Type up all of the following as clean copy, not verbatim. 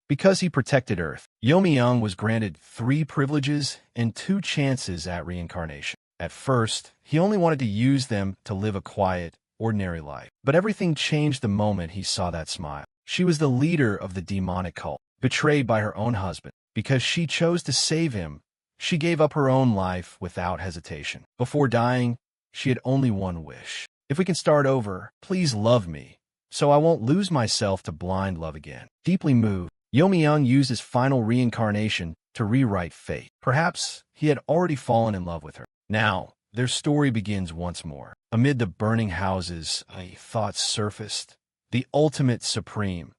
Because he protected Earth, Yomi-young was granted 3 privileges and 2 chances at reincarnation. At first, he only wanted to use them to live a quiet, ordinary life. But everything changed the moment he saw that smile. She was the leader of the demonic cult, betrayed by her own husband. Because she chose to save him, she gave up her own life without hesitation. Before dying, she had only one wish. If we can start over, please love me, so I won't lose myself to blind love again. Deeply moved, Yomi-young used his final reincarnation to rewrite fate. Perhaps he had already fallen in love with her. Now, their story begins once more. Amid the burning houses, a thought surfaced. The ultimate supreme.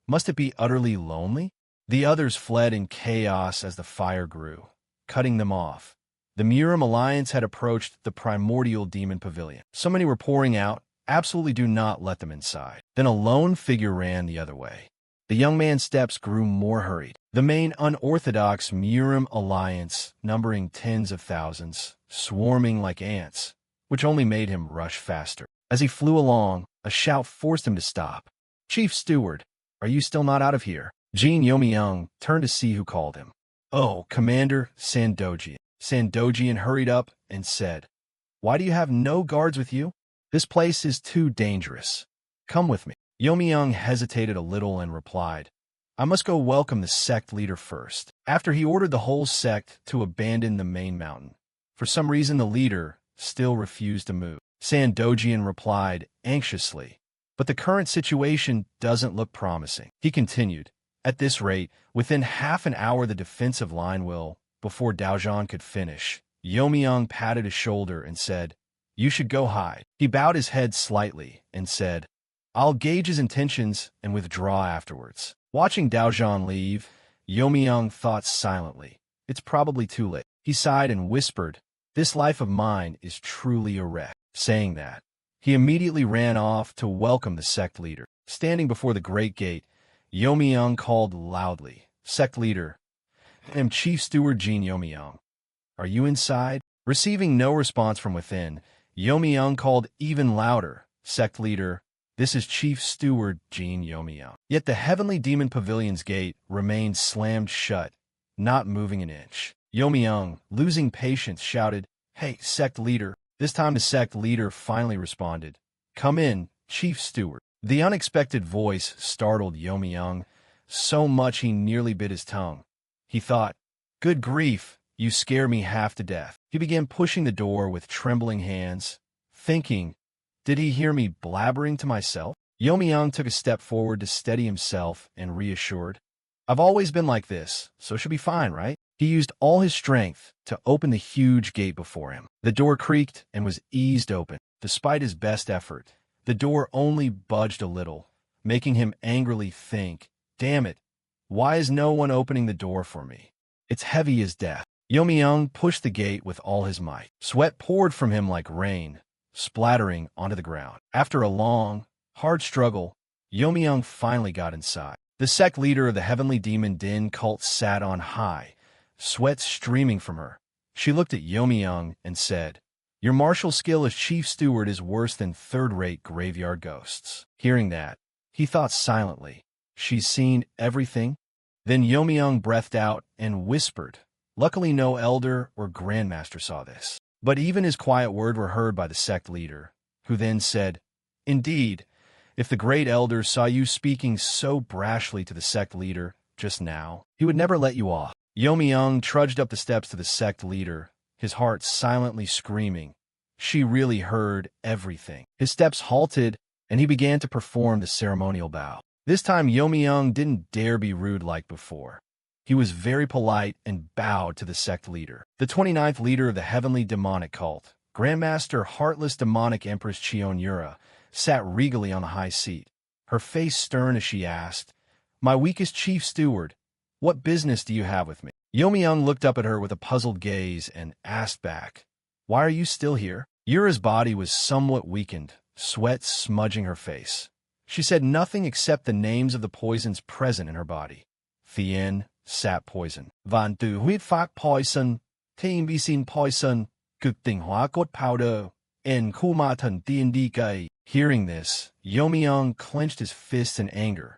Must it be utterly lonely? The others fled in chaos as the fire grew, cutting them off. The Murim Alliance had approached the primordial demon pavilion. So many were pouring out. Absolutely do not let them inside. Then a lone figure ran the other way. The young man's steps grew more hurried. The main unorthodox Murim Alliance, numbering tens of thousands, swarming like ants, which only made him rush faster. As he flew along, a shout forced him to stop. "Chief Steward, are you still not out of here?" Jin Yomi-young turned to see who called him. "Oh, Commander Sandojian." Sandojian hurried up and said, "Why do you have no guards with you? This place is too dangerous. Come with me." Yomi-young hesitated a little and replied, "I must go welcome the sect leader first." After he ordered the whole sect to abandon the main mountain. For some reason the leader still refused to move. Sandojian replied anxiously, "But the current situation doesn't look promising." He continued, "At this rate, within half an hour the defensive line will..." Before Daozhan could finish, Yomi-young patted his shoulder and said, "You should go hide." He bowed his head slightly and said, "I'll gauge his intentions and withdraw afterwards." Watching Daozhan leave, Yomi-young thought silently, "It's probably too late." He sighed and whispered, "This life of mine is truly a wreck." Saying that, he immediately ran off to welcome the sect leader. Standing before the great gate, Yomi-young called loudly, "Sect leader, I am Chief Steward Jin Yomi-young. Are you inside?" Receiving no response from within, Yomi-young called even louder, "Sect leader, this is Chief Steward Jin Yomi-young." Yet the heavenly demon pavilion's gate remained slammed shut, not moving an inch. Yomi-young, losing patience, shouted, "Hey, sect leader." This time the sect leader finally responded, "Come in, Chief Steward." The unexpected voice startled Yomi-young so much he nearly bit his tongue. He thought, "Good grief, you scare me half to death." He began pushing the door with trembling hands, thinking, did he hear me blabbering to myself? Yomi-young took a step forward to steady himself and reassured, "I've always been like this, so it should be fine, right?" He used all his strength to open the huge gate before him. The door creaked and was eased open. Despite his best effort, the door only budged a little, making him angrily think, "Damn it, why is no one opening the door for me? It's heavy as death." Yomi-young pushed the gate with all his might. Sweat poured from him like rain, splattering onto the ground. After a long, hard struggle, Yomi-young finally got inside. The sect leader of the heavenly demon Din cult sat on high, sweat streaming from her. She looked at Yomi-young and said, "Your martial skill as chief steward is worse than third-rate graveyard ghosts." Hearing that, he thought silently, "She's seen everything?" Then Yomi-young breathed out and whispered. Luckily no elder or grandmaster saw this. But even his quiet words were heard by the sect leader, who then said, "Indeed, if the great elder saw you speaking so brashly to the sect leader just now, he would never let you off." Yomi-young trudged up the steps to the sect leader, his heart silently screaming. She really heard everything. His steps halted, and he began to perform the ceremonial bow. This time Yomi-young didn't dare be rude like before. He was very polite and bowed to the sect leader. The 29th leader of the heavenly demonic cult, Grandmaster Heartless Demonic Empress Cheon-yura, sat regally on a high seat, her face stern as she asked, "My weakest chief steward, what business do you have with me?" Yomi-young looked up at her with a puzzled gaze and asked back, "Why are you still here?" Yura's body was somewhat weakened, sweat smudging her face. She said nothing except the names of the poisons present in her body. Thien, sap poison. Van Du Huit Fak poison. Team Visin poison. Good Thing Hua God powder. And Kumatan D&D Gai. Hearing this, Yomi-young clenched his fists in anger.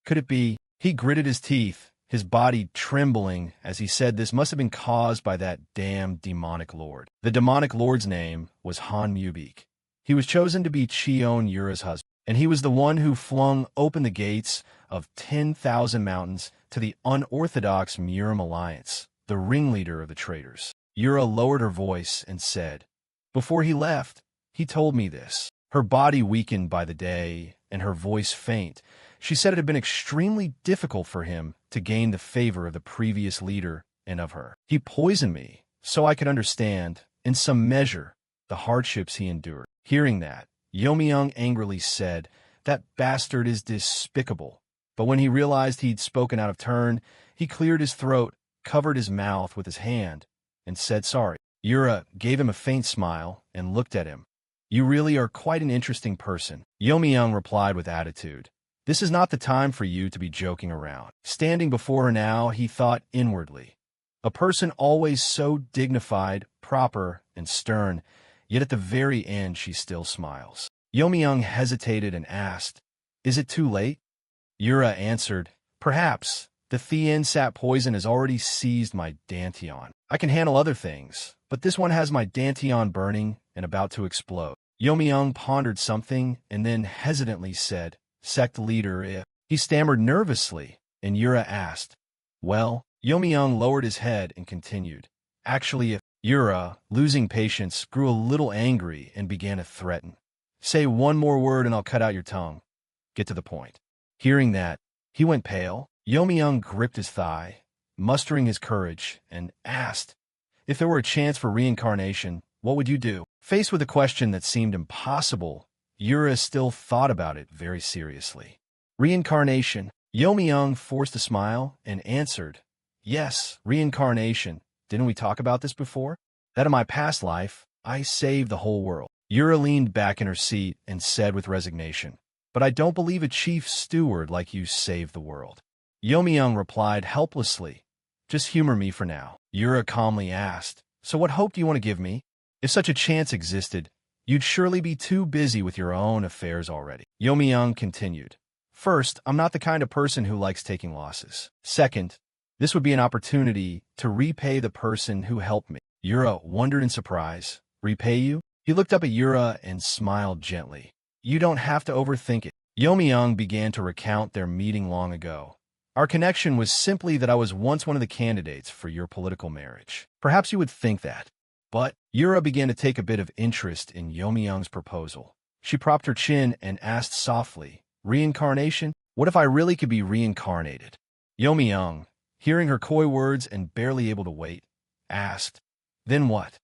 Could it be? He gritted his teeth, his body trembling as he said this must have been caused by that damn demonic lord. The demonic lord's name was Han Mubik. He was chosen to be Cheon Yura's husband, and he was the one who flung open the gates of 10,000 mountains to the unorthodox Murim alliance, the ringleader of the traitors. Yura lowered her voice and said, "Before he left, he told me this." Her body weakened by the day, and her voice faint. She said it had been extremely difficult for him to gain the favor of the previous leader and of her. "He poisoned me, so I could understand, in some measure, the hardships he endured." Hearing that, Yeomyung angrily said, "That bastard is despicable." But when he realized he'd spoken out of turn, he cleared his throat, covered his mouth with his hand, and said sorry. Yura gave him a faint smile and looked at him. "You really are quite an interesting person." Yeomyung replied with attitude, "This is not the time for you to be joking around." Standing before her now, he thought inwardly, a person always so dignified, proper, and stern, yet at the very end she still smiles. Yeomyung hesitated and asked, "Is it too late?" Yura answered, "Perhaps. The Thien sap poison has already seized my dantian. I can handle other things, but this one has my dantian burning and about to explode." Yeomyung pondered something and then hesitantly said, "Sect leader, if..." He stammered nervously, and Yura asked, "Well?" Yeomyung lowered his head and continued, "Actually, if..." Yura, losing patience, grew a little angry and began to threaten. "Say one more word and I'll cut out your tongue. Get to the point." Hearing that, he went pale. Yeomyung gripped his thigh, mustering his courage, and asked, "If there were a chance for reincarnation, what would you do?" Faced with a question that seemed impossible, Yura still thought about it very seriously. "Reincarnation." Yeomyung forced a smile and answered, "Yes, reincarnation. Didn't we talk about this before? That in my past life, I saved the whole world." Yura leaned back in her seat and said with resignation, "But I don't believe a chief steward like you saved the world." Yeomyung replied helplessly, "Just humor me for now." Yura calmly asked, "So what hope do you want to give me? If such a chance existed, you'd surely be too busy with your own affairs already." Yeomyung continued, "First, I'm not the kind of person who likes taking losses. Second, this would be an opportunity to repay the person who helped me." Yura wondered in surprise. "Repay you?" He looked up at Yura and smiled gently. "You don't have to overthink it." Yeomyung began to recount their meeting long ago. "Our connection was simply that I was once one of the candidates for your political marriage. Perhaps you would think that." But Yura began to take a bit of interest in Yeomyung's proposal. She propped her chin and asked softly, "Reincarnation? What if I really could be reincarnated?" Yeomyung, hearing her coy words and barely able to wait, asked, "Then what?"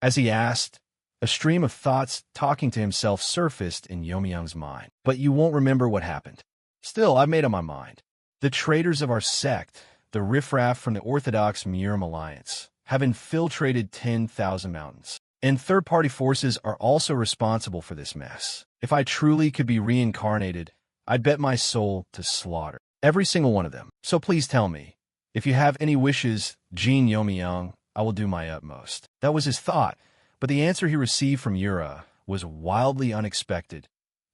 As he asked, a stream of thoughts talking to himself surfaced in Yeomyung's mind. "But you won't remember what happened." "Still, I've made up my mind. The traitors of our sect, the riffraff from the Orthodox Murim alliance, have infiltrated 10,000 mountains. And third-party forces are also responsible for this mess. If I truly could be reincarnated, I'd bet my soul to slaughter every single one of them. So please tell me, if you have any wishes, Jin Yeomyung, I will do my utmost." That was his thought, but the answer he received from Yura was wildly unexpected.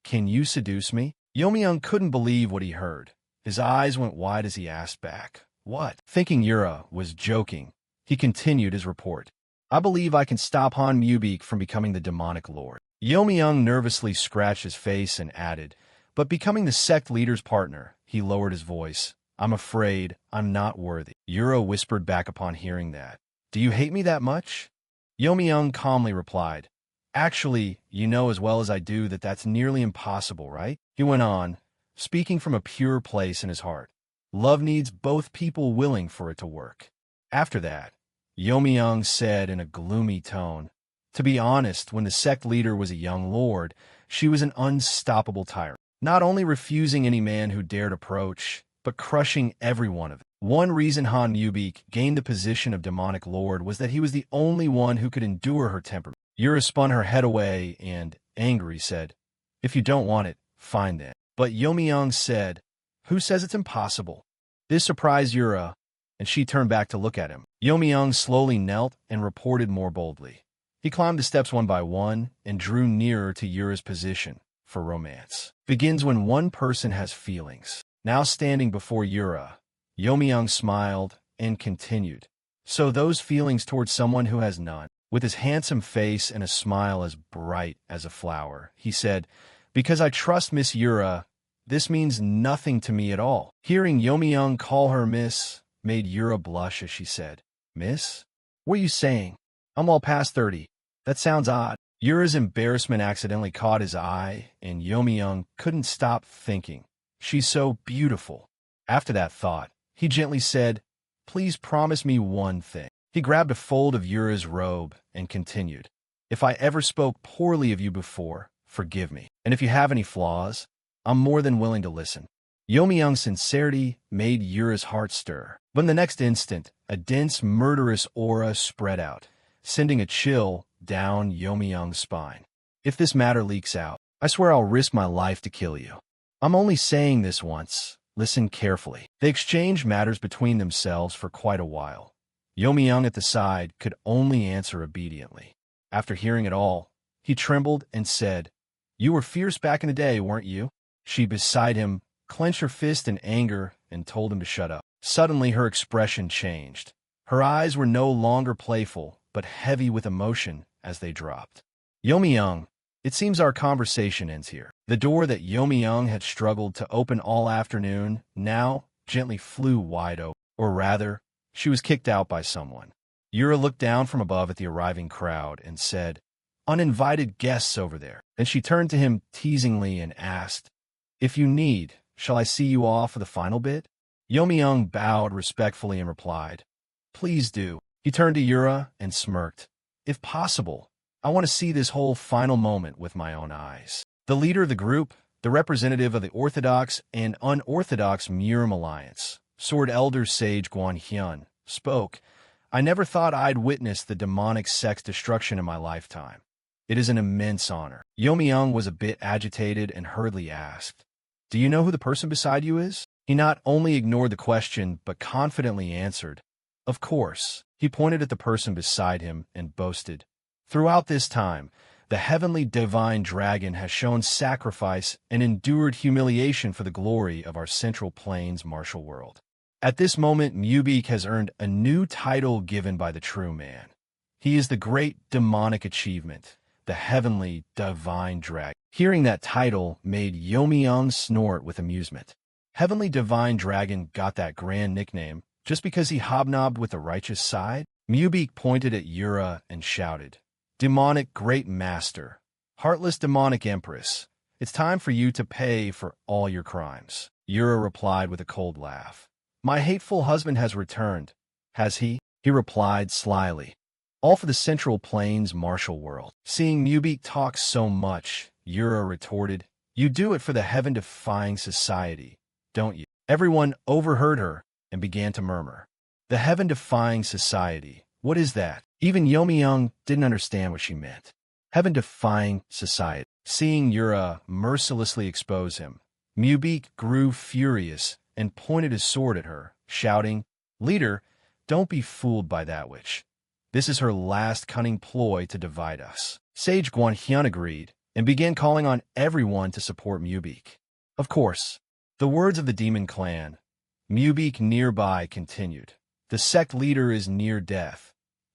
"Can you seduce me?" Yeomyung couldn't believe what he heard. His eyes went wide as he asked back, "What?" Thinking Yura was joking, he continued his report. "I believe I can stop Han Mubik from becoming the demonic lord." Yeomyung nervously scratched his face and added, "But becoming the sect leader's partner," he lowered his voice, "I'm afraid I'm not worthy." Yura whispered back upon hearing that, "Do you hate me that much?" Yeomyung calmly replied, "Actually, you know as well as I do that that's nearly impossible, right?" He went on, speaking from a pure place in his heart. "Love needs both people willing for it to work." After that, Yeomyung said in a gloomy tone, "To be honest, when the sect leader was a young lord, she was an unstoppable tyrant, not only refusing any man who dared approach, but crushing every one of them. One reason Han Mubik gained the position of demonic lord was that he was the only one who could endure her temperament." Yura spun her head away and, angry, said, "If you don't want it, fine then." But Yeomyung said, "Who says it's impossible?" This surprised Yura, and she turned back to look at him. Yeomyung slowly knelt and reported more boldly. He climbed the steps one by one and drew nearer to Yura's position. "For romance begins when one person has feelings." Now standing before Yura, Yomi-young smiled and continued. So those feelings towards someone who has none. With his handsome face and a smile as bright as a flower, he said, because I trust Miss Yura, this means nothing to me at all. Hearing Yomi-young call her Miss made Yura blush as she said, Miss? What are you saying? I'm all past 30. That sounds odd. Yura's embarrassment accidentally caught his eye, and Yomi-young couldn't stop thinking, she's so beautiful. After that thought, he gently said, please promise me one thing. He grabbed a fold of Yura's robe and continued, if I ever spoke poorly of you before, forgive me. And if you have any flaws, I'm more than willing to listen. Yomi-young's sincerity made Yura's heart stir. But in the next instant, a dense, murderous aura spread out, sending a chill down Yomi-young's spine. If this matter leaks out, I swear I'll risk my life to kill you. I'm only saying this once. Listen carefully. They exchanged matters between themselves for quite a while. Yomi-young at the side could only answer obediently. After hearing it all, he trembled and said, you were fierce back in the day, weren't you? She beside him clenched her fist in anger and told him to shut up. Suddenly her expression changed. Her eyes were no longer playful, but heavy with emotion as they dropped. Yomi-young, it seems our conversation ends here. The door that Yomi-young had struggled to open all afternoon now gently flew wide open. Or rather, she was kicked out by someone. Yura looked down from above at the arriving crowd and said, uninvited guests over there. Then she turned to him teasingly and asked, if you need, shall I see you off for the final bit? Yomi-young bowed respectfully and replied, please do. He turned to Yura and smirked. If possible, I want to see this whole final moment with my own eyes. The leader of the group, the representative of the Orthodox and Unorthodox Murim Alliance, Sword Elder Sage Guanhyun, spoke, I never thought I'd witness the demonic sect's destruction in my lifetime. It is an immense honor. Yomi-young was a bit agitated and hurriedly asked, do you know who the person beside you is? He not only ignored the question, but confidently answered, of course. He pointed at the person beside him and boasted, throughout this time, the heavenly divine dragon has shown sacrifice and endured humiliation for the glory of our Central Plains martial world. At this moment, Mubik has earned a new title given by the true man. He is the great demonic achievement, the heavenly divine dragon. Hearing that title made Yomi-young snort with amusement. Heavenly divine dragon got that grand nickname just because he hobnobbed with the righteous side? Mubik pointed at Yura and shouted, demonic great master, heartless demonic empress, it's time for you to pay for all your crimes. Yura replied with a cold laugh. My hateful husband has returned. Has he? He replied slyly. All for the Central Plains martial world. Seeing Mubik talk so much, Yura retorted, you do it for the heaven-defying society, don't you? Everyone overheard her and began to murmur. The heaven-defying society, what is that? Even Yomi-young didn't understand what she meant. Heaven-defying society. Seeing Yura mercilessly expose him, Mubik grew furious and pointed his sword at her, shouting, leader, don't be fooled by that witch. This is her last cunning ploy to divide us. Sage Guanhyun agreed and began calling on everyone to support Mubik. Of course, the words of the demon clan, Mubik nearby, continued. The sect leader is near death.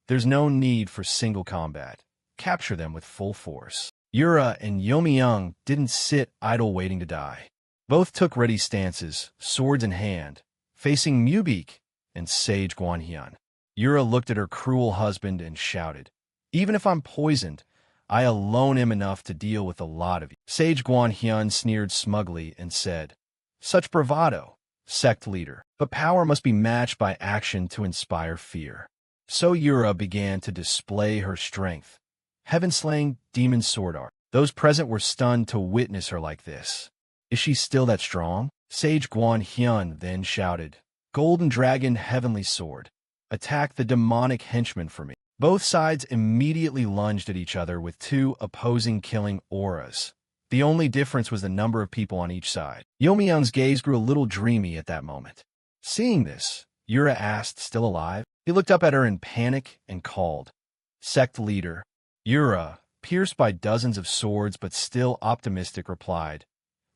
There's no need for single combat. Capture them with full force. Yura and Yomi-young didn't sit idle waiting to die. Both took ready stances, swords in hand, facing Mubik and Sage Guanhyun. Yura looked at her cruel husband and shouted, even if I'm poisoned, I alone am enough to deal with a lot of you. Sage Guanhyun sneered smugly and said, such bravado, sect leader, but power must be matched by action to inspire fear. So Yura began to display her strength. Heaven-slaying demon sword art. Those present were stunned to witness her like this. Is she still that strong? Sage Guanhyun then shouted, Golden Dragon Heavenly Sword, attack the demonic henchman for me. Both sides immediately lunged at each other with two opposing killing auras. The only difference was the number of people on each side. Yomi-young's gaze grew a little dreamy at that moment. Seeing this, Yura asked, still alive? He looked up at her in panic and called, sect leader. Yura, pierced by dozens of swords but still optimistic, replied,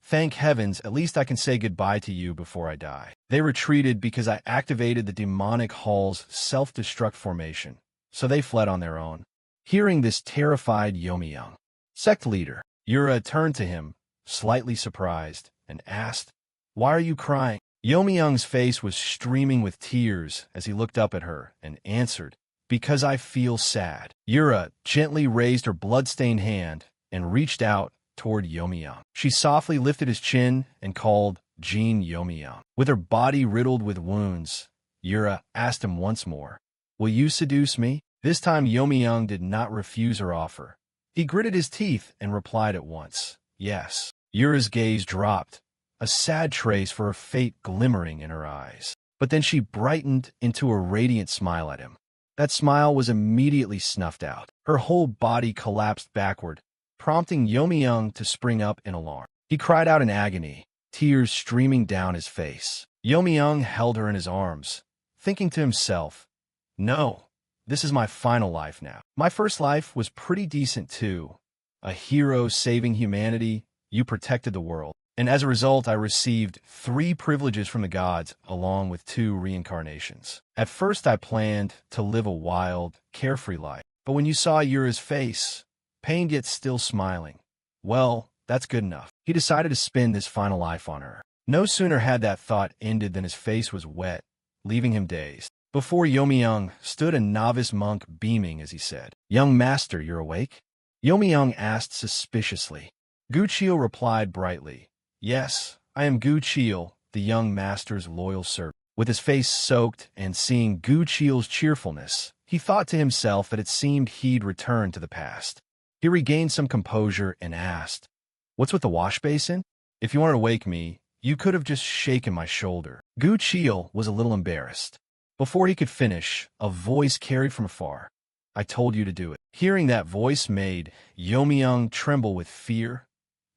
Thank heavens, at least I can say goodbye to you before I die. They retreated because I activated the demonic hall's self-destruct formation, so they fled on their own. Hearing this terrified Yomi-young. Sect leader, Yura turned to him, slightly surprised, and asked, "Why are you crying?" Yomi-young's face was streaming with tears as he looked up at her and answered, "Because I feel sad." Yura gently raised her blood-stained hand and reached out toward Yomi-young. She softly lifted his chin and called Jean Yomi-young. With her body riddled with wounds, Yura asked him once more, "Will you seduce me?" This time Yomi-young did not refuse her offer. He gritted his teeth and replied at once, "Yes." Yura's gaze dropped, a sad trace for her fate glimmering in her eyes. But then she brightened into a radiant smile at him. That smile was immediately snuffed out. Her whole body collapsed backward, prompting Yomi-young to spring up in alarm. He cried out in agony, tears streaming down his face. Yomi-young held her in his arms, thinking to himself, "No, this is my final life now. My first life was pretty decent too. A hero saving humanity, you protected the world. And as a result, I received 3 privileges from the gods along with 2 reincarnations. At first, I planned to live a wild, carefree life. But when you saw Yura's face, pained yet still smiling, well, that's good enough." He decided to spend his final life on her. No sooner had that thought ended than his face was wet, leaving him dazed. Before Yomi-young stood a novice monk beaming as he said, "Young master, you're awake?" Yomi-young asked suspiciously. Gu Chil replied brightly, "Yes, I am Gu Chil, the young master's loyal servant." With his face soaked and seeing Gu Chil's cheerfulness, he thought to himself that it seemed he'd returned to the past. He regained some composure and asked, "What's with the wash basin? If you wanted to wake me, you could have just shaken my shoulder." Gu Chil was a little embarrassed. Before he could finish, a voice carried from afar, "I told you to do it." Hearing that voice made Yomi-young tremble with fear.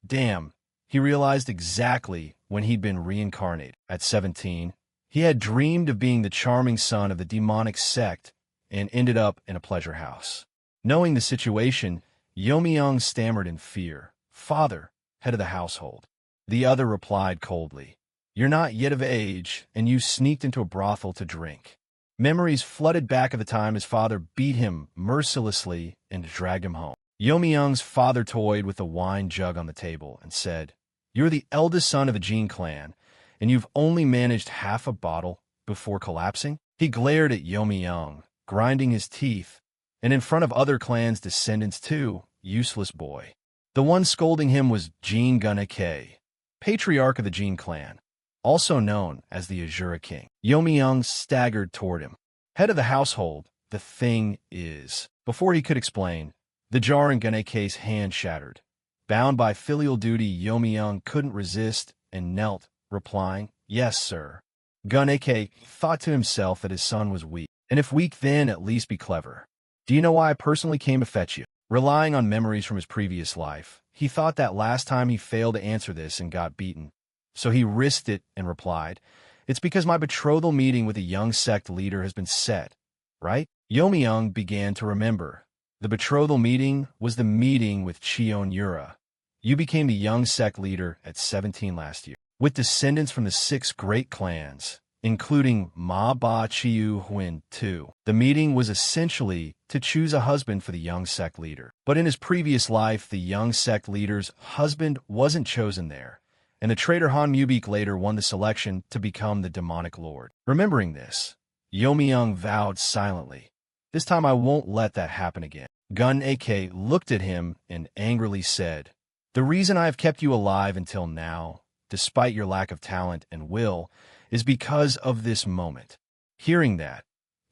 Damn, he realized exactly when he'd been reincarnated. At 17, he had dreamed of being the charming son of the demonic Sect and ended up in a pleasure house. Knowing the situation, Yomi-young stammered in fear, "Father, head of the household." The other replied coldly, "You're not yet of age, and you sneaked into a brothel to drink." Memories flooded back of the time his father beat him mercilessly and dragged him home. Yomi-young's father toyed with the wine jug on the table and said, "You're the eldest son of the Jin clan, and you've only managed half a bottle before collapsing?" He glared at Yomi-young, grinding his teeth, and in front of other clans' descendants too, useless boy. The one scolding him was Jin Gunake, patriarch of the Jin clan, also known as the Azura King. Yomi-young staggered toward him. "Head of the household, the thing is..." Before he could explain, the jar in Gunake's hand shattered. Bound by filial duty, Yomi-young couldn't resist and knelt, replying, "Yes, sir." Gunake thought to himself that his son was weak, and if weak then at least be clever. "Do you know why I personally came to fetch you?" Relying on memories from his previous life, he thought that last time he failed to answer this and got beaten. So he risked it and replied, "It's because my betrothal meeting with a young sect leader has been set, right?" Yomi-young began to remember. The betrothal meeting was the meeting with Chion Yura. "You became the young sect leader at 17 last year, with descendants from the 6 great clans, including Ma Ba Chiu Huin too." The meeting was essentially to choose a husband for the young sect leader. But in his previous life, the young sect leader's husband wasn't chosen there, and the traitor Han Mubik later won the selection to become the demonic lord. Remembering this, Yomi-young vowed silently, "This time I won't let that happen again." Gun-ake looked at him and angrily said, "The reason I have kept you alive until now, despite your lack of talent and will, is because of this moment." Hearing that,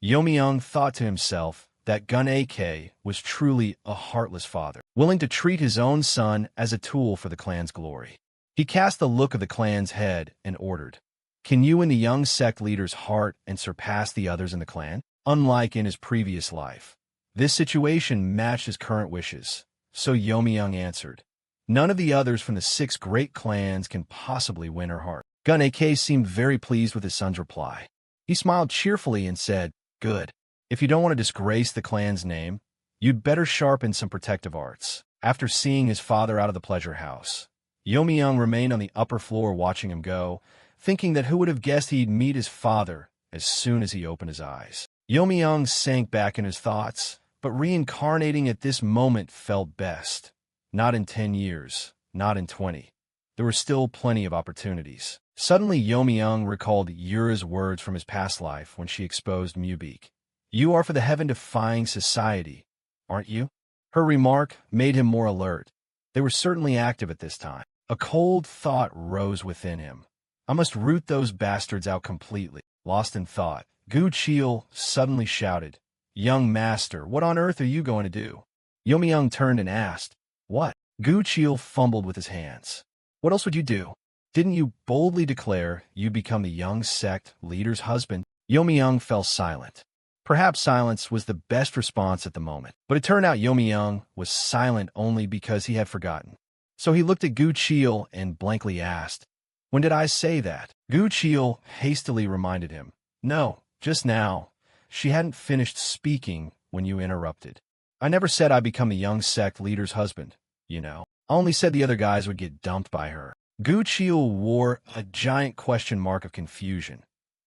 Yomi-young thought to himself that Gun-ake was truly a heartless father, willing to treat his own son as a tool for the clan's glory. He cast a look of the clan's head and ordered, "Can you win the young sect leader's heart and surpass the others in the clan?" Unlike in his previous life, this situation matched his current wishes, so Yomi-young answered, "None of the others from the 6 great clans can possibly win her heart." Gun-ake seemed very pleased with his son's reply. He smiled cheerfully and said, "Good. If you don't want to disgrace the clan's name, you'd better sharpen some protective arts." After seeing his father out of the pleasure house, Yomi-young remained on the upper floor watching him go, thinking that who would have guessed he'd meet his father as soon as he opened his eyes. Yomi-young sank back in his thoughts, but reincarnating at this moment felt best. Not in 10 years, not in 20. There were still plenty of opportunities. Suddenly, Yomi-young recalled Yura's words from his past life when she exposed Mubeek. "You are for the heaven-defying society, aren't you?" Her remark made him more alert. They were certainly active at this time. A cold thought rose within him. I must root those bastards out completely. Lost in thought, Gu Chiel suddenly shouted, "Young master, what on earth are you going to do?" Yomi-young turned and asked, "What?" Gu Chiel fumbled with his hands. "What else would you do? Didn't you boldly declare you'd become the young sect leader's husband?" Yomi-young fell silent. Perhaps silence was the best response at the moment, but it turned out Yomi-young was silent only because he had forgotten. So he looked at Gu Chiel and blankly asked, "When did I say that?" Gu Chiel hastily reminded him, "No, just now. She hadn't finished speaking when you interrupted. I never said I'd become the young sect leader's husband, you know. I only said the other guys would get dumped by her." Gu Chiel wore a giant question mark of confusion.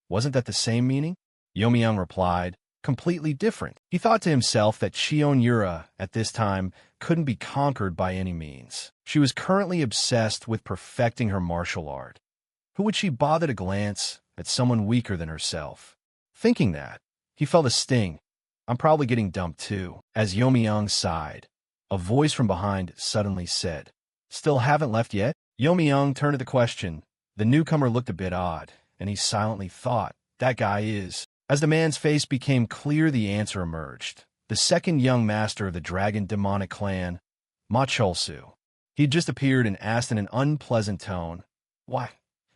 Wasn't that the same meaning? Yomi-young replied, "Completely different." He thought to himself that Cheon Yura, at this time, couldn't be conquered by any means. She was currently obsessed with perfecting her martial art. Who would she bother to glance at someone weaker than herself? Thinking that, he felt a sting. "I'm probably getting dumped too." As Yomi-young sighed, a voice from behind suddenly said, "Still haven't left yet?" Yomi-young turned to the question. The newcomer looked a bit odd, and he silently thought, "That guy is." As the man's face became clear, the answer emerged. The second young master of the dragon demonic clan, Ma Cholsu. He'd just appeared and asked in an unpleasant tone, "Why,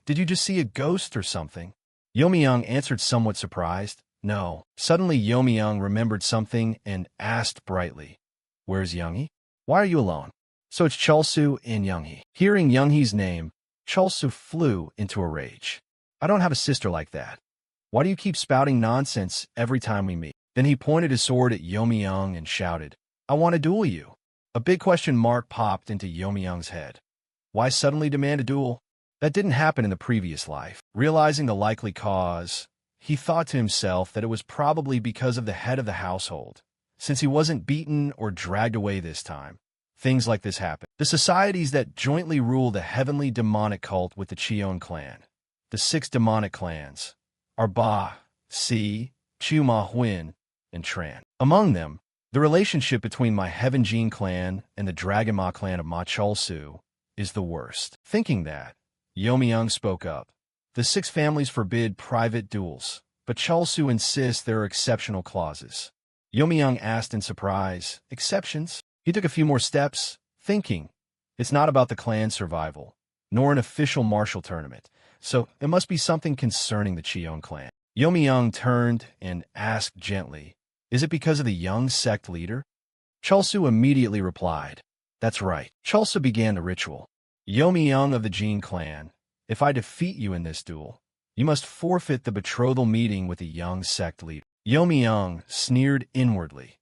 did you just see a ghost or something?" Yomi-young answered somewhat surprised, "No." Suddenly Yomi-young remembered something and asked brightly, "Where's Younghee? Why are you alone?" "So it's Cholsu and Younghee." Hearing Younghee's name, Cholsu flew into a rage. "I don't have a sister like that. Why do you keep spouting nonsense every time we meet?" Then he pointed his sword at Yomi-young and shouted, "I want to duel you." A big question mark popped into Yomi-young's head. Why suddenly demand a duel? That didn't happen in the previous life. Realizing the likely cause, he thought to himself that it was probably because of the head of the household. Since he wasn't beaten or dragged away this time, things like this happen. The societies that jointly rule the heavenly demonic cult with the Cheon clan, the 6 demonic clans, are Ba, Si, Chu Ma Huin, and Tran. Among them, the relationship between my Heaven Jin clan and the Dragon Ma clan of Ma Cholsu is the worst. Thinking that, Yomi-young spoke up. The 6 families forbid private duels, but Cholsu insists there are exceptional clauses. Yomi-young asked in surprise, "Exceptions?" He took a few more steps, thinking, it's not about the clan's survival, nor an official martial tournament, so it must be something concerning the Cheon clan. Yomi-young turned and asked gently, "Is it because of the young sect leader?" Cholsu immediately replied, "That's right." Cholsu began the ritual. "Yomi-young of the Jin clan, if I defeat you in this duel, you must forfeit the betrothal meeting with the young sect leader." Yomi-young sneered inwardly.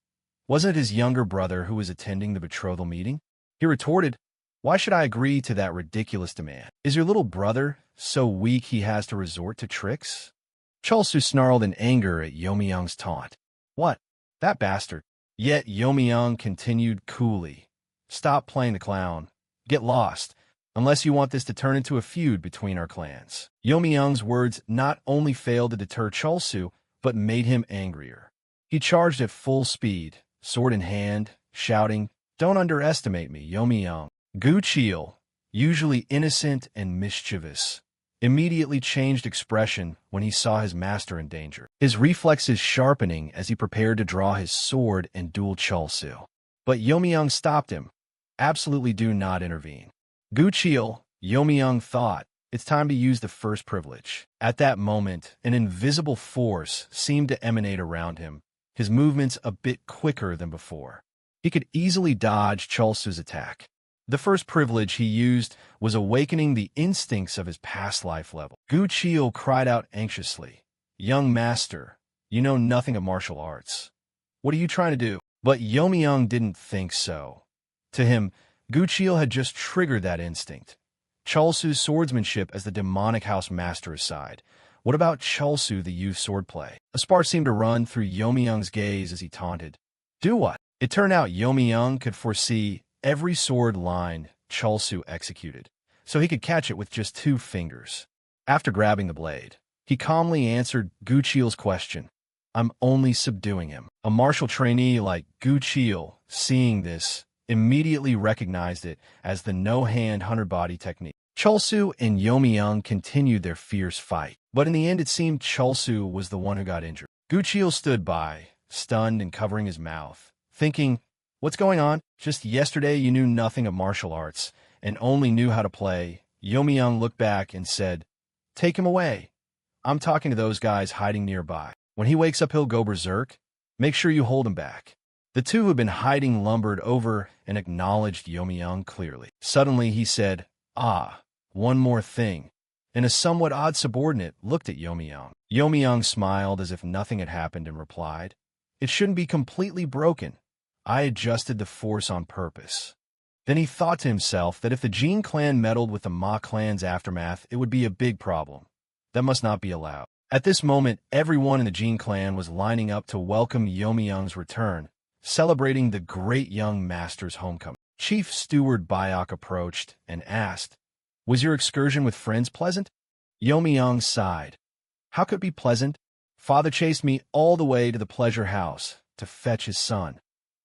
Wasn't it his younger brother who was attending the betrothal meeting? He retorted, "Why should I agree to that ridiculous demand? Is your little brother so weak he has to resort to tricks?" Cholsu snarled in anger at Yomi-young's taunt. "What? That bastard?" Yet Yomi-young continued coolly, "Stop playing the clown. Get lost, unless you want this to turn into a feud between our clans." Yomi-young's words not only failed to deter Cholsu, but made him angrier. He charged at full speed, sword in hand, shouting, "Don't underestimate me, Yomi-young." Gu Chiel, usually innocent and mischievous, immediately changed expression when he saw his master in danger, his reflexes sharpening as he prepared to draw his sword and duel Cholsu. But Yomi-young stopped him. "Absolutely do not intervene." Gu Chiel, Yomi-young thought, it's time to use the first privilege. At that moment, an invisible force seemed to emanate around him, his movements a bit quicker than before. He could easily dodge Cholsu's attack. The first privilege he used was awakening the instincts of his past life level. Gu Chiel cried out anxiously, "Young master, you know nothing of martial arts. What are you trying to do?" But Yomi-young didn't think so. To him, Gu Chiel had just triggered that instinct. Chulsu's swordsmanship as the demonic house master aside, what about Chulsu the youth swordplay? A spark seemed to run through Yomi-young's gaze as he taunted. Do what? It turned out Yomi-young could foresee every sword line Chulsu executed, so he could catch it with just 2 fingers. After grabbing the blade, he calmly answered Gu Chiel's question. I'm only subduing him. A martial trainee like Gu Chiel, seeing this, immediately recognized it as the no-hand hunter body technique. Chulsu and Yomi-young continued their fierce fight, but in the end it seemed Chulsu was the one who got injured. Gu Chiel stood by, stunned and covering his mouth, thinking, what's going on? Just yesterday you knew nothing of martial arts and only knew how to play. Yomi-young looked back and said, take him away. I'm talking to those guys hiding nearby. When he wakes up he'll go berserk. Make sure you hold him back. The two who had been hiding lumbered over and acknowledged Yomi-young clearly. Suddenly he said, one more thing, and a somewhat odd subordinate looked at Yomi-young. Yomi-young smiled as if nothing had happened and replied, it shouldn't be completely broken. I adjusted the force on purpose. Then he thought to himself that if the Jin clan meddled with the Ma clan's aftermath, it would be a big problem. That must not be allowed. At this moment, everyone in the Jin clan was lining up to welcome Yomi-young's return, celebrating the great young master's homecoming. Chief Steward Bayok approached and asked, was your excursion with friends pleasant? Yomi-young sighed. How could it be pleasant? Father chased me all the way to the pleasure house to fetch his son.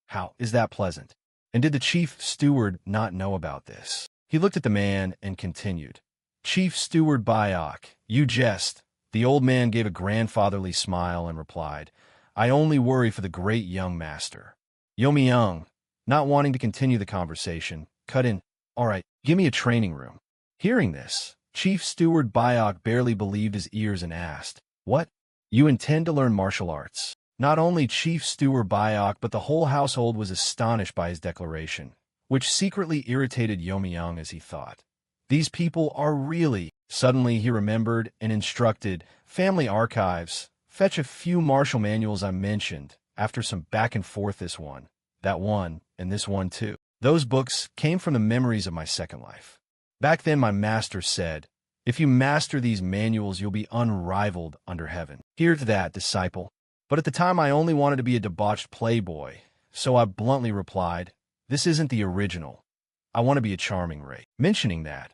How is that pleasant? And did the chief steward not know about this? He looked at the man and continued. Chief Steward Bayok, you jest. The old man gave a grandfatherly smile and replied, I only worry for the great young master. Yomi-young, not wanting to continue the conversation, cut in, all right, give me a training room. Hearing this, Chief Steward Bayok barely believed his ears and asked, what? You intend to learn martial arts? Not only Chief Steward Bayok, but the whole household was astonished by his declaration, which secretly irritated Yomi-young as he thought. These people are really... Suddenly he remembered and instructed Family Archives, fetch a few martial manuals I mentioned, after some back and forth this one, that one, and this one too. Those books came from the memories of my second life. Back then my master said, if you master these manuals you'll be unrivaled under heaven. Here's that, disciple. But at the time I only wanted to be a debauched playboy, so I bluntly replied, this isn't the original. I want to be a charming Ray. Mentioning that,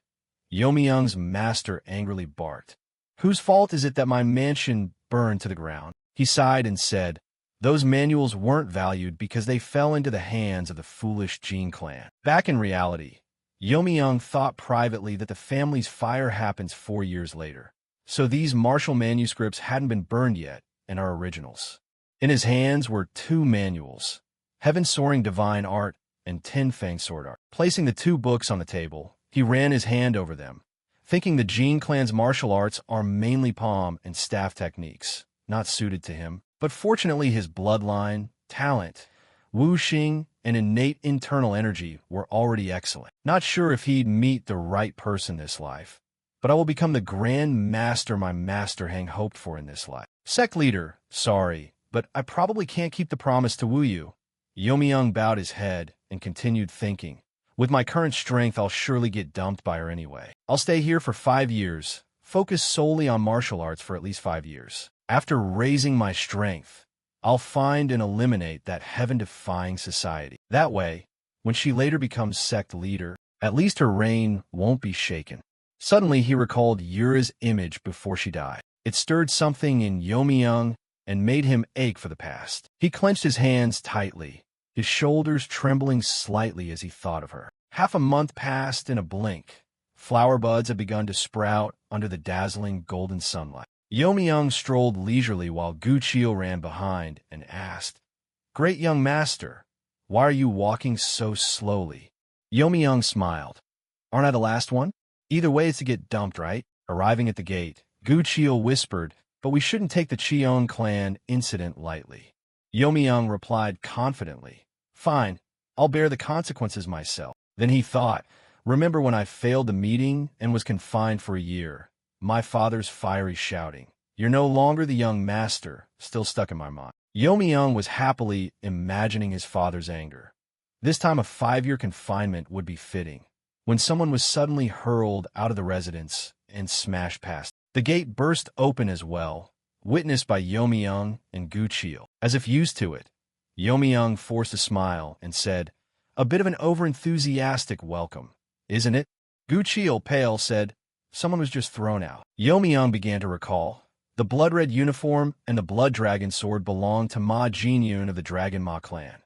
Yomi-young's master angrily barked. Whose fault is it that my mansion burned to the ground? He sighed and said, those manuals weren't valued because they fell into the hands of the foolish Jin clan. Back in reality, Yomi-young thought privately that the family's fire happens 4 years later, so these martial manuscripts hadn't been burned yet and are originals. In his hands were 2 manuals, Heaven-Soaring Divine Art and Ten Fang Sword Art. Placing the 2 books on the table, he ran his hand over them, thinking the Jin clan's martial arts are mainly palm and staff techniques, not suited to him. But fortunately his bloodline, talent, wuxing, and innate internal energy were already excellent. Not sure if he'd meet the right person this life, but I will become the grand master my master Hang hoped for in this life. Sect leader, sorry, but I probably can't keep the promise to woo you. Yomi-young bowed his head and continued thinking. With my current strength, I'll surely get dumped by her anyway. I'll stay here for 5 years, focus solely on martial arts for at least 5 years. After raising my strength, I'll find and eliminate that heaven-defying society. That way, when she later becomes sect leader, at least her reign won't be shaken. Suddenly, he recalled Yura's image before she died. It stirred something in Yomi-young and made him ache for the past. He clenched his hands tightly, his shoulders trembling slightly as he thought of her. Half a month passed in a blink. Flower buds had begun to sprout under the dazzling golden sunlight. Yomi-young strolled leisurely while Gu Chiel ran behind and asked, Great young master, why are you walking so slowly? Yomi-young smiled. Aren't I the last one? Either way it's to get dumped, right? Arriving at the gate, Gu Chiel whispered, but we shouldn't take the Cheon clan incident lightly. Yomi-young replied confidently, Fine, I'll bear the consequences myself. Then he thought, remember when I failed the meeting and was confined for a year? My father's fiery shouting, You're no longer the young master, still stuck in my mind. Yomi-young was happily imagining his father's anger. This time a 5-year confinement would be fitting. when someone was suddenly hurled out of the residence and smashed past. The gate burst open as well, witnessed by Yomi-young and Gu-cheol. As if used to it, Yomi-young forced a smile and said, "A bit of an overenthusiastic welcome, isn't it?" Gu-cheol, pale, said, "Someone was just thrown out." Yomi-young began to recall. The blood-red uniform and the blood dragon sword belonged to Ma Jinyun of the Dragon Ma clan.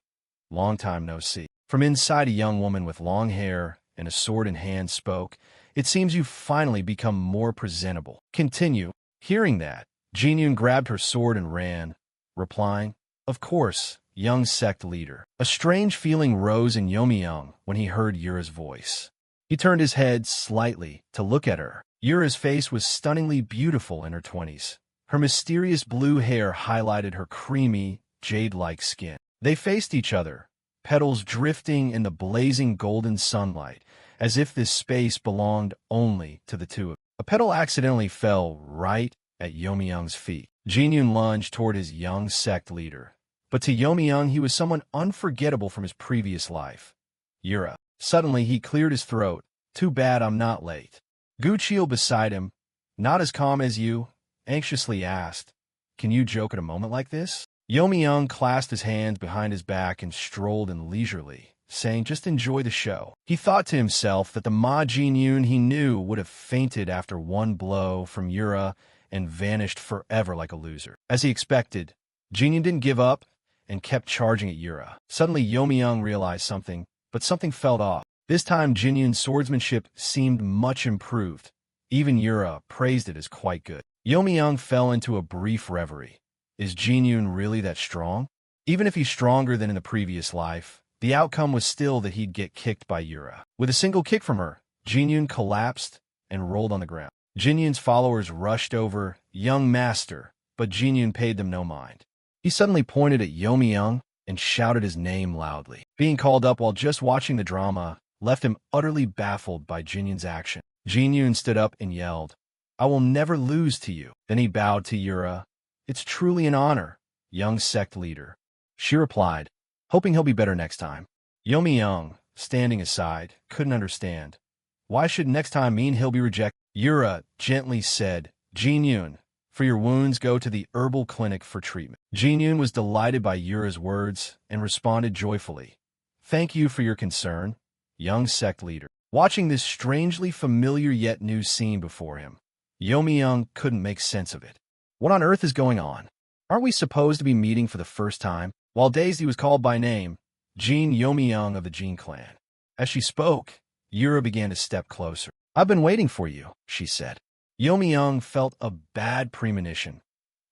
Long time no see. From inside, a young woman with long hair and a sword in hand spoke. "It seems you've finally become more presentable." Continue. Hearing that, Jinyun grabbed her sword and ran, replying, "Of course, young sect leader." A strange feeling rose in Yomi-young when he heard Yura's voice. He turned his head slightly to look at her. Yura's face was stunningly beautiful in her 20s. Her mysterious blue hair highlighted her creamy, jade-like skin. They faced each other, petals drifting in the blazing golden sunlight, as if this space belonged only to the two of them. A petal accidentally fell right at Yomi-young's feet. Jinyun lunged toward his young sect leader, but to Yomi-young he was someone unforgettable from his previous life. Yura. Suddenly he cleared his throat. "Too bad I'm not late." Gu-cheol beside him, not as calm as you, anxiously asked, "Can you joke at a moment like this?" Yomi-young clasped his hands behind his back and strolled in leisurely, saying, "Just enjoy the show." He thought to himself that the Ma Jinyun he knew would have fainted after one blow from Yura and vanished forever like a loser. As he expected, Jinyun didn't give up and kept charging at Yura. Suddenly Yomi-young realized something, but something felt off. This time Jinyun's swordsmanship seemed much improved. Even Yura praised it as quite good. Yomi-young fell into a brief reverie. Is Jinyun really that strong? Even if he's stronger than in the previous life, the outcome was still that he'd get kicked by Yura. With a single kick from her, Jinyun collapsed and rolled on the ground. Jinyun's followers rushed over, "Young master," but Jinyun paid them no mind. He suddenly pointed at Yomi-young and shouted his name loudly. Being called up while just watching the drama left him utterly baffled by Jinyun's action. Jinyun stood up and yelled, "I will never lose to you." Then he bowed to Yura. "It's truly an honor, young sect leader." She replied, hoping he'll be better next time. Yomi-young, standing aside, couldn't understand. Why should next time mean he'll be rejected? Yura gently said, "Jinyun, for your wounds, go to the herbal clinic for treatment." Jinyun was delighted by Yura's words and responded joyfully, "Thank you for your concern, young sect leader." Watching this strangely familiar yet new scene before him, Yomi-young couldn't make sense of it. What on earth is going on? Aren't we supposed to be meeting for the first time? While dazed, he was called by name, Jin Yomi-young of the Jin clan. As she spoke, Yura began to step closer. "I've been waiting for you," she said. Yomi-young felt a bad premonition.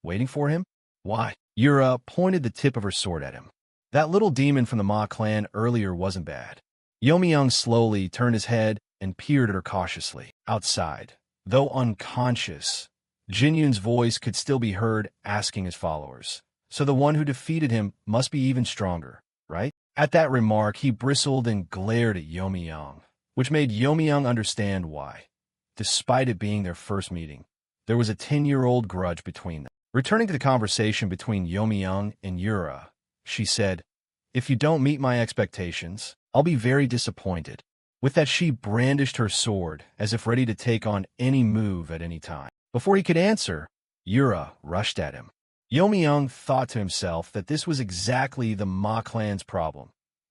Waiting for him? Why? Yura pointed the tip of her sword at him. That little demon from the Ma clan earlier wasn't bad. Yomi-young slowly turned his head and peered at her cautiously. Outside, though unconscious, Jinyun's voice could still be heard asking his followers, "So the one who defeated him must be even stronger, right?" At that remark, he bristled and glared at Yomi-young, which made Yomi-young understand why. Despite it being their first meeting, there was a 10-year-old grudge between them. Returning to the conversation between Yomi-young and Yura, she said, "If you don't meet my expectations, I'll be very disappointed." With that, she brandished her sword, as if ready to take on any move at any time. Before he could answer, Yura rushed at him. Yomi-young thought to himself that this was exactly the Ma clan's problem.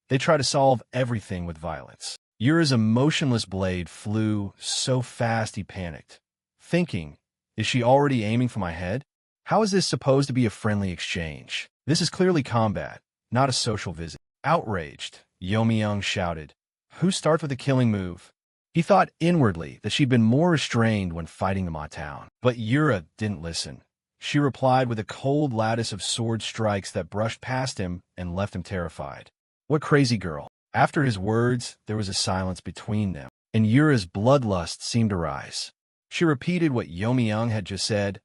They try to solve everything with violence. Yura's emotionless blade flew so fast he panicked, thinking, "Is she already aiming for my head? How is this supposed to be a friendly exchange? This is clearly combat, not a social visit." Outraged, Yomi-young shouted, "Who starts with a killing move?" He thought inwardly that she'd been more restrained when fighting the Ma town. But Yura didn't listen. She replied with a cold lattice of sword strikes that brushed past him and left him terrified. What crazy girl. After his words, there was a silence between them, and Yura's bloodlust seemed to rise. She repeated what Yomi-young had just said.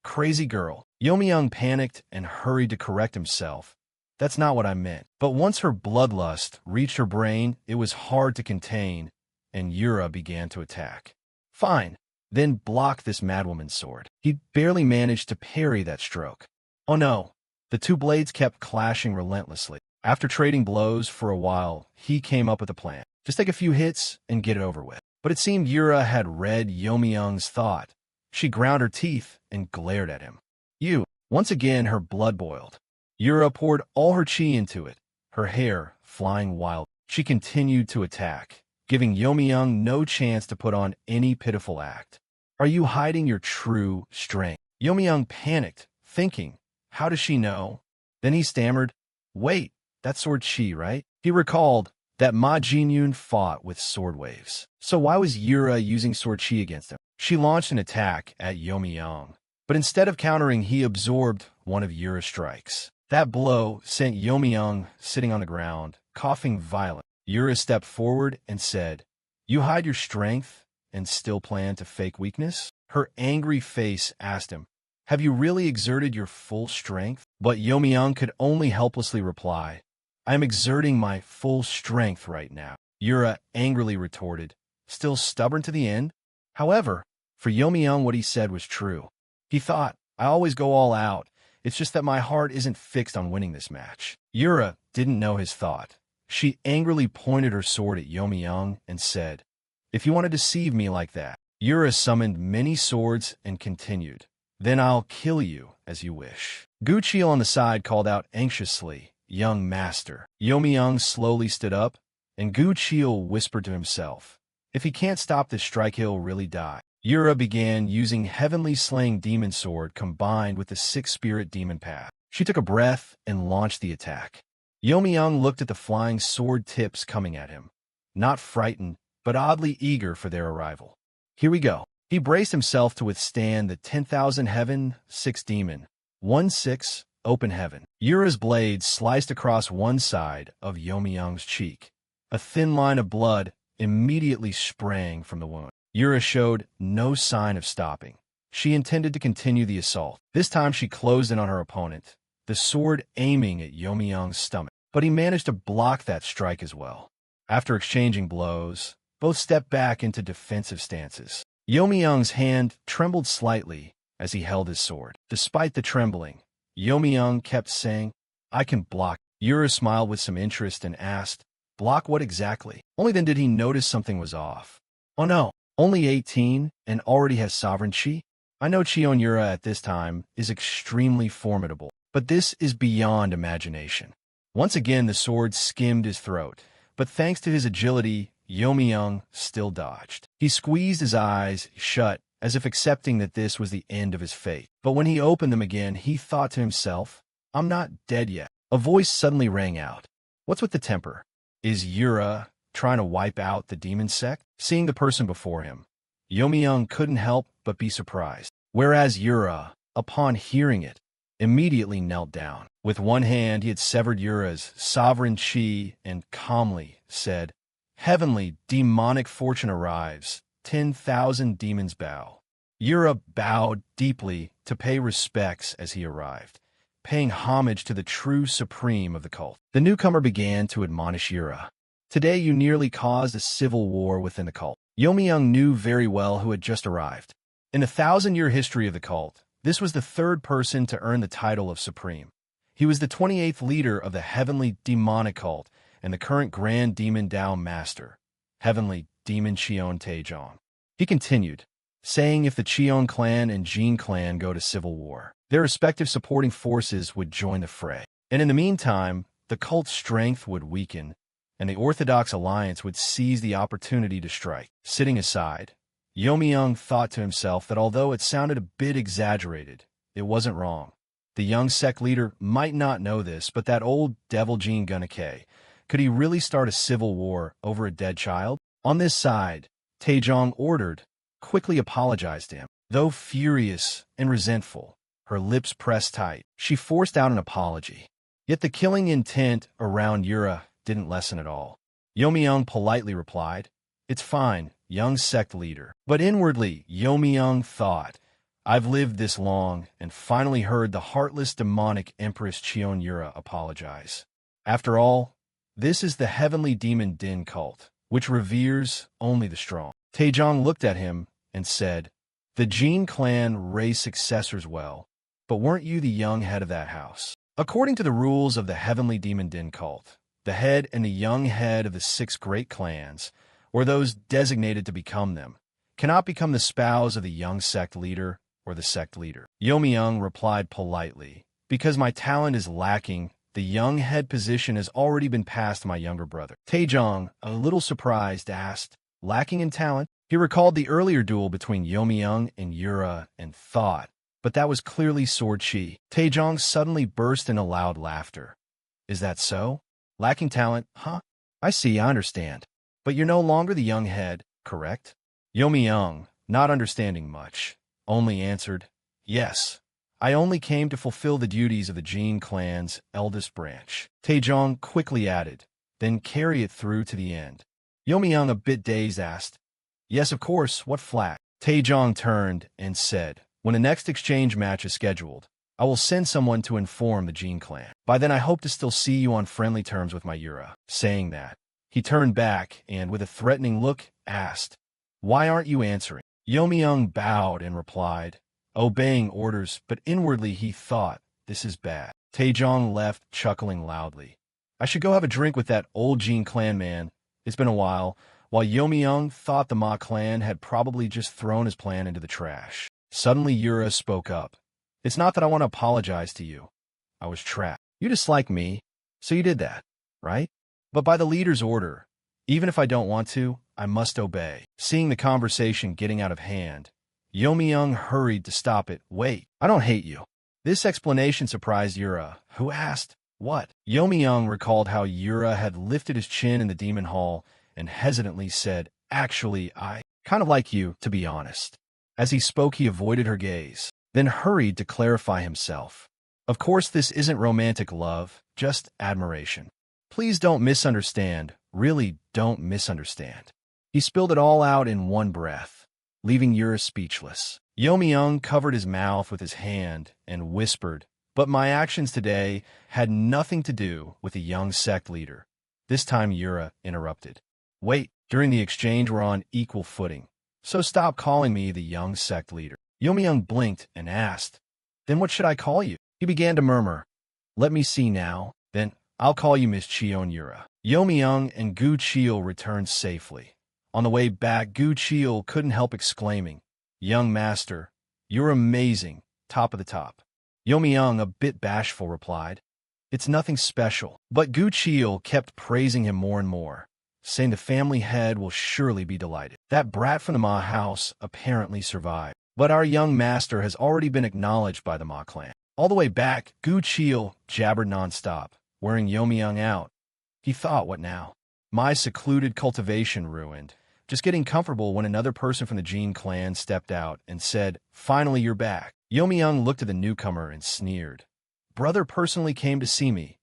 "Crazy girl." Yomi-young panicked and hurried to correct himself. "That's not what I meant." But once her bloodlust reached her brain, it was hard to contain, and Yura began to attack. "Fine, then block this madwoman's sword." He barely managed to parry that stroke. Oh no, the two blades kept clashing relentlessly. After trading blows for a while, he came up with a plan. Just take a few hits and get it over with. But it seemed Yura had read Yomi-young's thought. She ground her teeth and glared at him. You. Once again, her blood boiled. Yura poured all her chi into it, her hair flying wild. She continued to attack, giving Yomi-young no chance to put on any pitiful act. Are you hiding your true strength? Yomi-young panicked, thinking, how does she know? Then he stammered, wait, that's sword chi, right? He recalled that Ma Jinyun fought with sword waves. So why was Yura using sword chi against him? She launched an attack at Yomi-young, but instead of countering, he absorbed one of Yura's strikes. That blow sent Yomi-young sitting on the ground, coughing violently. Yura stepped forward and said, you hide your strength and still plan to fake weakness? Her angry face asked him, have you really exerted your full strength? But Yomi-young could only helplessly reply, I am exerting my full strength right now. Yura angrily retorted, still stubborn to the end. However, for Yomi-young, what he said was true. He thought, I always go all out. It's just that my heart isn't fixed on winning this match. Yura didn't know his thought. She angrily pointed her sword at Yomi-young and said, if you want to deceive me like that. Yura summoned many swords and continued, then I'll kill you as you wish. Guchil on the side called out anxiously, young master. Yomi-young slowly stood up, and Guchil whispered to himself, if he can't stop this strike, he'll really die. Yura began using Heavenly Slaying Demon Sword combined with the Sixth Spirit Demon Path. She took a breath and launched the attack. Yomi-young looked at the flying sword tips coming at him, not frightened, but oddly eager for their arrival. Here we go. He braced himself to withstand the 10,000 Heaven, 6 Demon, 1-6, Open Heaven. Yura's blade sliced across one side of Yomi-young's cheek. A thin line of blood immediately sprang from the wound. Yura showed no sign of stopping. She intended to continue the assault. This time she closed in on her opponent, the sword aiming at Yomi-young's stomach. But he managed to block that strike as well. After exchanging blows, both stepped back into defensive stances. Yomi-young's hand trembled slightly as he held his sword. Despite the trembling, Yomi-young kept saying, I can block. Yura smiled with some interest and asked, block what exactly? Only then did he notice something was off. Oh no. Only 18 and already has sovereign chi? I know Chion Yura at this time is extremely formidable, but this is beyond imagination. Once again, the sword skimmed his throat, but thanks to his agility, Yomi-young still dodged. He squeezed his eyes shut as if accepting that this was the end of his fate. But when he opened them again, he thought to himself, I'm not dead yet. A voice suddenly rang out. What's with the temper? Is Yura trying to wipe out the demon sect? Seeing the person before him, Yomi-young couldn't help but be surprised. Whereas Yura, upon hearing it, immediately knelt down. With one hand, he had severed Yura's sovereign chi and calmly said, Heavenly demonic fortune arrives. 10,000 demons bow. Yura bowed deeply to pay respects as he arrived, paying homage to the true supreme of the cult. The newcomer began to admonish Yura. Today you nearly caused a civil war within the cult. Yomi-young knew very well who had just arrived. In the 1,000-year history of the cult, this was the third person to earn the title of Supreme. He was the 28th leader of the Heavenly Demonic Cult and the current Grand Demon Dao Master, Heavenly Demon Cheon Taejong. He continued, saying if the Cheon clan and Jin clan go to civil war, their respective supporting forces would join the fray. And in the meantime, the cult's strength would weaken, and the Orthodox Alliance would seize the opportunity to strike. Sitting aside, Yomi-young thought to himself that although it sounded a bit exaggerated, it wasn't wrong. The young sect leader might not know this, but that old devil Jin Gunake, could he really start a civil war over a dead child? On this side, Taejong ordered, quickly apologized to him. Though furious and resentful, her lips pressed tight, she forced out an apology. Yet the killing intent around Yura didn't lessen at all. Yomi-young politely replied, It's fine, young sect leader. But inwardly, Yomi-young thought, I've lived this long and finally heard the heartless demonic Empress Cheon Yura apologize. After all, this is the Heavenly Demon Din cult, which reveres only the strong. Taejong looked at him and said, The Jin clan raised successors well, but weren't you the young head of that house? According to the rules of the Heavenly Demon Den cult, the head and the young head of the 6 great clans, or those designated to become them, cannot become the spouse of the young sect leader or the sect leader. Young replied politely, because my talent is lacking, the young head position has already been passed to my younger brother. Taejong, a little surprised, asked, lacking in talent? He recalled the earlier duel between Young and Yura and thought, but that was clearly Sword Chi. Taejong suddenly burst into loud laughter. Is that so? Lacking talent, huh? I see, I understand. But you're no longer the young head, correct? Young, not understanding much, only answered, yes. I only came to fulfill the duties of the Jin clan's eldest branch. Taejong quickly added, then carry it through to the end. Young, a bit dazed, asked, yes, of course, what flat? Taejong turned and said, when the next exchange match is scheduled, I will send someone to inform the Jin clan. By then I hope to still see you on friendly terms with my Yura. Saying that, he turned back and, with a threatening look, asked, why aren't you answering? Young bowed and replied, obeying orders, but inwardly he thought, this is bad. Taejong left, chuckling loudly. I should go have a drink with that old Jin clan man. It's been a while. While Young thought the Ma clan had probably just thrown his plan into the trash. Suddenly Yura spoke up. It's not that I want to apologize to you. I was trapped. You dislike me, so you did that, right? But by the leader's order, even if I don't want to, I must obey. Seeing the conversation getting out of hand, Young hurried to stop it. Wait, I don't hate you. This explanation surprised Yura, who asked, what? Young recalled how Yura had lifted his chin in the demon hall and hesitantly said, actually, I kind of like you, to be honest. As he spoke, he avoided her gaze, then hurried to clarify himself. Of course, this isn't romantic love, just admiration. Please don't misunderstand, really don't misunderstand. He spilled it all out in one breath, leaving Yura speechless. Young covered his mouth with his hand and whispered, but my actions today had nothing to do with the young sect leader. This time Yura interrupted. Wait, during the exchange we're on equal footing, so stop calling me the young sect leader. Young blinked and asked, then what should I call you? He began to murmur, let me see now, then I'll call you Miss Cheon Yura. Young and Gu Chil returned safely. On the way back, Gu Chil couldn't help exclaiming, young master, you're amazing, top of the top. Young, a bit bashful, replied, it's nothing special. But Gu Chil kept praising him more and more, saying the family head will surely be delighted. That brat from the Ma house apparently survived, but our young master has already been acknowledged by the Ma clan. All the way back, Gu Chil jabbered nonstop, wearing Young out. He thought, what now? My secluded cultivation ruined. Just getting comfortable when another person from the Jin clan stepped out and said, finally you're back. Young looked at the newcomer and sneered. Brother personally came to see me.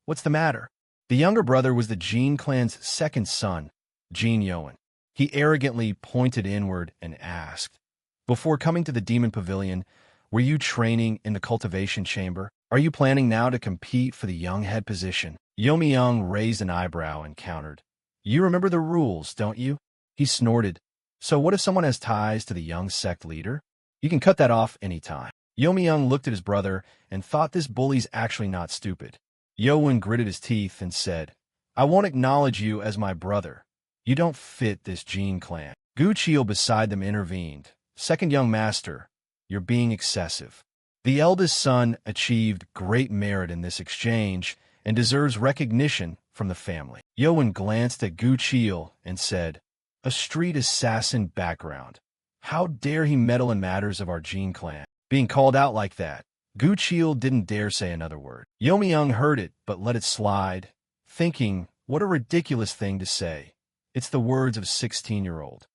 What's the matter? The younger brother was the Jin clan's second son, Jin Yoan. He arrogantly pointed inward and asked, before coming to the demon pavilion, were you training in the cultivation chamber? Are you planning now to compete for the young head position? Young raised an eyebrow and countered, you remember the rules, don't you? He snorted, so what if someone has ties to the young sect leader? You can cut that off anytime. Young looked at his brother and thought this bully's actually not stupid. Yoan gritted his teeth and said, I won't acknowledge you as my brother. You don't fit this Jin clan. Gu Chil beside them intervened. Second young master, you're being excessive. The eldest son achieved great merit in this exchange and deserves recognition from the family. Yoan glanced at Gu Chil and said, a street assassin background. How dare he meddle in matters of our Jin clan? Being called out like that, Gu Chil didn't dare say another word. Young heard it, but let it slide, thinking, what a ridiculous thing to say. It's the words of a 16-year-old.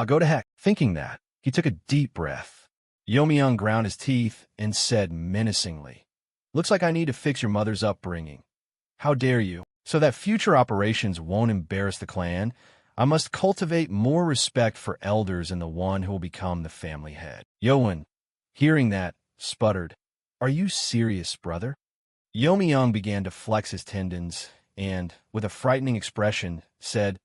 Go to heck. Thinking that, he took a deep breath. Young ground his teeth and said menacingly, looks like I need to fix your mother's upbringing. How dare you? So that future operations won't embarrass the clan, I must cultivate more respect for elders in the one who will become the family head. Yoan, hearing that, sputtered, are you serious, brother? Young began to flex his tendons and, with a frightening expression, said,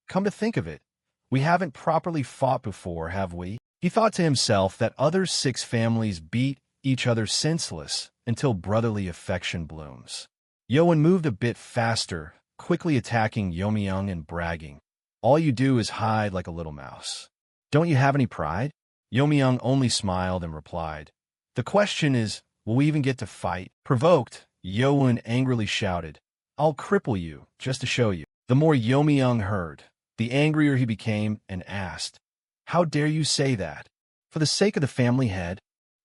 come to think of it, we haven't properly fought before, have we? He thought to himself that other 6 families beat each other senseless until brotherly affection blooms. Yoan moved a bit faster, quickly attacking Youmyung and bragging, "All you do is hide like a little mouse. Don't you have any pride?" Youmyung only smiled and replied, "The question is, will we even get to fight?" Provoked, Yoan angrily shouted, "I'll cripple you, just to show you." The more Youmyung heard, the angrier he became and asked, "How dare you say that? For the sake of the family head?"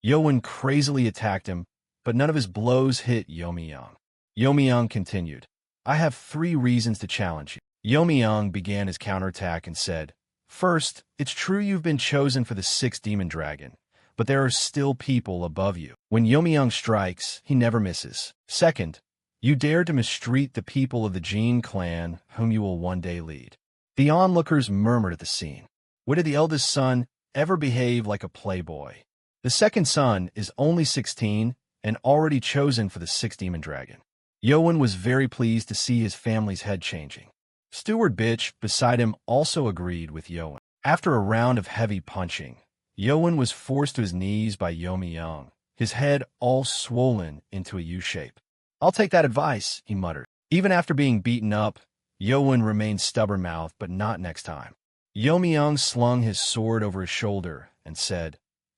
Yoan crazily attacked him, but none of his blows hit Youmyung. Youmyung continued, "I have 3 reasons to challenge you." Youmyung began his counterattack and said, "First, it's true you've been chosen for the 6th demon dragon, but there are still people above you. When Youmyung strikes, he never misses. Second, you dare to mistreat the people of the Jin clan whom you will one day lead." The onlookers murmured at the scene. When did the eldest son ever behave like a playboy? The second son is only 16 and already chosen for the 6th demon dragon. Yoan was very pleased to see his family's head changing. Steward Bitch beside him also agreed with Yoan. After a round of heavy punching, Yoan was forced to his knees by Youmyung, his head all swollen into a U shape. "I'll take that advice," he muttered. Even after being beaten up, Yoan remained stubborn-mouthed, but not next time. Youmyung slung his sword over his shoulder and said,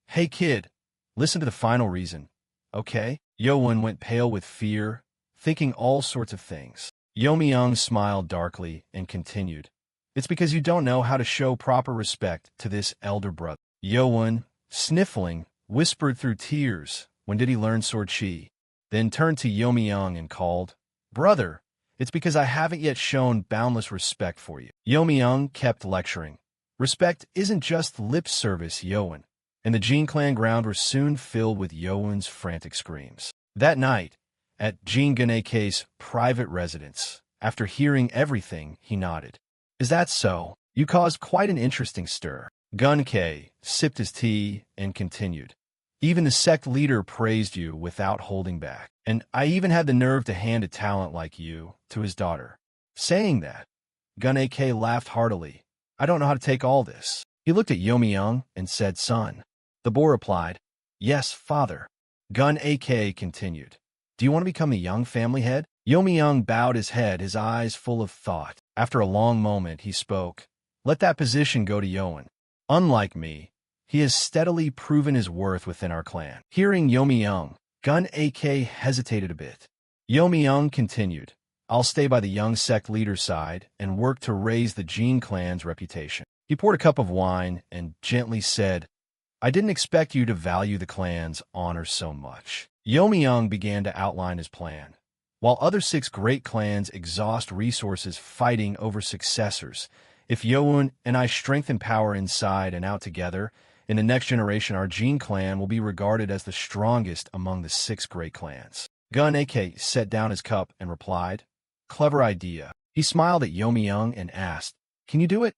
"Hey kid, listen to the final reason, okay?" Yoan went pale with fear, thinking all sorts of things. Youmyung smiled darkly and continued, "It's because you don't know how to show proper respect to this elder brother." Yoan, sniffling, whispered through tears, "When did he learn sword chi?" Then turned to Youmyung and called, "Brother, it's because I haven't yet shown boundless respect for you." Youmyung kept lecturing, "Respect isn't just lip service, Yoan." And the Jin clan ground were soon filled with Yoan's frantic screams. That night, at Jin Ganekei's private residence, after hearing everything, he nodded. "Is that so? You caused quite an interesting stir." Gunkei sipped his tea and continued, "Even the sect leader praised you without holding back. And I even had the nerve to hand a talent like you to his daughter." Saying that, Gunkei laughed heartily. "I don't know how to take all this." He looked at Youmyung and said, "Son." The boy replied, "Yes, father." Gunkei continued, "Do you want to become a young family head?" Youmyung bowed his head, his eyes full of thought. After a long moment, he spoke, "Let that position go to Yoan. Unlike me, he has steadily proven his worth within our clan." Hearing Youmyung, Gunkei hesitated a bit. Youmyung continued, "I'll stay by the young sect leader's side and work to raise the Jin clan's reputation." He poured a cup of wine and gently said, "I didn't expect you to value the clan's honor so much." Youmyung began to outline his plan. While other 6 great clans exhaust resources fighting over successors, if Yoan and I strengthen power inside and out together, in the next generation our Jin clan will be regarded as the strongest among the 6 great clans. Gunkei set down his cup and replied, "Clever idea." He smiled at Youmyung and asked, "Can you do it?"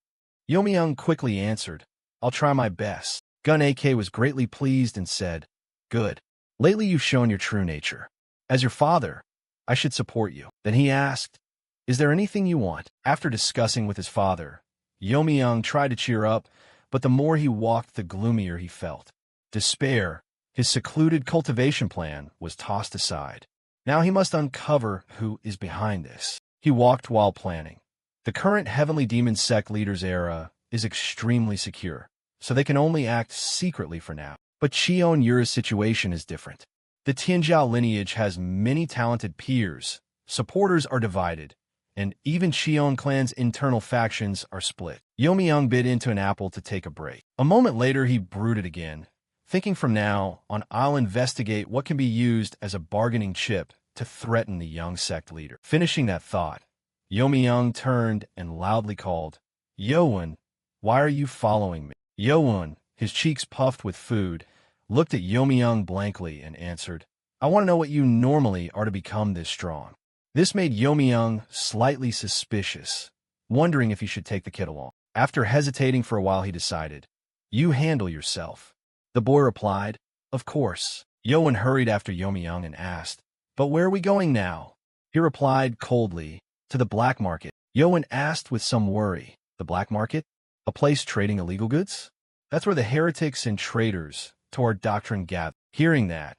Youmyung quickly answered, "I'll try my best." Gunkei was greatly pleased and said, "Good. Lately you've shown your true nature. As your father, I should support you." Then he asked, "Is there anything you want?" After discussing with his father, Youmyung tried to cheer up, but the more he walked, the gloomier he felt. Despair, his secluded cultivation plan, was tossed aside. Now he must uncover who is behind this. He walked while planning. The current Heavenly Demon Sect leader's era is extremely secure, so they can only act secretly for now. But Cheon Yura's situation is different. The Tianjiao lineage has many talented peers, supporters are divided, and even Cheon clan's internal factions are split. Youmyung bit into an apple to take a break. A moment later he brooded again, thinking from now on I'll investigate what can be used as a bargaining chip to threaten the young sect leader. Finishing that thought, Youmyung turned and loudly called, "Yoan, why are you following me?" Yoan, his cheeks puffed with food, looked at Youmyung blankly and answered, "I want to know what you normally are to become this strong." This made Youmyung slightly suspicious, wondering if he should take the kid along. After hesitating for a while, he decided, "You handle yourself." The boy replied, "Of course." Yoan hurried after Youmyung and asked, "But where are we going now?" He replied coldly, "To the black market." Yoan asked with some worry, "The black market? A place trading illegal goods?" "That's where the heretics and traitors to our doctrine gather." Hearing that,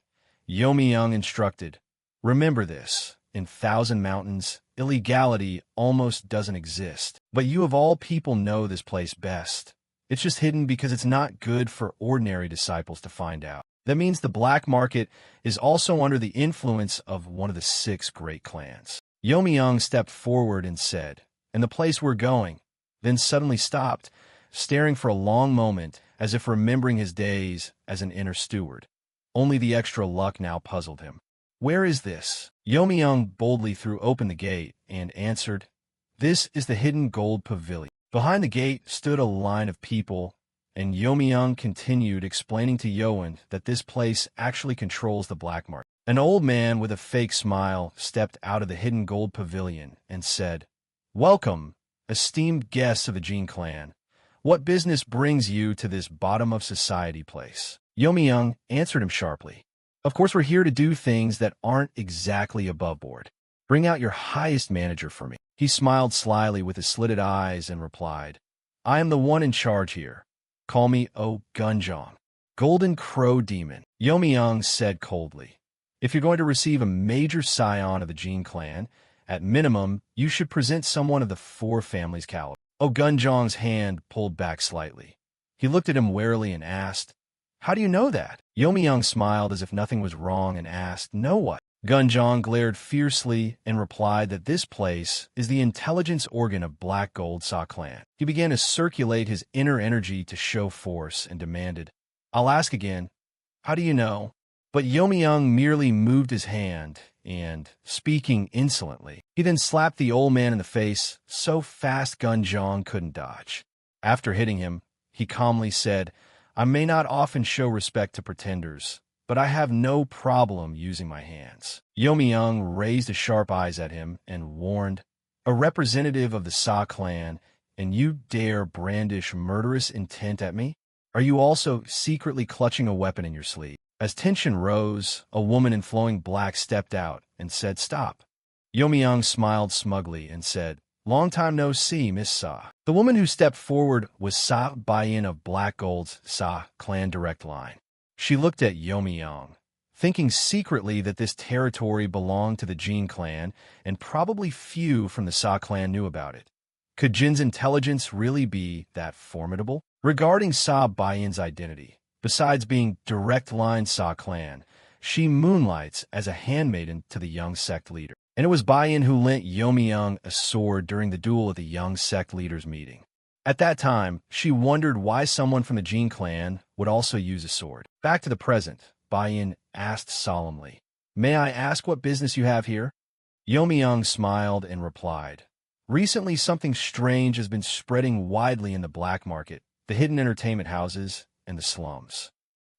Yomi-young instructed, "Remember this, in Thousand Mountains, illegality almost doesn't exist. But you of all people know this place best. It's just hidden because it's not good for ordinary disciples to find out. That means the black market is also under the influence of one of the 6 great clans." Yomi-young stepped forward and said, "And the place we're going," then suddenly stopped, staring for a long moment as if remembering his days as an inner steward. Only the extra luck now puzzled him. "Where is this?" Yomi-young boldly threw open the gate and answered, "This is the hidden gold pavilion." Behind the gate stood a line of people, and Yomi-young continued explaining to Yoan that this place actually controls the black market. An old man with a fake smile stepped out of the hidden gold pavilion and said, "Welcome, esteemed guests of the Jin clan. What business brings you to this bottom-of-society place?" Yomi-young answered him sharply, "Of course we're here to do things that aren't exactly above board. Bring out your highest manager for me." He smiled slyly with his slitted eyes and replied, "I am the one in charge here. Call me O Gunjong, Golden Crow Demon." Yomi-young said coldly, "If you're going to receive a major scion of the Jin clan, at minimum, you should present someone of the 4 families' caliber." O Gunjong's hand pulled back slightly. He looked at him warily and asked, "How do you know that?" Yomi-young smiled as if nothing was wrong and asked, "Know what?" Gunjong glared fiercely and replied that this place is the intelligence organ of Black Gold Sa clan. He began to circulate his inner energy to show force and demanded, "I'll ask again, how do you know?" But Yomi-young merely moved his hand and, speaking insolently, he then slapped the old man in the face so fast Gunjong couldn't dodge. After hitting him, he calmly said, "I may not often show respect to pretenders, but I have no problem using my hands." Yomi-young raised his sharp eyes at him and warned, "A representative of the Sa clan, and you dare brandish murderous intent at me? Are you also secretly clutching a weapon in your sleeve?" As tension rose, a woman in flowing black stepped out and said, "Stop." Yomi-young smiled smugly and said, "Long time no see, Miss Sa." The woman who stepped forward was Sa Baiyin of Black Gold's Sa clan direct line. She looked at Yomi-young, thinking secretly that this territory belonged to the Jin clan, and probably few from the Sa clan knew about it. Could Jin's intelligence really be that formidable? Regarding Sa Baiyin's identity, besides being direct line Sa clan, she moonlights as a handmaiden to the young sect leader. And it was Baiyin who lent Yomi-young a sword during the duel at the young sect leaders' meeting. At that time, she wondered why someone from the Jin clan would also use a sword. Back to the present, Baiyin asked solemnly, "May I ask what business you have here?" Yomi-young smiled and replied, "Recently something strange has been spreading widely in the black market, the hidden entertainment houses, and the slums."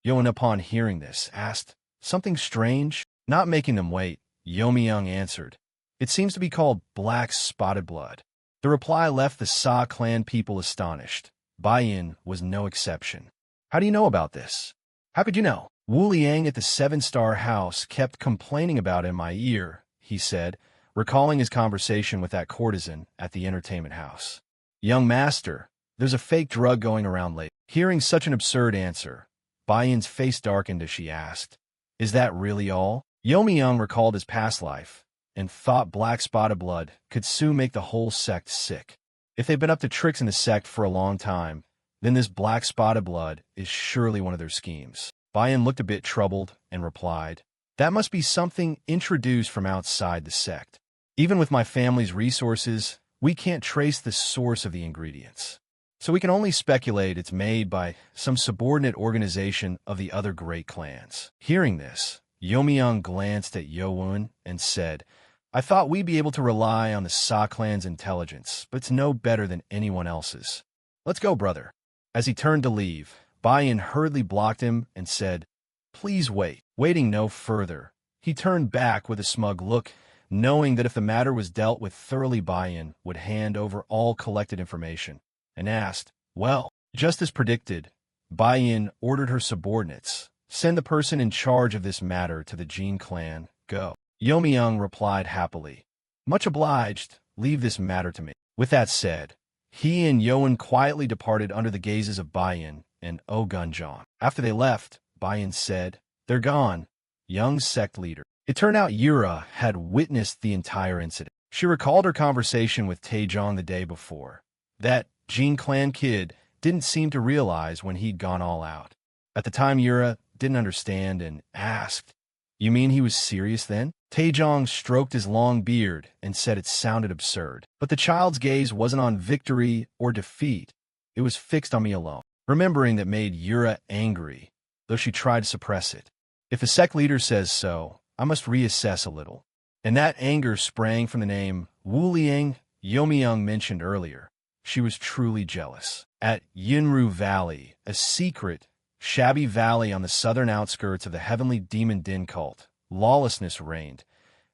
Yoan, upon hearing this, asked, "Something strange?" Not making them wait, Yomi-young answered, "It seems to be called Black Spotted Blood." The reply left the Sa clan people astonished. Baiyin was no exception. "How do you know about this?" "How could you know?" "Wu Liang at the 7-star house kept complaining about it in my ear," he said, recalling his conversation with that courtesan at the entertainment house. "Young master, there's a fake drug going around late." Hearing such an absurd answer, Baiyin's face darkened as she asked, "Is that really all?" Yomi-young recalled his past life and thought Black Spotted Blood could soon make the whole sect sick. If they've been up to tricks in the sect for a long time, then this Black Spotted Blood is surely one of their schemes. Baiyin looked a bit troubled and replied, "That must be something introduced from outside the sect. Even with my family's resources, we can't trace the source of the ingredients. So we can only speculate it's made by some subordinate organization of the other great clans." Hearing this, Yomi-young glanced at Youn and said, "I thought we'd be able to rely on the Sa clan's intelligence, but it's no better than anyone else's. Let's go, brother." As he turned to leave, Baiyin hurriedly blocked him and said, "Please wait." Waiting no further, he turned back with a smug look, knowing that if the matter was dealt with thoroughly, Baiyin would hand over all collected information, and asked, "Well?" Just as predicted, Baiyin ordered her subordinates, "Send the person in charge of this matter to the Jin clan. Go." Yomi-young replied happily, "Much obliged. Leave this matter to me." With that said, he and Yoan quietly departed under the gazes of Baiyin and O Gunjong. After they left, Baiyin said, They're gone, young sect leader. It turned out Yura had witnessed the entire incident. She recalled her conversation with Taejong the day before. That Jin clan kid didn't seem to realize when he'd gone all out. At the time, Yura didn't understand and asked, "You mean he was serious then?" Taejong stroked his long beard and said it sounded absurd. But the child's gaze wasn't on victory or defeat. It was fixed on me alone. Remembering that made Yura angry, though she tried to suppress it. If the sect leader says so, I must reassess a little. And that anger sprang from the name Wu Liang Youmyung mentioned earlier. She was truly jealous. At Yinru Valley, a secret, shabby valley on the southern outskirts of the heavenly demon Din cult, lawlessness reigned.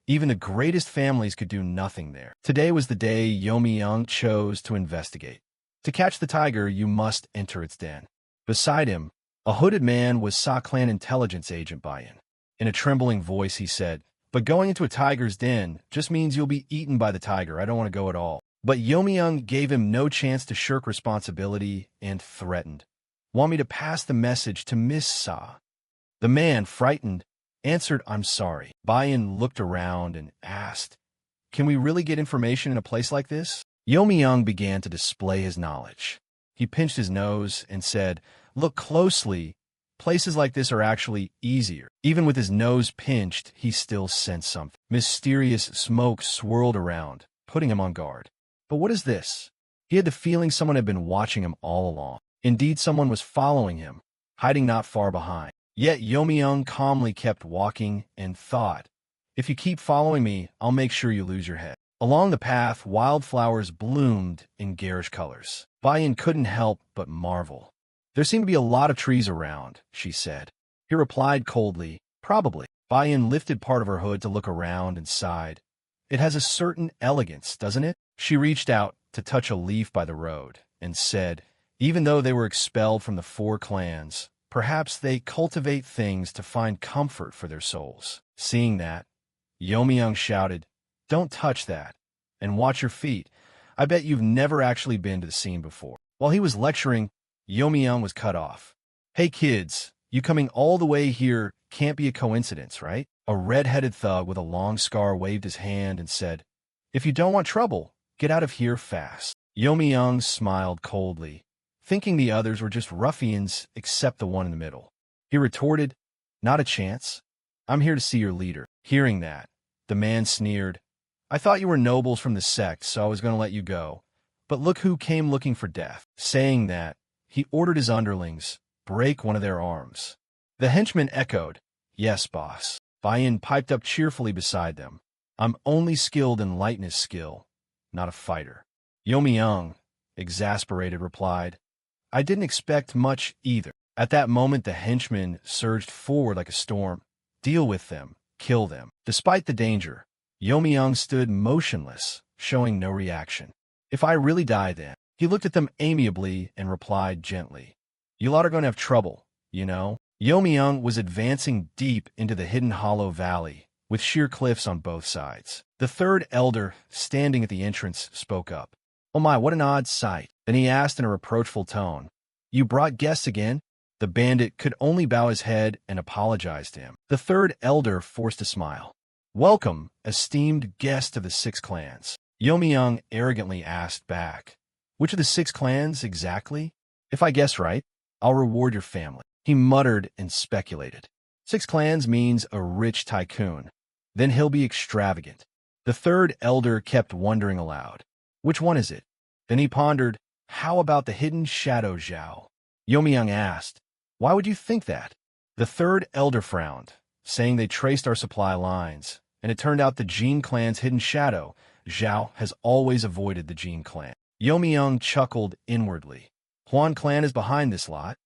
Even the greatest families could do nothing there. Today was the day Youmyung chose to investigate. To catch the tiger, you must enter its den. Beside him, a hooded man was Sa clan intelligence agent Bayan. In a trembling voice, he said, "But going into a tiger's den just means you'll be eaten by the tiger. I don't want to go at all." But Youmyung gave him no chance to shirk responsibility and threatened, "Want me to pass the message to Miss Sa?" The man, frightened, answered, "I'm sorry." Bayan looked around and asked, "Can we really get information in a place like this?" Youmyung began to display his knowledge. He pinched his nose and said, "Look closely. Places like this are actually easier." Even with his nose pinched, he still sensed something. Mysterious smoke swirled around, putting him on guard. But what is this? He had the feeling someone had been watching him all along. Indeed, someone was following him, hiding not far behind. Yet Youmyung calmly kept walking and thought, "If you keep following me, I'll make sure you lose your head." Along the path, wildflowers bloomed in garish colors. Bayan couldn't help but marvel. "There seem to be a lot of trees around," she said. He replied coldly, "Probably." Bayan lifted part of her hood to look around and sighed. "It has a certain elegance, doesn't it?" She reached out to touch a leaf by the road and said, "Even though they were expelled from the 4 clans, perhaps they cultivate things to find comfort for their souls." Seeing that, Youmyung shouted, "Don't touch that, and watch your feet. I bet you've never actually been to the scene before." While he was lecturing, Youmyung was cut off. "Hey kids, you coming all the way here can't be a coincidence, right?" A red-headed thug with a long scar waved his hand and said, "If you don't want trouble, get out of here fast." Youmyung smiled coldly, thinking the others were just ruffians except the one in the middle. He retorted, "Not a chance. I'm here to see your leader." Hearing that, the man sneered, "I thought you were nobles from the sect, so I was going to let you go. But look who came looking for death." Saying that, he ordered his underlings, "Break one of their arms." The henchmen echoed, "Yes, boss." Bayan piped up cheerfully beside them, "I'm only skilled in lightness skill, not a fighter." Youmyung, exasperated, replied, "I didn't expect much either." At that moment, the henchmen surged forward like a storm. Deal with them, kill them. Despite the danger, Youmyung stood motionless, showing no reaction. "If I really die then?" He looked at them amiably and replied gently, "You lot are going to have trouble, you know." Youmyung was advancing deep into the hidden hollow valley, with sheer cliffs on both sides. The 3rd elder, standing at the entrance, spoke up. "Oh my, what an odd sight." Then he asked in a reproachful tone, "You brought guests again?" The bandit could only bow his head and apologize to him. The 3rd elder forced a smile. "Welcome, esteemed guest of the 6 clans." Youmyung arrogantly asked back, "Which of the 6 clans exactly? If I guess right, I'll reward your family." He muttered and speculated. 6 clans means a rich tycoon. Then he'll be extravagant. The 3rd elder kept wondering aloud, "Which one is it?" Then he pondered, "How about the hidden shadow Zhao?" Youmyung asked, "Why would you think that?" The 3rd elder frowned, saying they traced our supply lines, and it turned out the Jin clan's hidden shadow, Zhao, has always avoided the Jin clan. Youmyung chuckled inwardly. "Huan clan is behind this lot."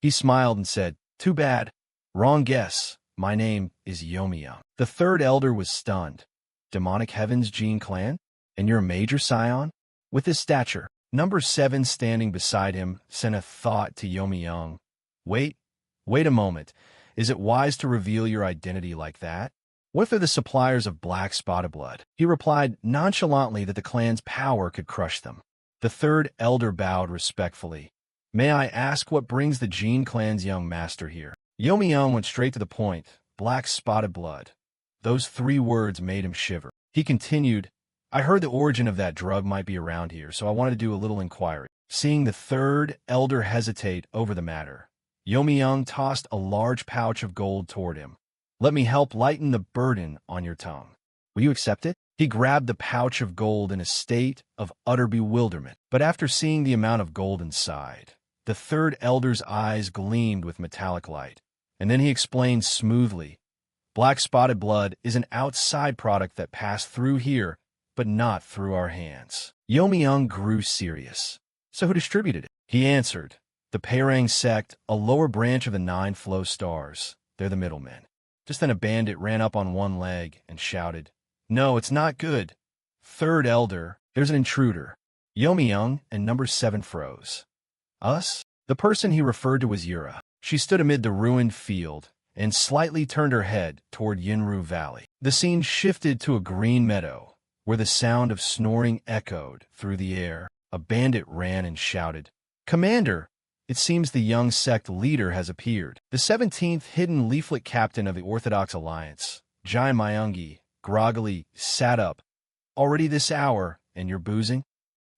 He smiled and said, "Too bad. Wrong guess. My name is Youmyung." The 3rd elder was stunned. "Demonic Heaven's Jin clan? And you're a major scion?" With his stature, number 7 standing beside him sent a thought to Youmyung. Wait a moment. Is it wise to reveal your identity like that? What if they're the suppliers of black spotted blood?" He replied nonchalantly that the clan's power could crush them. The 3rd elder bowed respectfully. "May I ask what brings the Jin clan's young master here?" Yomi-young went straight to the point. Black spotted blood. Those 3 words made him shiver. He continued, I heard the origin of that drug might be around here, so I wanted to do a little inquiry. Seeing the 3rd elder hesitate over the matter, Yomi-young tossed a large pouch of gold toward him. Let me help lighten the burden on your tongue. Will you accept it? He grabbed the pouch of gold in a state of utter bewilderment. But after seeing the amount of gold inside, the 3rd elder's eyes gleamed with metallic light. And then he explained smoothly, Black spotted blood is an outside product that passed through here, but not through our hands. Yomi-young grew serious. So who distributed it? He answered, the Pairang Sect, a lower branch of the 9 flow stars. They're the middlemen. Just then a bandit ran up on one leg and shouted, No, it's not good. 3rd elder, there's an intruder. Yomi-young and number 7 froze. Us? The person he referred to was Yura. She stood amid the ruined field and slightly turned her head toward Yinru Valley. The scene shifted to a green meadow, where the sound of snoring echoed through the air. A bandit ran and shouted, Commander! It seems the young sect leader has appeared. The 17th hidden leaflet captain of the Orthodox Alliance, Jai Myungi, groggily sat up. Already this hour, and you're boozing?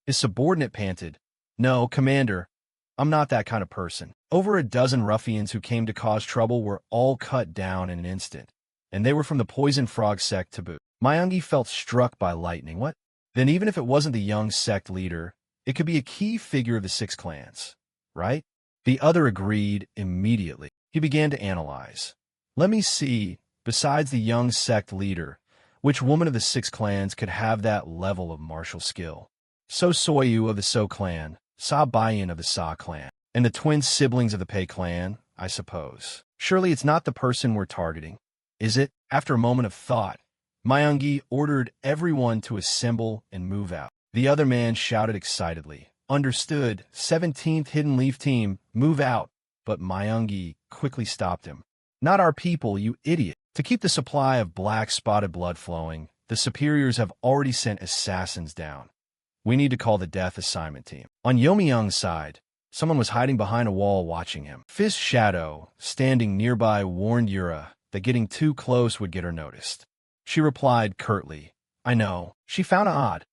His subordinate panted, No, Commander, I'm not that kind of person. Over a dozen ruffians who came to cause trouble were all cut down in an instant, and they were from the Poison Frog sect to boot. Myungi felt struck by lightning. What? Then even if it wasn't the young sect leader, it could be a key figure of the 6 clans, right? The other agreed immediately. He began to analyze. Let me see, besides the young sect leader, which woman of the 6 clans could have that level of martial skill? So Soyu of the So clan, Sa Bayan of the Sa clan, and the twin siblings of the Pei clan, I suppose. Surely it's not the person we're targeting, is it? After a moment of thought, Myungi ordered everyone to assemble and move out. The other man shouted excitedly, Understood, 17th Hidden Leaf Team, move out. But Myungi quickly stopped him. Not our people, you idiot. To keep the supply of black spotted blood flowing, the superiors have already sent assassins down. We need to call the death assignment team. On Yomi-young's side, someone was hiding behind a wall watching him. Fist Shadow, standing nearby, warned Yura that getting too close would get her noticed. She replied curtly, I know. She found it odd.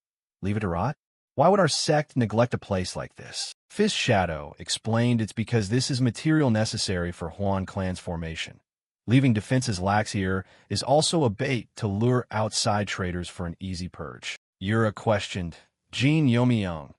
Leave it to rot? Why would our sect neglect a place like this? Fist Shadow explained it's because this is material necessary for Huan clan's formation. Leaving defenses lax here is also a bait to lure outside traders for an easy purge. Yura questioned, Jin Yomi-young,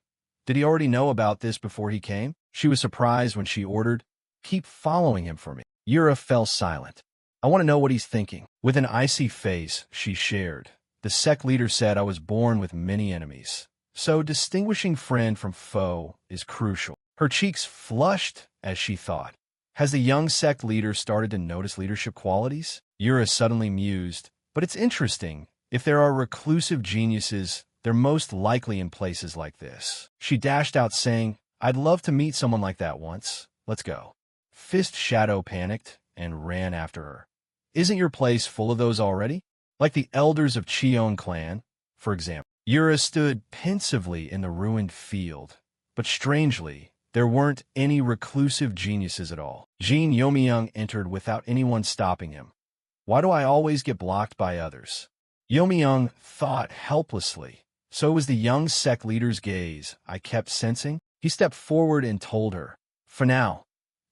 did he already know about this before he came? She was surprised when she ordered, Keep following him for me. Yura fell silent. I want to know what he's thinking. With an icy face, she shared. The sect leader said I was born with many enemies. So distinguishing friend from foe is crucial. Her cheeks flushed as she thought. Has the young sect leader started to notice leadership qualities? Yura suddenly mused. But it's interesting. If there are reclusive geniuses, they're most likely in places like this. She dashed out saying, I'd love to meet someone like that once. Let's go. Fist Shadow panicked and ran after her. Isn't your place full of those already? Like the elders of Cheon clan, for example. Yura stood pensively in the ruined field, but strangely, there weren't any reclusive geniuses at all. Jin Yomi-young entered without anyone stopping him. Why do I always get blocked by others? Yomi-young thought helplessly. So was the young sect leader's gaze I kept sensing. He stepped forward and told her, For now,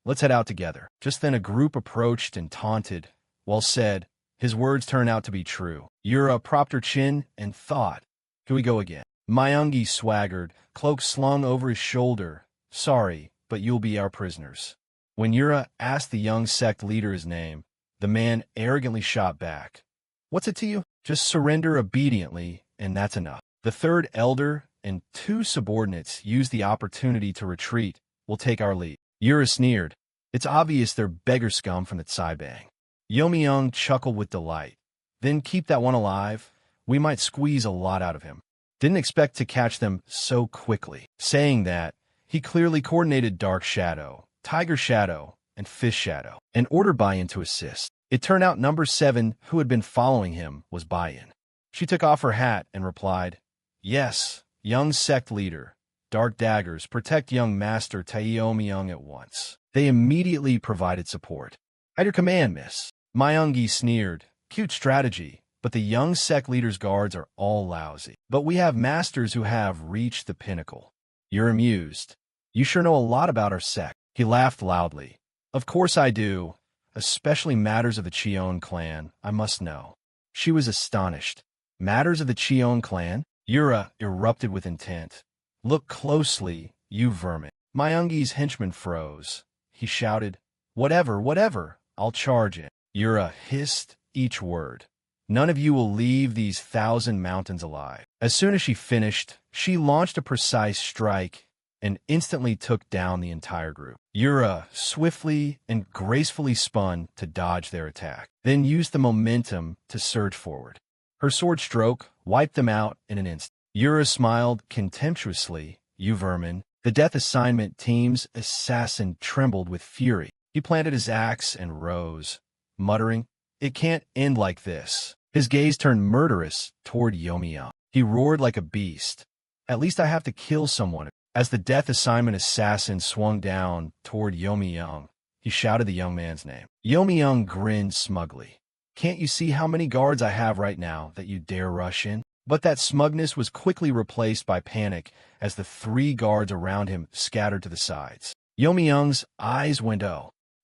let's head out together. Just then a group approached and taunted. Well said. His words turned out to be true. Yura propped her chin and thought, Here we go again. Myungi swaggered, cloak slung over his shoulder. Sorry, but you'll be our prisoners. When Yura asked the young sect leader his name, the man arrogantly shot back. What's it to you? Just surrender obediently, and that's enough. The 3rd elder and 2 subordinates used the opportunity to retreat. We'll take our lead. Yura sneered. It's obvious they're beggar scum from the Caibang. Yomi-young chuckled with delight. Then keep that one alive. We might squeeze a lot out of him. Didn't expect to catch them so quickly. Saying that, he clearly coordinated Dark Shadow, Tiger Shadow, and Fist Shadow, and ordered Bayan to assist. It turned out number 7, who had been following him, was Bayan. She took off her hat and replied, Yes, young sect leader. Dark daggers protect young master Yomi-young at once. They immediately provided support. At your command, miss. Myungi sneered. Cute strategy, but the young sect leader's guards are all lousy. But we have masters who have reached the pinnacle. You're amused. You sure know a lot about our sect. He laughed loudly. Of course I do. Especially matters of the Cheon clan, I must know. She was astonished. Matters of the Cheon clan? Yura erupted with intent. Look closely, you vermin. Myungi's henchman froze. He shouted, Whatever, whatever, I'll charge it. Yura hissed each word. None of you will leave these 1,000 mountains alive. As soon as she finished, she launched a precise strike and instantly took down the entire group. Yura swiftly and gracefully spun to dodge their attack, then used the momentum to surge forward. Her sword stroke wiped them out in an instant. Yura smiled contemptuously. You vermin. The death assignment team's assassin trembled with fury. He planted his axe and rose, muttering, It can't end like this. His gaze turned murderous toward Yomi-young. He roared like a beast. At least I have to kill someone. As the death assignment assassin swung down toward Yomi-young, he shouted the young man's name. Yomi-young grinned smugly. Can't you see how many guards I have right now that you dare rush in? But that smugness was quickly replaced by panic as the 3 guards around him scattered to the sides. Yomi-young's eyes went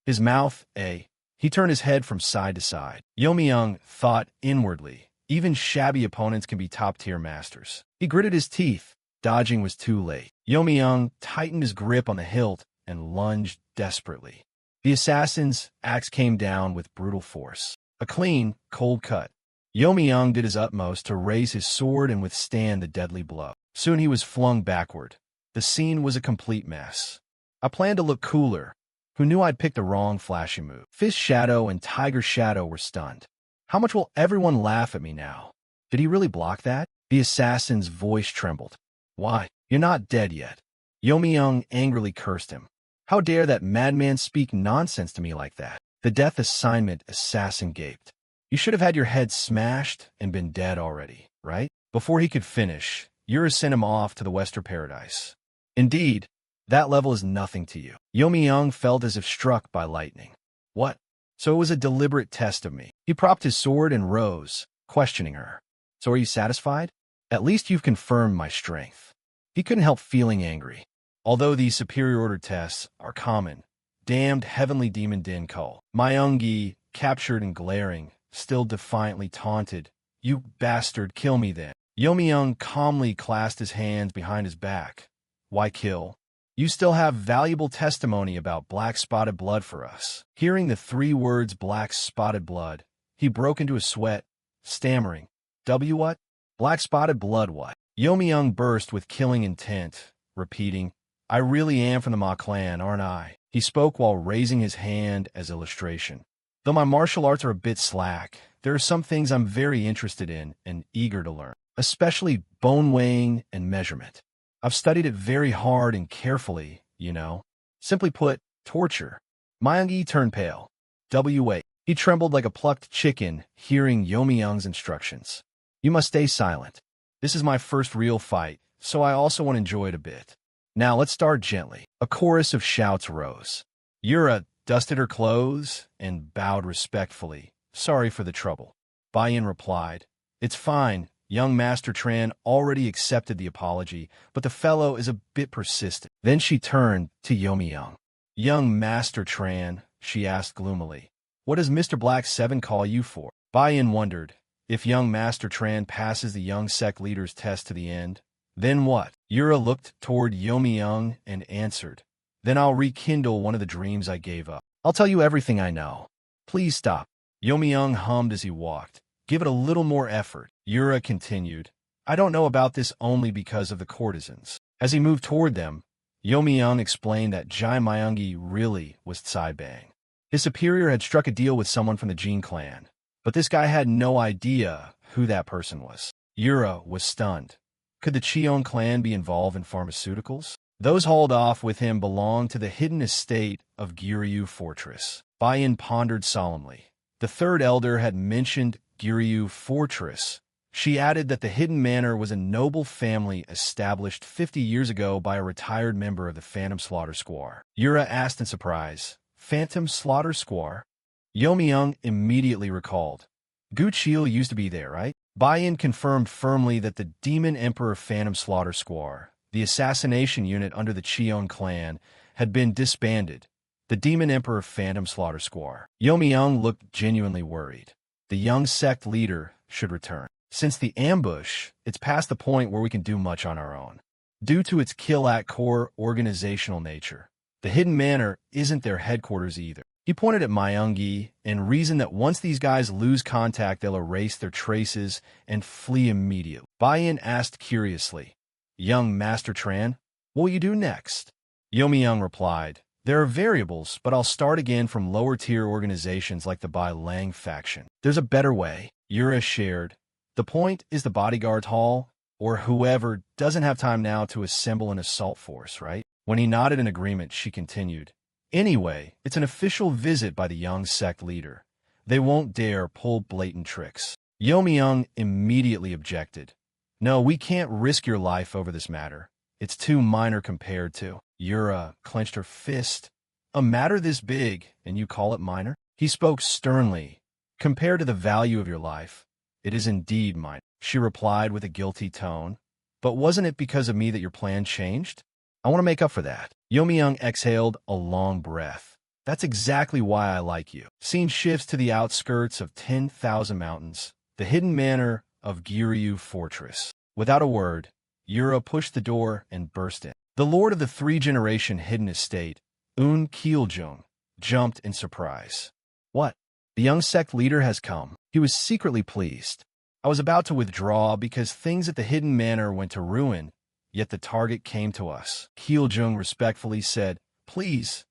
his mouth he turned his head from side to side. Yomi-young thought inwardly, even shabby opponents can be top-tier masters. He gritted his teeth. Dodging was too late. Yomi-young tightened his grip on the hilt and lunged desperately. The assassin's axe came down with brutal force. A clean, cold cut. Yomi-young did his utmost to raise his sword and withstand the deadly blow. Soon he was flung backward. The scene was a complete mess. I planned to look cooler. Who knew I'd picked the wrong flashy move? Fist Shadow and Tiger Shadow were stunned. How much will everyone laugh at me now? Did he really block that? The assassin's voice trembled. Why, you're not dead yet. Yomi-young angrily cursed him. How dare that madman speak nonsense to me like that? The death assignment assassin gaped. You should have had your head smashed and been dead already, right? Before he could finish, Yura sent him off to the Western Paradise. Indeed, that level is nothing to you. Yomi-young felt as if struck by lightning. What? So it was a deliberate test of me. He propped his sword and rose, questioning her. So are you satisfied? At least you've confirmed my strength. He couldn't help feeling angry. Although these superior order tests are common, damned heavenly demon Din Cole. Myungi, captured and glaring, still defiantly taunted, You bastard, kill me then. Yomi-young calmly clasped his hands behind his back. Why kill? You still have valuable testimony about black-spotted blood for us. Hearing the 3 words black-spotted blood, he broke into a sweat, stammering. What? Black-spotted blood what? Yomi-young burst with killing intent, repeating, I really am from the Ma clan, aren't I? He spoke while raising his hand as illustration. Though my martial arts are a bit slack, there are some things I'm very interested in and eager to learn, especially bone weighing and measurement. I've studied it very hard and carefully, you know. Simply put, torture. Myungi turned pale. He trembled like a plucked chicken, hearing Yomi-young's instructions. You must stay silent. This is my first real fight, so I also want to enjoy it a bit. Now let's start gently. A chorus of shouts rose. Yura dusted her clothes and bowed respectfully. Sorry for the trouble. Bai-yin replied. It's fine. Young Master Tran already accepted the apology, but the fellow is a bit persistent. Then she turned to Yomi-young. Young Master Tran, she asked gloomily. What does Mr. Black 7 call you for? Bai-yin wondered. If young Master Tran passes the young sect leader's test to the end, then what? Yura looked toward Yomi-young and answered. Then I'll rekindle one of the dreams I gave up. I'll tell you everything I know. Please stop. Yomi-young hummed as he walked. Give it a little more effort. Yura continued. I don't know about this only because of the courtesans. As he moved toward them, Yomi-young explained that Jai Myungi really was Tsai Bang. His superior had struck a deal with someone from the Jin clan, but this guy had no idea who that person was. Yura was stunned. Could the Cheon clan be involved in pharmaceuticals? Those hauled off with him belonged to the hidden estate of Giryu Fortress. Bai-yin pondered solemnly. The 3rd elder had mentioned Giryu Fortress. She added that the hidden manor was a noble family established 50 years ago by a retired member of the Phantom Slaughter Squad. Yura asked in surprise, Phantom Slaughter Squad? Young immediately recalled. Gu Chiel used to be there, right? Bai-in confirmed firmly that the Demon Emperor Phantom Slaughter Squad, the assassination unit under the Cheon clan, had been disbanded. The Demon Emperor Phantom Slaughter Squad. Young looked genuinely worried. The young sect leader should return. Since the ambush, it's past the point where we can do much on our own. Due to its kill-at-core organizational nature, the Hidden Manor isn't their headquarters either. He pointed at Myungi and reasoned that once these guys lose contact, they'll erase their traces and flee immediately. Bai-in asked curiously, "Young Master Tran, what will you do next?" Young replied, "There are variables, but I'll start again from lower-tier organizations like the Bai Lang faction. There's a better way." Yura shared, "The point is the bodyguards hall, or whoever, doesn't have time now to assemble an assault force, right?" When he nodded in agreement, she continued, "Anyway, it's an official visit by the young sect leader. They won't dare pull blatant tricks." Young immediately objected. "No, we can't risk your life over this matter. It's too minor compared to..." Yura clenched her fist. "A matter this big, and you call it minor?" He spoke sternly. "Compared to the value of your life, it is indeed minor," she replied with a guilty tone. "But wasn't it because of me that your plan changed? I want to make up for that." Young exhaled a long breath. "That's exactly why I like you." Scene shifts to the outskirts of 10,000 Mountains, the hidden manor of Giryu Fortress. Without a word, Yura pushed the door and burst in. The lord of the three-generation hidden estate, Un Kieljung, jumped in surprise. "What? The young sect leader has come." He was secretly pleased. "I was about to withdraw because things at the hidden manor went to ruin, yet the target came to us." Kieljung respectfully said, Please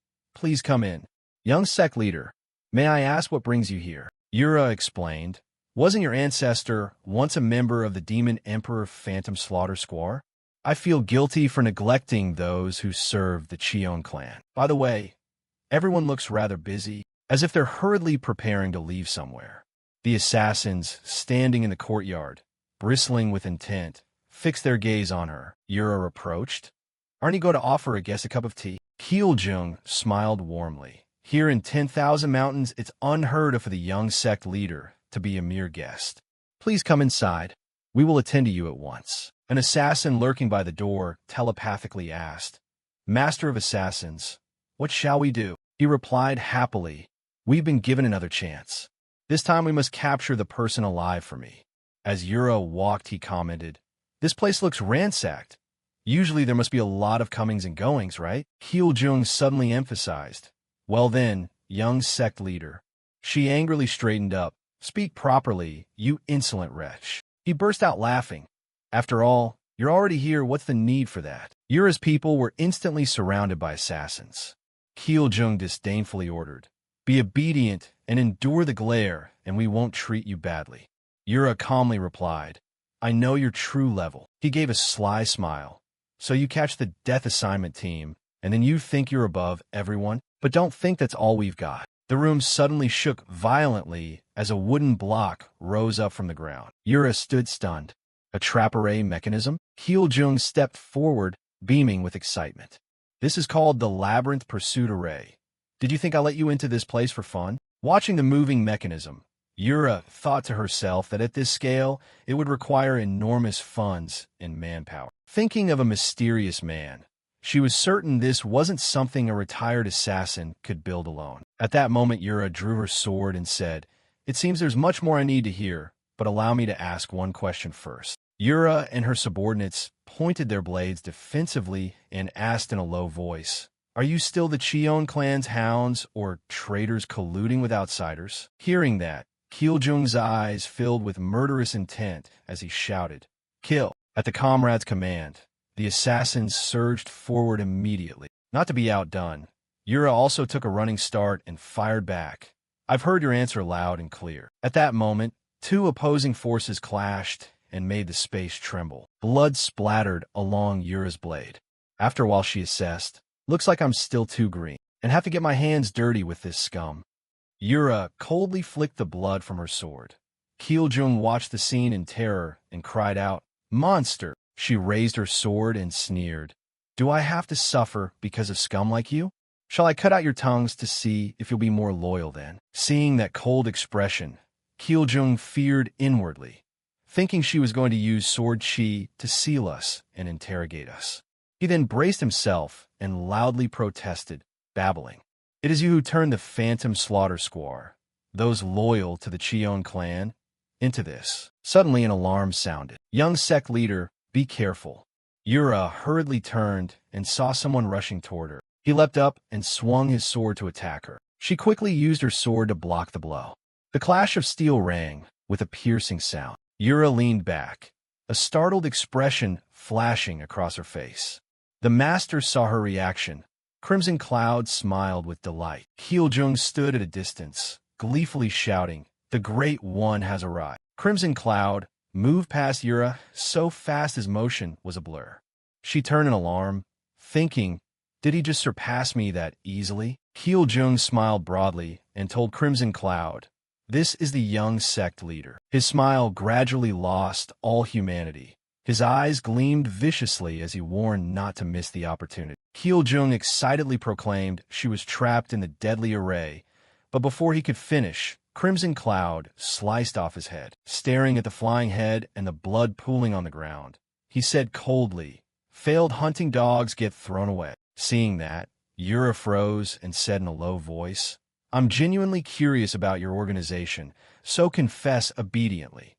come in." "Young sect leader, may I ask what brings you here?" Yura explained. "Wasn't your ancestor once a member of the Demon Emperor Phantom Slaughter Squad? I feel guilty for neglecting those who serve the Cheon clan. By the way, everyone looks rather busy, as if they're hurriedly preparing to leave somewhere." The assassins, standing in the courtyard, bristling with intent, fixed their gaze on her. Yura reproached, "Aren't you going to offer a guest a cup of tea?" Kieljung smiled warmly. "Here in 10,000 Mountains, it's unheard of for the young sect leader to be a mere guest. Please come inside. We will attend to you at once." An assassin lurking by the door telepathically asked, "Master of Assassins, what shall we do?" He replied happily, "We've been given another chance. This time we must capture the person alive for me." As Yura walked, he commented, "This place looks ransacked. Usually there must be a lot of comings and goings, right?" Kieljung suddenly emphasized, "Well then, young sect leader." She angrily straightened up. "Speak properly, you insolent wretch." He burst out laughing. "After all, you're already here, what's the need for that?" Yura's people were instantly surrounded by assassins. Kieljung disdainfully ordered, "Be obedient and endure the glare, and we won't treat you badly." Yura calmly replied, "I know your true level." He gave a sly smile. "So you catch the death assignment team, and then you think you're above everyone? But don't think that's all we've got." The room suddenly shook violently as a wooden block rose up from the ground. Yura stood stunned. "A trap array mechanism?" Kieljung stepped forward, beaming with excitement. "This is called the Labyrinth Pursuit Array. Did you think I let you into this place for fun?" Watching the moving mechanism, Yura thought to herself that at this scale, it would require enormous funds and manpower. Thinking of a mysterious man, she was certain this wasn't something a retired assassin could build alone. At that moment, Yura drew her sword and said, "It seems there's much more I need to hear, but allow me to ask one question first." Yura and her subordinates pointed their blades defensively and asked in a low voice, "Are you still the Cheon clan's hounds or traitors colluding with outsiders?" Hearing that, Kieljung's eyes filled with murderous intent as he shouted, "Kill!" At the comrade's command, the assassins surged forward immediately. Not to be outdone, Yura also took a running start and fired back. "I've heard your answer loud and clear." At that moment, two opposing forces clashed and made the space tremble. Blood splattered along Yura's blade. After a while, she assessed, "Looks like I'm still too green, and have to get my hands dirty with this scum." Yura coldly flicked the blood from her sword. Kieljung watched the scene in terror and cried out, "Monster!" She raised her sword and sneered, "Do I have to suffer because of scum like you?" Shall I cut out your tongues to see if you'll be more loyal then? Seeing that cold expression, Kyoljung feared inwardly, thinking she was going to use sword chi to seal us and interrogate us. He then braced himself and loudly protested, babbling. It is you who turned the phantom slaughter squad, those loyal to the Cheon clan, into this. Suddenly an alarm sounded. Young Sect leader, be careful. Yura hurriedly turned and saw someone rushing toward her. He leapt up and swung his sword to attack her. She quickly used her sword to block the blow. The clash of steel rang with a piercing sound. Yura leaned back, a startled expression flashing across her face. The master saw her reaction. Crimson Cloud smiled with delight. Kyoljung stood at a distance, gleefully shouting, "The Great One has arrived." Crimson Cloud moved past Yura so fast his motion was a blur. She turned in alarm, thinking, did he just surpass me that easily? Kyoljung smiled broadly and told Crimson Cloud, "This is the young Sect leader." His smile gradually lost all humanity. His eyes gleamed viciously as he warned not to miss the opportunity. Kyoljung excitedly proclaimed she was trapped in the deadly array, but before he could finish, Crimson Cloud sliced off his head. Staring at the flying head and the blood pooling on the ground, he said coldly, "Failed hunting dogs get thrown away." Seeing that, Yura froze and said in a low voice, "I'm genuinely curious about your organization, so confess obediently.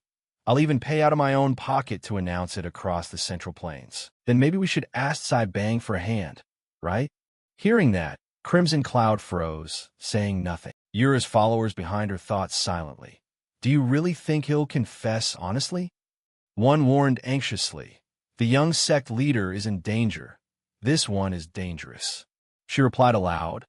I'll even pay out of my own pocket to announce it across the Central Plains. Then maybe we should ask Sai Bang for a hand, right?" Hearing that, Crimson Cloud froze, saying nothing. Yura's followers behind her thought silently. Do you really think he'll confess honestly? One warned anxiously. The young Sect leader is in danger. This one is dangerous. She replied aloud,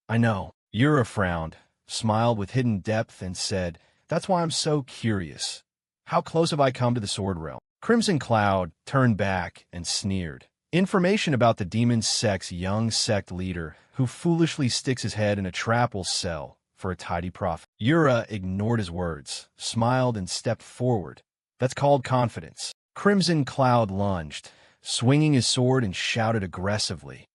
"I know." Yura frowned, smiled with hidden depth, and said, "That's why I'm so curious. How close have I come to the Sword Realm?" Crimson Cloud turned back and sneered. Information about the Demon Sect's young Sect leader who foolishly sticks his head in a trap will sell for a tidy profit. Yura ignored his words, smiled, and stepped forward. That's called confidence. Crimson Cloud lunged, swinging his sword, and shouted aggressively,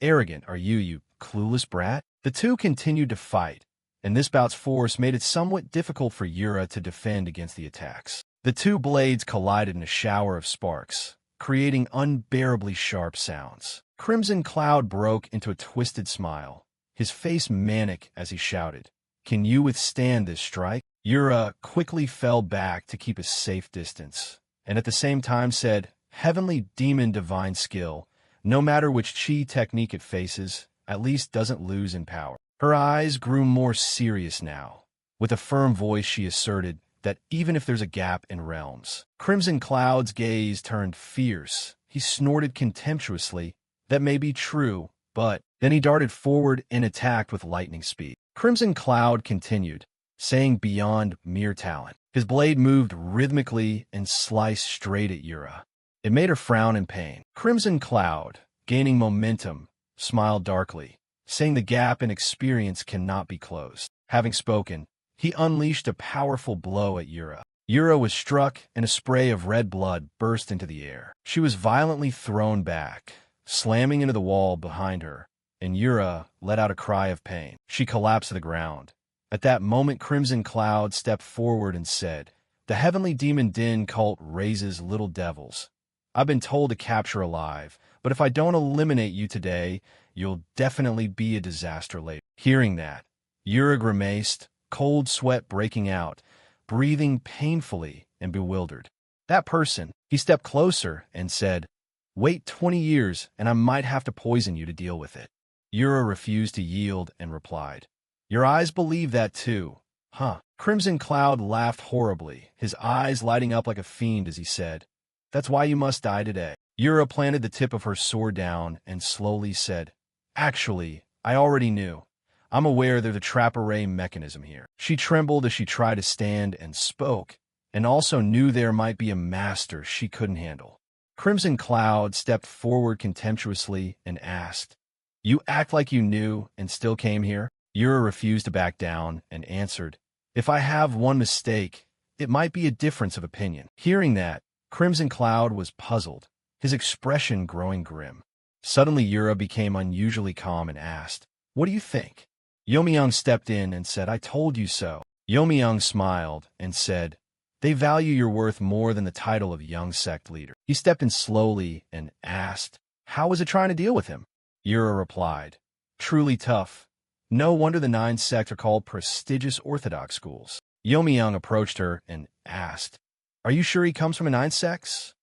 "Arrogant are you, you clueless brat?" The two continued to fight, and this bout's force made it somewhat difficult for Yura to defend against the attacks. The two blades collided in a shower of sparks, creating unbearably sharp sounds. Crimson Cloud broke into a twisted smile, his face manic as he shouted, "Can you withstand this strike?" Yura quickly fell back to keep a safe distance, and at the same time said, "Heavenly Demon Divine Skill, no matter which chi technique it faces, at least doesn't lose in power." Her eyes grew more serious now. With a firm voice she asserted that even if there's a gap in realms. Crimson Cloud's gaze turned fierce. He snorted contemptuously. That may be true, but then he darted forward and attacked with lightning speed. Crimson Cloud continued, saying beyond mere talent. His blade moved rhythmically and sliced straight at Yura. It made her frown in pain. Crimson Cloud, gaining momentum, smiled darkly, saying the gap in experience cannot be closed. Having spoken, he unleashed a powerful blow at Yura. Yura was struck, and a spray of red blood burst into the air. She was violently thrown back, slamming into the wall behind her, and Yura let out a cry of pain. She collapsed to the ground. At that moment, Crimson Cloud stepped forward and said, "The Heavenly Demon Din cult raises little devils. I've been told to capture alive, but if I don't eliminate you today, you'll definitely be a disaster later." Hearing that, Yura grimaced, cold sweat breaking out, breathing painfully and bewildered. That person, he stepped closer and said, "Wait 20 years and I might have to poison you to deal with it." Yura refused to yield and replied, "Your eyes believe that too, huh?" Crimson Cloud laughed horribly, his eyes lighting up like a fiend as he said, "That's why you must die today." Yura planted the tip of her sword down and slowly said, "Actually, I already knew. I'm aware there's a trap array mechanism here." She trembled as she tried to stand and spoke, and also knew there might be a master she couldn't handle. Crimson Cloud stepped forward contemptuously and asked, "You act like you knew and still came here?" Yura refused to back down and answered, "If I have one mistake, it might be a difference of opinion." Hearing that, Crimson Cloud was puzzled, his expression growing grim. Suddenly Yura became unusually calm and asked, What do you think? Yomi-young stepped in and said, I told you so. Yomi-young smiled and said, they value your worth more than the title of young sect leader. He stepped in slowly and asked, how was it trying to deal with him? Yura replied, truly tough. No wonder the 9 sects are called prestigious Orthodox schools. Yomi-young approached her and asked, are you sure he comes from a 9 sects?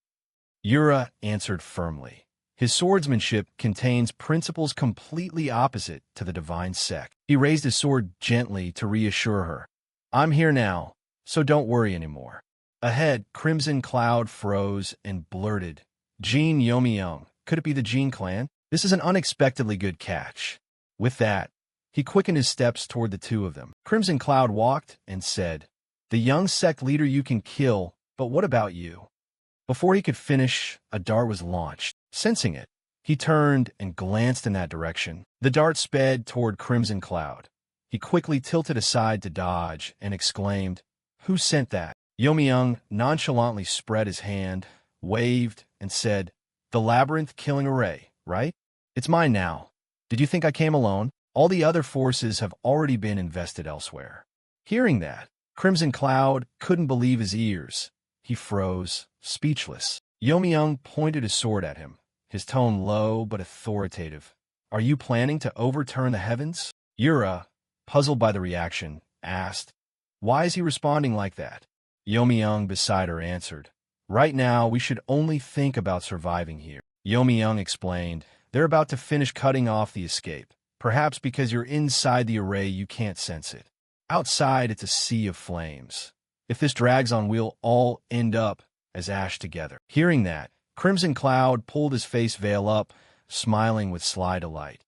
Yura answered firmly. His swordsmanship contains principles completely opposite to the divine sect. He raised his sword gently to reassure her. I'm here now, so don't worry anymore. Ahead, Crimson Cloud froze and blurted, Jin Yomi-young, could it be the Jin clan? This is an unexpectedly good catch. With that, he quickened his steps toward the two of them. Crimson Cloud walked and said, the young sect leader you can kill, but what about you? Before he could finish, a dart was launched. Sensing it, he turned and glanced in that direction. The dart sped toward Crimson Cloud. He quickly tilted aside to dodge and exclaimed, who sent that? Yomi-young nonchalantly spread his hand, waved, and said, the labyrinth killing array, right? It's mine now. Did you think I came alone? All the other forces have already been invested elsewhere. Hearing that, Crimson Cloud couldn't believe his ears. He froze, speechless. Yomi-young pointed his sword at him, his tone low but authoritative. Are you planning to overturn the heavens? Yura, puzzled by the reaction, asked, why is he responding like that? Yomi-young beside her answered, right now we should only think about surviving here. Yomi-young explained, they're about to finish cutting off the escape. Perhaps because you're inside the array you can't sense it. Outside it's a sea of flames. If this drags on we'll all end up as ash together. Hearing that, Crimson Cloud pulled his face veil up, smiling with sly delight.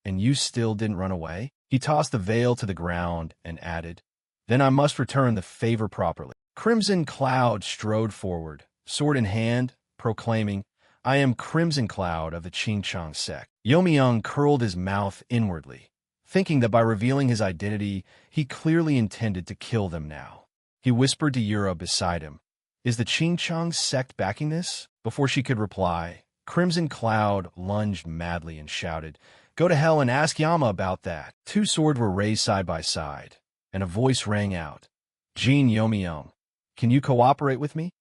And you still didn't run away? He tossed the veil to the ground and added, then I must return the favor properly. Crimson Cloud strode forward, sword in hand, proclaiming, I am Crimson Cloud of the Qingchang sect. Yomi-young curled his mouth inwardly, thinking that by revealing his identity, he clearly intended to kill them now. He whispered to Yura beside him, is the Qingchang sect backing this? Before she could reply, Crimson Cloud lunged madly and shouted, go to hell and ask Yama about that. 2 swords were raised side by side, and a voice rang out, Jin Yomi-young, can you cooperate with me?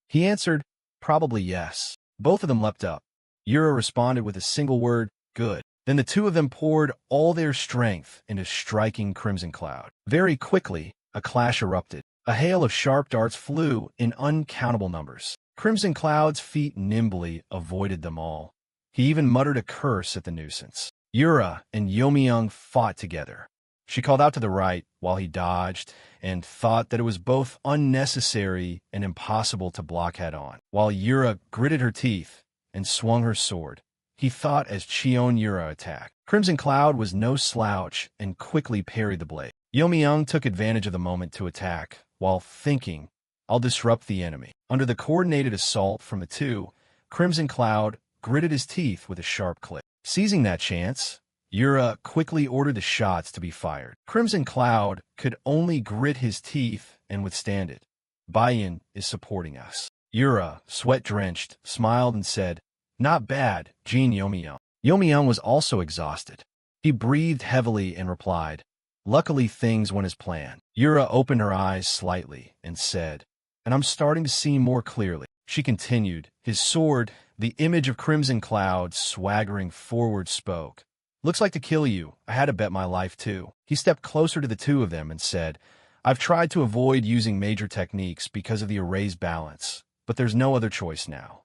He answered, probably yes. Both of them leapt up. Yura responded with a single word, good. Then the two of them poured all their strength into striking Crimson Cloud. Very quickly, a clash erupted. A hail of sharp darts flew in uncountable numbers. Crimson Cloud's feet nimbly avoided them all. He even muttered a curse at the nuisance. Yura and Yomi-young fought together. She called out to the right while he dodged and thought that it was both unnecessary and impossible to block head-on. While Yura gritted her teeth and swung her sword, he thought as Chion Yura attacked. Crimson Cloud was no slouch and quickly parried the blade. Yomi-young took advantage of the moment to attack, while thinking, I'll disrupt the enemy. Under the coordinated assault from the two, Crimson Cloud gritted his teeth with a sharp click. Seizing that chance, Yura quickly ordered the shots to be fired. Crimson Cloud could only grit his teeth and withstand it. Baiyan is supporting us. Yura, sweat-drenched, smiled and said, not bad, Jin Yomi-young. Yomi-young was also exhausted. He breathed heavily and replied, luckily things went as planned. Yura opened her eyes slightly and said, and I'm starting to see more clearly. She continued, his sword, the image of Crimson Cloud, swaggering forward, spoke. Looks like to kill you. I had to bet my life too. He stepped closer to the two of them and said, I've tried to avoid using major techniques because of the array's balance, but there's no other choice now.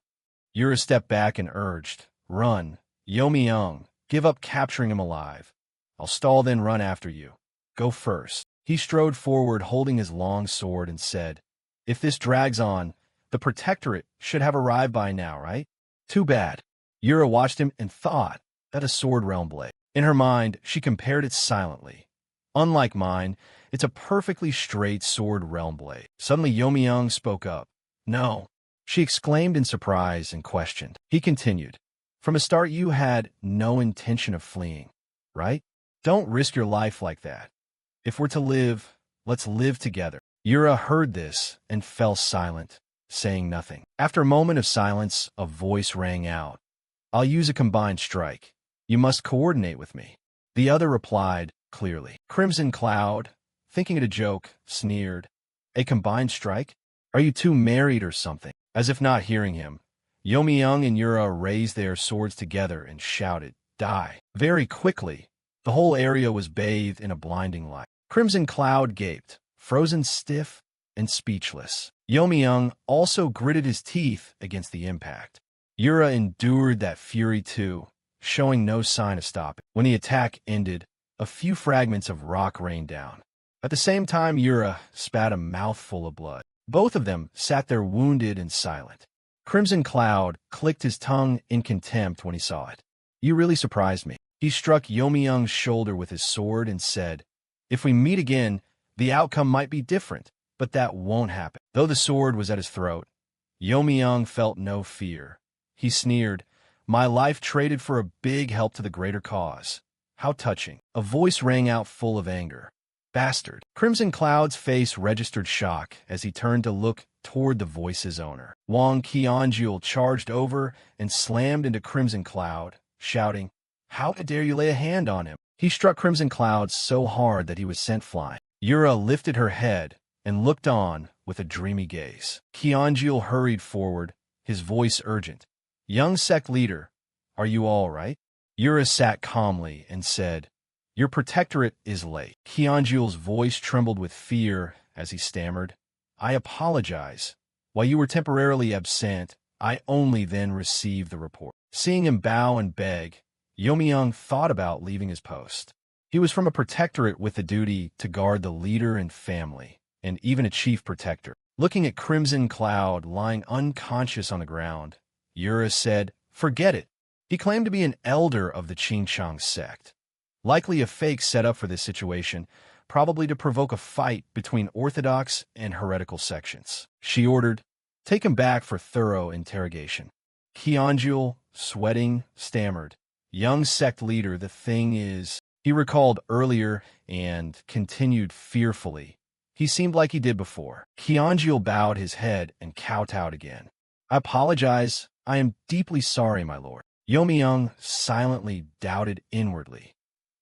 Yura stepped back and urged, run, Yomi-young, give up capturing him alive. I'll stall then run after you. Go first. He strode forward holding his long sword and said, if this drags on, the Protectorate should have arrived by now, right? Too bad. Yura watched him and thought that a sword realm blade. In her mind, she compared it silently. Unlike mine, it's a perfectly straight sword realm blade. Suddenly Yomi-young spoke up. No. She exclaimed in surprise and questioned. He continued, from the start you had no intention of fleeing, right? Don't risk your life like that. If we're to live, let's live together. Yura heard this and fell silent, saying nothing. After a moment of silence, a voice rang out. I'll use a combined strike. You must coordinate with me. The other replied, clearly. Crimson Cloud, thinking it a joke, sneered. A combined strike? Are you two married or something? As if not hearing him, Yomi-young and Yura raised their swords together and shouted, Die. Very quickly, the whole area was bathed in a blinding light. Crimson Cloud gaped, frozen stiff and speechless. Yomi-young also gritted his teeth against the impact. Yura endured that fury too, showing no sign of stopping. When the attack ended, a few fragments of rock rained down. At the same time, Yura spat a mouthful of blood. Both of them sat there wounded and silent. Crimson Cloud clicked his tongue in contempt when he saw it. You really surprised me. He struck Yomi-young's shoulder with his sword and said, If we meet again, the outcome might be different, but that won't happen. Though the sword was at his throat, Yomi-young felt no fear. He sneered, My life traded for a big help to the greater cause. How touching. A voice rang out full of anger. Bastard. Crimson Cloud's face registered shock as he turned to look toward the voice's owner. Wang Qianjiul charged over and slammed into Crimson Cloud, shouting, How dare you lay a hand on him? He struck Crimson Cloud so hard that he was sent flying. Yura lifted her head and looked on with a dreamy gaze. Qianjiul hurried forward, his voice urgent. Young Sect leader, are you all right? Yura sat calmly and said, Your protectorate is late. Qianjiul's voice trembled with fear as he stammered, I apologize. While you were temporarily absent, I only then received the report. Seeing him bow and beg, Yomi-young thought about leaving his post. He was from a protectorate with the duty to guard the leader and family, and even a chief protector. Looking at Crimson Cloud lying unconscious on the ground, Yura said, Forget it. He claimed to be an elder of the Qingchang sect. Likely a fake set up for this situation, probably to provoke a fight between orthodox and heretical sections. She ordered, Take him back for thorough interrogation. Qianjiul, sweating, stammered, Young Sect leader, the thing is... He recalled earlier and continued fearfully. He seemed like he did before. Qianjiul bowed his head and kowtowed again. I apologize. I am deeply sorry, my lord. Yomi-young silently doubted inwardly.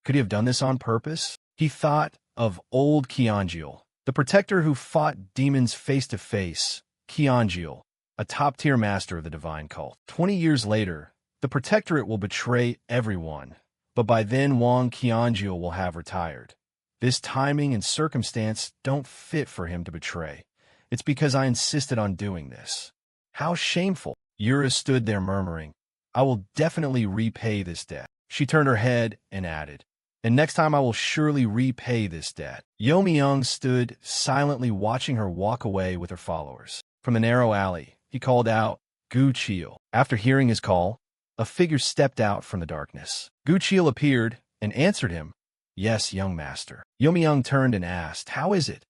Could he have done this on purpose? He thought of old Qianjiul, the protector who fought demons face to face. Qianjiul, a top-tier master of the divine cult. 20 years later, the protectorate will betray everyone, but by then Wang Qianjiul will have retired. This timing and circumstance don't fit for him to betray. It's because I insisted on doing this. How shameful. Yura stood there murmuring, I will definitely repay this debt. She turned her head and added, And next time I will surely repay this debt. Yomi-young stood silently watching her walk away with her followers. From the narrow alley, he called out, Gu Chiel. After hearing his call, a figure stepped out from the darkness. Gu Chiel appeared and answered him, Yes, young master. Yomi-young turned and asked, How is it?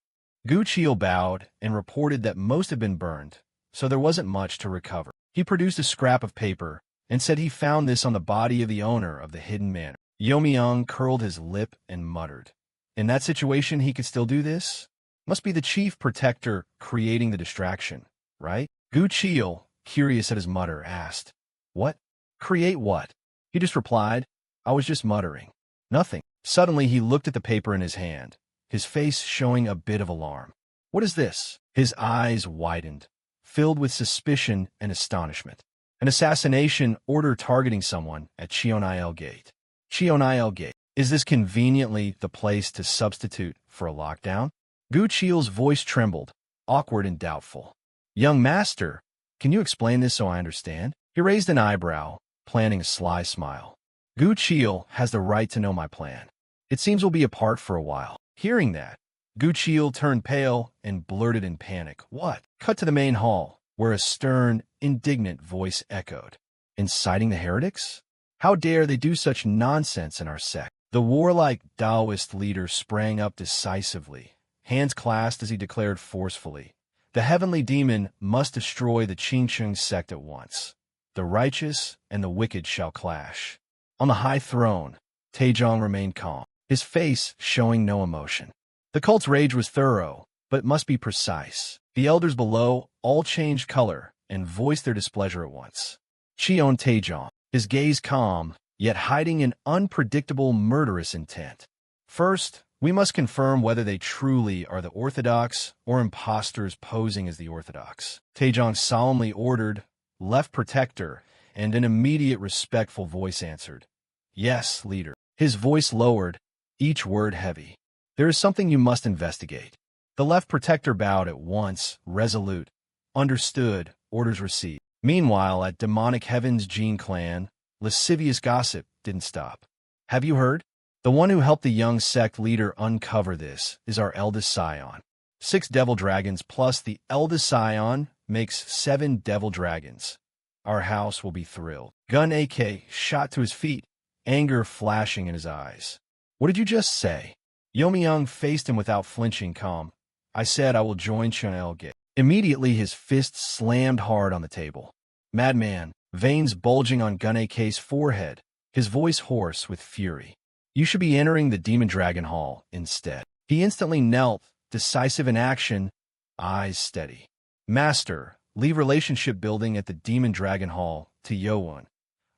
Gu Chiel bowed and reported that most had been burned, so there wasn't much to recover. He produced a scrap of paper and said he found this on the body of the owner of the hidden manor. Yomi-young curled his lip and muttered, In that situation he could still do this? Must be the chief protector creating the distraction, right? Gu Chiel, curious at his mutter, asked, What? Create what? He just replied, I was just muttering. Nothing. Suddenly he looked at the paper in his hand, his face showing a bit of alarm. What is this? His eyes widened, filled with suspicion and astonishment. An assassination order targeting someone at Cheonail Gate. Cheonail Gate. Is this conveniently the place to substitute for a lockdown? Gu Chiel's voice trembled, awkward and doubtful. Young master, can you explain this so I understand? He raised an eyebrow, planning a sly smile. Gu Chiel has the right to know my plan. It seems we'll be apart for a while. Hearing that, Gu Chiel turned pale and blurted in panic, What? Cut to the main hall, where a stern, indignant voice echoed. Inciting the heretics? How dare they do such nonsense in our sect? The warlike Taoist leader sprang up decisively, hands clasped as he declared forcefully, The heavenly demon must destroy the Qingcheng sect at once. The righteous and the wicked shall clash. On the high throne, Taejong remained calm, his face showing no emotion. The cult's rage was thorough, but must be precise. The elders below all changed color and voiced their displeasure at once. Cheon Taejong, his gaze calm, yet hiding an unpredictable murderous intent. First, we must confirm whether they truly are the Orthodox or imposters posing as the Orthodox. Taejong solemnly ordered, "Left Protector," and an immediate respectful voice answered, "Yes, leader." His voice lowered, each word heavy. "There is something you must investigate." The Left Protector bowed at once, resolute. "Understood, orders received." Meanwhile, at Demonic Heaven's Gene clan, lascivious gossip didn't stop. "Have you heard? The one who helped the young sect leader uncover this is our eldest scion. 6 devil dragons plus the eldest scion makes 7 devil dragons. Our house will be thrilled." Gun AK shot to his feet, anger flashing in his eyes. "What did you just say?" Yomi-young faced him without flinching, calm. "I said I will join Cheonil-gate." Immediately his fist slammed hard on the table. "Madman," veins bulging on Gun AK's forehead, his voice hoarse with fury. "You should be entering the Demon Dragon Hall instead." He instantly knelt, decisive in action, eyes steady. "Master, leave relationship building at the Demon Dragon Hall to Yowon.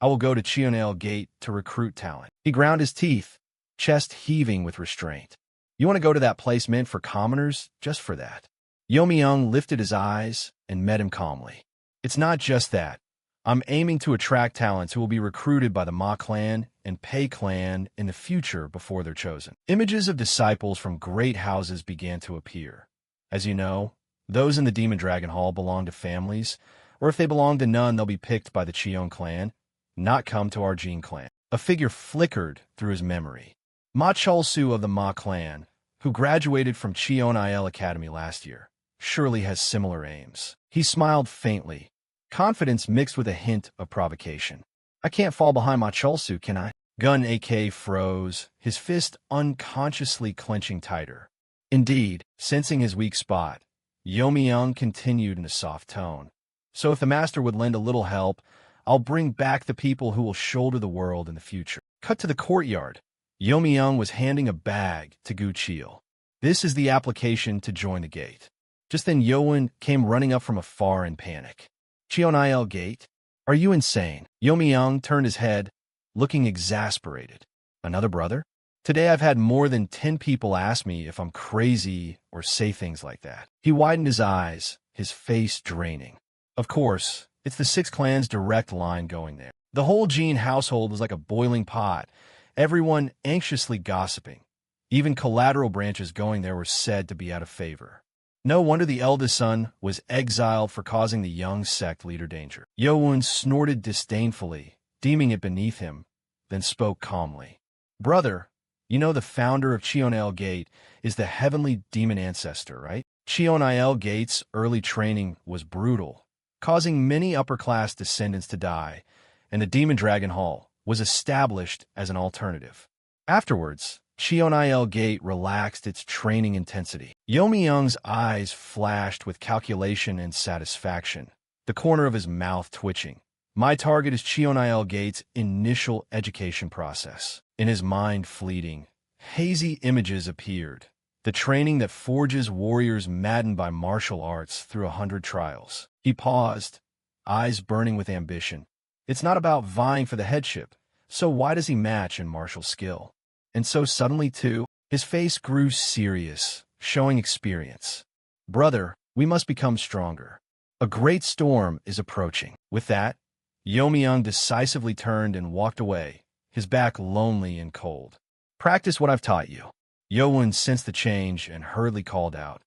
I will go to Cheonil Gate to recruit talent." He ground his teeth, chest heaving with restraint. "You want to go to that place meant for commoners just for that?" Yomi-young lifted his eyes and met him calmly. "It's not just that. I'm aiming to attract talents who will be recruited by the Ma clan and Pei clan in the future before they're chosen." Images of disciples from great houses began to appear. As you know, those in the Demon Dragon Hall belong to families, or if they belong to none, they'll be picked by the Cheon clan, not come to our Jin clan. A figure flickered through his memory. Ma Chulsu of the Ma clan, who graduated from Cheon Il Academy last year, surely has similar aims. He smiled faintly, confidence mixed with a hint of provocation. "I can't fall behind Ma Chulsu, can I?" Gun AK froze, his fist unconsciously clenching tighter. Indeed, sensing his weak spot, Yomi-young continued in a soft tone. "So if the master would lend a little help, I'll bring back the people who will shoulder the world in the future." Cut to the courtyard. Yomi-young was handing a bag to Gu Chil. "This is the application to join the gate." Just then Yowen came running up from afar in panic. "Cheonil Gate? Are you insane?" Yomi-young turned his head, looking exasperated. "Another brother? Today I've had more than 10 people ask me if I'm crazy or say things like that." He widened his eyes, his face draining. "Of course, it's the 6 clans' direct line going there. The whole Jean household was like a boiling pot, everyone anxiously gossiping. Even collateral branches going there were said to be out of favor. No wonder the eldest son was exiled for causing the young sect leader danger." Yowun snorted disdainfully, deeming it beneath him, then spoke calmly. "Brother, you know the founder of Cheonil Gate is the heavenly demon ancestor, right? Cheonil Gate's early training was brutal, causing many upper-class descendants to die, and the Demon Dragon Hall was established as an alternative. Afterwards, Cheonil Gate relaxed its training intensity." Yomi-young's eyes flashed with calculation and satisfaction, the corner of his mouth twitching. "My target is Cheonil Gate's initial education process." In his mind fleeting, hazy images appeared. The training that forges warriors maddened by martial arts through 100 trials. He paused, eyes burning with ambition. It's not about vying for the headship, so why does he match in martial skill? And so suddenly, too, his face grew serious, showing experience. "Brother, we must become stronger. A great storm is approaching." With that, Yomi-young decisively turned and walked away, his back lonely and cold. "Practice what I've taught you." Yowun sensed the change and hurriedly called out,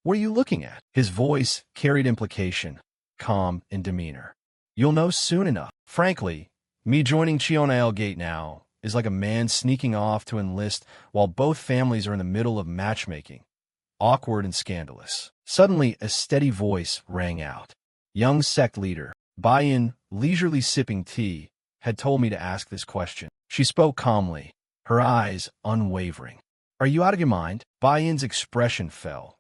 "What are you looking at?" His voice carried implication, calm in demeanor. "You'll know soon enough. Frankly, me joining Cheonil Gate now is like a man sneaking off to enlist while both families are in the middle of matchmaking. Awkward and scandalous." Suddenly, a steady voice rang out. Young sect leader, Bai-yin, leisurely sipping tea, had told me to ask this question. She spoke calmly, her eyes unwavering. "Are you out of your mind?" Bai-yin's expression fell.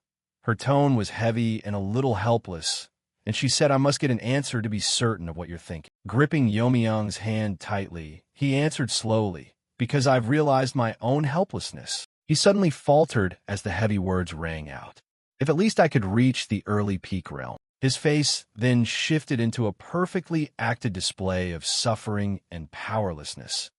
Her tone was heavy and a little helpless, and she said, "I must get an answer to be certain of what you're thinking." Gripping Yomi-young's hand tightly, he answered slowly, "Because I've realized my own helplessness." He suddenly faltered as the heavy words rang out. "If at least I could reach the early peak realm." His face then shifted into a perfectly acted display of suffering and powerlessness.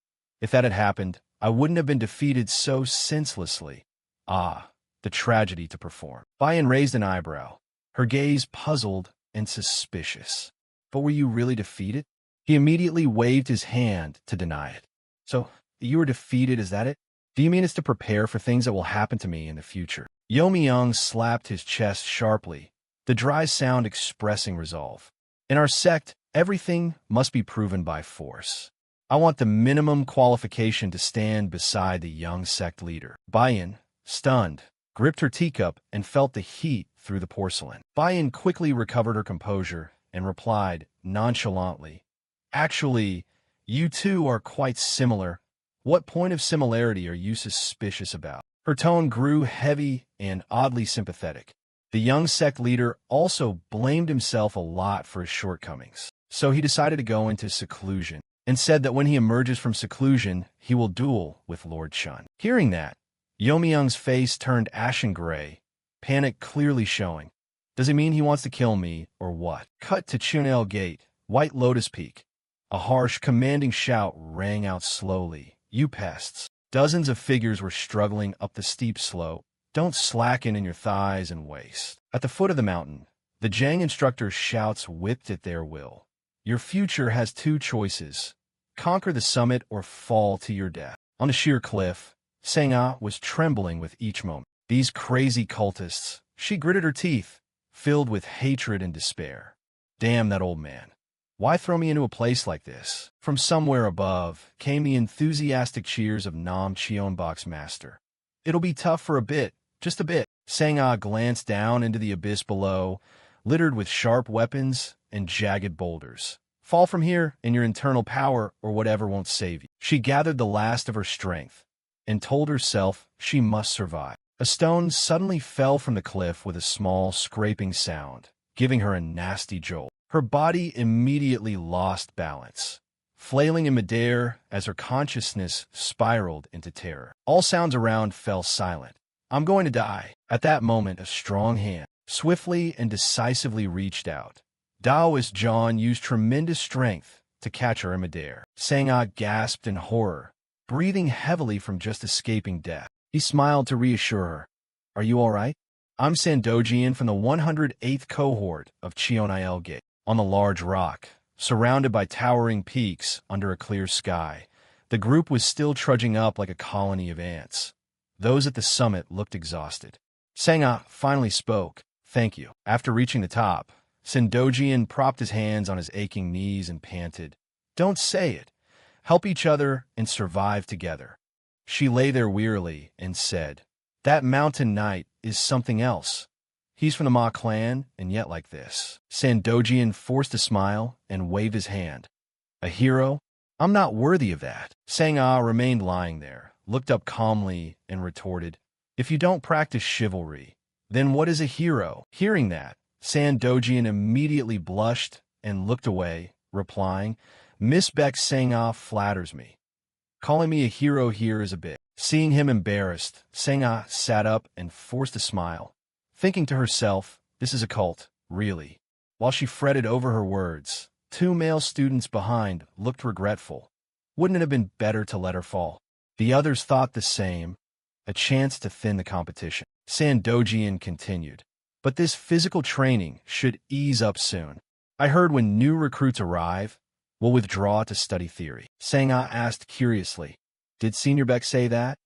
If that had happened, I wouldn't have been defeated so senselessly. Ah, the tragedy to perform. Bayan raised an eyebrow, her gaze puzzled and suspicious. But were you really defeated? He immediately waved his hand to deny it. So, you were defeated, is that it? Do you mean it's to prepare for things that will happen to me in the future? Yomi-young slapped his chest sharply, the dry sound expressing resolve. In our sect, everything must be proven by force. I want the minimum qualification to stand beside the young sect leader. Bayan, stunned, gripped her teacup and felt the heat through the porcelain. Bayan quickly recovered her composure and replied nonchalantly, "Actually, you two are quite similar. What point of similarity are you suspicious about?" Her tone grew heavy and oddly sympathetic. The young sect leader also blamed himself a lot for his shortcomings, so he decided to go into seclusion and said that when he emerges from seclusion, he will duel with Lord Chun. Hearing that, Yomi-young's face turned ashen gray, panic clearly showing. Does it mean he wants to kill me, or what? Cut to Chunel Gate, White Lotus Peak. A harsh, commanding shout rang out slowly. "You pests." Dozens of figures were struggling up the steep slope. Don't slacken in your thighs and waist. At the foot of the mountain, the Jang instructor's shouts whipped at their will. Your future has two choices. Conquer the summit or fall to your death. On the sheer cliff, Sang-ah was trembling with each moment. These crazy cultists, she gritted her teeth, filled with hatred and despair. Damn that old man. Why throw me into a place like this? From somewhere above came the enthusiastic cheers of Nam Cheonbok's master. It'll be tough for a bit, just a bit. Sang-ah glanced down into the abyss below, littered with sharp weapons and jagged boulders. Fall from here, and your internal power or whatever won't save you. She gathered the last of her strength and told herself she must survive. A stone suddenly fell from the cliff with a small scraping sound, giving her a nasty jolt. Her body immediately lost balance, flailing in midair as her consciousness spiraled into terror. All sounds around fell silent. "I'm going to die." At that moment, a strong hand swiftly and decisively reached out. Daoist John used tremendous strength to catch her in midair. Sang-ah gasped in horror, breathing heavily from just escaping death. He smiled to reassure her. "Are you all right? I'm Sandojian from the 108th cohort of Cheonil Gate." On the large rock, surrounded by towering peaks under a clear sky, the group was still trudging up like a colony of ants. Those at the summit looked exhausted. Sang-ah finally spoke, "Thank you." After reaching the top, Sandojian propped his hands on his aching knees and panted, "Don't say it. Help each other and survive together." She lay there wearily and said, "That mountain knight is something else. He's from the Ma clan, and yet like this." Sandojian forced a smile and waved his hand. "A hero? I'm not worthy of that." Sang-ah remained lying there, looked up calmly, and retorted, "If you don't practice chivalry, then what is a hero?" Hearing that, Sandojian immediately blushed and looked away, replying, "Miss Beck Sang-ah flatters me. Calling me a hero here is a bit." Seeing him embarrassed, Sang-ah sat up and forced a smile, thinking to herself, this is a cult, really. While she fretted over her words, two male students behind looked regretful. Wouldn't it have been better to let her fall? The others thought the same, a chance to thin the competition. Sandojian continued, "But this physical training should ease up soon. I heard when new recruits arrive, we'll withdraw to study theory." Sang-ah asked curiously, "Did Senior Beck say that?"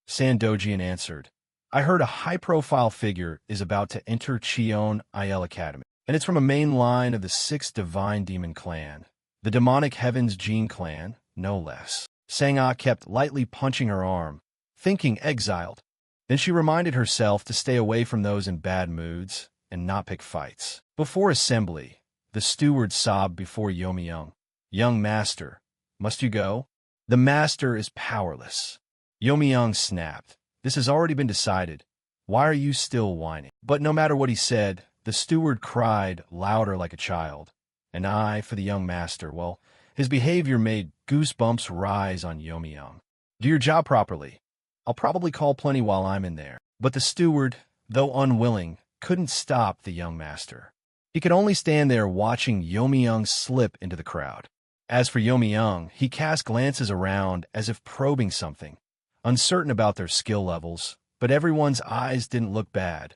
Sandojian answered, "I heard a high-profile figure is about to enter Cheon Il Academy, and it's from a main line of the 6th Divine Demon Clan, the Demonic Heavens Gene Clan, no less." Sang-ah kept lightly punching her arm, thinking exiled. Then she reminded herself to stay away from those in bad moods and not pick fights. Before assembly, the steward sobbed before Yomi-young. "Young master, must you go?" "The master is powerless." Yomi-young snapped. "This has already been decided. Why are you still whining?" But no matter what he said, the steward cried louder like a child. An eye for the young master. Well, his behavior made goosebumps rise on Yomi-young. "Do your job properly. I'll probably call plenty while I'm in there." But the steward, though unwilling, couldn't stop the young master. He could only stand there watching Yomi-young slip into the crowd. As for Yomi-young, he cast glances around as if probing something, uncertain about their skill levels, but everyone's eyes didn't look bad.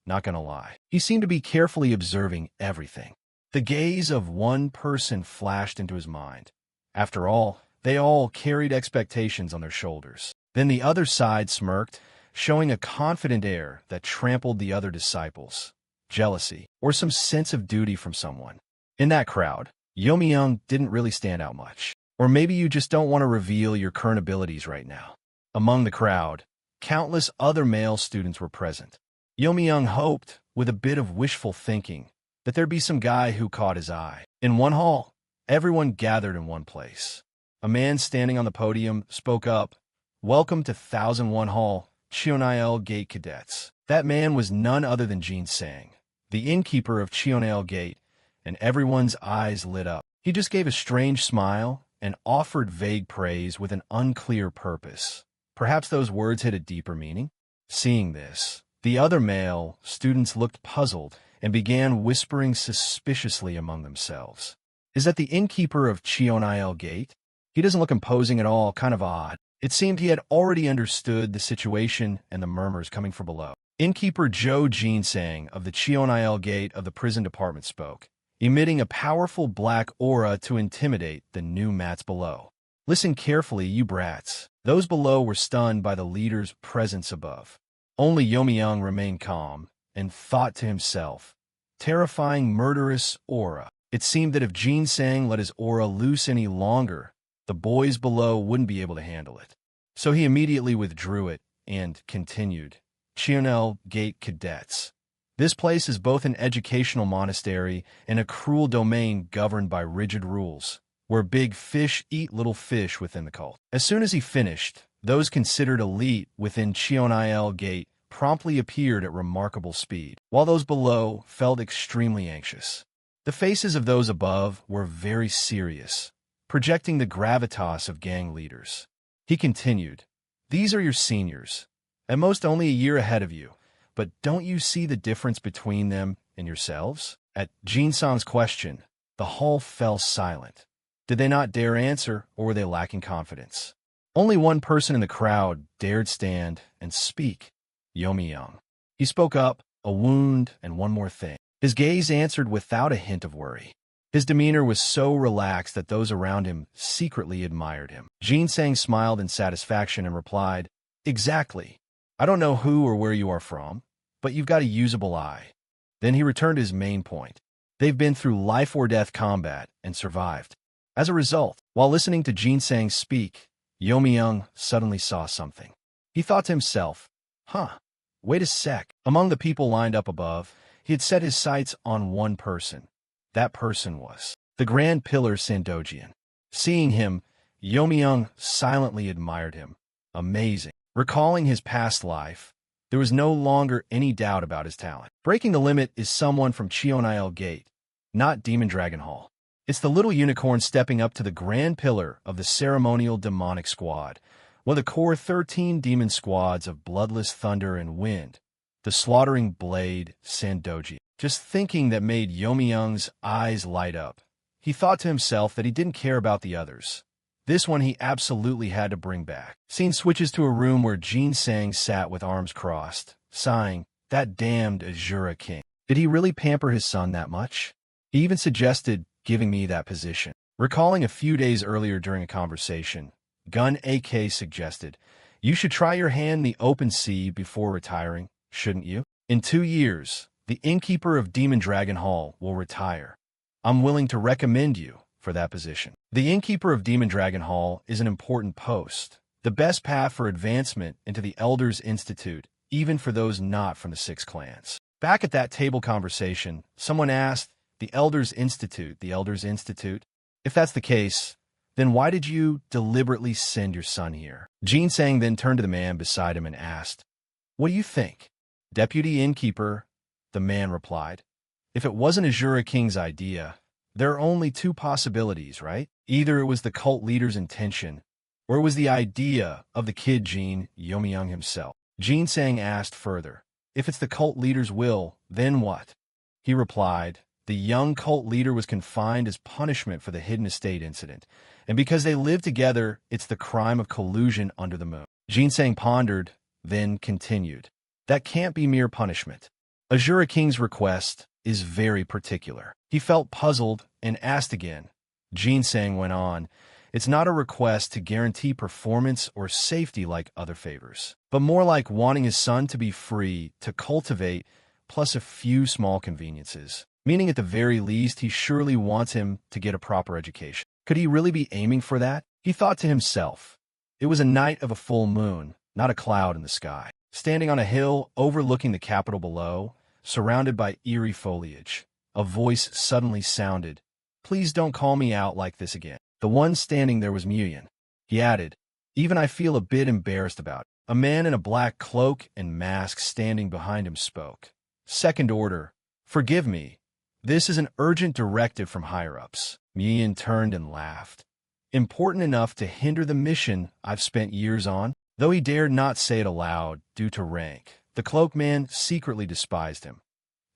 Not gonna lie. He seemed to be carefully observing everything. The gaze of one person flashed into his mind. After all, they all carried expectations on their shoulders. Then the other side smirked, showing a confident air that trampled the other disciples. Jealousy, or some sense of duty from someone. In that crowd, Yomi-young didn't really stand out much. Or maybe you just don't want to reveal your current abilities right now. Among the crowd, countless other male students were present. Yomi-young hoped, with a bit of wishful thinking, that there'd be some guy who caught his eye. In one hall, everyone gathered in one place. A man standing on the podium spoke up, "Welcome to 1001 Hall, Cheonail Gate Cadets." That man was none other than Jin Sang, the innkeeper of Cheonail Gate, and everyone's eyes lit up. He just gave a strange smile and offered vague praise with an unclear purpose. Perhaps those words had a deeper meaning? Seeing this, the other male students looked puzzled and began whispering suspiciously among themselves. "Is that the innkeeper of Cheonail Gate? He doesn't look imposing at all, kind of odd." It seemed he had already understood the situation and the murmurs coming from below. Innkeeper Zhou Jinsang of the Cheonail Gate of the prison department spoke, emitting a powerful black aura to intimidate the new mats below. "Listen carefully, you brats." Those below were stunned by the leader's presence above. Only Yomi-young remained calm and thought to himself, "Terrifying, murderous aura." It seemed that if Jinsang let his aura loose any longer, the boys below wouldn't be able to handle it. So he immediately withdrew it and continued, "Cheonail Gate Cadets. This place is both an educational monastery and a cruel domain governed by rigid rules, where big fish eat little fish within the cult." As soon as he finished, those considered elite within Cheonail Gate promptly appeared at remarkable speed, while those below felt extremely anxious. The faces of those above were very serious, projecting the gravitas of gang leaders. He continued, "These are your seniors, at most only a year ahead of you, but don't you see the difference between them and yourselves?" At Jinsang's question, the hall fell silent. Did they not dare answer, or were they lacking confidence? Only one person in the crowd dared stand and speak, Yomi-young. He spoke up, "A wound and one more thing." His gaze answered without a hint of worry. His demeanor was so relaxed that those around him secretly admired him. Jinsang smiled in satisfaction and replied, "Exactly. I don't know who or where you are from, but you've got a usable eye." Then he returned to his main point. They've been through life-or-death combat and survived. As a result, while listening to Jinsang speak, Yomi-young suddenly saw something. He thought to himself, wait a sec. Among the people lined up above, he had set his sights on one person. That person was the Grand Pillar Sandojian. Seeing him, Yomi-young silently admired him. Amazing. Recalling his past life, there was no longer any doubt about his talent. Breaking the limit is someone from Cheonail Gate, not Demon Dragon Hall. It's the little unicorn stepping up to the Grand Pillar of the Ceremonial Demonic Squad, one of the core 13 demon squads of Bloodless Thunder and Wind, the Slaughtering Blade Sandoji. Just thinking that made Yomi-young's eyes light up. He thought to himself that he didn't care about the others. This one he absolutely had to bring back. Scene switches to a room where Jinsang sat with arms crossed, sighing, "That damned Azura King. Did he really pamper his son that much? He even suggested giving me that position." Recalling a few days earlier during a conversation, Gun AK suggested, "You should try your hand in the open sea before retiring, shouldn't you? In 2 years, the innkeeper of Demon Dragon Hall will retire. I'm willing to recommend you for that position." The innkeeper of Demon Dragon Hall is an important post, the best path for advancement into the Elders Institute, even for those not from the 6 clans. Back at that table conversation, someone asked, the Elders Institute. If that's the case, then why did you deliberately send your son here? Jinsang then turned to the man beside him and asked, "What do you think?" "Deputy Innkeeper," the man replied. "If it wasn't Azura King's idea, there are only 2 possibilities, right? Either it was the cult leader's intention, or it was the idea of the kid Jin, Yomi-young himself." Jinsang asked further, "If it's the cult leader's will, then what?" He replied, The young cult leader was confined as punishment for the hidden estate incident, and because they lived together, it's the crime of collusion under the moon. Ginseng pondered, then continued. That can't be mere punishment. Azura King's request is very particular. He felt puzzled and asked again. Ginseng went on, it's not a request to guarantee performance or safety like other favors, but more like wanting his son to be free to cultivate, plus a few small conveniences. Meaning at the very least, he surely wants him to get a proper education. Could he really be aiming for that? He thought to himself. It was a night of a full moon, not a cloud in the sky. Standing on a hill overlooking the capital below, surrounded by eerie foliage, a voice suddenly sounded. Please don't call me out like this again. The one standing there was Muyin. He added, even I feel a bit embarrassed about it. A man in a black cloak and mask standing behind him spoke. Second order. Forgive me. This is an urgent directive from higher-ups. Muyin turned and laughed. Important enough to hinder the mission I've spent years on? Though he dared not say it aloud due to rank, the cloaked man secretly despised him.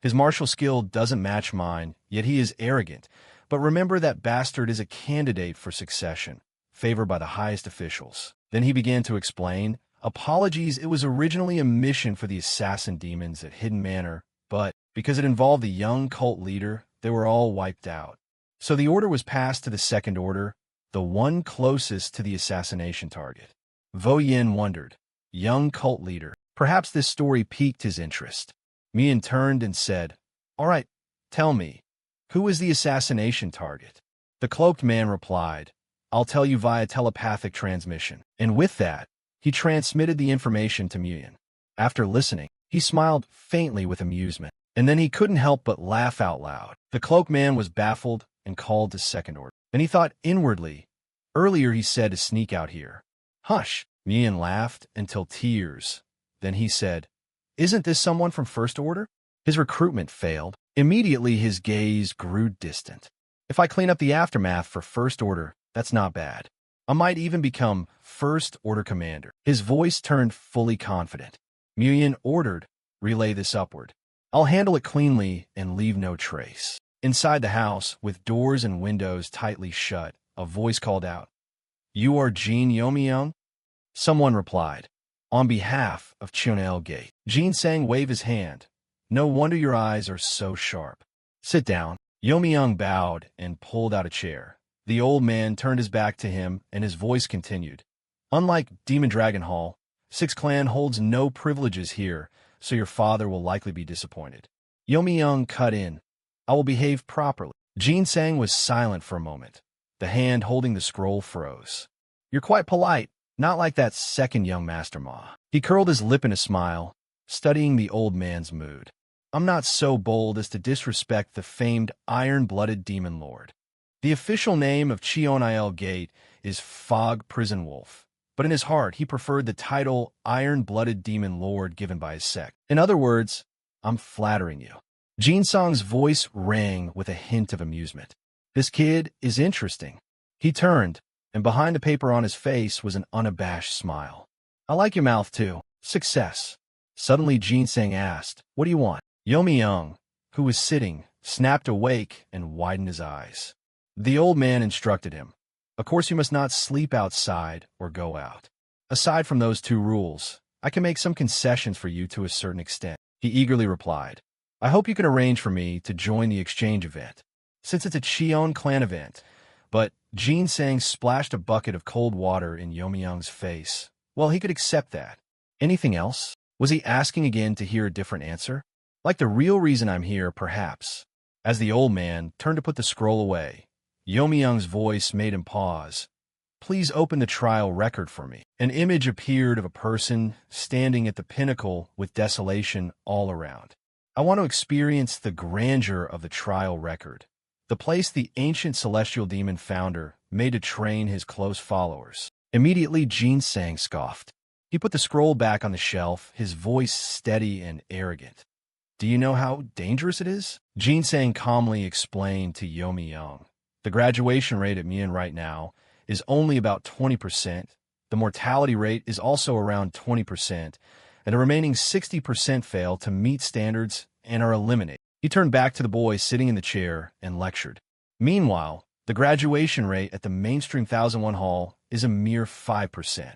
His martial skill doesn't match mine, yet he is arrogant. But remember that bastard is a candidate for succession, favored by the highest officials. Then he began to explain, apologies, it was originally a mission for the assassin demons at Hidden Manor, but because it involved the young cult leader, they were all wiped out. So the order was passed to the second order, the one closest to the assassination target. Vo Yin wondered, young cult leader. Perhaps this story piqued his interest. Mian turned and said, all right, tell me. Who is the assassination target? The cloaked man replied, I'll tell you via telepathic transmission. And with that, he transmitted the information to Muyin. After listening, he smiled faintly with amusement, and then he couldn't help but laugh out loud. The cloaked man was baffled and called to second order. And he thought inwardly, earlier he said to sneak out here. Hush! Muyin laughed until tears. Then he said, isn't this someone from first order? His recruitment failed. Immediately his gaze grew distant. If I clean up the aftermath for first order, that's not bad. I might even become first order commander. His voice turned fully confident. Muyin ordered, relay this upward. I'll handle it cleanly and leave no trace. Inside the house, with doors and windows tightly shut, a voice called out, you are Jin Yomiyoung? Someone replied, on behalf of Chunel Gate. Ginseng waved his hand. No wonder your eyes are so sharp. Sit down. Yomiyoung bowed and pulled out a chair. The old man turned his back to him, and his voice continued. Unlike Demon Dragon Hall, Six Clan holds no privileges here, so your father will likely be disappointed. Yomiyoung cut in. I will behave properly. Ginseng was silent for a moment. The hand holding the scroll froze. You're quite polite, not like that second young Master Ma. He curled his lip in a smile, studying the old man's mood. I'm not so bold as to disrespect the famed iron-blooded demon lord. The official name of Chionil Gate is Fog Prison Wolf, but in his heart he preferred the title Iron-Blooded Demon Lord given by his sect. In other words, I'm flattering you. Ginseng's voice rang with a hint of amusement. This kid is interesting. He turned, and behind the paper on his face was an unabashed smile. I like your mouth too. Success. Suddenly Ginseng asked, what do you want? Yomiyoung, who was sitting, snapped awake and widened his eyes. The old man instructed him. Of course you must not sleep outside or go out. Aside from those two rules, I can make some concessions for you to a certain extent. He eagerly replied. I hope you can arrange for me to join the exchange event, since it's a Cheon clan event. But Ginseng splashed a bucket of cold water in Yomiyoung's face. Well, he could accept that. Anything else? Was he asking again to hear a different answer? Like the real reason I'm here, perhaps. As the old man turned to put the scroll away, Yomiyoung's voice made him pause. Please open the trial record for me. An image appeared of a person standing at the pinnacle with desolation all around. I want to experience the grandeur of the trial record, the place the ancient celestial demon founder made to train his close followers. Immediately, Ginseng scoffed. He put the scroll back on the shelf, his voice steady and arrogant. Do you know how dangerous it is? Ginseng calmly explained to Yomiyoung. The graduation rate at Mian right now is only about 20%. The mortality rate is also around 20%, and the remaining 60% fail to meet standards and are eliminated. He He turned back to the boy sitting in the chair and lectured. Meanwhile, the graduation rate at the mainstream 1001 hall is a mere 5%.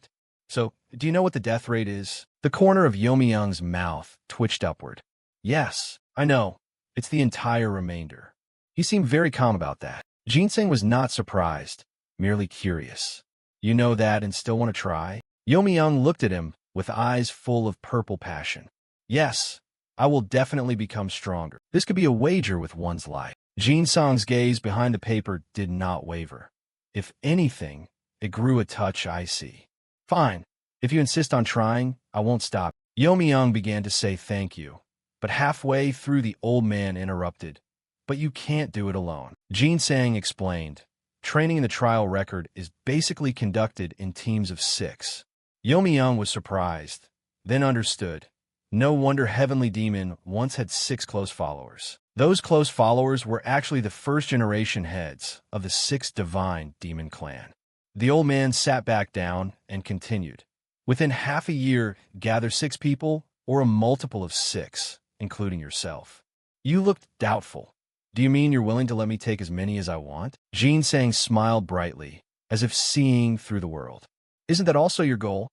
So, do you know what the death rate is? The corner of Yomi-young's mouth twitched upward. Yes, I know. It's the entire remainder. He seemed very calm about that. Ginseng was not surprised, merely curious. You know that and still want to try? Yomi-young looked at him with eyes full of purple passion. Yes, I will definitely become stronger. This could be a wager with one's life. Ginseng's gaze behind the paper did not waver. If anything, it grew a touch icy. Fine. If you insist on trying, I won't stop. Yomi-young began to say thank you, but halfway through the old man interrupted. But you can't do it alone. Ginseng explained. Training in the trial record is basically conducted in teams of 6. Yomi-young was surprised, then understood. No wonder Heavenly Demon once had 6 close followers. Those close followers were actually the first-generation heads of the 6 Divine Demon clan. The old man sat back down and continued. Within half a year, gather 6 people or a multiple of 6, including yourself. You looked doubtful. Do you mean you're willing to let me take as many as I want? Ginseng smiled brightly, as if seeing through the world. Isn't that also your goal?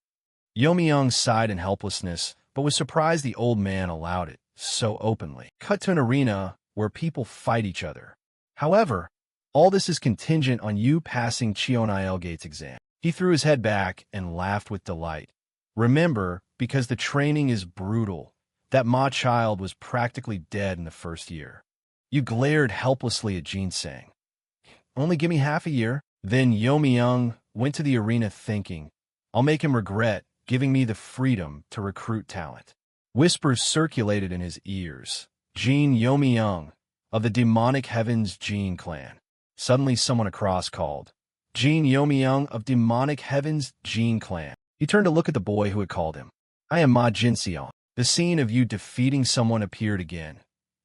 Yomi-young sighed in helplessness, but was surprised the old man allowed it so openly. Cut to an arena where people fight each other. However, all this is contingent on you passing Cheonail Gate's exam. He threw his head back and laughed with delight. Remember, because the training is brutal, that Ma child was practically dead in the first year. You glared helplessly at Ginseng. Only give me half a year. Then Yomi-young went to the arena thinking, I'll make him regret giving me the freedom to recruit talent. Whispers circulated in his ears. Jin Yomi-young, of the demonic heavens Jin clan. Suddenly someone across called, Jin Yomi-young of demonic heavens Jin clan. He turned to look at the boy who had called him. I am Ma Jinseong. The scene of you defeating someone appeared again.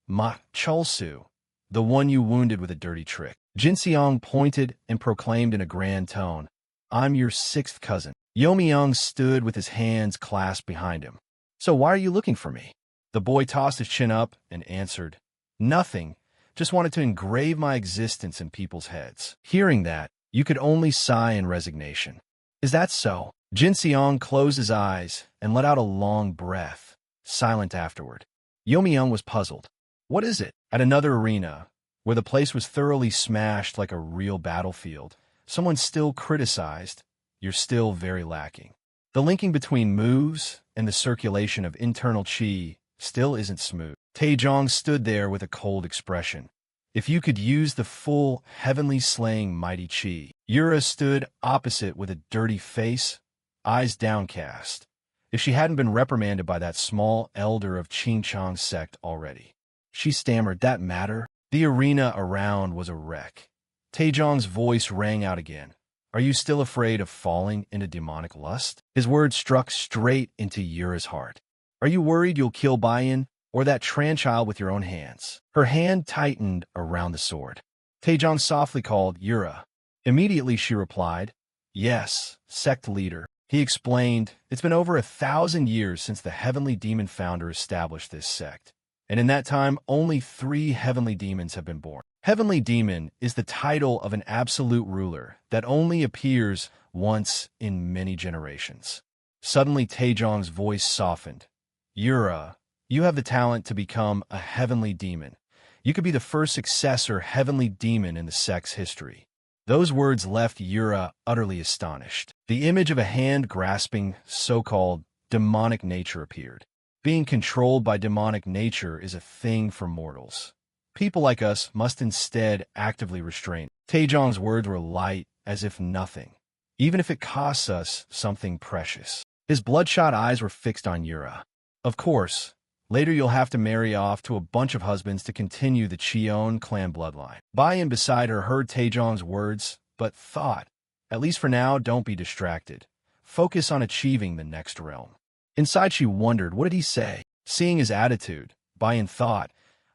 Ma Chulsu, the one you wounded with a dirty trick. Jinseong pointed and proclaimed in a grand tone, I'm your 6th cousin. Yomi-young stood with his hands clasped behind him. So why are you looking for me? The boy tossed his chin up and answered, Nothing. Just wanted to engrave my existence in people's heads. Hearing that, you could only sigh in resignation. Is that so? Jinseong closed his eyes and let out a long breath, silent afterward. Yomi-young was puzzled. What is it? At another arena, where the place was thoroughly smashed like a real battlefield, someone still criticized, you're still very lacking. The linking between moves and the circulation of internal chi still isn't smooth. Taejong stood there with a cold expression. If you could use the full, heavenly slaying mighty chi. Yura stood opposite with a dirty face, eyes downcast. If she hadn't been reprimanded by that small elder of Qingchang's sect already. She stammered, that matter? The arena around was a wreck. Taejong's voice rang out again. Are you still afraid of falling into demonic lust? His words struck straight into Yura's heart. Are you worried you'll kill Bayan or that Tran child with your own hands? Her hand tightened around the sword. Taejong softly called, Yura. Immediately she replied, Yes, sect leader. He explained, it's been over 1,000 years since the heavenly demon founder established this sect. And in that time, only 3 heavenly demons have been born. Heavenly Demon is the title of an absolute ruler that only appears once in many generations. Suddenly, Taejong's voice softened. Yura, you have the talent to become a heavenly demon. You could be the first successor heavenly demon in the sect's history. Those words left Yura utterly astonished. The image of a hand grasping so-called demonic nature appeared. Being controlled by demonic nature is a thing for mortals. People like us must instead actively restrain. Taejong's words were light as if nothing, even if it costs us something precious. His bloodshot eyes were fixed on Yura. Of course, later you'll have to marry off to a bunch of husbands to continue the Cheon clan bloodline. Bayan beside her heard Taejong's words, but thought, at least for now, don't be distracted. Focus on achieving the next realm. Inside she wondered, what did he say? Seeing his attitude, Bayan thought,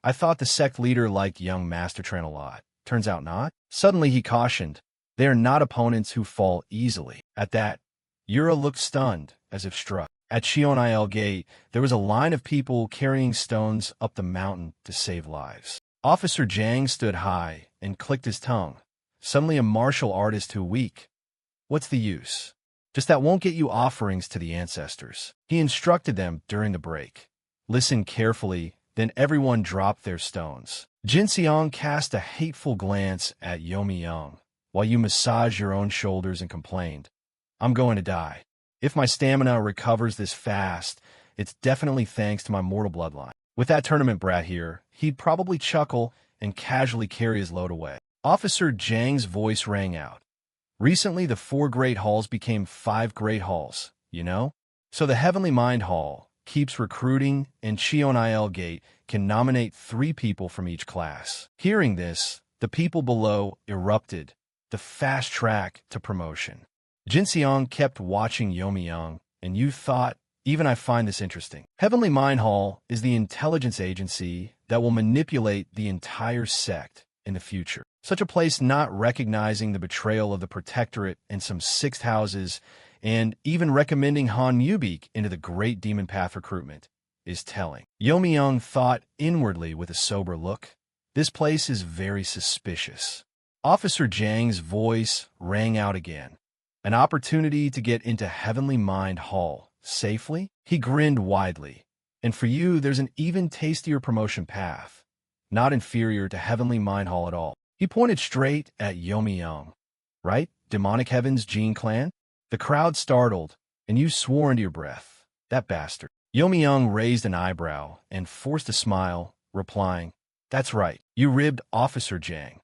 I thought the sect leader liked young Master Tran a lot. Turns out not. Suddenly he cautioned, they are not opponents who fall easily. At that, Yura looked stunned, as if struck. At Cheonil Gate, there was a line of people carrying stones up the mountain to save lives. Officer Jang stood high and clicked his tongue. Suddenly a martial artist who weak. What's the use? Just that won't get you offerings to the ancestors. He instructed them during the break. Listen carefully, then everyone dropped their stones. Jin Seong cast a hateful glance at Yomi Young, while you massaged your own shoulders and complained, I'm going to die. If my stamina recovers this fast, it's definitely thanks to my mortal bloodline. With that tournament brat here, he'd probably chuckle and casually carry his load away. Officer Jang's voice rang out. Recently, the 4 Great Halls became 5 Great Halls, you know? So the Heavenly Mind Hall keeps recruiting, and Cheonil Gate can nominate 3 people from each class. Hearing this, the people below erupted, the fast track to promotion. Jin Seong kept watching Yomi Young, and you thought, even I find this interesting. Heavenly Mind Hall is the intelligence agency that will manipulate the entire sect in the future. Such a place not recognizing the betrayal of the Protectorate and some Sixth Houses, and even recommending Han Yubeek into the Great Demon Path recruitment, is telling. Yomi Young thought inwardly with a sober look. This place is very suspicious. Officer Jang's voice rang out again. An opportunity to get into Heavenly Mind Hall safely? He grinned widely. And for you, there's an even tastier promotion path, not inferior to Heavenly Mind Hall at all. He pointed straight at Yomi Young. Right? Demonic Heaven's Gene Clan? The crowd startled, and you swore into your breath. That bastard. Yomi Young raised an eyebrow and forced a smile, replying, That's right. You ribbed Officer Jang.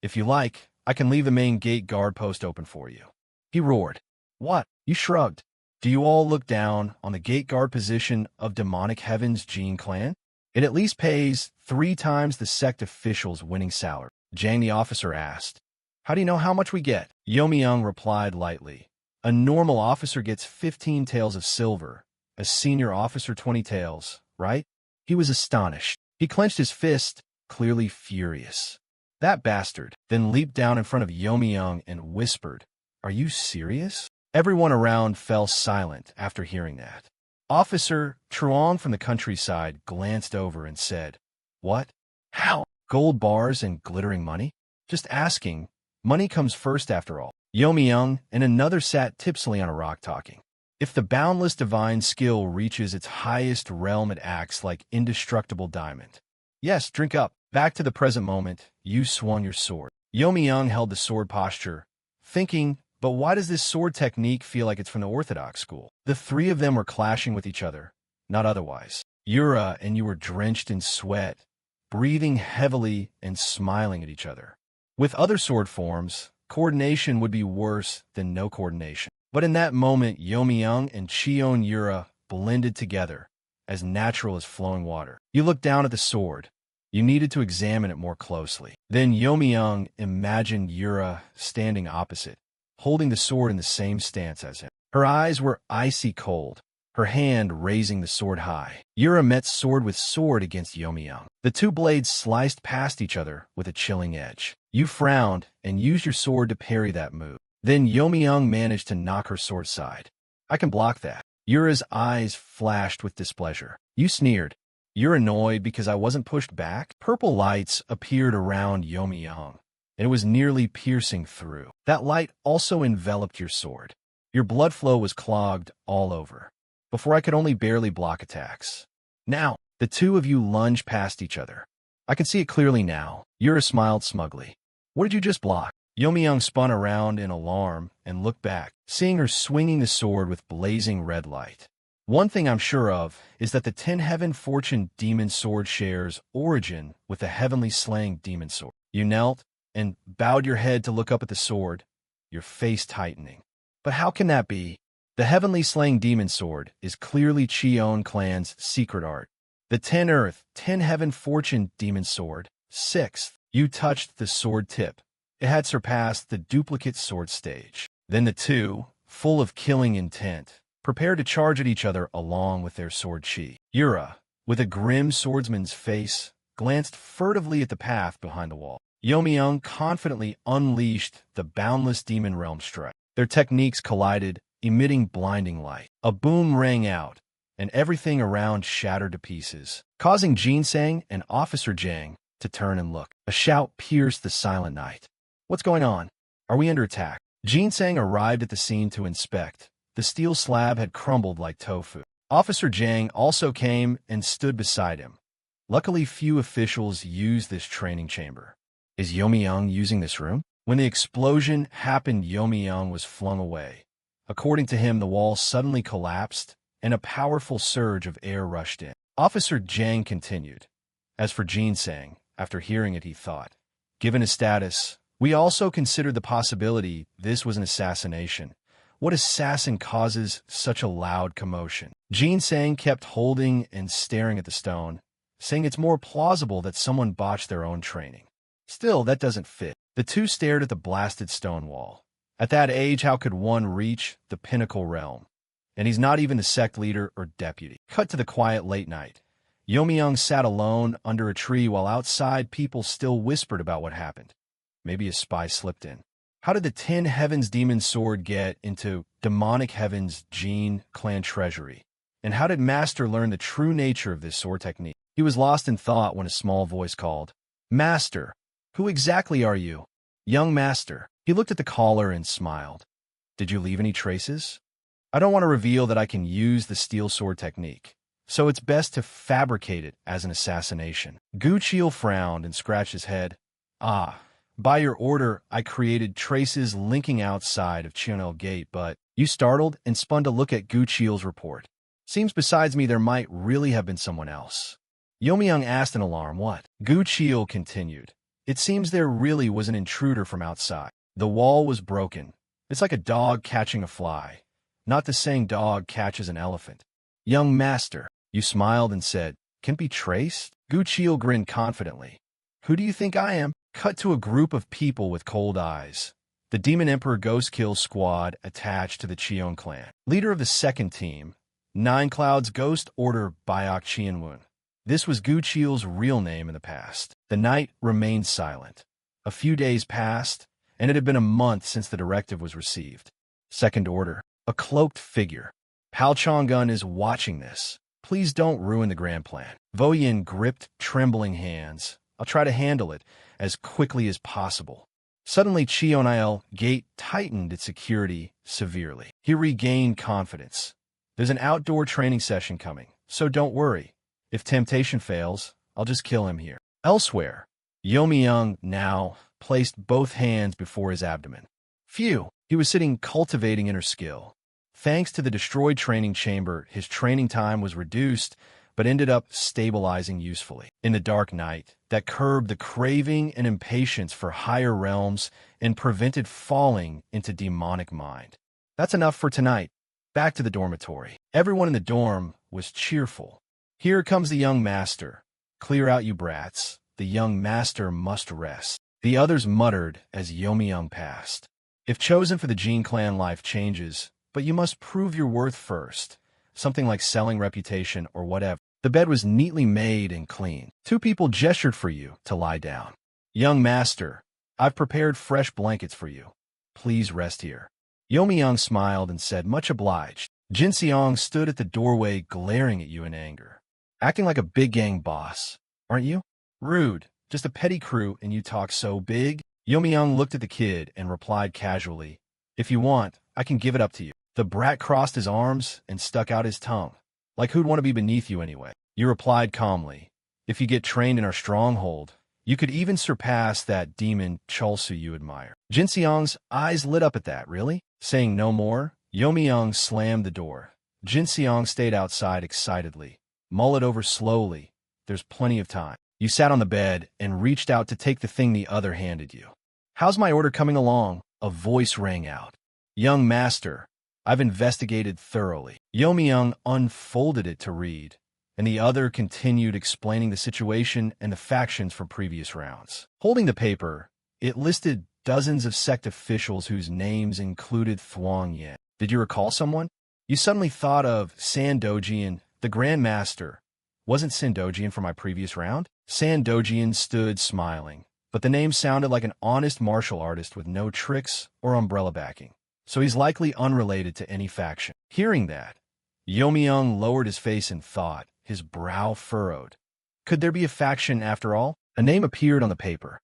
If you like, I can leave the main gate guard post open for you. He roared. What? You shrugged. Do you all look down on the gate guard position of Demonic Heaven's Gene Clan? It at least pays 3 times the sect official's winning salary. Jang the officer asked. How do you know how much we get? Yomi Young replied lightly. A normal officer gets 15 taels of silver, a senior officer 20 taels, right? He was astonished. He clenched his fist, clearly furious. That bastard then leaped down in front of Yomi Young and whispered, Are you serious? Everyone around fell silent after hearing that. Officer Truong from the countryside glanced over and said, What? How? Gold bars and glittering money? Just asking. Money comes first after all. Yomi Young and another sat tipsily on a rock talking. If the boundless divine skill reaches its highest realm, it acts like indestructible diamond. Yes, drink up. Back to the present moment, you swung your sword. Yomi Young held the sword posture, thinking, but why does this sword technique feel like it's from the Orthodox school? The 3 of them were clashing with each other, not otherwise. Yura and you were drenched in sweat, breathing heavily and smiling at each other. With other sword forms, coordination would be worse than no coordination. But in that moment, Yomi Young and Cheon Yura blended together, as natural as flowing water. You looked down at the sword. You needed to examine it more closely. Then Yomi Young imagined Yura standing opposite, holding the sword in the same stance as him. Her eyes were icy cold, her hand raising the sword high. Yura met sword with sword against Yomi Young. The 2 blades sliced past each other with a chilling edge. You frowned and used your sword to parry that move. Then Yomi Young managed to knock her sword aside. I can block that. Yura's eyes flashed with displeasure. You sneered. You're annoyed because I wasn't pushed back? Purple lights appeared around Yomi Young, and it was nearly piercing through. That light also enveloped your sword. Your blood flow was clogged all over. Before I could only barely block attacks. Now, the 2 of you lunged past each other. I can see it clearly now. Yura smiled smugly. What did you just block? Yomi Young spun around in alarm and looked back, seeing her swinging the sword with blazing red light. One thing I'm sure of is that the 10 Heaven Fortune Demon Sword shares origin with the Heavenly Slaying Demon Sword. You knelt and bowed your head to look up at the sword, your face tightening. But how can that be? The Heavenly Slaying Demon Sword is clearly Cheon Clan's secret art. The 10 Earth, 10 Heaven Fortune Demon Sword, 6th. You touched the sword tip. It had surpassed the duplicate sword stage. Then the 2, full of killing intent, prepared to charge at each other along with their sword chi. Yura, with a grim swordsman's face, glanced furtively at the path behind the wall. Yomi Young confidently unleashed the boundless demon realm strike. Their techniques collided, emitting blinding light. A boom rang out, and everything around shattered to pieces, causing Ginseng and Officer Jiang to turn and look. A shout pierced the silent night. What's going on? Are we under attack? Ginseng arrived at the scene to inspect. The steel slab had crumbled like tofu. Officer Jiang also came and stood beside him. Luckily, few officials used this training chamber. Is Yomi-young using this room? When the explosion happened, Yomi-young was flung away. According to him, the wall suddenly collapsed, and a powerful surge of air rushed in. Officer Jiang continued. As for Ginseng, after hearing it, he thought, given his status, we also considered the possibility this was an assassination. What assassin causes such a loud commotion? Ginseng kept holding and staring at the stone, saying it's more plausible that someone botched their own training. Still, that doesn't fit. The two stared at the blasted stone wall. At that age, how could one reach the pinnacle realm? And he's not even the sect leader or deputy. Cut to the quiet late night. Yomi-young sat alone under a tree while outside people still whispered about what happened. Maybe a spy slipped in. How did the 10 Heavens demon sword get into demonic heavens Jin clan treasury? And how did Master learn the true nature of this sword technique? He was lost in thought when a small voice called, Master, who exactly are you? Young Master. He looked at the caller and smiled. Did you leave any traces? I don't want to reveal that I can use the steel sword technique, so it's best to fabricate it as an assassination. Gu Chiel frowned and scratched his head. By your order, I created traces linking outside of Chionel Gate, but you startled and spun to look at Gu Chiel's report. Seems besides me there might really have been someone else. Yomi-young asked in alarm, what? Gu Chiel continued. It seems there really was an intruder from outside. The wall was broken. It's like a dog catching a fly. Not the saying dog catches an elephant. Young Master, you smiled and said, can be traced? Gu Chiel grinned confidently. Who do you think I am? Cut to a group of people with cold eyes. The Demon Emperor Ghost Kill Squad attached to the Cheon clan. Leader of the second team, Nine Clouds Ghost Order Byok Chienwun. This was Gu Chiel's real name in the past. The night remained silent. A few days passed, and it had been a month since the directive was received. Second Order. A cloaked figure. Pao Chang'un is watching this. Please don't ruin the grand plan. Vo Yin gripped trembling hands. I'll try to handle it as quickly as possible. Suddenly, Cheonil Gate tightened its security severely. He regained confidence. There's an outdoor training session coming, so don't worry. If temptation fails, I'll just kill him here. Elsewhere, Yomi-young now placed both hands before his abdomen. Phew! He was sitting cultivating inner skill. Thanks to the destroyed training chamber, his training time was reduced, but ended up stabilizing usefully. In the dark night, that curbed the craving and impatience for higher realms and prevented falling into demonic mind. That's enough for tonight. Back to the dormitory. Everyone in the dorm was cheerful. Here comes the young master. Clear out, you brats. The young master must rest. The others muttered as Yomi-young passed. If chosen for the Jin clan, life changes, but you must prove your worth first. Something like selling reputation or whatever. The bed was neatly made and clean. Two people gestured for you to lie down. Young master, I've prepared fresh blankets for you. Please rest here. Yomi-young smiled and said, much obliged. Jin Seong stood at the doorway glaring at you in anger. Acting like a big gang boss, aren't you? Rude. Just a petty crew and you talk so big? Yomi-young looked at the kid and replied casually, if you want, I can give it up to you. The brat crossed his arms and stuck out his tongue. Like who'd want to be beneath you anyway? You replied calmly, if you get trained in our stronghold, you could even surpass that demon Chulsu you admire. Jin Seong's eyes lit up at that, really? Saying no more, Yomi-young slammed the door. Jin Seong stayed outside excitedly. Mull it over slowly. There's plenty of time. You sat on the bed and reached out to take the thing the other handed you. How's my order coming along? A voice rang out. Young master, I've investigated thoroughly. Yomi-young unfolded it to read, and the other continued explaining the situation and the factions from previous rounds. Holding the paper, it listed dozens of sect officials whose names included Thuong Yin. Did you recall someone? You suddenly thought of San Dojian, the Grand Master. Wasn't San Dojian from my previous round? San Dojian stood smiling, but the name sounded like an honest martial artist with no tricks or umbrella backing. So he's likely unrelated to any faction. Hearing that, Yomi lowered his face in thought, his brow furrowed. Could there be a faction after all? A name appeared on the paper.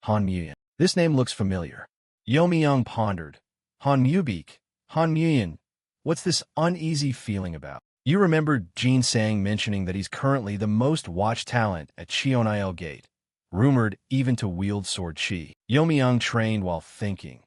Han Muyan. This name looks familiar. Yomi pondered. Han Mubik. Han Muyan. What's this uneasy feeling about? You remember Jin Sang mentioning that he's currently the most watched talent at Cheonil Gate, rumored even to wield sword chi. Yomi trained while thinking.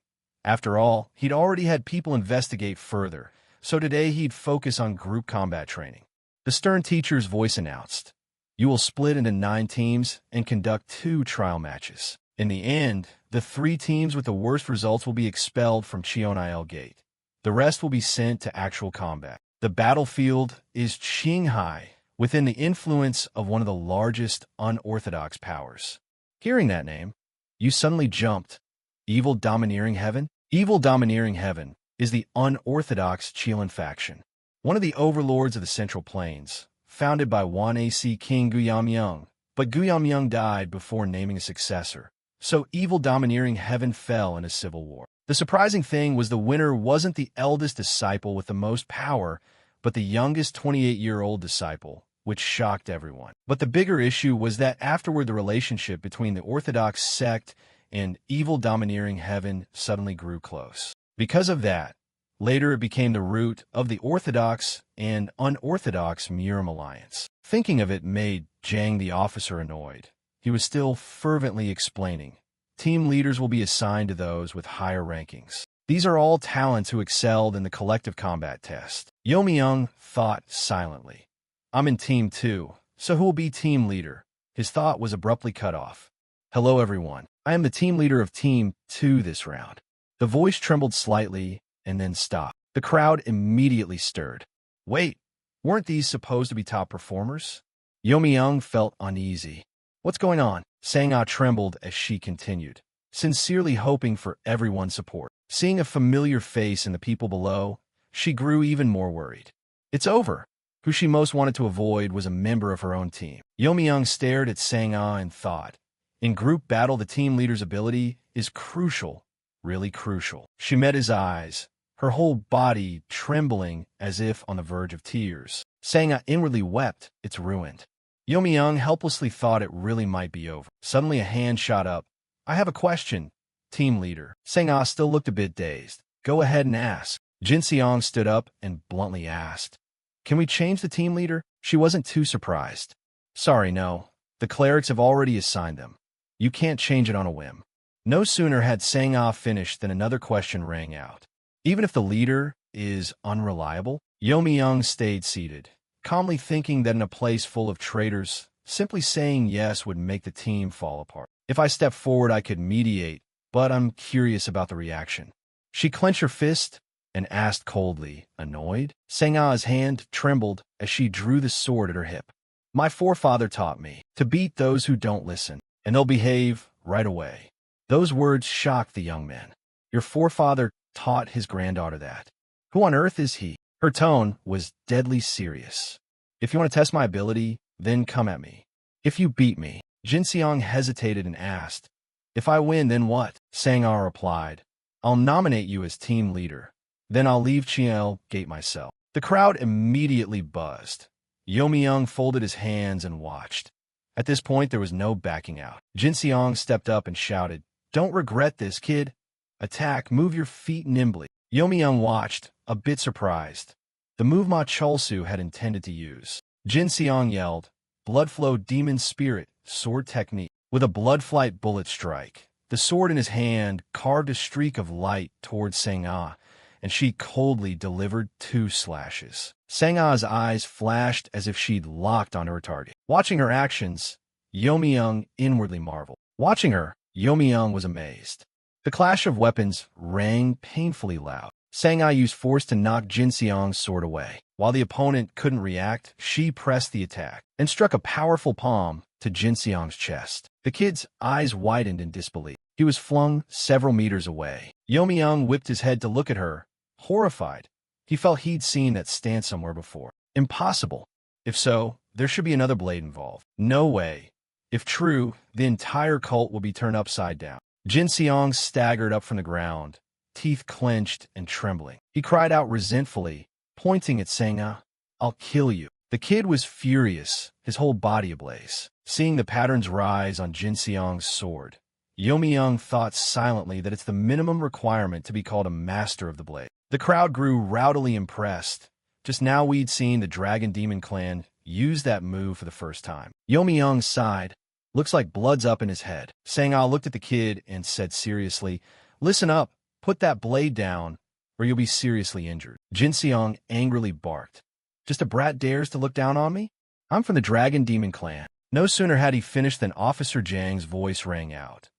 After all, he'd already had people investigate further, so today he'd focus on group combat training. The stern teacher's voice announced, "You will split into 9 teams and conduct 2 trial matches. In the end, the 3 teams with the worst results will be expelled from Cheonil Gate. The rest will be sent to actual combat. The battlefield is Qinghai, within the influence of one of the largest unorthodox powers." Hearing that name, you suddenly jumped. Evil Domineering Heaven? Evil Domineering Heaven is the unorthodox Qilin faction, one of the overlords of the Central Plains, founded by Wan-AC King Guyamyang. But Guyamyang died before naming a successor, so Evil Domineering Heaven fell in a civil war. The surprising thing was the winner wasn't the eldest disciple with the most power, but the youngest 28-year-old disciple, which shocked everyone. But the bigger issue was that afterward the relationship between the Orthodox Sect and Evil Domineering Heaven suddenly grew close. Because of that, later it became the root of the Orthodox and Unorthodox Murim alliance. Thinking of it made Zhang the officer annoyed. He was still fervently explaining, "Team leaders will be assigned to those with higher rankings. These are all talents who excelled in the collective combat test." Yomi thought silently. "I'm in Team 2, so who will be team leader?" His thought was abruptly cut off. "Hello everyone. I am the team leader of Team 2 this round." The voice trembled slightly and then stopped. The crowd immediately stirred. Wait, weren't these supposed to be top performers? Yomi felt uneasy. "What's going on?" Sang-ah trembled as she continued, sincerely hoping for everyone's support. Seeing a familiar face in the people below, she grew even more worried. It's over. Who she most wanted to avoid was a member of her own team. Yomi stared at Sang-ah and thought, in group battle the team leader's ability is crucial, really crucial. She met his eyes, her whole body trembling as if on the verge of tears. Sang-ah inwardly wept, "It's ruined." Yomi helplessly thought it really might be over. Suddenly a hand shot up. "I have a question, team leader." Sang-ah still looked a bit dazed. "Go ahead and ask." Jin Seong stood up and bluntly asked, "Can we change the team leader?" She wasn't too surprised. "Sorry, no. The clerics have already assigned them. You can't change it on a whim." No sooner had Sang-ah finished than another question rang out. "Even if the leader is unreliable?" Yomi stayed seated, calmly thinking that in a place full of traitors, simply saying yes would make the team fall apart. "If I step forward I could mediate, but I'm curious about the reaction." She clenched her fist and asked coldly, annoyed. Sang-ah's hand trembled as she drew the sword at her hip. "My forefather taught me to beat those who don't listen, and they'll behave right away." Those words shocked the young man. "Your forefather taught his granddaughter that? Who on earth is he?" Her tone was deadly serious. "If you want to test my ability, then come at me. If you beat me." Jin Seong hesitated and asked, "If I win, then what?" Sang-ah replied, "I'll nominate you as team leader. Then I'll leave Cheonil Gate myself." The crowd immediately buzzed. Yomi folded his hands and watched. At this point, there was no backing out. Jin Seong stepped up and shouted, "Don't regret this, kid. Attack, move your feet nimbly." Yomi watched, a bit surprised. The move Ma Cholsu had intended to use. Jin Seong yelled, "Blood flow demon spirit, sword technique." With a blood flight bullet strike, the sword in his hand carved a streak of light towards Sang-ah, and she coldly delivered 2 slashes. Sang-ah's eyes flashed as if she'd locked onto her target. Watching her actions, Yomi inwardly marveled. Watching her, Yomi was amazed. The clash of weapons rang painfully loud. Sang-ah used force to knock Jin Seong's sword away. While the opponent couldn't react, she pressed the attack and struck a powerful palm to Jin Seong's chest. The kid's eyes widened in disbelief. He was flung several meters away. Yomi whipped his head to look at her, horrified. He felt he'd seen that stance somewhere before. Impossible. If so, there should be another blade involved. No way. If true, the entire cult will be turned upside down. Jin Seong staggered up from the ground, teeth clenched and trembling. He cried out resentfully, pointing at Sang-ah, I'll kill you. The kid was furious, his whole body ablaze. Seeing the patterns rise on Jin Seong's sword, Yomi thought silently that it's the minimum requirement to be called a master of the blade. The crowd grew rowdily impressed. Just now we'd seen the Dragon Demon clan use that move for the first time. Yomi sighed. Looks like blood's up in his head. Sang-ah looked at the kid and said seriously, "Listen up, put that blade down, or you'll be seriously injured." Jin Seong angrily barked. "Just a brat dares to look down on me? I'm from the Dragon Demon clan." No sooner had he finished than Officer Jang's voice rang out.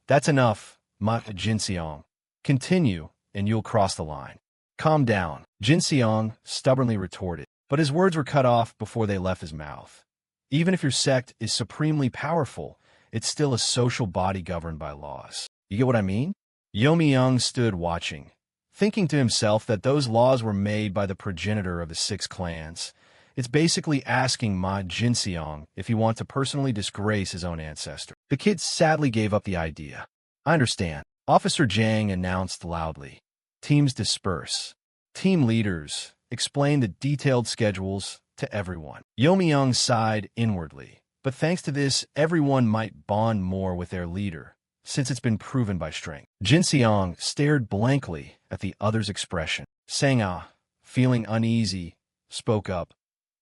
"That's enough, Jin Seong. Continue, and you'll cross the line." "Calm down," Jin Seong stubbornly retorted, but his words were cut off before they left his mouth. Even if your sect is supremely powerful, it's still a social body governed by laws. You get what I mean? Yomi stood watching, thinking to himself that those laws were made by the progenitor of the 6 clans. It's basically asking Ma Jin Seong if he wants to personally disgrace his own ancestor. The kid sadly gave up the idea. "I understand," Officer Jang announced loudly. "Teams disperse. Team leaders explain the detailed schedules to everyone." Yomi sighed inwardly, but thanks to this, everyone might bond more with their leader, since it's been proven by strength. Jin Seong stared blankly at the other's expression. Sang-ah, feeling uneasy, spoke up.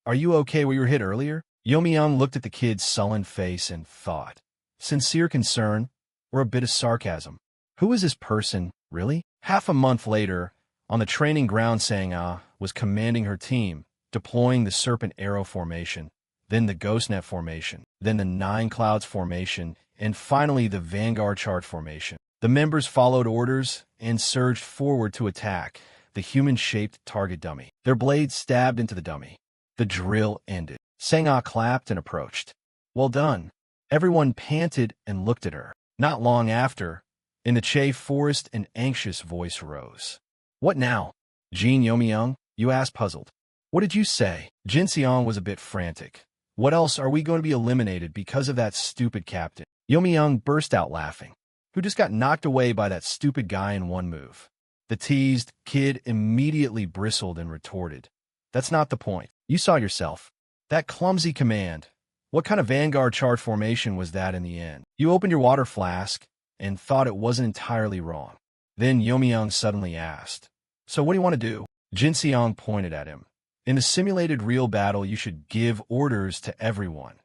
"Are you okay where you were hit earlier?" Yomi looked at the kid's sullen face and thought. Sincere concern, or a bit of sarcasm? Who is this person, really? Half a month later, on the training ground, Sang-ah was commanding her team, deploying the Serpent Arrow formation, then the Ghost Net formation, then the 9 Clouds formation, and finally the Vanguard Chart formation. The members followed orders and surged forward to attack the human-shaped target dummy. Their blades stabbed into the dummy. The drill ended. Sang-ah clapped and approached. "Well done." Everyone panted and looked at her. Not long after, in the Che forest, an anxious voice rose. "What now?" "Jin Yomi, you asked, puzzled. "What did you say?" Jin Seong was a bit frantic. "What else are we going to be eliminated because of that stupid captain?" Yomi burst out laughing. "Who just got knocked away by that stupid guy in one move?" The teased kid immediately bristled and retorted. "That's not the point. You saw yourself. That clumsy command. What kind of Vanguard Chart formation was that in the end? You opened your water flask and thought it wasn't entirely wrong." Then Yomi suddenly asked, "So what do you want to do?" Jin Seong pointed at him. "In the simulated real battle, you should give orders to everyone.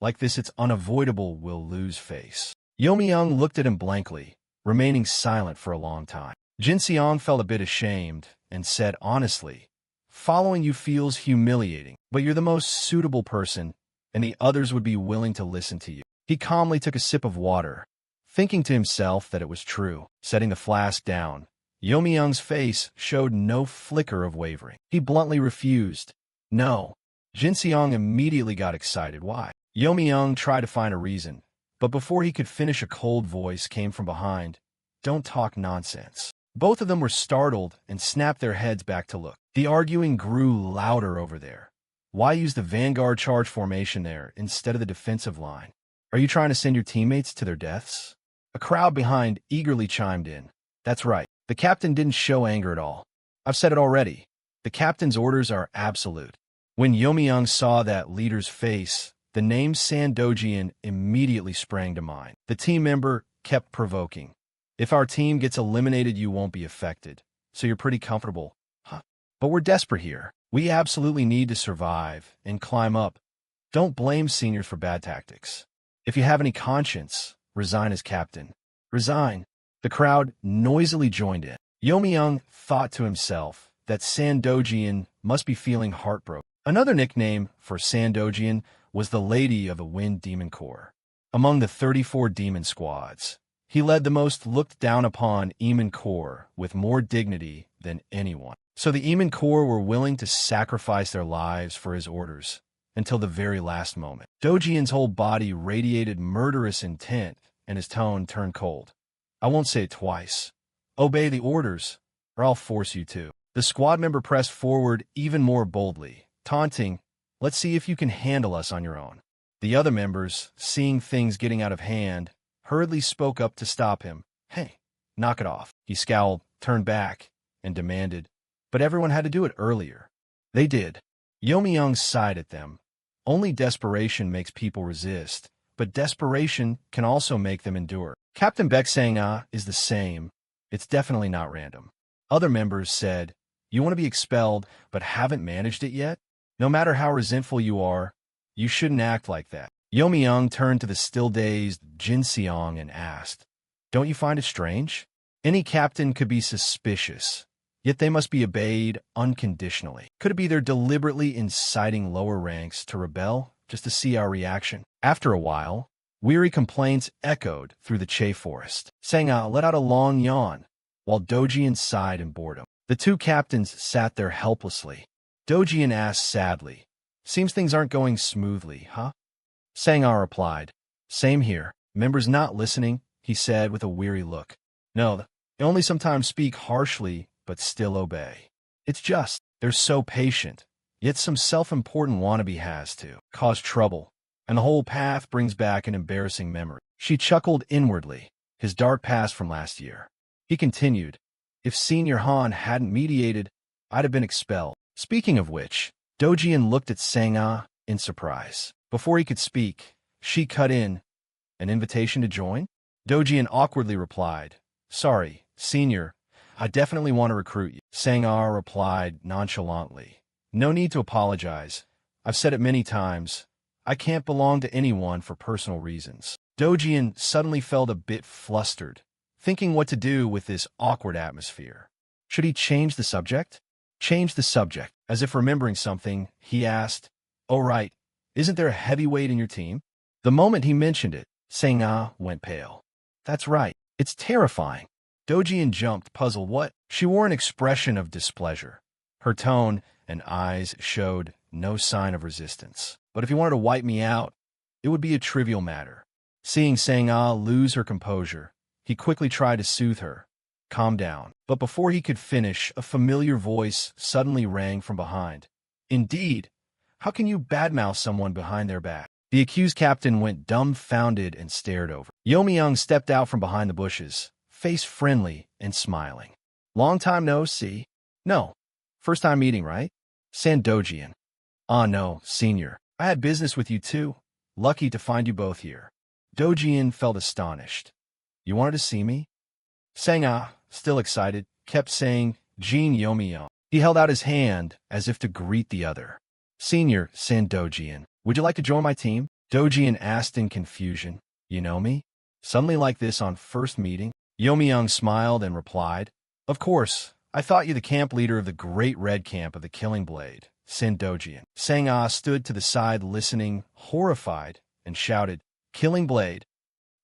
Like this, it's unavoidable we'll lose face." Yomi looked at him blankly, remaining silent for a long time. Jin Seong felt a bit ashamed and said honestly, "Following you feels humiliating, but you're the most suitable person, and the others would be willing to listen to you." He calmly took a sip of water, thinking to himself that it was true. Setting the flask down, Yomi face showed no flicker of wavering. He bluntly refused. "No." Jin Seong immediately got excited. "Why?" Yomi tried to find a reason, but before he could finish, a cold voice came from behind. "Don't talk nonsense." Both of them were startled and snapped their heads back to look. The arguing grew louder over there. "Why use the Vanguard Charge formation there instead of the defensive line? Are you trying to send your teammates to their deaths?" A crowd behind eagerly chimed in. "That's right. The captain didn't show anger at all. I've said it already. The captain's orders are absolute." When Yomi saw that leader's face, the name Sandojian immediately sprang to mind. The team member kept provoking. "If our team gets eliminated, you won't be affected. So you're pretty comfortable, huh? But we're desperate here. We absolutely need to survive and climb up. Don't blame seniors for bad tactics. If you have any conscience, resign as captain." "Resign." The crowd noisily joined in. Yomi thought to himself that Sandojian must be feeling heartbroken. Another nickname for Sandojian was the Lady of the Wind Demon Corps. Among the 34 demon squads, he led the most looked down upon Eamon Corps with more dignity than anyone. So the Eamon Corps were willing to sacrifice their lives for his orders until the very last moment. Dojian's whole body radiated murderous intent, and his tone turned cold. "I won't say it twice. Obey the orders, or I'll force you to." The squad member pressed forward even more boldly, taunting, "Let's see if you can handle us on your own." The other members, seeing things getting out of hand, hurriedly spoke up to stop him. "Hey, knock it off." He scowled, turned back, and demanded, "But everyone had to do it earlier." They did. Yomi sighed at them. Only desperation makes people resist, but desperation can also make them endure. Captain Beck saying is the same. It's definitely not random. Other members said, you want to be expelled, but haven't managed it yet? No matter how resentful you are, you shouldn't act like that. Yomi turned to the still-dazed Jin Seong and asked, don't you find it strange? Any captain could be suspicious, yet they must be obeyed unconditionally. Could it be they're deliberately inciting lower ranks to rebel just to see our reaction? After a while, weary complaints echoed through the Che forest. Sang-ah let out a long yawn, while Dojian sighed in boredom. The two captains sat there helplessly. Dojian asked sadly, seems things aren't going smoothly, huh? Sang-ah replied, same here. Members not listening, he said with a weary look. No, they only sometimes speak harshly, but still obey. It's just, they're so patient, yet some self-important wannabe has to cause trouble, and the whole path brings back an embarrassing memory. She chuckled inwardly, his dark past from last year. He continued, if Senior Han hadn't mediated, I'd have been expelled. Speaking of which, Dojian looked at Sang-ah in surprise. Before he could speak, she cut in, an invitation to join? Dojian awkwardly replied, sorry, Senior, I definitely want to recruit you. Sang-ah replied nonchalantly, no need to apologize. I've said it many times. I can't belong to anyone for personal reasons. Dojian suddenly felt a bit flustered, thinking what to do with this awkward atmosphere. Should he change the subject? Change the subject. As if remembering something, he asked, oh right, isn't there a heavyweight in your team? The moment he mentioned it, Sang-ah went pale. That's right. It's terrifying. Dojian jumped, puzzled. What? She wore an expression of displeasure. Her tone and eyes showed no sign of resistance. But if you wanted to wipe me out, it would be a trivial matter. Seeing Sang-ah lose her composure, he quickly tried to soothe her. Calm down. But before he could finish, a familiar voice suddenly rang from behind. Indeed, how can you badmouth someone behind their back? The accused captain went dumbfounded and stared over. Yomi stepped out from behind the bushes, face friendly and smiling. Long time no see. No. First time meeting, right? Dojian. Ah no, Senior. I had business with you too. Lucky to find you both here. Dojian felt astonished. You wanted to see me? Sang-ah, still excited, kept saying, Jin Yomi. He held out his hand as if to greet the other. Senior, Dojian. Would you like to join my team? Dojian asked in confusion. You know me? Suddenly like this on first meeting? Yomi smiled and replied, of course, I thought you the camp leader of the Great Red Camp of the Killing Blade, Dojian. Sang-ah stood to the side listening, horrified, and shouted, Killing Blade.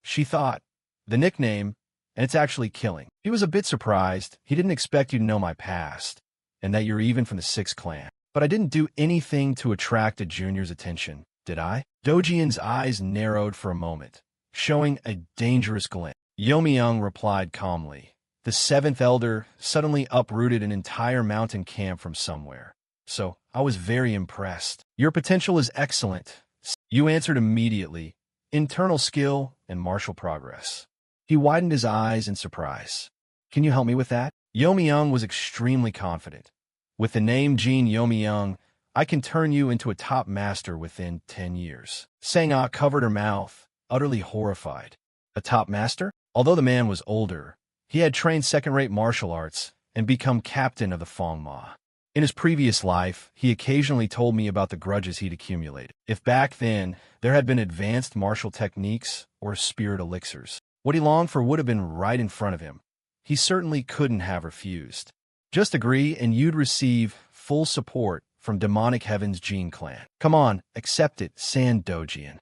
She thought, the nickname, and it's actually killing. He was a bit surprised. He didn't expect you to know my past, and that you're even from the Sixth Clan. But I didn't do anything to attract a junior's attention, did I? Dojian's eyes narrowed for a moment, showing a dangerous glint. Yomi replied calmly. The seventh elder suddenly uprooted an entire mountain camp from somewhere. So, I was very impressed. Your potential is excellent. You answered immediately. Internal skill and martial progress. He widened his eyes in surprise. Can you help me with that? Yomi was extremely confident. With the name Jin Yomi, I can turn you into a top master within 10 years. Sang-ah covered her mouth, utterly horrified. A top master? Although the man was older, he had trained second-rate martial arts and become captain of the Fangma. In his previous life, he occasionally told me about the grudges he'd accumulated. If back then there had been advanced martial techniques or spirit elixirs, what he longed for would have been right in front of him. He certainly couldn't have refused. Just agree and you'd receive full support from Demonic Heaven's Jin clan. Come on, accept it, Dojian.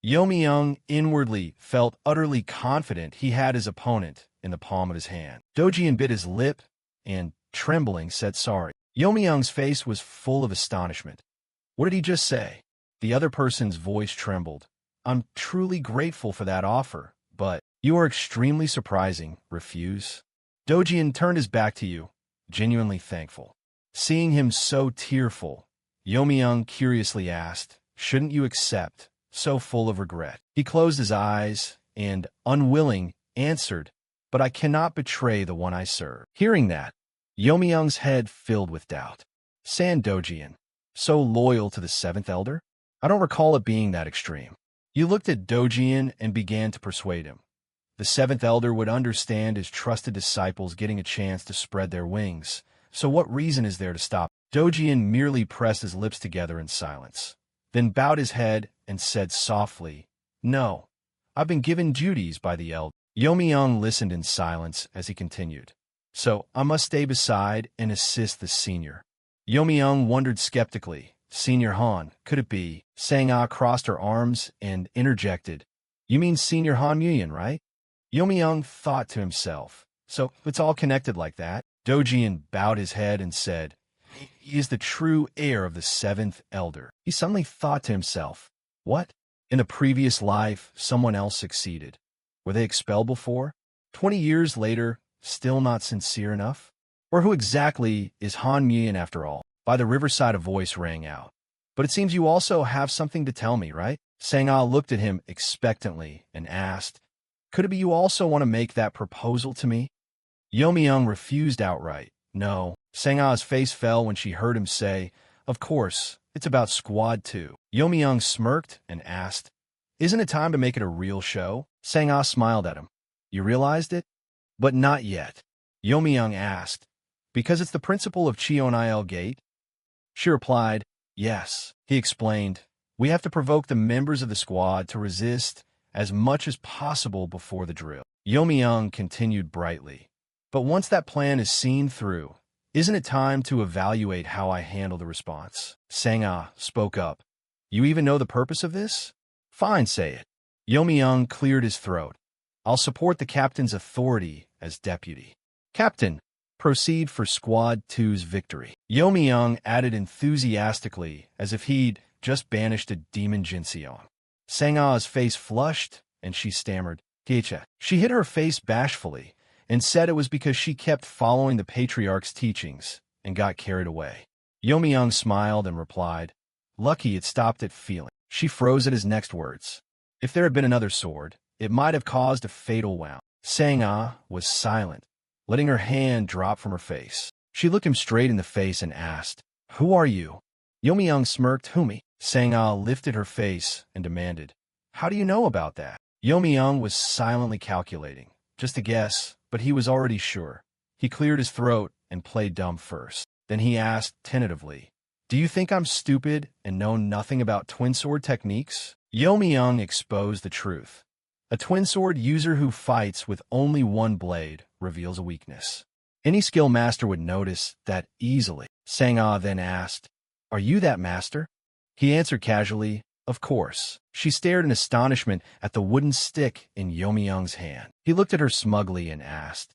Yomi inwardly felt utterly confident he had his opponent in the palm of his hand. Dojian bit his lip and, trembling, said sorry. Yomi face was full of astonishment. What did he just say? The other person's voice trembled. I'm truly grateful for that offer, but you are extremely surprising. Refuse? Dojian turned his back to you, genuinely thankful. Seeing him so tearful, Yomi curiously asked, shouldn't you accept, so full of regret? He closed his eyes and, unwilling, answered, but I cannot betray the one I serve. Hearing that, Yomi head filled with doubt. Dojian. So loyal to the seventh elder? I don't recall it being that extreme. You looked at Dojian and began to persuade him. The seventh elder would understand his trusted disciples getting a chance to spread their wings. So what reason is there to stop? Dojian merely pressed his lips together in silence, then bowed his head and said softly, "No, I've been given duties by the elder." Yomi-young listened in silence as he continued. "So I must stay beside and assist the senior." Yomi-young wondered skeptically. Senior Han, could it be? Sang-ah crossed her arms and interjected, "You mean Senior Han Muyin, right?" Yomi-young thought to himself, "So it's all connected like that?" Dojian bowed his head and said, "He is the true heir of the seventh elder." He suddenly thought to himself, "What? In the previous life, someone else succeeded. Were they expelled before? 20 years later, still not sincere enough? Or who exactly is Han Muyin after all?" By the riverside a voice rang out. "But it seems you also have something to tell me, right?" Sang-ah looked at him expectantly and asked, "Could it be you also want to make that proposal to me?" Yomi-young refused outright. "No." Sang-ah's face fell when she heard him say, "Of course, it's about Squad 2. Yomi-young smirked and asked, "Isn't it time to make it a real show?" Sang-ah smiled at him. "You realized it?" "But not yet." Yomi-young asked, "Because it's the principle of Cheonil Gate?" She replied, "Yes." He explained, "We have to provoke the members of the squad to resist as much as possible before the drill." Yomi-young continued brightly, "But once that plan is seen through, isn't it time to evaluate how I handle the response?" Sang-ah spoke up, "You even know the purpose of this?" "Fine, say it." Yomi-young cleared his throat. "I'll support the captain's authority as deputy." "Captain, proceed for Squad 2's victory." Yomi-young added enthusiastically, as if he'd just banished a demon Jinseong. Sang-ah's face flushed, and she stammered, "Tiecha." She hid her face bashfully and said it was because she kept following the patriarch's teachings and got carried away. Yomi-young smiled and replied, "Lucky it stopped at feeling." She froze at his next words. If there had been another sword, it might have caused a fatal wound. Sang-ah was silent, letting her hand drop from her face. She looked him straight in the face and asked, "Who are you?" Yomi-young smirked. "Who, me?" Sang-ah lifted her face and demanded, "How do you know about that?" Yomi-young was silently calculating. Just a guess, but he was already sure. He cleared his throat and played dumb first. Then he asked tentatively, "Do you think I'm stupid and know nothing about twin sword techniques?" Yomi-young exposed the truth. A twin sword user who fights with only one blade reveals a weakness. Any skill master would notice that easily. Sang-ah then asked, "Are you that master?" He answered casually, "Of course." She stared in astonishment at the wooden stick in Yomi-young's hand. He looked at her smugly and asked,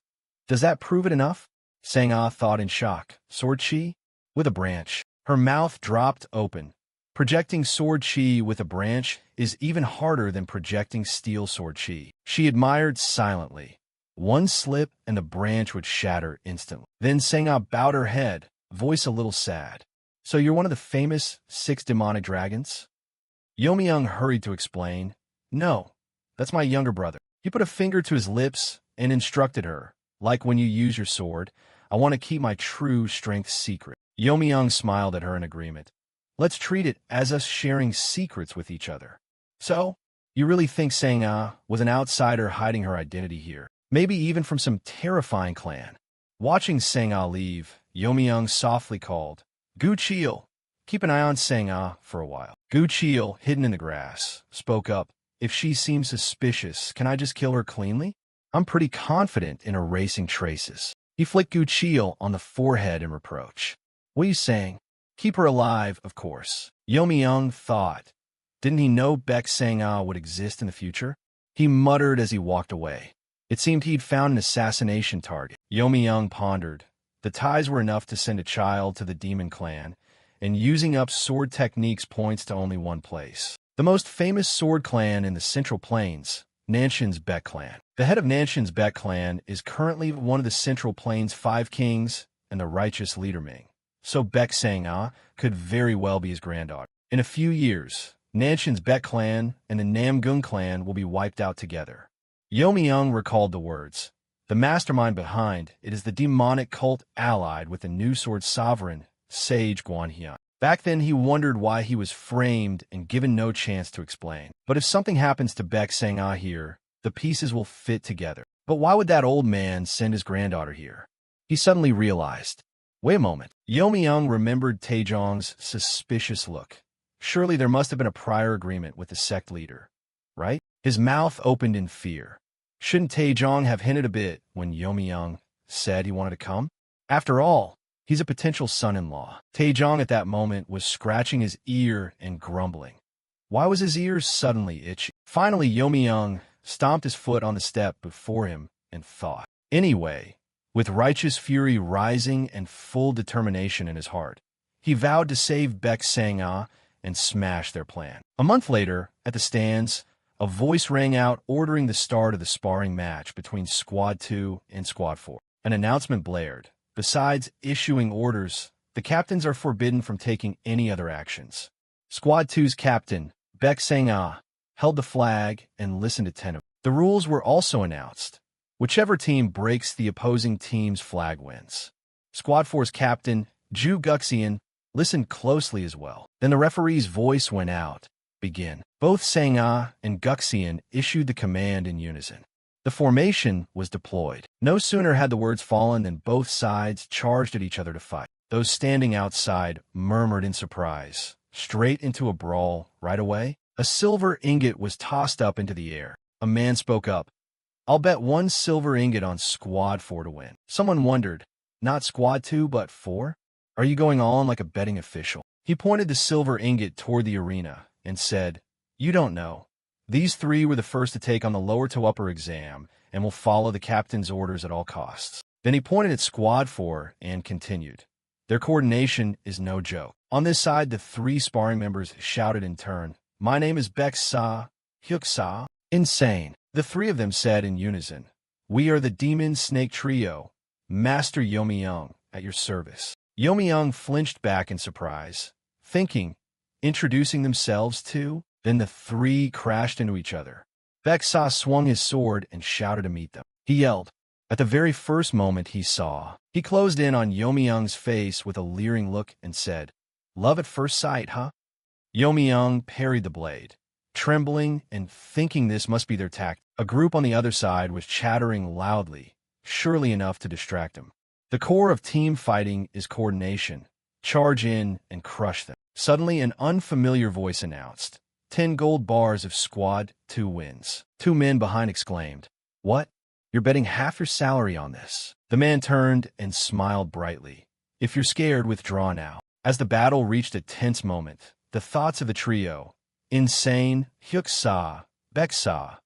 "Does that prove it enough?" Sang-ah thought in shock. "Sword chi? With a branch." Her mouth dropped open. Projecting sword chi with a branch is even harder than projecting steel sword chi. She admired silently. One slip and the branch would shatter instantly. Then Sang-ah bowed her head, voice a little sad. "So you're one of the famous 6 demonic dragons?" Yomi-young hurried to explain, "No, that's my younger brother." He put a finger to his lips and instructed her, "Like when you use your sword, I want to keep my true strength secret." Yomi-young smiled at her in agreement. "Let's treat it as us sharing secrets with each other." "So, you really think Sang-ah was an outsider hiding her identity here? Maybe even from some terrifying clan?" Watching Sang-ah leave, Yomi-young softly called, "Gu Chil." Keep an eye on Sang-ah for a while. Gu Chil, hidden in the grass, spoke up, "If she seems suspicious, can I just kill her cleanly? I'm pretty confident in erasing traces." He flicked Gu Chil on the forehead in reproach. "What are you saying?" "Keep her alive, of course." Yomi-young thought. Didn't he know Baek Sang-ah would exist in the future? He muttered as he walked away. It seemed he'd found an assassination target. Yomi-young pondered. The ties were enough to send a child to the demon clan, and using up sword techniques points to only one place. The most famous sword clan in the Central Plains, Nanshan's Baek clan. The head of Nanshan's Baek clan is currently one of the Central Plains 5 kings and the righteous leader Ming. So Baek Sang-ah could very well be his granddaughter. In a few years, Nanshan's Baek clan and the Namgung clan will be wiped out together. Yomi-young recalled the words. The mastermind behind it is the demonic cult allied with the new sword sovereign, Sage Guanhyun. Back then, he wondered why he was framed and given no chance to explain. But if something happens to Baek Sang-ah here, the pieces will fit together. But why would that old man send his granddaughter here? He suddenly realized. Wait a moment. Yomi-young remembered Taejong's suspicious look. Surely there must have been a prior agreement with the sect leader, right? His mouth opened in fear. Shouldn't Taejong have hinted a bit when Yomi-young said he wanted to come? After all, he's a potential son-in-law. Taejong at that moment was scratching his ear and grumbling. Why was his ears suddenly itchy? Finally, Yomi-young stomped his foot on the step before him and thought. Anyway, with righteous fury rising and full determination in his heart, he vowed to save Baek Sang-ah and smash their plan. A month later, at the stands, a voice rang out ordering the start of the sparring match between Squad 2 and Squad 4. An announcement blared. Besides issuing orders, the captains are forbidden from taking any other actions. Squad 2's captain, Baek Sang-ah, held the flag and listened attentively. The rules were also announced. Whichever team breaks the opposing team's flag wins. Squad 4's captain, Ju Guxian, listened closely as well. Then the referee's voice went out. Begin. Both Sang-ah and Guxian issued the command in unison. The formation was deployed. No sooner had the words fallen than both sides charged at each other to fight. Those standing outside murmured in surprise. Straight into a brawl right away? A silver ingot was tossed up into the air. A man spoke up. I'll bet 1 silver ingot on Squad 4 to win. Someone wondered, not Squad 2, but 4? Are you going on like a betting official? He pointed the silver ingot toward the arena and said, you don't know. These 3 were the first to take on the lower to upper exam and will follow the captain's orders at all costs. Then he pointed at Squad 4 and continued. Their coordination is no joke. On this side, the 3 sparring members shouted in turn, my name is Baek Sa, Hyuk Sa. Insane. The 3 of them said in unison, we are the Demon Snake Trio, Master Yomi-young, at your service. Yomi-young flinched back in surprise, thinking, introducing themselves to? Then the 3 crashed into each other. Baek Sa swung his sword and shouted to meet them. He yelled. At the very first moment he saw, he closed in on Yomi-young's face with a leering look and said, love at first sight, huh? Yomi-young parried the blade. Trembling and thinking this must be their tact, a group on the other side was chattering loudly, surely enough to distract him. The core of team fighting is coordination. Charge in and crush them. Suddenly, an unfamiliar voice announced, 10 gold bars if Squad 2 wins. 2 men behind exclaimed, what? You're betting half your salary on this. The man turned and smiled brightly. If you're scared, withdraw now. As the battle reached a tense moment, the thoughts of the trio, Insane, Hyuk Sa, Baek Sa,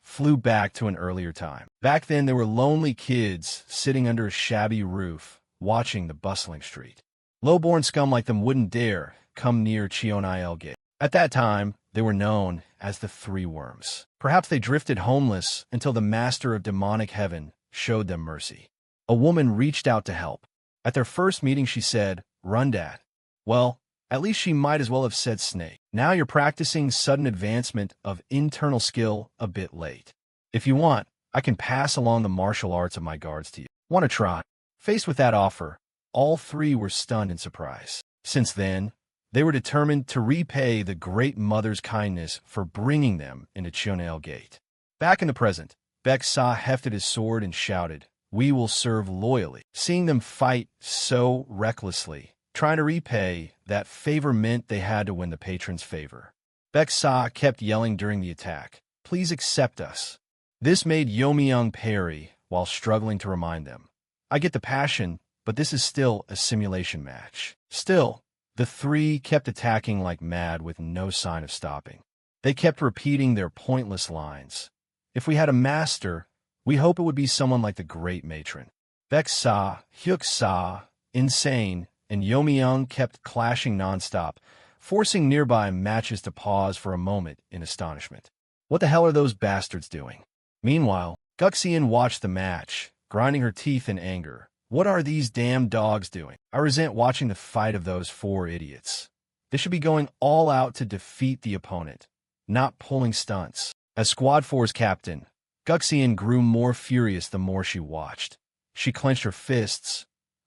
flew back to an earlier time. Back then, there were lonely kids sitting under a shabby roof, watching the bustling street. Low-born scum like them wouldn't dare come near Cheonail Gate. At that time, they were known as the 3 Worms. Perhaps they drifted homeless until the master of demonic heaven showed them mercy. A woman reached out to help. At their first meeting, she said, run, Dad. Well, at least she might as well have said snake. Now you're practicing sudden advancement of internal skill a bit late. If you want, I can pass along the martial arts of my guards to you. Want to try? Faced with that offer, all 3 were stunned in surprise. Since then, they were determined to repay the Great Mother's kindness for bringing them into Cheonail Gate. Back in the present, Baek Sa hefted his sword and shouted, we will serve loyally. Seeing them fight so recklessly, trying to repay that favor meant they had to win the patron's favor. Baek Sa kept yelling during the attack, please accept us. This made Yomi-young parry while struggling to remind them. I get the passion, but this is still a simulation match. Still, the 3 kept attacking like mad with no sign of stopping. They kept repeating their pointless lines. If we had a master, we hope it would be someone like the great matron. Baek Sa, Hyuk Sa, Insane, and Yomi-young kept clashing nonstop, forcing nearby matches to pause for a moment in astonishment. What the hell are those bastards doing? Meanwhile, Guxian watched the match, grinding her teeth in anger. What are these damn dogs doing? I resent watching the fight of those 4 idiots. They should be going all out to defeat the opponent, not pulling stunts. As Squad 4's captain, Guxian grew more furious the more she watched. She clenched her fists,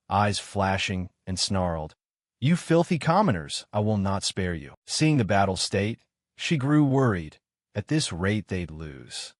eyes flashing, and snarled, "You filthy commoners, I will not spare you." Seeing the battle state, she grew worried. At this rate they'd lose.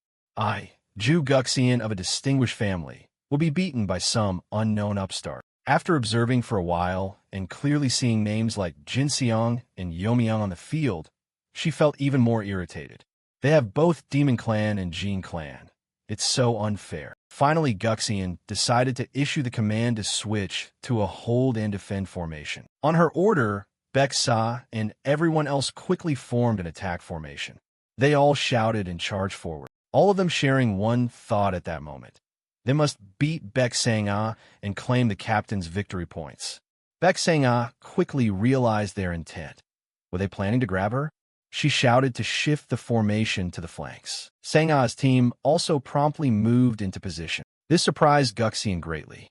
Ju Guxian of a distinguished family, will be beaten by some unknown upstart. After observing for a while and clearly seeing names like Jin Seong and Youmyung on the field, she felt even more irritated. They have both Demon Clan and Jin Clan. It's so unfair. Finally, Guxian decided to issue the command to switch to a hold and defend formation. On her order, Baek-sa and everyone else quickly formed an attack formation. They all shouted and charged forward, all of them sharing one thought at that moment. They must beat Baek-sang-ah and claim the captain's victory points. Baek-sang-ah quickly realized their intent. Were they planning to grab her? She shouted to shift the formation to the flanks. Sang-ah's team also promptly moved into position. This surprised Guxian greatly.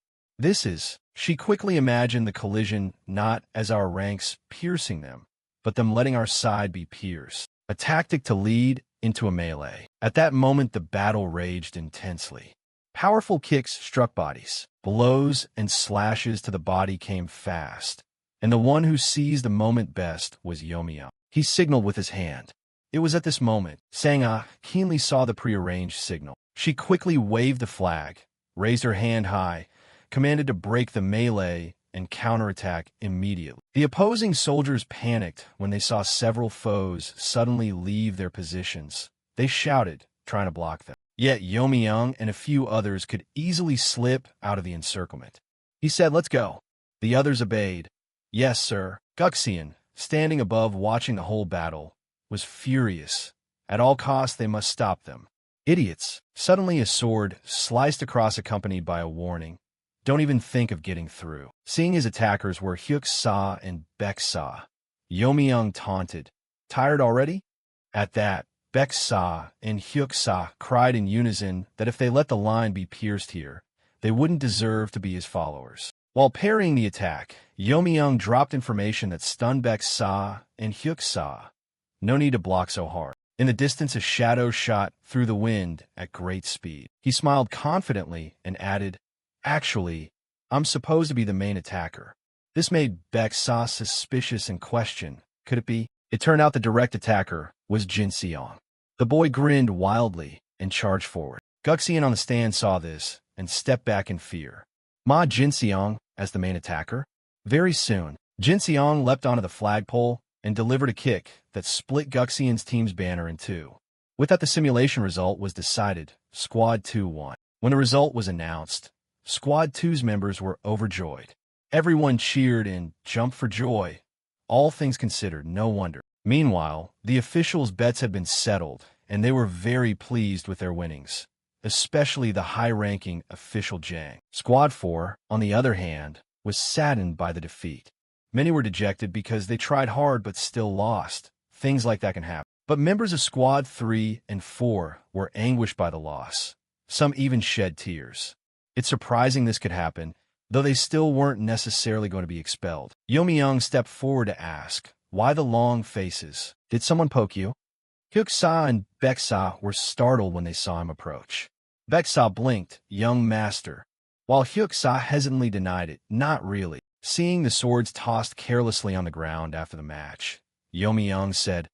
She quickly imagined the collision not as our ranks piercing them, but them letting our side be pierced. A tactic to lead into a melee. At that moment, the battle raged intensely. Powerful kicks struck bodies. Blows and slashes to the body came fast, and the one who seized the moment best was Youmyung. He signaled with his hand. It was at this moment Sang-ah keenly saw the prearranged signal. She quickly waved the flag, raised her hand high, commanded to break the melee and counterattack immediately. The opposing soldiers panicked when they saw several foes suddenly leave their positions. They shouted, trying to block them. Yet Youmyung and a few others could easily slip out of the encirclement. He said, "Let's go." The others obeyed. "Yes, sir." Guxian, standing above watching the whole battle, was furious. At all costs they must stop them. Idiots. Suddenly a sword sliced across accompanied by a warning. Don't even think of getting through. Seeing his attackers were Hyuk-sa and Baek-sa, Youmyung taunted. Tired already? At that, Baek-sa and Hyuk-sa cried in unison that if they let the line be pierced here, they wouldn't deserve to be his followers. While parrying the attack, Youmyung dropped information that stunned Baek-sa and Hyuk-sa. No need to block so hard. In the distance, a shadow shot through the wind at great speed. He smiled confidently and added, "Actually, I'm supposed to be the main attacker." This made Baek-sa suspicious and question, could it be? It turned out the direct attacker was Jin Seong. The boy grinned wildly and charged forward. Guxian on the stand saw this and stepped back in fear. Jin Seong as the main attacker? Very soon, Jin Seong leapt onto the flagpole and delivered a kick that split Guxian's team's banner in two. With that, the simulation result was decided. Squad 2 won. When the result was announced, Squad 2's members were overjoyed. Everyone cheered and jumped for joy. All things considered, no wonder. Meanwhile, the officials' bets had been settled, and they were very pleased with their winnings, especially the high-ranking official Jang. Squad 4, on the other hand, was saddened by the defeat. Many were dejected because they tried hard but still lost. Things like that can happen. But members of Squad 3 and 4 were anguished by the loss. Some even shed tears. It's surprising this could happen, though they still weren't necessarily going to be expelled. Youmyung stepped forward to ask, "Why the long faces? Did someone poke you?" Hyuk-sa and Baek-sa were startled when they saw him approach. Baek-sa blinked, "Young master," while Hyuk-sa hesitantly denied it, "Not really." Seeing the swords tossed carelessly on the ground after the match, Youmyung said,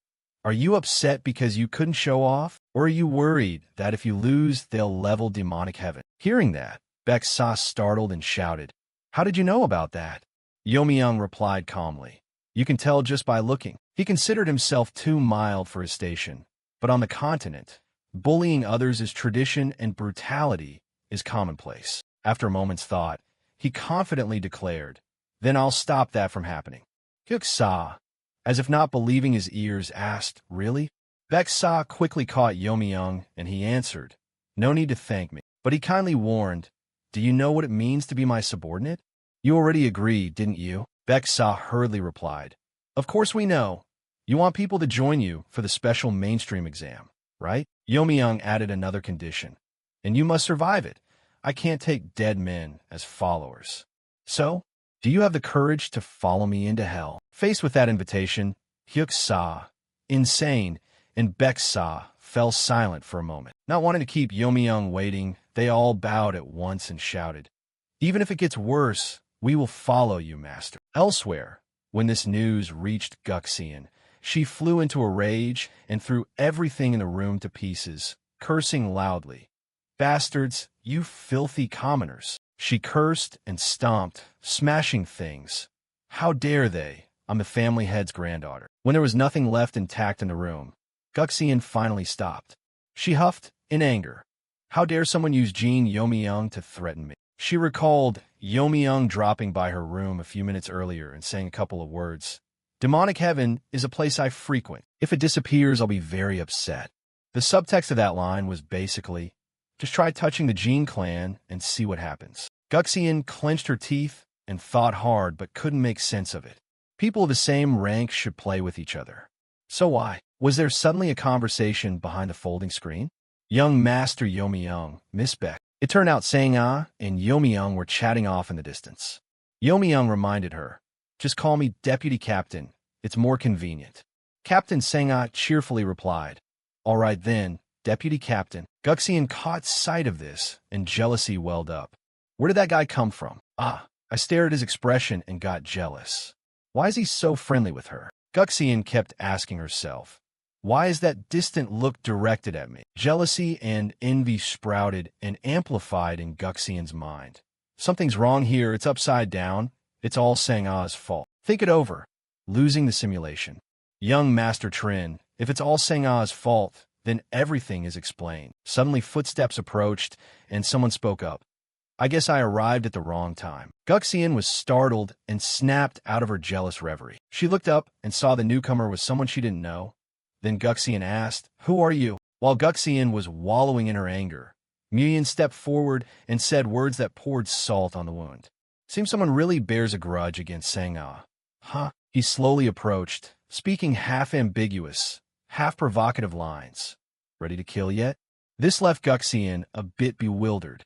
"Are you upset because you couldn't show off? Or are you worried that if you lose, they'll level demonic heaven?" Hearing that, Baek-sa startled and shouted, "How did you know about that?" Youmyung replied calmly, "You can tell just by looking." He considered himself too mild for his station, but on the continent, bullying others is tradition and brutality is commonplace. After a moment's thought, he confidently declared, "Then I'll stop that from happening." Hyuk-sa, as if not believing his ears, asked, "Really?" Baek-sa quickly caught Youmyung, and he answered, "No need to thank me." But he kindly warned, "Do you know what it means to be my subordinate?" "You already agreed, didn't you?" Baek-sa hurriedly replied, "Of course we know. You want people to join you for the special mainstream exam, right?" Youmyung added another condition, "And you must survive it. I can't take dead men as followers. So, do you have the courage to follow me into hell?" Faced with that invitation, Hyuk-sa, insane, and Baek-sa fell silent for a moment. Not wanting to keep Youmyung waiting, they all bowed at once and shouted, "Even if it gets worse, we will follow you, master." Elsewhere, When this news reached Guxian, she flew into a rage and threw everything in the room to pieces, cursing loudly. "Bastards, you filthy commoners!" She cursed and stomped, smashing things. "How dare they? I'm the family head's granddaughter." When there was nothing left intact in the room, Guxian finally stopped. She huffed in anger. "How dare someone use Jin Yomiyoung to threaten me?" She recalled Yomiyoung dropping by her room a few minutes earlier and saying a couple of words. "Demonic heaven is a place I frequent. If it disappears, I'll be very upset." The subtext of that line was basically, just try touching the Jin clan and see what happens. Guxian clenched her teeth and thought hard but couldn't make sense of it. People of the same rank should play with each other. So why? Was there suddenly a conversation behind the folding screen? Young Master Yomiyoung, Miss Beck. It turned out Sang-ah and Yomiyoung were chatting off in the distance. Yomiyoung reminded her, "Just call me Deputy Captain. It's more convenient." Captain Sang-ah cheerfully replied, "All right then, Deputy Captain." Guxian caught sight of this, and jealousy welled up. Where did that guy come from? I stared at his expression and got jealous. Why is he so friendly with her? Guxian kept asking herself. Why is that distant look directed at me? Jealousy and envy sprouted and amplified in Guxian's mind. Something's wrong here. It's upside down. It's all Sang-ah's fault. Think it over. Losing the simulation. Young Master Trin, if it's all Sang-ah's fault, then everything is explained. Suddenly footsteps approached, and someone spoke up. "I guess I arrived at the wrong time." Guxian was startled and snapped out of her jealous reverie. She looked up and saw the newcomer was someone she didn't know. Then Guxian asked, "Who are you?" While Guxian was wallowing in her anger, Muyin stepped forward and said words that poured salt on the wound. "Seems someone really bears a grudge against Sang-ah." "Huh?" He slowly approached, speaking half-ambiguous, half-provocative lines. "Ready to kill yet?" This left Guxian a bit bewildered.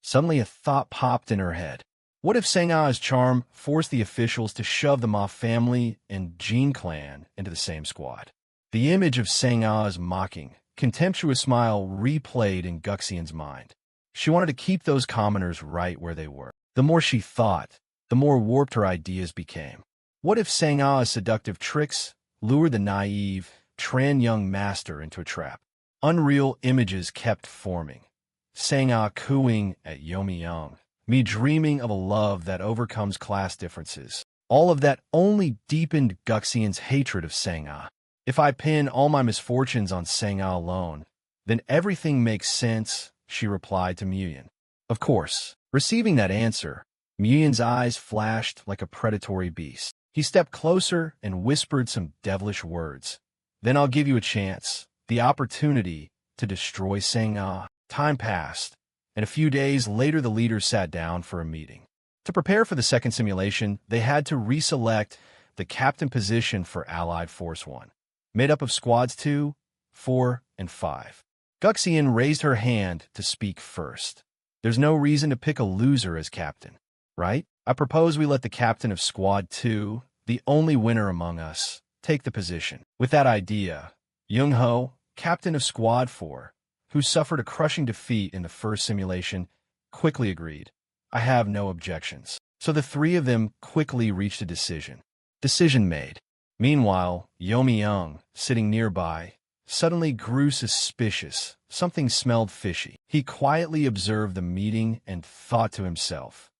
Suddenly a thought popped in her head. What if Sang-ah's charm forced the officials to shove the Ma family and Jin clan into the same squad? The image of Sang-ah's mocking, contemptuous smile replayed in Guxian's mind. She wanted to keep those commoners right where they were. The more she thought, the more warped her ideas became. What if Sang-ah's seductive tricks lured the naive, Tran young master into a trap? Unreal images kept forming. Sang-ah cooing at Yomiyoung, me dreaming of a love that overcomes class differences. All of that only deepened Guxian's hatred of Sang-ah. If I pin all my misfortunes on Sang-ah alone, then everything makes sense, she replied to Muyin. Of course, receiving that answer, Muyin's eyes flashed like a predatory beast. He stepped closer and whispered some devilish words. "Then I'll give you a chance, the opportunity to destroy Sang-ah." Time passed, and a few days later the leaders sat down for a meeting. To prepare for the second simulation, they had to reselect the captain position for Allied Force 1, made up of Squads 2, 4, and 5. Guxian raised her hand to speak first. "There's no reason to pick a loser as captain, right? I propose we let the captain of Squad 2, the only winner among us, take the position." With that idea, Young-ho, captain of Squad 4, who suffered a crushing defeat in the first simulation, quickly agreed. "I have no objections." So the three of them quickly reached a decision. Decision made. Meanwhile, Yomiyoung, sitting nearby, suddenly grew suspicious. Something smelled fishy. He quietly observed the meeting and thought to himself,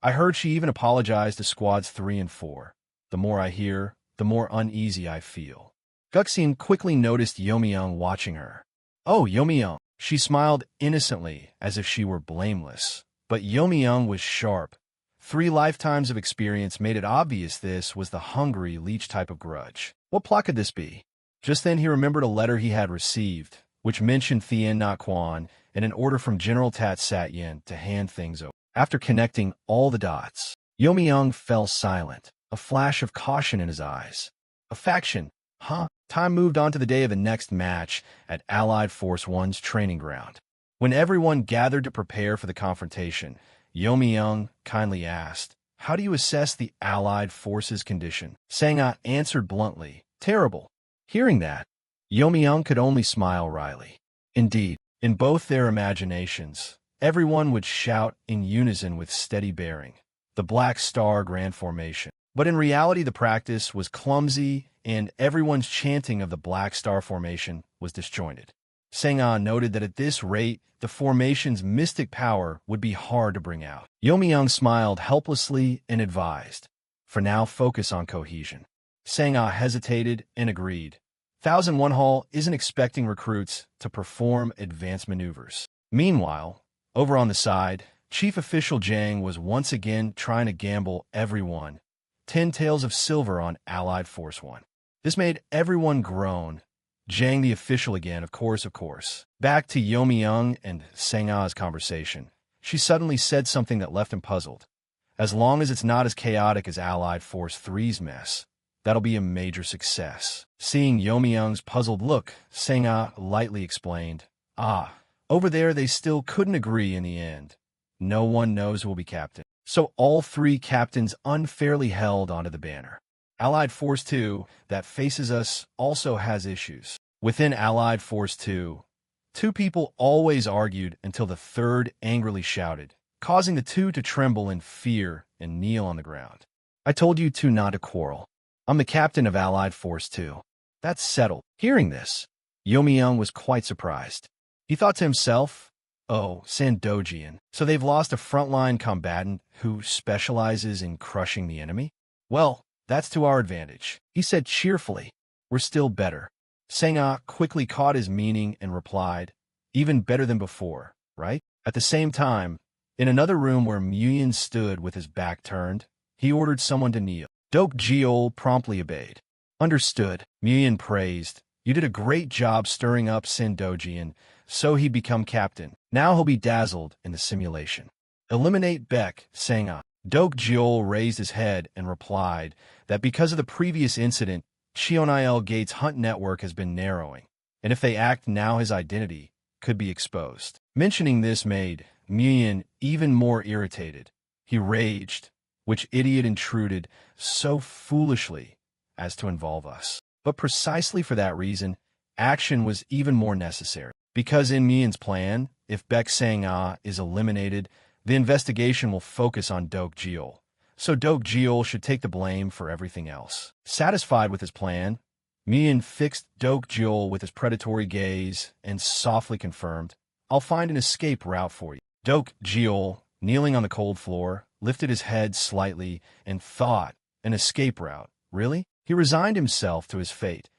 "I heard she even apologized to Squads 3 and 4. The more I hear, the more uneasy I feel." Guxian quickly noticed Yomiyoung watching her. "Oh, Yomiyoung." She smiled innocently as if she were blameless. But Yomiyoung was sharp. 3 lifetimes of experience made it obvious this was the hungry leech type of grudge. What plot could this be? Just then he remembered a letter he had received, which mentioned Thien Na Quan and an order from General Tat Satyen to hand things over. After connecting all the dots, Yomiyoung fell silent, a flash of caution in his eyes. A faction, huh? Time moved on to the day of the next match at Allied Force 1's training ground. When everyone gathered to prepare for the confrontation, Yomiyoung kindly asked, "How do you assess the Allied Forces' condition?" Sang-ah answered bluntly, "Terrible." Hearing that, Yomiyoung could only smile wryly. Indeed, in both their imaginations, everyone would shout in unison with steady bearing, "The Black Star Grand Formation." But in reality, the practice was clumsy, and everyone's chanting of the Black Star formation was disjointed. Seng-ah noted that at this rate, the formation's mystic power would be hard to bring out. Yomi-young smiled helplessly and advised, "For now, focus on cohesion." Seng-ah hesitated and agreed. 1001 Hall isn't expecting recruits to perform advanced maneuvers. Meanwhile, over on the side, Chief Official Jang was once again trying to gamble everyone 10 taels of silver on Allied Force 1. This made everyone groan. Jang the official again, of course. Back to Yomi-young and Seng-ah's conversation. She suddenly said something that left him puzzled. As long as it's not as chaotic as Allied Force 3's mess, that'll be a major success. Seeing Yomi-young's puzzled look, Seng-ah lightly explained, over there they still couldn't agree in the end. No one knows who will be captain. So all three captains unfairly held onto the banner. Allied Force 2, that faces us, also has issues. Within Allied Force 2, two people always argued until the third angrily shouted, causing the two to tremble in fear and kneel on the ground. "I told you two not to quarrel. I'm the captain of Allied Force 2. That's settled." Hearing this, Yomi-young was quite surprised. He thought to himself, "Oh, Sandojian, so they've lost a frontline combatant who specializes in crushing the enemy? Well, that's to our advantage," he said cheerfully. "We're still better." Seng-ah quickly caught his meaning and replied, "Even better than before, right?" At the same time, in another room where Nguyen stood with his back turned, he ordered someone to kneel. Dokjeol promptly obeyed. "Understood," Nguyen praised. "You did a great job stirring up Sandojian, so he become captain. Now he'll be dazzled in the simulation." "Eliminate Beck," Seng-ah. Dokjeol raised his head and replied that because of the previous incident, Cheonil Gate's hunt network has been narrowing, and if they act now, his identity could be exposed. Mentioning this made Nguyen even more irritated. He raged, "Which idiot intruded so foolishly as to involve us?" But precisely for that reason, action was even more necessary. Because in Nguyen's plan, if Beck Seng-ah is eliminated, the investigation will focus on Dokjeol. So Dokjeol should take the blame for everything else. Satisfied with his plan, Nguyen fixed Dokjeol with his predatory gaze and softly confirmed, "I'll find an escape route for you." Dokjeol, kneeling on the cold floor, lifted his head slightly and thought, "An escape route? Really?" He resigned himself to his fate.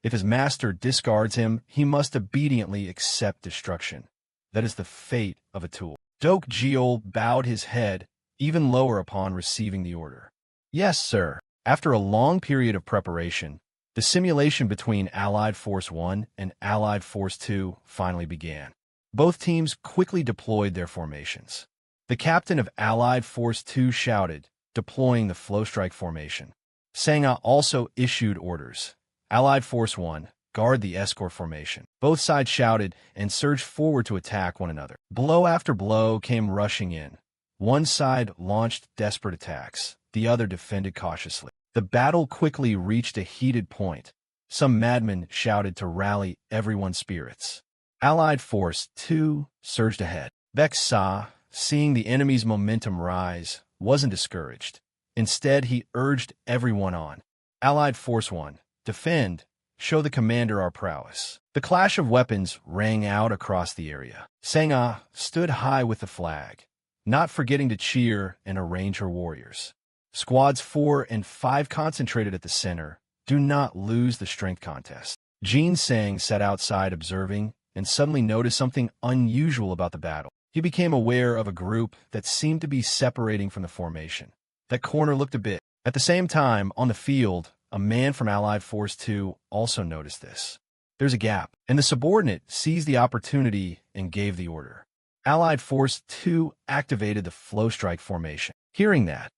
If his master discards him, he must obediently accept destruction. That is the fate of a tool. Dokjeol bowed his head even lower upon receiving the order. "Yes, sir." After a long period of preparation, the simulation between Allied Force 1 and Allied Force 2 finally began. Both teams quickly deployed their formations. The captain of Allied Force 2 shouted, deploying the flow strike formation. Seng-ah also issued orders. Allied Force 1, guard the escort formation. Both sides shouted and surged forward to attack one another. Blow after blow came rushing in. One side launched desperate attacks. The other defended cautiously. The battle quickly reached a heated point. Some madmen shouted to rally everyone's spirits. Allied Force 2 surged ahead. Beck Sa, seeing the enemy's momentum rise, wasn't discouraged. Instead, he urged everyone on. Allied Force 1, defend, show the commander our prowess. The clash of weapons rang out across the area. Seng-ah stood high with the flag, not forgetting to cheer and arrange her warriors. Squads 4 and 5 concentrated at the center. Do not lose the strength contest. Jin Sang sat outside observing and suddenly noticed something unusual about the battle. He became aware of a group that seemed to be separating from the formation. That corner looked a bit. At the same time, on the field, a man from Allied Force 2 also noticed this. There's a gap, and the subordinate seized the opportunity and gave the order. Allied Force 2 activated the flow strike formation. Hearing that,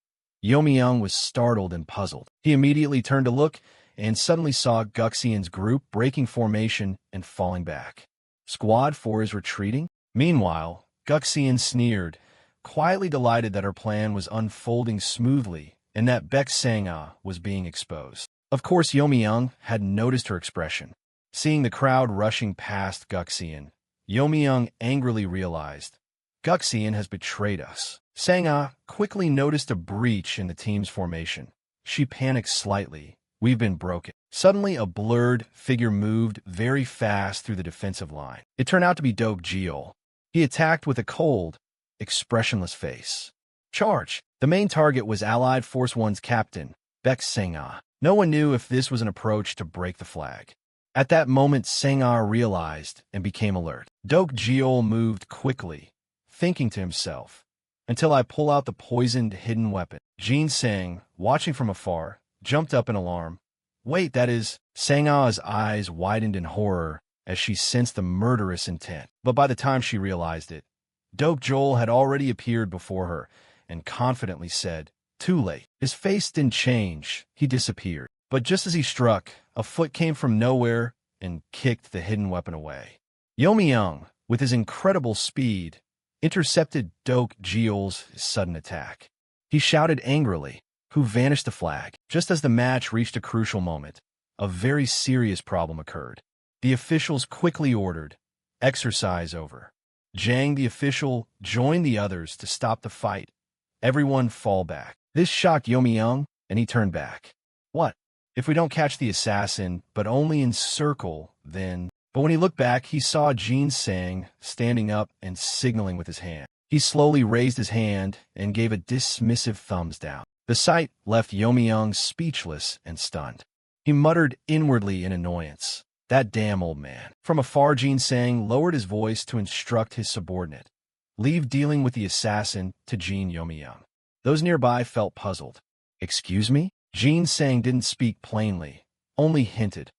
Yomi-young was startled and puzzled. He immediately turned to look and suddenly saw Guxian's group breaking formation and falling back. Squad 4 is retreating? Meanwhile, Guxian sneered, quietly delighted that her plan was unfolding smoothly and that Beck Seng-ah was being exposed. Of course, Yomi-young had noticed her expression. Seeing the crowd rushing past Guxian, Yomi-young angrily realized, Guxian has betrayed us. Seng-ah quickly noticed a breach in the team's formation. She panicked slightly. We've been broken. Suddenly, a blurred figure moved very fast through the defensive line. It turned out to be Doak Geol. He attacked with a cold, expressionless face. Charge! The main target was Allied Force One's captain, Baek Sang-ah. No one knew if this was an approach to break the flag. At that moment, Sang-ah realized and became alert. Doak Geol moved quickly, thinking to himself, until I pull out the poisoned hidden weapon. Jin Sang, watching from afar, jumped up in alarm. Wait, that is... Sang-ah's eyes widened in horror as she sensed the murderous intent. But by the time she realized it, Doak Geol had already appeared before her and confidently said, "Too late." His face didn't change. He disappeared. But just as he struck, a foot came from nowhere and kicked the hidden weapon away. Yomi-young, with his incredible speed, intercepted Doak Geol's sudden attack. He shouted angrily, "Who vanished the flag?" Just as the match reached a crucial moment, a very serious problem occurred. The officials quickly ordered, "Exercise over." Jang, the official, joined the others to stop the fight. Everyone fall back. This shocked Yomi-young, and he turned back. What? If we don't catch the assassin, but only encircle, then... But when he looked back, he saw Jin Sang standing up and signaling with his hand. He slowly raised his hand and gave a dismissive thumbs down. The sight left Yomi-young speechless and stunned. He muttered inwardly in annoyance, "That damn old man." From afar, Jin Sang lowered his voice to instruct his subordinate, "Leave dealing with the assassin to Jin Yomi-young." Those nearby felt puzzled. "Excuse me?" Jin Sang didn't speak plainly, only hinted,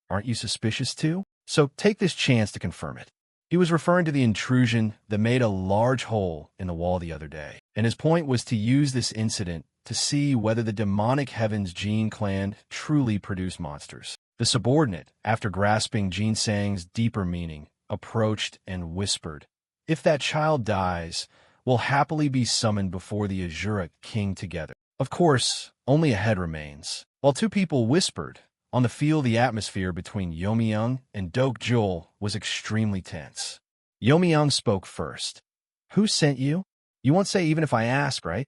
"Aren't you suspicious too? So take this chance to confirm it." He was referring to the intrusion that made a large hole in the wall the other day, and his point was to use this incident to see whether the demonic heavens Jin clan truly produce monsters. The subordinate, after grasping Jin Sang's deeper meaning, approached and whispered, "If that child dies, we'll happily be summoned before the Azura king together." Of course, only a head remains. While two people whispered, on the field the atmosphere between Yomi-young and Doak Geol was extremely tense. Yomi-young spoke first. "Who sent you? You won't say even if I ask, right?"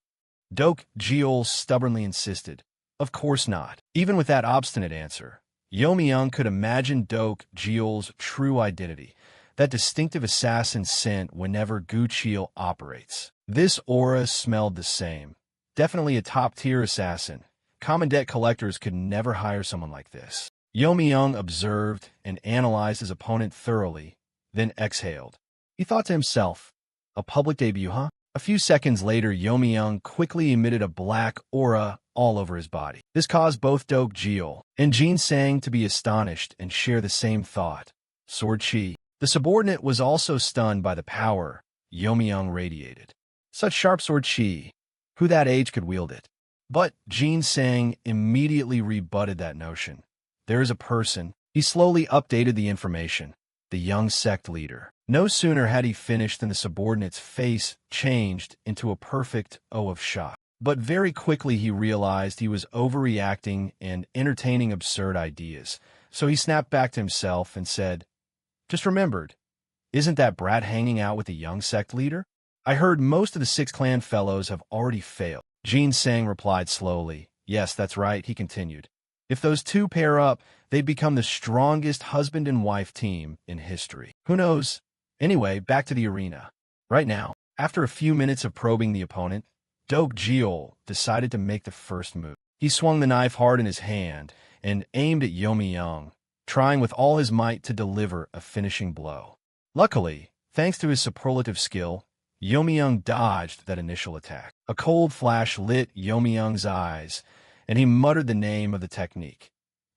Doak Geol stubbornly insisted. Of course not. Even with that obstinate answer, Yomi-young could imagine Doak Geol's true identity, that distinctive assassin scent whenever Guqiel operates. This aura smelled the same. Definitely a top-tier assassin. Common debt collectors could never hire someone like this. Yomi-young observed and analyzed his opponent thoroughly, then exhaled. He thought to himself, "A public debut, huh?" A few seconds later, Yomi-young quickly emitted a black aura all over his body. This caused both Doak Geol and Jin Sang to be astonished and share the same thought. Sword chi. The subordinate was also stunned by the power Yomi-young radiated. Such sharp sword chi. Who that age could wield it? But Jin Sang immediately rebutted that notion. There is a person. He slowly updated the information. The young sect leader. No sooner had he finished than the subordinate's face changed into a perfect O of shock. But very quickly he realized he was overreacting and entertaining absurd ideas. So he snapped back to himself and said, "Just remembered, isn't that brat hanging out with the young sect leader? I heard most of the Six Clan fellows have already failed." Jin Sang replied slowly. "Yes, that's right," he continued. "If those two pair up, they'd become the strongest husband and wife team in history. Who knows? Anyway, back to the arena. Right now." After a few minutes of probing the opponent, Doak Geol decided to make the first move. He swung the knife hard in his hand and aimed at Yomi-young, trying with all his might to deliver a finishing blow. Luckily, thanks to his superlative skill, Yomi-young dodged that initial attack. A cold flash lit Yomi-young's eyes, and he muttered the name of the technique.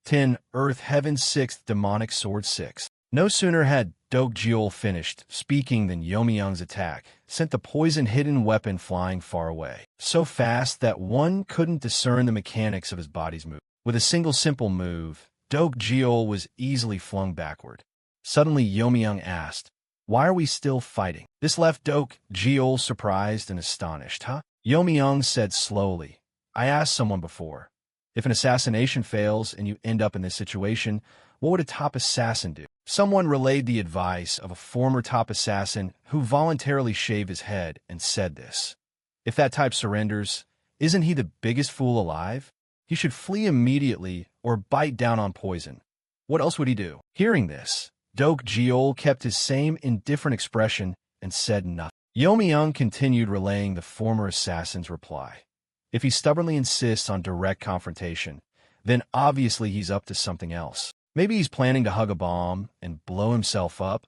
10 Earth Heaven 6th Demonic Sword 6. No sooner had Doak Geol finished speaking than Yomi-young's attack sent the poison-hidden weapon flying far away, so fast that one couldn't discern the mechanics of his body's move. With a single simple move, Doak Geol was easily flung backward. Suddenly, Yomi-young asked, "Why are we still fighting?" This left Doak Geol surprised and astonished. "Huh?" Yomi-young said slowly, "I asked someone before, if an assassination fails and you end up in this situation, what would a top assassin do?" Someone relayed the advice of a former top assassin who voluntarily shaved his head and said this. "If that type surrenders, isn't he the biggest fool alive?" he should flee immediately or bite down on poison. What else would he do? Hearing this, Doak Geol kept his same indifferent expression and said nothing. Yomi-young continued relaying the former assassin's reply. If he stubbornly insists on direct confrontation, then obviously he's up to something else. Maybe he's planning to hug a bomb and blow himself up,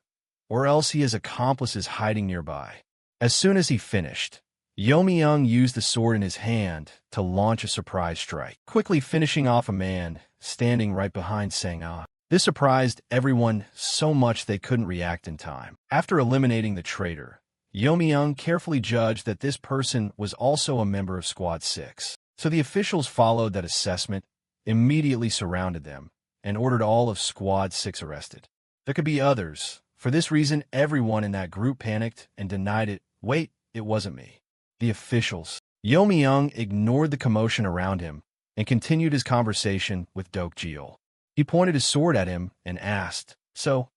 or else he has accomplices hiding nearby. As soon as he finished, Yomi-young used the sword in his hand to launch a surprise strike, quickly finishing off a man standing right behind Sang-ah. This surprised everyone so much they couldn't react in time. After eliminating the traitor, Yomi-young carefully judged that this person was also a member of Squad 6. So the officials followed that assessment, immediately surrounded them, and ordered all of Squad 6 arrested. There could be others. For this reason, everyone in that group panicked and denied it. Wait, it wasn't me. The officials. Yomi-young ignored the commotion around him and continued his conversation with Doak Geol. He pointed his sword at him and asked, "So,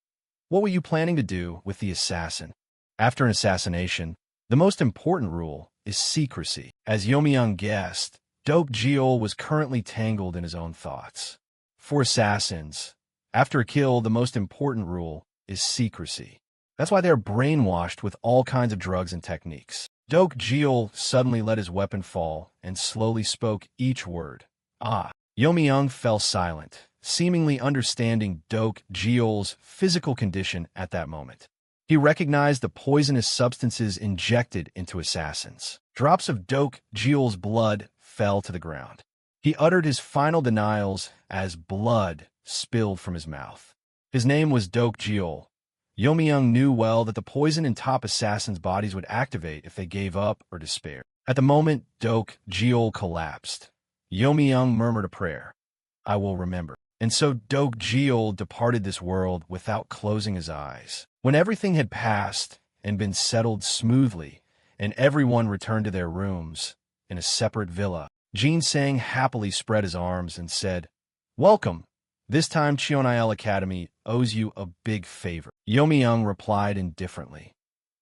what were you planning to do with the assassin?" After an assassination, the most important rule is secrecy. As Yomi-young guessed, Doak Geol was currently tangled in his own thoughts. For assassins, after a kill, the most important rule is secrecy. That's why they're brainwashed with all kinds of drugs and techniques. Doak Geol suddenly let his weapon fall and slowly spoke each word. Ah. Yomi-young fell silent, seemingly understanding Doak Geol's physical condition at that moment. He recognized the poisonous substances injected into assassins. Drops of Doak Geol's blood fell to the ground. He uttered his final denials as blood spilled from his mouth. His name was Doak Geol. Yomi-young knew well that the poison in top assassins' bodies would activate if they gave up or despaired. At the moment, Doak Geol collapsed. Yomi-young murmured a prayer. "I will remember." And so Doak Geol departed this world without closing his eyes. When everything had passed and been settled smoothly, and everyone returned to their rooms in a separate villa, Jin-sang happily spread his arms and said, "Welcome. This time Cheonail Academy owes you a big favor." Yomi-young replied indifferently.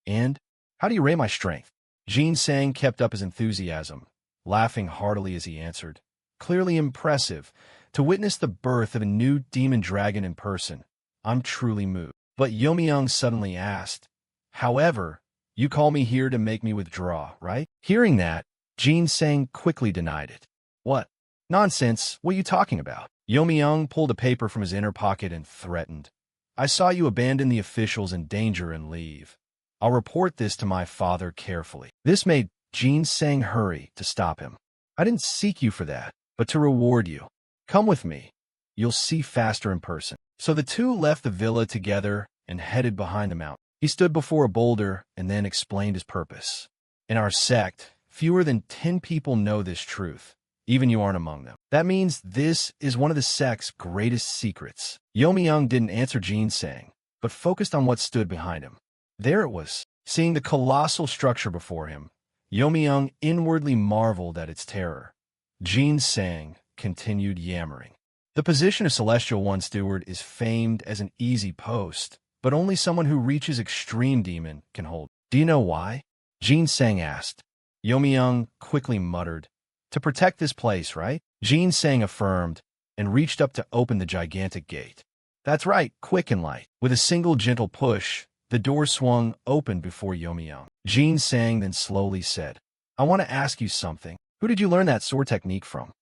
"And? How do you rate my strength?" Jin-sang kept up his enthusiasm, laughing heartily as he answered, "Clearly impressive. To witness the birth of a new demon dragon in person, I'm truly moved." But Yomi-young suddenly asked, "However, you call me here to make me withdraw, right?" Hearing that, Jin-sang quickly denied it. "What? Nonsense, what are you talking about?" Yomi-young pulled a paper from his inner pocket and threatened, "I saw you abandon the officials in danger and leave. I'll report this to my father carefully." This made Jin-sang hurry to stop him. "I didn't seek you for that, but to reward you. Come with me. You'll see faster in person." So the two left the villa together and headed behind the mountain. He stood before a boulder and then explained his purpose. "In our sect, fewer than 10 people know this truth. Even you aren't among them. That means this is one of the sect's greatest secrets." Yomi-young didn't answer Jin-sang, but focused on what stood behind him. There it was. Seeing the colossal structure before him, Yomi-young inwardly marveled at its terror. Jin-sang continued yammering. "The position of Celestial One Steward is famed as an easy post, but only someone who reaches extreme demon can hold. Do you know why?" Jin-sang asked. Yomi-young quickly muttered, "To protect this place, right?" Jin-sang affirmed and reached up to open the gigantic gate. "That's right, quick and light." With a single gentle push, the door swung open before Yomi-young. Jin-sang then slowly said, "I want to ask you something. Who did you learn that sword technique from?"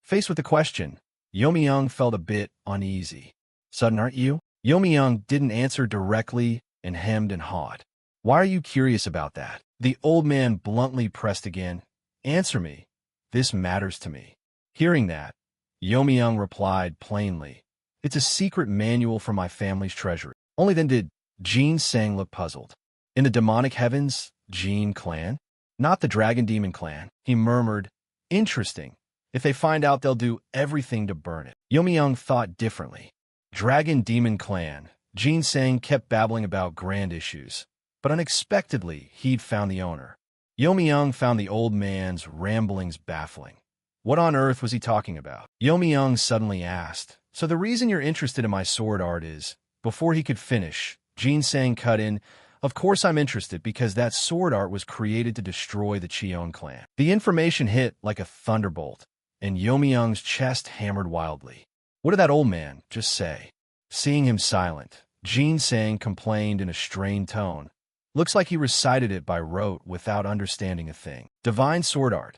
Faced with the question, Yomi-young felt a bit uneasy. "Sudden, aren't you?" Yomi-young didn't answer directly and hemmed and hawed. "Why are you curious about that?" The old man bluntly pressed again. "Answer me. This matters to me." Hearing that, Yomi-young replied plainly, "It's a secret manual from my family's treasury." Only then did Jin-sang look puzzled. "In the demonic heavens, Jin clan? Not the dragon demon clan?" He murmured, "Interesting. If they find out, they'll do everything to burn it." Yomi-young thought differently. Dragon demon clan. Jin-sang kept babbling about grand issues, but unexpectedly he'd found the owner. Yomi-young found the old man's ramblings baffling. What on earth was he talking about? Yomi-young suddenly asked, "So the reason you're interested in my sword art is..." Before he could finish, Jin-sang cut in, "Of course I'm interested because that sword art was created to destroy the Cheon clan." The information hit like a thunderbolt. and Youmyung's chest hammered wildly. What did that old man just say? Seeing him silent, Jinsang complained in a strained tone. Looks like he recited it by rote without understanding a thing. Divine sword art.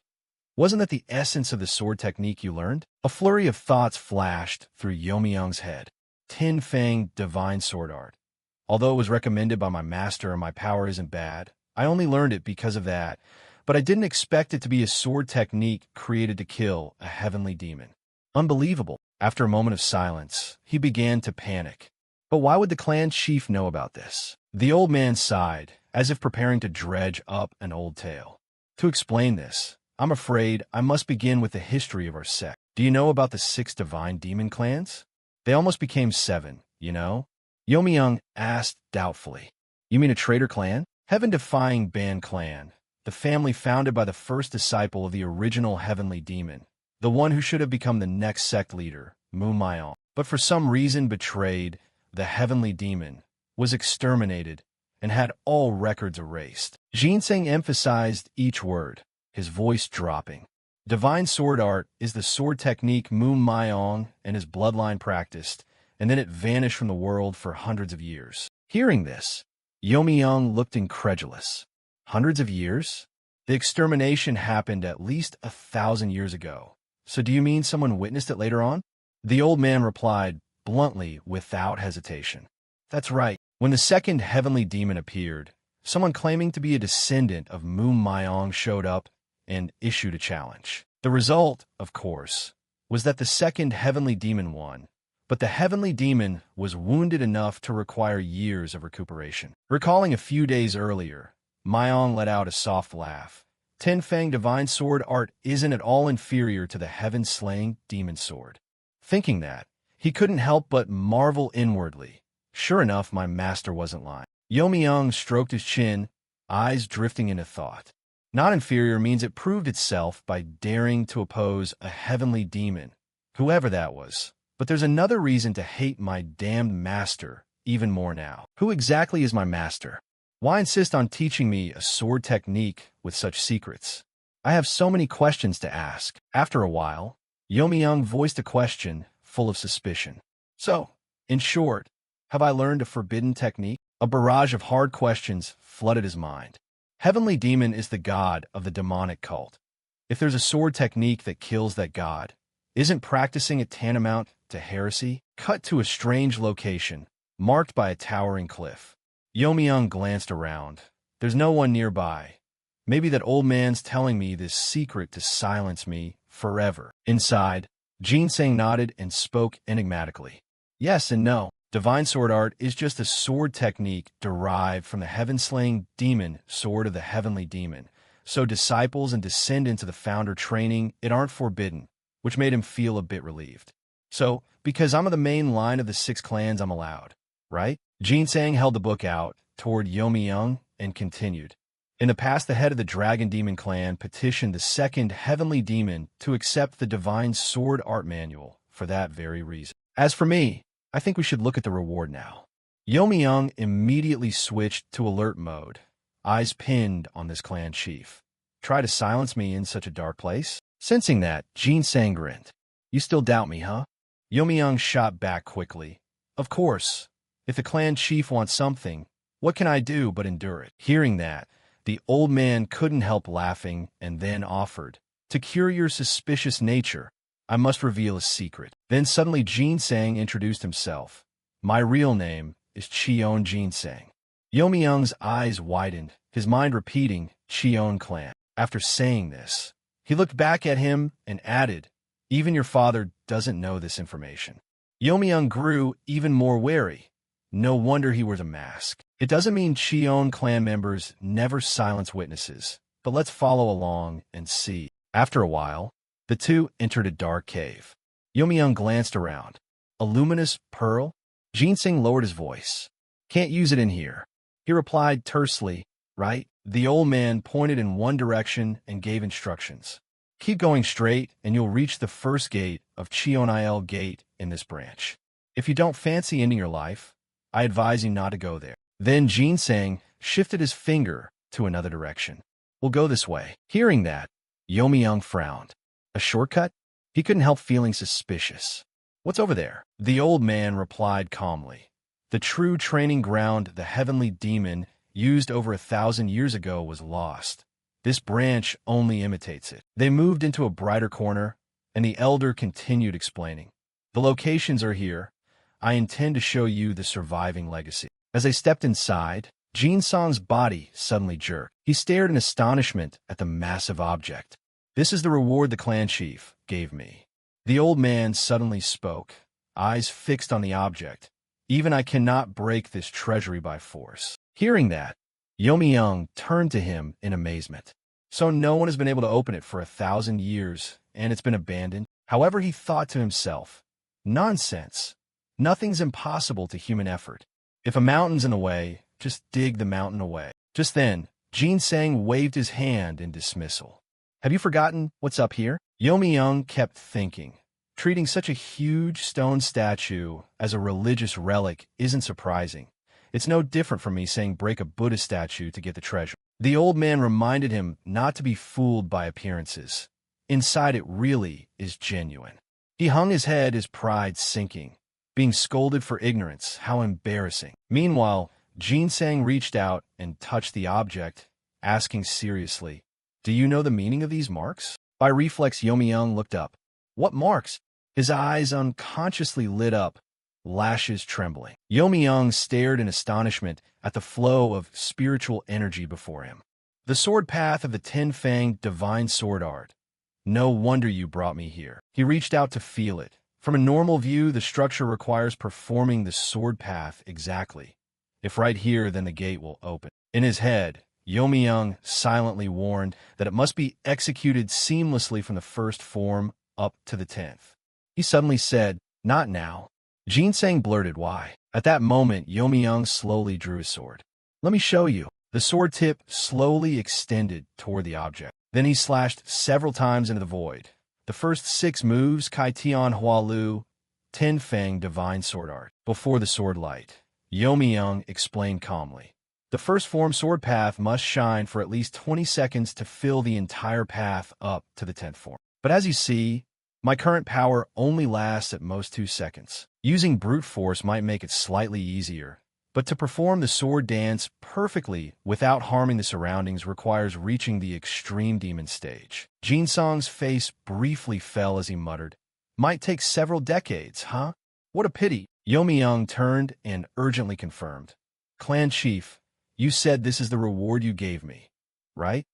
Wasn't that the essence of the sword technique you learned? A flurry of thoughts flashed through Youmyung's head. Tin Fang divine sword art. Although it was recommended by my master and my power isn't bad, I only learned it because of that, but I didn't expect it to be a sword technique created to kill a heavenly demon. Unbelievable. After a moment of silence, he began to panic. But why would the clan chief know about this? The old man sighed, as if preparing to dredge up an old tale. To explain this, I'm afraid I must begin with the history of our sect. Do you know about the 6 divine demon clans? They almost became 7, you know? Youmyung asked doubtfully. You mean a traitor clan? Heaven-defying band clan. The family founded by the first disciple of the original heavenly demon. The one who should have become the next sect leader, Mu, but for some reason betrayed, the heavenly demon, was exterminated, and had all records erased. Jinsang emphasized each word, his voice dropping. Divine sword art is the sword technique Mu and his bloodline practiced, and then it vanished from the world for hundreds of years. Hearing this, Youmyung looked incredulous. Hundreds of years? The extermination happened at least 1,000 years ago. So do you mean someone witnessed it later on? The old man replied, bluntly, without hesitation. That's right. When the second heavenly demon appeared, someone claiming to be a descendant of Mu showed up and issued a challenge. The result, of course, was that the second heavenly demon won, but the heavenly demon was wounded enough to require years of recuperation. Recalling a few days earlier, Mayong let out a soft laugh. Tin Fang divine sword art isn't at all inferior to the heaven-slaying demon sword. Thinking that, he couldn't help but marvel inwardly. Sure enough, my master wasn't lying. Youmyung stroked his chin, eyes drifting into thought. Not inferior means it proved itself by daring to oppose a heavenly demon, whoever that was. But there's another reason to hate my damned master even more now. Who exactly is my master? Why insist on teaching me a sword technique with such secrets? I have so many questions to ask. After a while, Youmyung voiced a question full of suspicion. So, in short, have I learned a forbidden technique? A barrage of hard questions flooded his mind. Heavenly Demon is the god of the demonic cult. If there's a sword technique that kills that god, isn't practicing it tantamount to heresy? Cut to a strange location, marked by a towering cliff. Youmyung glanced around. There's no one nearby. Maybe that old man's telling me this secret to silence me forever. Inside, Jinsang nodded and spoke enigmatically. Yes and no. Divine sword art is just a sword technique derived from the heaven-slaying demon sword of the heavenly demon. So disciples and descendants of the founder training it aren't forbidden, which made him feel a bit relieved. So, because I'm of the main line of the 6 clans, I'm allowed, right? Jinsang held the book out toward Youmyung and continued. In the past, the head of the Dragon Demon clan petitioned the second heavenly demon to accept the divine sword art manual for that very reason. As for me, I think we should look at the reward now. Youmyung immediately switched to alert mode, eyes pinned on this clan chief. Try to silence me in such a dark place? Sensing that, Jinsang grinned. You still doubt me, huh? Youmyung shot back quickly. Of course. If the clan chief wants something, what can I do but endure it? Hearing that, the old man couldn't help laughing and then offered, to cure your suspicious nature, I must reveal a secret. Then suddenly Jinsang introduced himself. My real name is Cheon Jinsang. Youmyung's eyes widened, his mind repeating, Cheon clan. After saying this, he looked back at him and added, even your father doesn't know this information. Youmyung grew even more wary. No wonder he wears a mask. It doesn't mean Cheon clan members never silence witnesses, but let's follow along and see. After a while, the two entered a dark cave. Youmyung glanced around. A luminous pearl? Jinsang lowered his voice. Can't use it in here. He replied tersely, right? The old man pointed in one direction and gave instructions. Keep going straight and you'll reach the first gate of Cheonil Gate in this branch. If you don't fancy ending your life, I advise you not to go there. Then Jinsang shifted his finger to another direction. We'll go this way. Hearing that, Youmyung frowned. A shortcut? He couldn't help feeling suspicious. "What's over there?" The old man replied calmly. "The true training ground the heavenly demon used over 1,000 years ago was lost. This branch only imitates it." They moved into a brighter corner, and the elder continued explaining. "The locations are here. I intend to show you the surviving legacy." As they stepped inside, Jin-sang's body suddenly jerked. He stared in astonishment at the massive object. "This is the reward the clan chief gave me." The old man suddenly spoke, eyes fixed on the object. "Even I cannot break this treasury by force." Hearing that, Yomi-young turned to him in amazement. "So no one has been able to open it for 1,000 years, and it's been abandoned?" However, he thought to himself, "Nonsense. Nothing's impossible to human effort. If a mountain's in the way, just dig the mountain away." Just then, Jin-sang waved his hand in dismissal. "Have you forgotten what's up here?" Yomi-young kept thinking. Treating such a huge stone statue as a religious relic isn't surprising. It's no different from me saying break a Buddha statue to get the treasure. The old man reminded him not to be fooled by appearances. Inside it really is genuine. He hung his head, his pride sinking. Being scolded for ignorance, how embarrassing. Meanwhile, Jin-sang reached out and touched the object, asking seriously, "Do you know the meaning of these marks?" By reflex, Yomi-young looked up. "What marks?" His eyes unconsciously lit up, lashes trembling. Yomi-young stared in astonishment at the flow of spiritual energy before him. "The sword path of the Ten-fanged divine sword art. No wonder you brought me here." He reached out to feel it. From a normal view, the structure requires performing the sword path exactly. If right here, then the gate will open. In his head, Yomi-young silently warned that it must be executed seamlessly from the first form up to the 10th. He suddenly said, "Not now." Jin-sang blurted, "Why?" At that moment, Yomi-young slowly drew his sword. "Let me show you." The sword tip slowly extended toward the object. Then he slashed several times into the void. The first 6 moves, Kai Tian Hualu, Ten-fang divine sword art. Before the sword light, Yomi-young explained calmly. The first form sword path must shine for at least 20 seconds to fill the entire path up to the 10th form. But as you see, my current power only lasts at most 2 seconds. Using brute force might make it slightly easier, but to perform the sword dance perfectly without harming the surroundings requires reaching the extreme demon stage. Jin-sang's face briefly fell as he muttered, "Might take several decades, huh? What a pity." Yomi-young turned and urgently confirmed, "Clan chief, you said this is the reward you gave me, right?"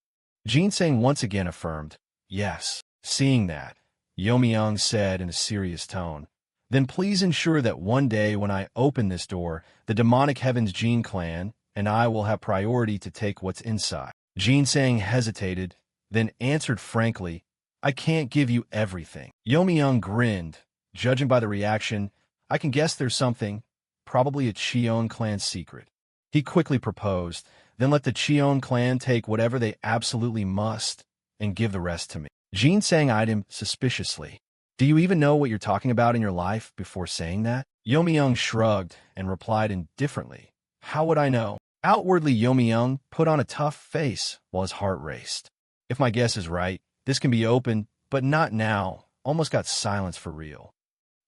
Jin-sang once again affirmed, "Yes." Seeing that, Yomi-young said in a serious tone, "Then please ensure that one day when I open this door, the demonic heavens Jin clan and I will have priority to take what's inside." Jin-sang hesitated, then answered frankly, "I can't give you everything." Yomi-young grinned. "Judging by the reaction, I can guess there's something, probably a Cheon clan secret." He quickly proposed, "Then let the Cheon clan take whatever they absolutely must and give the rest to me." Jin-sang eyed him suspiciously. "Do you even know what you're talking about in your life before saying that?" Yomi-young shrugged and replied indifferently, "How would I know?" Outwardly, Yomi-young put on a tough face while his heart raced. "If my guess is right, this can be opened, but not now." Almost got silence for real.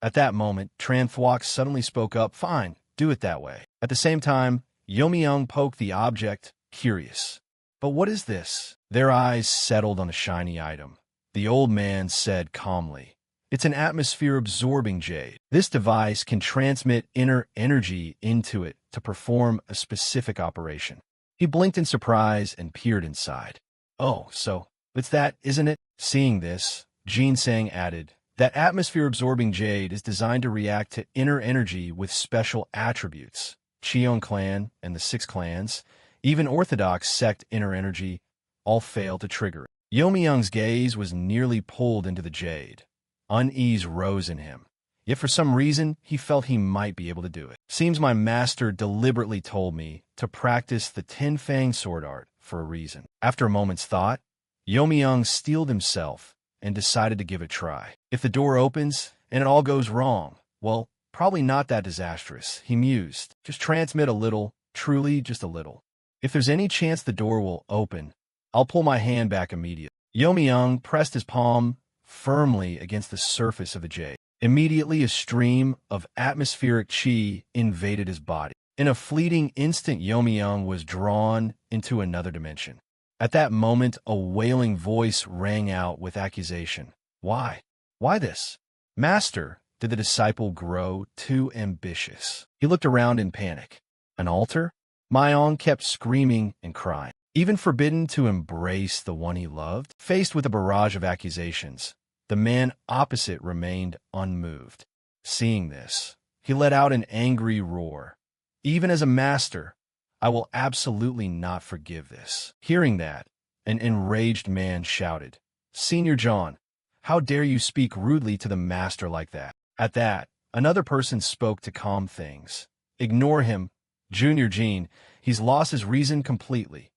At that moment, Tran Thuok suddenly spoke up, "Fine, do it that way." At the same time, Yomi-young poked the object, curious. "But what is this?" Their eyes settled on the shiny item. The old man said calmly, "It's an atmosphere-absorbing jade. This device can transmit inner energy into it to perform a specific operation." He blinked in surprise and peered inside. "Oh, so it's that, isn't it?" Seeing this, Jin-sang added, "That atmosphere-absorbing jade is designed to react to inner energy with special attributes. Cheon clan and the 6 clans, even Orthodox Sect inner energy, all fail to trigger it." Yomi-young's gaze was nearly pulled into the jade. Unease rose in him. Yet for some reason, he felt he might be able to do it. "Seems my master deliberately told me to practice the Ten-fang sword art for a reason." After a moment's thought, Yomi-young steeled himself and decided to give it a try. If the door opens and it all goes wrong, well, probably not that disastrous, he mused. Just transmit a little, truly just a little. If there's any chance the door will open, I'll pull my hand back immediately. Yomi-young pressed his palm firmly against the surface of the jade. Immediately, a stream of atmospheric chi invaded his body. In a fleeting instant, Yomi-young was drawn into another dimension. At that moment, a wailing voice rang out with accusation. Why? Why this? Master, did the disciple grow too ambitious? He looked around in panic. An altar? Myong kept screaming and crying. Even forbidden to embrace the one he loved? Faced with a barrage of accusations, the man opposite remained unmoved. Seeing this, he let out an angry roar. Even as a master, I will absolutely not forgive this. Hearing that, an enraged man shouted, Senior John, how dare you speak rudely to the master like that? At that, another person spoke to calm things. Ignore him, Junior Jean, he's lost his reason completely.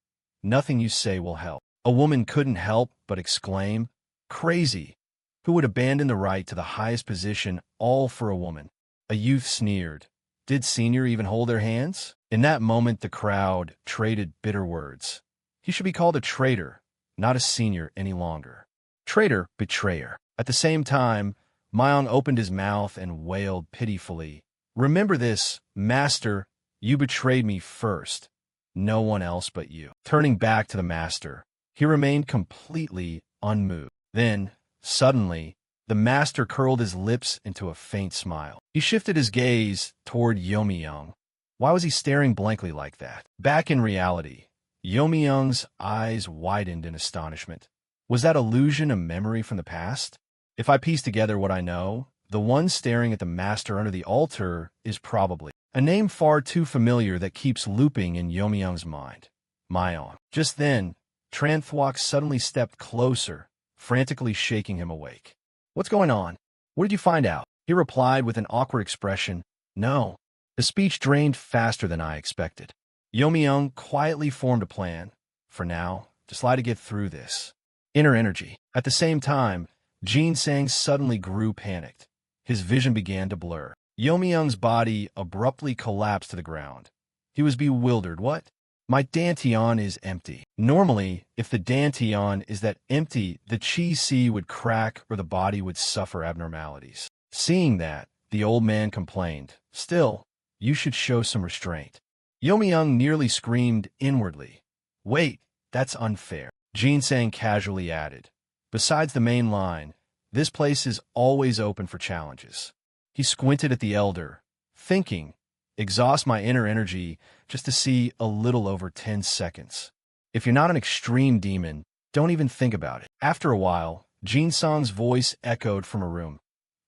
Nothing you say will help. A woman couldn't help but exclaim, Crazy! Who would abandon the right to the highest position all for a woman? A youth sneered. Did Senior even hold their hands? In that moment, the crowd traded bitter words. He should be called a traitor, not a senior any longer. Traitor, betrayer. At the same time, Myong opened his mouth and wailed pitifully. Remember this, Master, you betrayed me first. No one else but you. Turning back to the master, he remained completely unmoved. Then, suddenly, the master curled his lips into a faint smile. He shifted his gaze toward Yomi-young. Why was he staring blankly like that? Back in reality, Yomi-young's eyes widened in astonishment. Was that illusion a memory from the past? If I piece together what I know, the one staring at the master under the altar is probably a name far too familiar that keeps looping in Yomi-young's mind. Myong. Just then, Tran Thuok suddenly stepped closer, frantically shaking him awake. What's going on? What did you find out? He replied with an awkward expression. No. The speech drained faster than I expected. Yomi-young quietly formed a plan. For now, just lie to get through this. Inner energy. At the same time, Jin Sang suddenly grew panicked. His vision began to blur. Yomi-young's body abruptly collapsed to the ground. He was bewildered. What? My dantian is empty. Normally, if the dantian is that empty, the chi si would crack or the body would suffer abnormalities. Seeing that, the old man complained. Still, you should show some restraint. Yomi-young nearly screamed inwardly. Wait, that's unfair. Jin Sang casually added. Besides the main line, this place is always open for challenges. He squinted at the elder, thinking, exhaust my inner energy just to see a little over 10 seconds. If you're not an extreme demon, don't even think about it. After a while, Jin Sang's voice echoed from a room.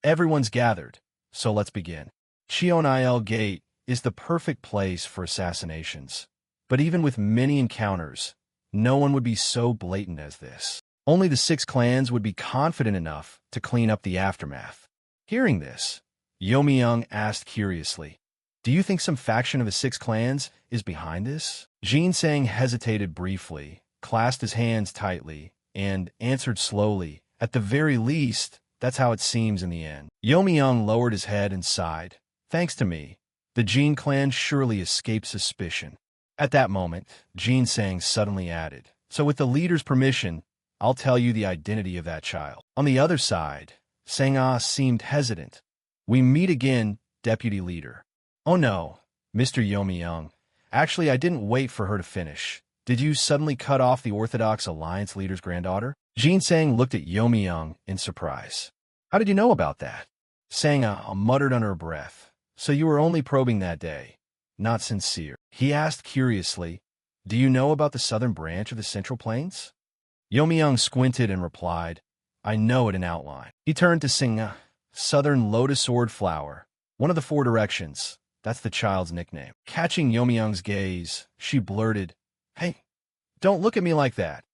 Everyone's gathered, so let's begin. Cheonil Gate is the perfect place for assassinations. But even with many encounters, no one would be so blatant as this. Only the 6 clans would be confident enough to clean up the aftermath. Hearing this, Yomi-young asked curiously, do you think some faction of the 6 clans is behind this? Jin Sang hesitated briefly, clasped his hands tightly, and answered slowly, at the very least, that's how it seems in the end. Yomi-young lowered his head and sighed. Thanks to me, the Jin clan surely escaped suspicion. At that moment, Jin Sang suddenly added, so with the leader's permission, I'll tell you the identity of that child. On the other side, Sang-ah seemed hesitant. We meet again, Deputy Leader. Oh no, Mr. Yomi-young. Actually, I didn't wait for her to finish. Did you suddenly cut off the Orthodox Alliance leader's granddaughter? Jin Sang looked at Yomi-young in surprise. How did you know about that? Sang-ah muttered under her breath. So you were only probing that day. Not sincere. He asked curiously, do you know about the southern branch of the Central Plains? Yomi-young squinted and replied, I know it in outline. He turned to Sang-ah, Southern Lotus Sword Flower, one of the 4 directions. That's the child's nickname. Catching Yomi-young's gaze, she blurted, Hey, don't look at me like that.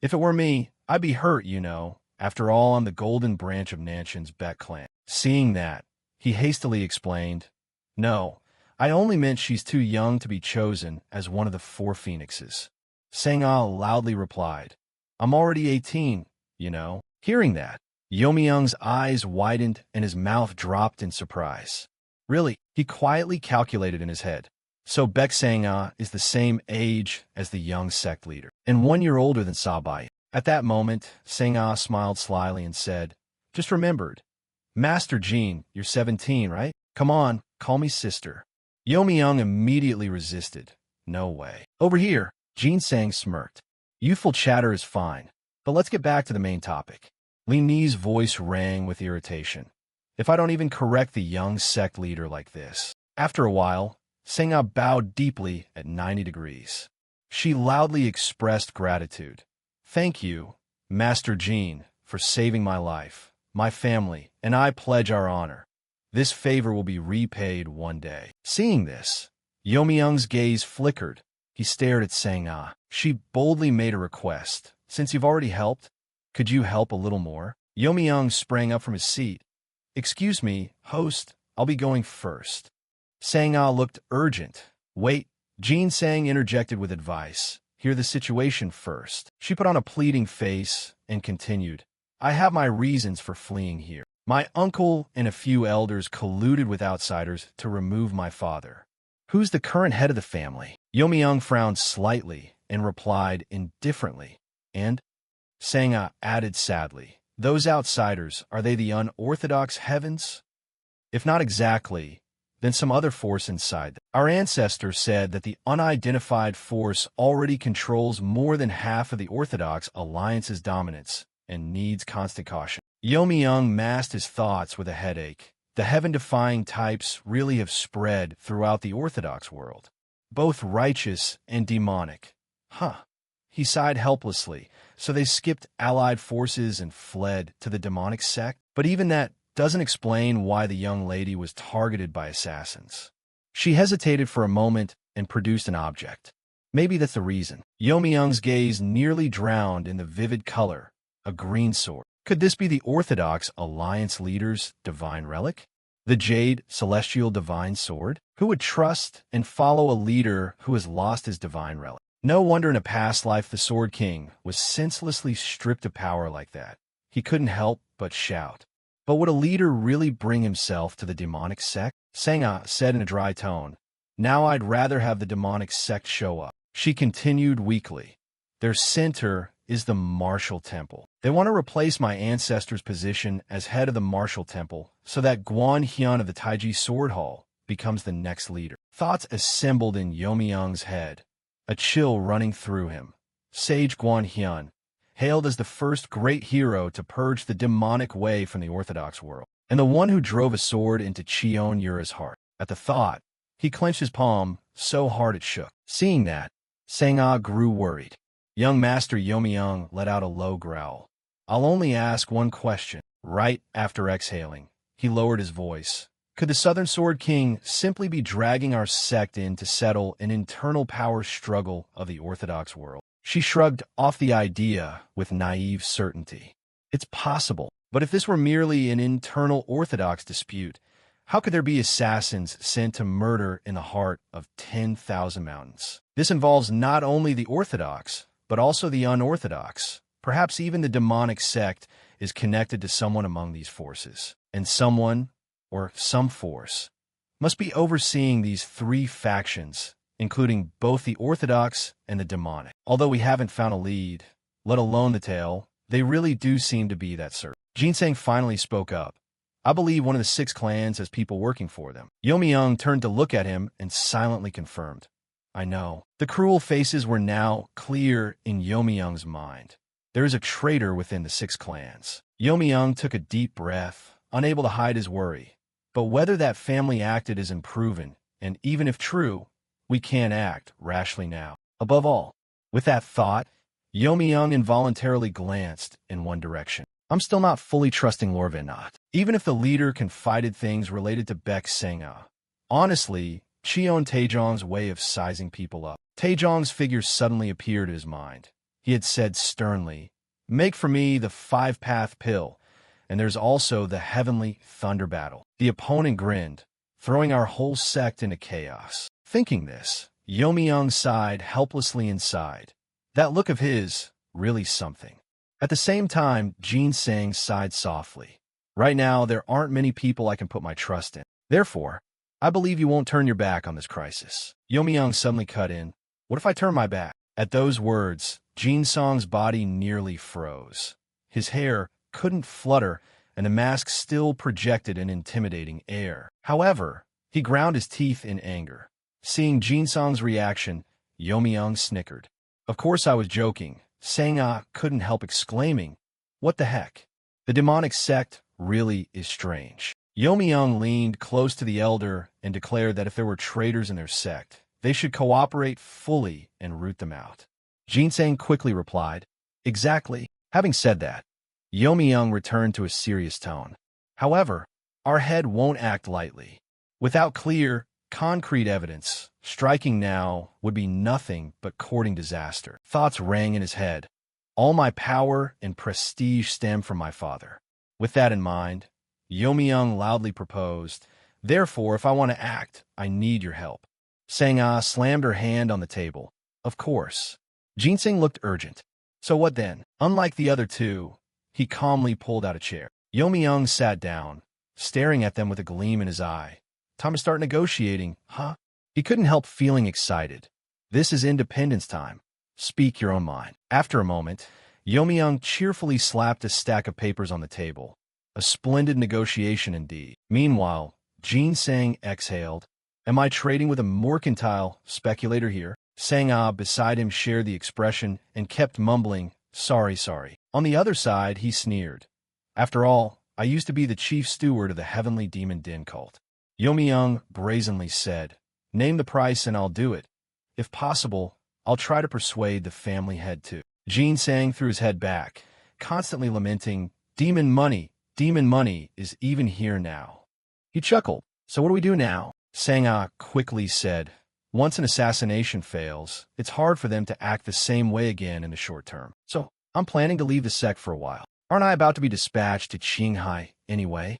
If it were me, I'd be hurt, you know. After all, I'm the golden branch of Nanshan's Beck clan. Seeing that, he hastily explained, No, I only meant she's too young to be chosen as one of the 4 phoenixes. Sang-ah loudly replied, I'm already 18, you know. Hearing that, Yomi-young's eyes widened and his mouth dropped in surprise. Really, he quietly calculated in his head. So Beck Sang-ah is the same age as the young sect leader, and 1 year older than Sabai. At that moment, Sang-ah smiled slyly and said, Just remembered. Master Jean, you're 17, right? Come on, call me sister. Young immediately resisted. No way. Over here, Jean Sang smirked. Youthful chatter is fine, but let's get back to the main topic. Li Ni's voice rang with irritation. If I don't even correct the young sect leader like this. After a while, Sangha bowed deeply at 90 degrees. She loudly expressed gratitude. Thank you, Master Jean, for saving my life. My family and I pledge our honor. This favor will be repaid one day. Seeing this, Young's gaze flickered. He stared at Sangha. She boldly made a request. Since you've already helped, could you help a little more? Young sprang up from his seat. Excuse me, host, I'll be going first. Sangha looked urgent. Wait, Jean Sang interjected with advice. Hear the situation first. She put on a pleading face and continued. I have my reasons for fleeing here. My uncle and a few elders colluded with outsiders to remove my father. Who's the current head of the family? Young frowned slightly and replied indifferently. And? Sangha added sadly. Those outsiders, are they the unorthodox heavens? If not exactly, then some other force inside them. Our ancestors said that the unidentified force already controls more than half of the Orthodox Alliance's dominance and needs constant caution. Young masked his thoughts with a headache. The heaven-defying types really have spread throughout the Orthodox world, both righteous and demonic. Huh. He sighed helplessly. So they skipped allied forces and fled to the demonic sect? But even that doesn't explain why the young lady was targeted by assassins. She hesitated for a moment and produced an object. Maybe that's the reason. Young's gaze nearly drowned in the vivid color, a green sword. Could this be the Orthodox Alliance leader's divine relic? The jade, celestial divine sword? Who would trust and follow a leader who has lost his divine relic? No wonder in a past life the Sword King was senselessly stripped of power like that. He couldn't help but shout. But would a leader really bring himself to the demonic sect? Sangha said in a dry tone. Now I'd rather have the demonic sect show up. She continued weakly. Their center is the martial temple. They want to replace my ancestor's position as head of the martial temple so that Guan Hyun of the Taiji Sword Hall becomes the next leader. Thoughts assembled in Young's head, a chill running through him. Sage Guan Hyun, hailed as the first great hero to purge the demonic way from the Orthodox world, and the one who drove a sword into Cheon Yura's heart. At the thought, he clenched his palm so hard it shook. Seeing that, Sangha grew worried. Young Master Young let out a low growl. I'll only ask one question. Right after exhaling, he lowered his voice. Could the Southern Sword King simply be dragging our sect in to settle an internal power struggle of the Orthodox world? She shrugged off the idea with naive certainty. It's possible, but if this were merely an internal Orthodox dispute, how could there be assassins sent to murder in the heart of 10,000 mountains? This involves not only the Orthodox, but also the unorthodox. Perhaps even the demonic sect is connected to someone among these forces. And someone, or some force, must be overseeing these three factions, including both the Orthodox and the demonic. Although we haven't found a lead, let alone the tail, they really do seem to be that certain. Jinsang finally spoke up. I believe one of the 6 clans has people working for them. Young turned to look at him and silently confirmed. I know. The cruel faces were now clear in Young's mind. There is a traitor within the 6 clans. Young took a deep breath, unable to hide his worry. But whether that family acted is unproven, and even if true, we can't act rashly now. Above all, with that thought, Young involuntarily glanced in one direction. I'm still not fully trusting Lord Venat, even if the leader confided things related to Beck Sangha. Honestly, Cheon Taejong's way of sizing people up. Taejong's figure suddenly appeared in his mind. He had said sternly, make for me the 5-path pill, and there's also the heavenly thunder battle. The opponent grinned, throwing our whole sect into chaos. Thinking this, Young sighed helplessly inside. That look of his, really something. At the same time, Jean Sang sighed softly. Right now, there aren't many people I can put my trust in. Therefore, I believe you won't turn your back on this crisis. Young suddenly cut in. What if I turn my back? At those words, Jean Sang's body nearly froze. His hair couldn't flutter and the mask still projected an intimidating air. However, he ground his teeth in anger. Seeing Jinsong's reaction, Youmyung snickered. Of course I was joking. Sang-ah couldn't help exclaiming, "What the heck? The demonic sect really is strange." Youmyung leaned close to the elder and declared that if there were traitors in their sect, they should cooperate fully and root them out. Jinsang quickly replied, "Exactly." Having said that, Youmyung returned to a serious tone. "However, our head won't act lightly. Without clear, concrete evidence, striking now would be nothing but courting disaster." Thoughts rang in his head. "All my power and prestige stem from my father." With that in mind, Youmyung loudly proposed, "Therefore, if I want to act, I need your help." Sang-ah slammed her hand on the table. "Of course." Jinsang looked urgent. "So what then?" Unlike the other two, he calmly pulled out a chair. Youmyung sat down, staring at them with a gleam in his eye. "Time to start negotiating, huh?" He couldn't help feeling excited. This is independence time. Speak your own mind. After a moment, Youmyung cheerfully slapped a stack of papers on the table. A splendid negotiation indeed. Meanwhile, Jinsang exhaled. "Am I trading with a mercantile speculator here?" Sang-ah beside him shared the expression and kept mumbling, "Sorry, sorry." On the other side, he sneered. "After all, I used to be the chief steward of the heavenly demon den cult." Youmyung brazenly said, "Name the price and I'll do it. If possible, I'll try to persuade the family head too." Jinsang threw his head back, constantly lamenting, demon money is even here now." He chuckled. "So what do we do now?" Sang-ah quickly said, "Once an assassination fails, it's hard for them to act the same way again in the short term. So, I'm planning to leave the sect for a while. Aren't I about to be dispatched to Qinghai anyway?"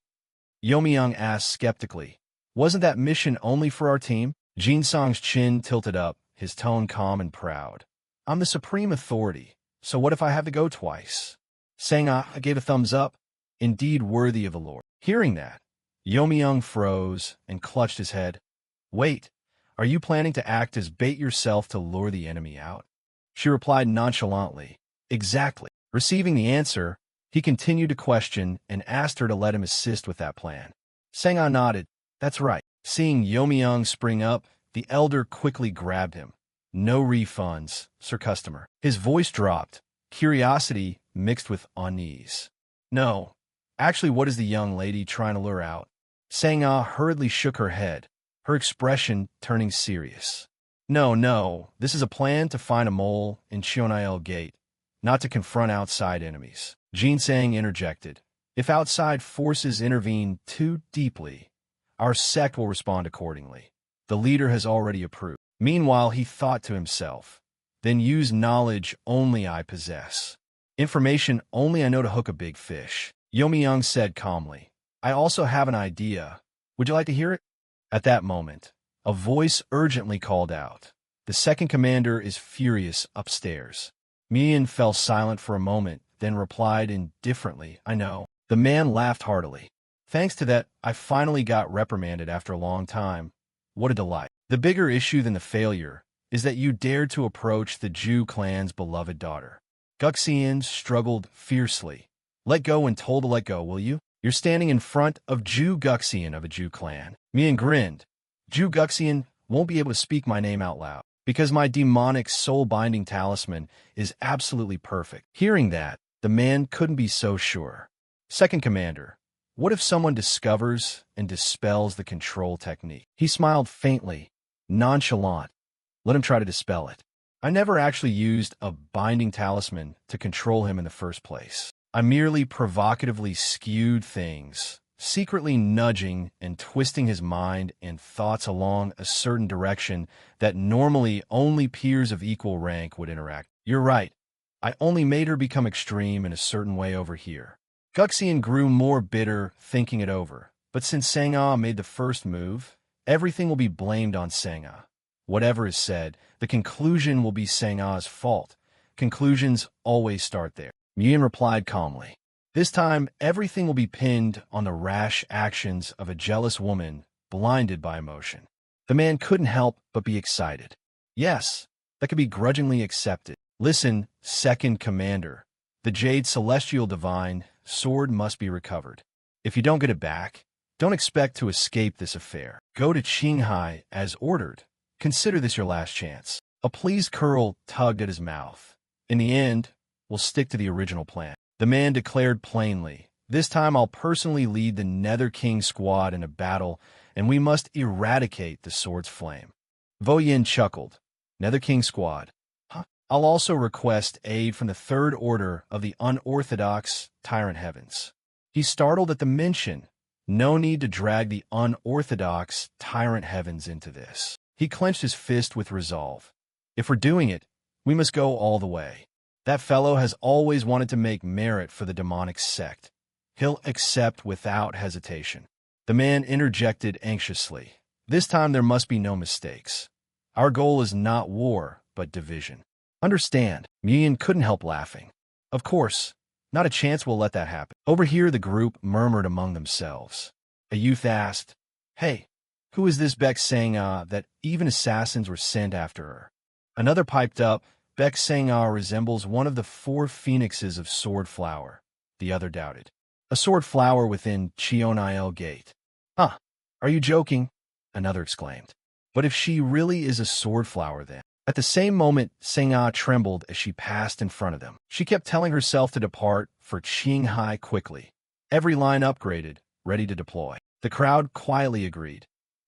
Youmyung asked skeptically. "Wasn't that mission only for our team?" Jinsong's chin tilted up, his tone calm and proud. "I'm the supreme authority, so what if I have to go twice?" Sang-ah gave a thumbs up. "Indeed worthy of the Lord." Hearing that, Youmyung froze and clutched his head. "Wait, are you planning to act as bait yourself to lure the enemy out?" She replied nonchalantly, "Exactly." Receiving the answer, he continued to question and asked her to let him assist with that plan. Sang-ah nodded. "That's right." Seeing Youmyung spring up, the elder quickly grabbed him. "No refunds, Sir Customer." His voice dropped, curiosity mixed with unease. "No. Actually, what is the young lady trying to lure out?" Sang-ah hurriedly shook her head, her expression turning serious. No, this is a plan to find a mole in Cheonail Gate, not to confront outside enemies." Jinsang interjected. "If outside forces intervene too deeply, our sect will respond accordingly. The leader has already approved." Meanwhile, he thought to himself, "Then use knowledge only I possess. Information only I know to hook a big fish." Youmyung said calmly, "I also have an idea. Would you like to hear it?" At that moment, a voice urgently called out, "The second commander is furious upstairs." Mian fell silent for a moment, then replied indifferently, "I know." The man laughed heartily. "Thanks to that, I finally got reprimanded after a long time. What a delight. The bigger issue than the failure is that you dared to approach the Zhu clan's beloved daughter." Guxian struggled fiercely. "Let go when told to let go, will you? You're standing in front of Zhu Guxian of a Zhu clan." Mian grinned. "Zhu Guxian won't be able to speak my name out loud, because my demonic soul-binding talisman is absolutely perfect." Hearing that, the man couldn't be so sure. "Second Commander, what if someone discovers and dispels the control technique?" He smiled faintly, nonchalant. "Let him try to dispel it. I never actually used a binding talisman to control him in the first place. I merely provocatively skewed things, secretly nudging and twisting his mind and thoughts along a certain direction that normally only peers of equal rank would interact. You're right. I only made her become extreme in a certain way over here." Guxian grew more bitter thinking it over, but since Sang-ah made the first move, everything will be blamed on Sang-ah. Whatever is said, the conclusion will be Sang-ah's fault. Conclusions always start there. Mian replied calmly. "This time, everything will be pinned on the rash actions of a jealous woman blinded by emotion." The man couldn't help but be excited. "Yes, that could be grudgingly accepted. Listen, Second Commander. The Jade Celestial Divine, sword must be recovered. If you don't get it back, don't expect to escape this affair. Go to Qinghai as ordered. Consider this your last chance. A pleased curl tugged at his mouth. In the end, we'll stick to the original plan. The man declared plainly, this time I'll personally lead the Nether King squad in a battle, and we must eradicate the sword's flame. Vo Yin chuckled. Nether King squad. Huh? I'll also request aid from the Third Order of the Unorthodox Tyrant Heavens. He startled at the mention. No need to drag the Unorthodox Tyrant Heavens into this. He clenched his fist with resolve. If we're doing it, we must go all the way. That fellow has always wanted to make merit for the demonic sect. He'll accept without hesitation. The man interjected anxiously. This time there must be no mistakes. Our goal is not war, but division. Understand, Muyin couldn't help laughing. Of course, not a chance we'll let that happen. Over here the group murmured among themselves. A youth asked, Hey, who is this Baek Sang-ah that even assassins were sent after her? Another piped up, Baek Sang-ah resembles one of the 4 phoenixes of Sword Flower. The other doubted. A sword flower within Cheonail Gate. Huh, are you joking? Another exclaimed. But if she really is a sword flower then. At the same moment, Sang-ah trembled as she passed in front of them. She kept telling herself to depart for Qinghai quickly. Every line upgraded, ready to deploy. The crowd quietly agreed.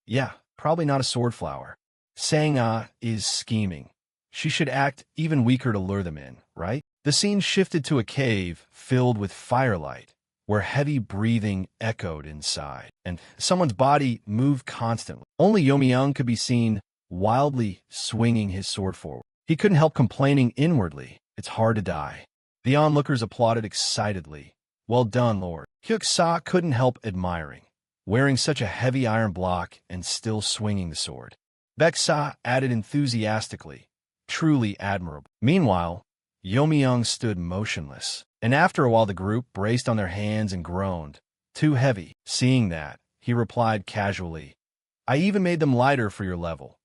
Yeah, probably not a sword flower. Sang-ah is scheming. She should act even weaker to lure them in, right? The scene shifted to a cave filled with firelight, where heavy breathing echoed inside, and someone's body moved constantly. Only Yomi-young could be seen wildly swinging his sword forward. He couldn't help complaining inwardly, it's hard to die. The onlookers applauded excitedly. Well done, Lord. Hyuk-sa couldn't help admiring, wearing such a heavy iron block and still swinging the sword. Baek-sa added enthusiastically, truly admirable. Meanwhile, Yomi-young stood motionless, and after a while the group braced on their hands and groaned. Too heavy. Seeing that, he replied casually, I even made them lighter for your level.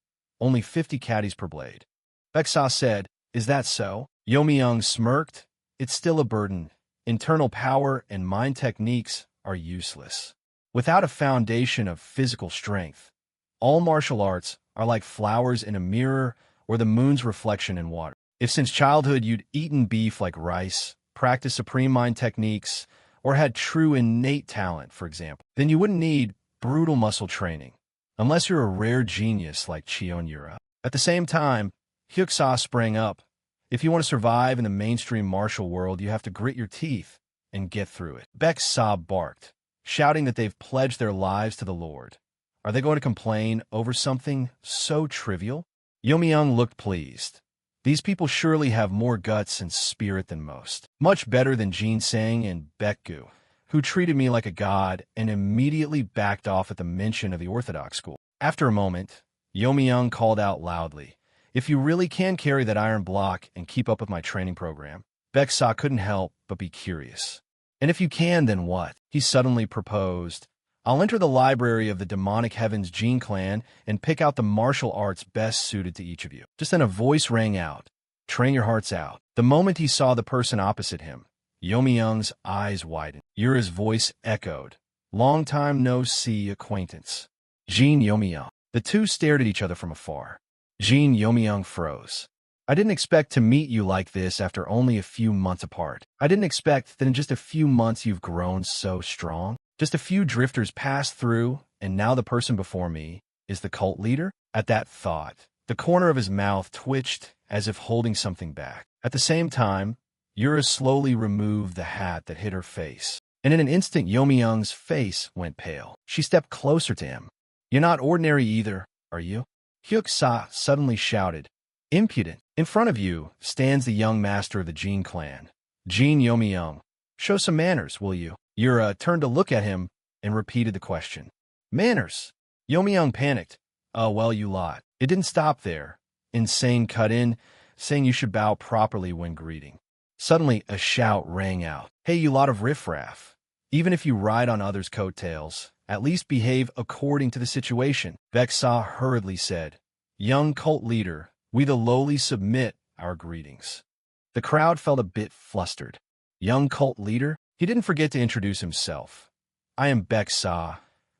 Only 50 caddies per blade. Baek-sa said, Is that so? Yomi-young smirked. It's still a burden. Internal power and mind techniques are useless. Without a foundation of physical strength, all martial arts are like flowers in a mirror or the moon's reflection in water. If since childhood you'd eaten beef like rice, practiced supreme mind techniques, or had true innate talent, for example, then you wouldn't need brutal muscle training, unless you're a rare genius like Cheon-yura. At the same time, Hyuk-sa sprang up. If you want to survive in the mainstream martial world, you have to grit your teeth and get through it. Baek-sa barked, shouting that they've pledged their lives to the Lord. Are they going to complain over something so trivial? Yomi-young looked pleased. These people surely have more guts and spirit than most. Much better than Jin-sang and Baek-gu, who treated me like a god and immediately backed off at the mention of the Orthodox school. After a moment, Yomi-young called out loudly, If you really can carry that iron block and keep up with my training program. Baek-sa couldn't help but be curious. And if you can, then what? He suddenly proposed. I'll enter the library of the Demonic Heavens Jin clan and pick out the martial arts best suited to each of you. Just then a voice rang out. Train your hearts out. The moment he saw the person opposite him, Yomi-young's eyes widened. Yura's voice echoed. Long time no see acquaintance. Jin Yomi-young. The two stared at each other from afar. Jin Yomi-young froze. I didn't expect to meet you like this after only a few months apart. I didn't expect that in just a few months you've grown so strong. Just a few drifters passed through, and now the person before me is the cult leader? At that thought, the corner of his mouth twitched as if holding something back. At the same time, Yura slowly removed the hat that hid her face, and in an instant Yomi-young's face went pale. She stepped closer to him. You're not ordinary either, are you? Hyuk-sa suddenly shouted. Impudent. In front of you stands the young master of the Jin clan, Jin Yomi-young. Show some manners, will you? Yura turned to look at him and repeated the question. Manners? Yomi-young panicked. Oh, well, you lot. It didn't stop there. Insane cut in, saying you should bow properly when greeting. Suddenly, a shout rang out. Hey, you lot of riffraff. Even if you ride on others' coattails, at least behave according to the situation. Baek-sa hurriedly said. Young cult leader, we the lowly submit our greetings. The crowd felt a bit flustered. Young cult leader? He didn't forget to introduce himself. I am Baek Sa,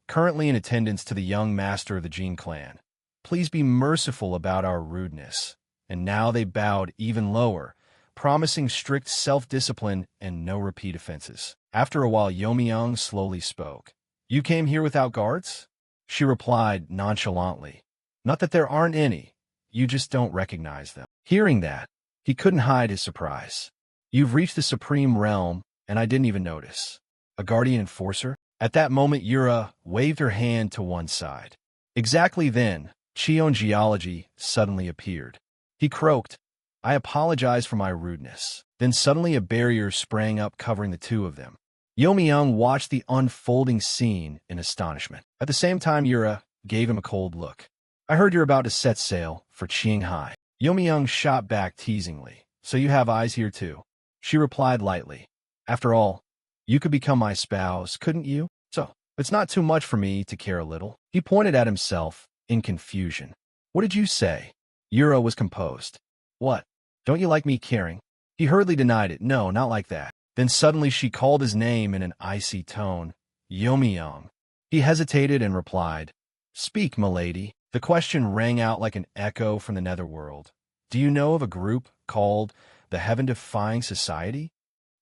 currently in attendance to the young master of the Jin clan. Please be merciful about our rudeness. And now they bowed even lower, promising strict self-discipline and no repeat offenses. After a while, Yomi-young slowly spoke. You came here without guards? She replied nonchalantly. Not that there aren't any. You just don't recognize them. Hearing that, he couldn't hide his surprise. You've reached the supreme realm, and I didn't even notice. A guardian enforcer? At that moment, Yura waved her hand to one side. Exactly then, Cheon Geology suddenly appeared. He croaked, I apologize for my rudeness. Then suddenly a barrier sprang up covering the two of them. Yomi-young watched the unfolding scene in astonishment. At the same time, Yura gave him a cold look. I heard you're about to set sail for Qinghai. Yomi-young shot back teasingly. So you have eyes here too? She replied lightly. After all, you could become my spouse, couldn't you? So, it's not too much for me to care a little. He pointed at himself in confusion. What did you say? Yura was composed. What? Don't you like me caring? He hurriedly denied it. No, not like that. Then suddenly she called his name in an icy tone. Yomi-young. He hesitated and replied. Speak, milady. The question rang out like an echo from the netherworld. Do you know of a group called the Heaven-Defying Society?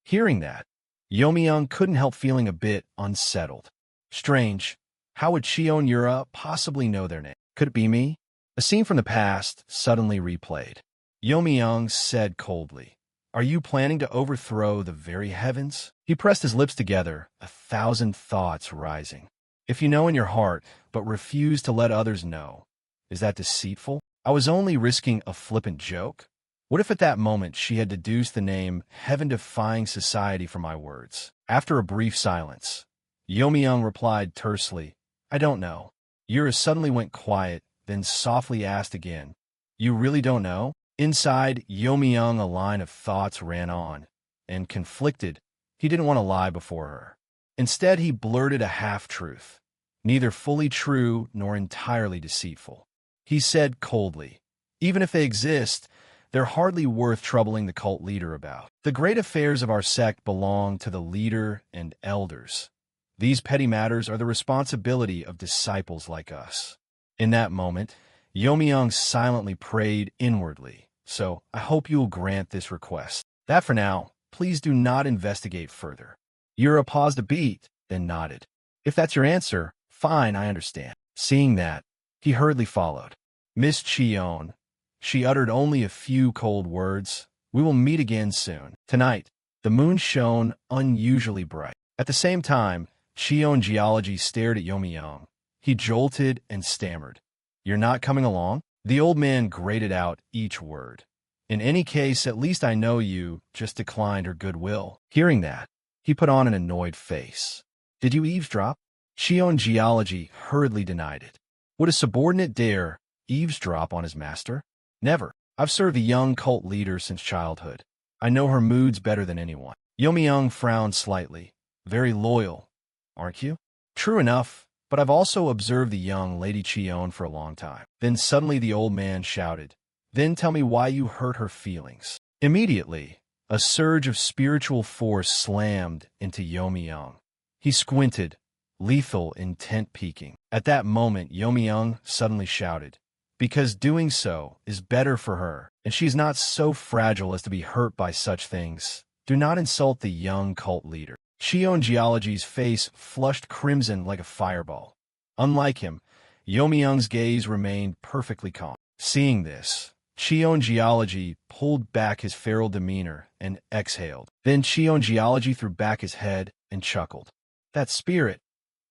Hearing that, Yomi-young couldn't help feeling a bit unsettled. Strange. How would Cheon Yura possibly know their name? Could it be me? A scene from the past suddenly replayed. Yomi-young said coldly, Are you planning to overthrow the very heavens? He pressed his lips together, 1,000 thoughts rising. If you know in your heart, but refuse to let others know, is that deceitful? I was only risking a flippant joke. What if at that moment she had deduced the name Heaven-Defying Society from my words? After a brief silence, Yomi-young replied tersely, I don't know. Yura suddenly went quiet, then softly asked again, You really don't know? Inside Yomi-young a line of thoughts ran on, and conflicted, he didn't want to lie before her. Instead, he blurted a half-truth, neither fully true nor entirely deceitful. He said coldly, Even if they exist, they're hardly worth troubling the cult leader about. The great affairs of our sect belong to the leader and elders. These petty matters are the responsibility of disciples like us. In that moment, Yomi-young silently prayed inwardly, so I hope you will grant this request. That for now, please do not investigate further. Yura paused a beat, then nodded. If that's your answer, fine, I understand. Seeing that, he hurriedly followed. Miss Cheon. She uttered only a few cold words. We will meet again soon. Tonight, the moon shone unusually bright. At the same time, Cheon Geology stared at Yomi-young. He jolted and stammered. You're not coming along? The old man grated out each word. In any case, at least I know you just declined her goodwill. Hearing that, he put on an annoyed face. Did you eavesdrop? Cheon Geology hurriedly denied it. Would a subordinate dare eavesdrop on his master? Never. I've served the young cult leader since childhood. I know her moods better than anyone. Yomi-young frowned slightly. Very loyal, aren't you? True enough, but I've also observed the young Lady Cheon for a long time. Then suddenly the old man shouted, Then tell me why you hurt her feelings. Immediately, a surge of spiritual force slammed into Yomi-young. He squinted, lethal intent peeking. At that moment, Yomi-young suddenly shouted, Because doing so is better for her, and she's not so fragile as to be hurt by such things. Do not insult the young cult leader. Cheon Geology's face flushed crimson like a fireball. Unlike him, Yomi-young's gaze remained perfectly calm. Seeing this, Cheon Geology pulled back his feral demeanor and exhaled. Then Cheon Geology threw back his head and chuckled. That spirit.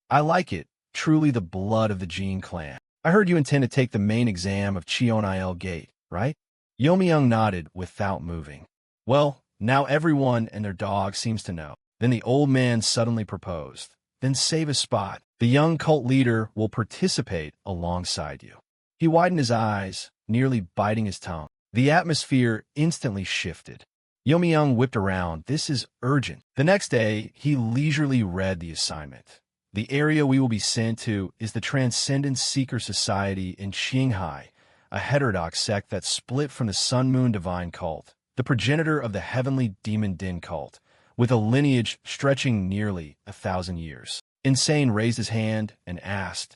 I like it. Truly the blood of the Jin clan. I heard you intend to take the main exam of Cheon-il Gate, right? Yomi-young nodded without moving. Well, now everyone and their dog seems to know. Then the old man suddenly proposed. Then save a spot. The young cult leader will participate alongside you. He widened his eyes, nearly biting his tongue. The atmosphere instantly shifted. Yomi-young whipped around. This is urgent. The next day, he leisurely read the assignment. The area we will be sent to is the Transcendence Seeker Society in Qinghai, a heterodox sect that split from the Sun Moon Divine cult, the progenitor of the Heavenly Demon Din cult, with a lineage stretching nearly 1,000 years. Insane raised his hand and asked,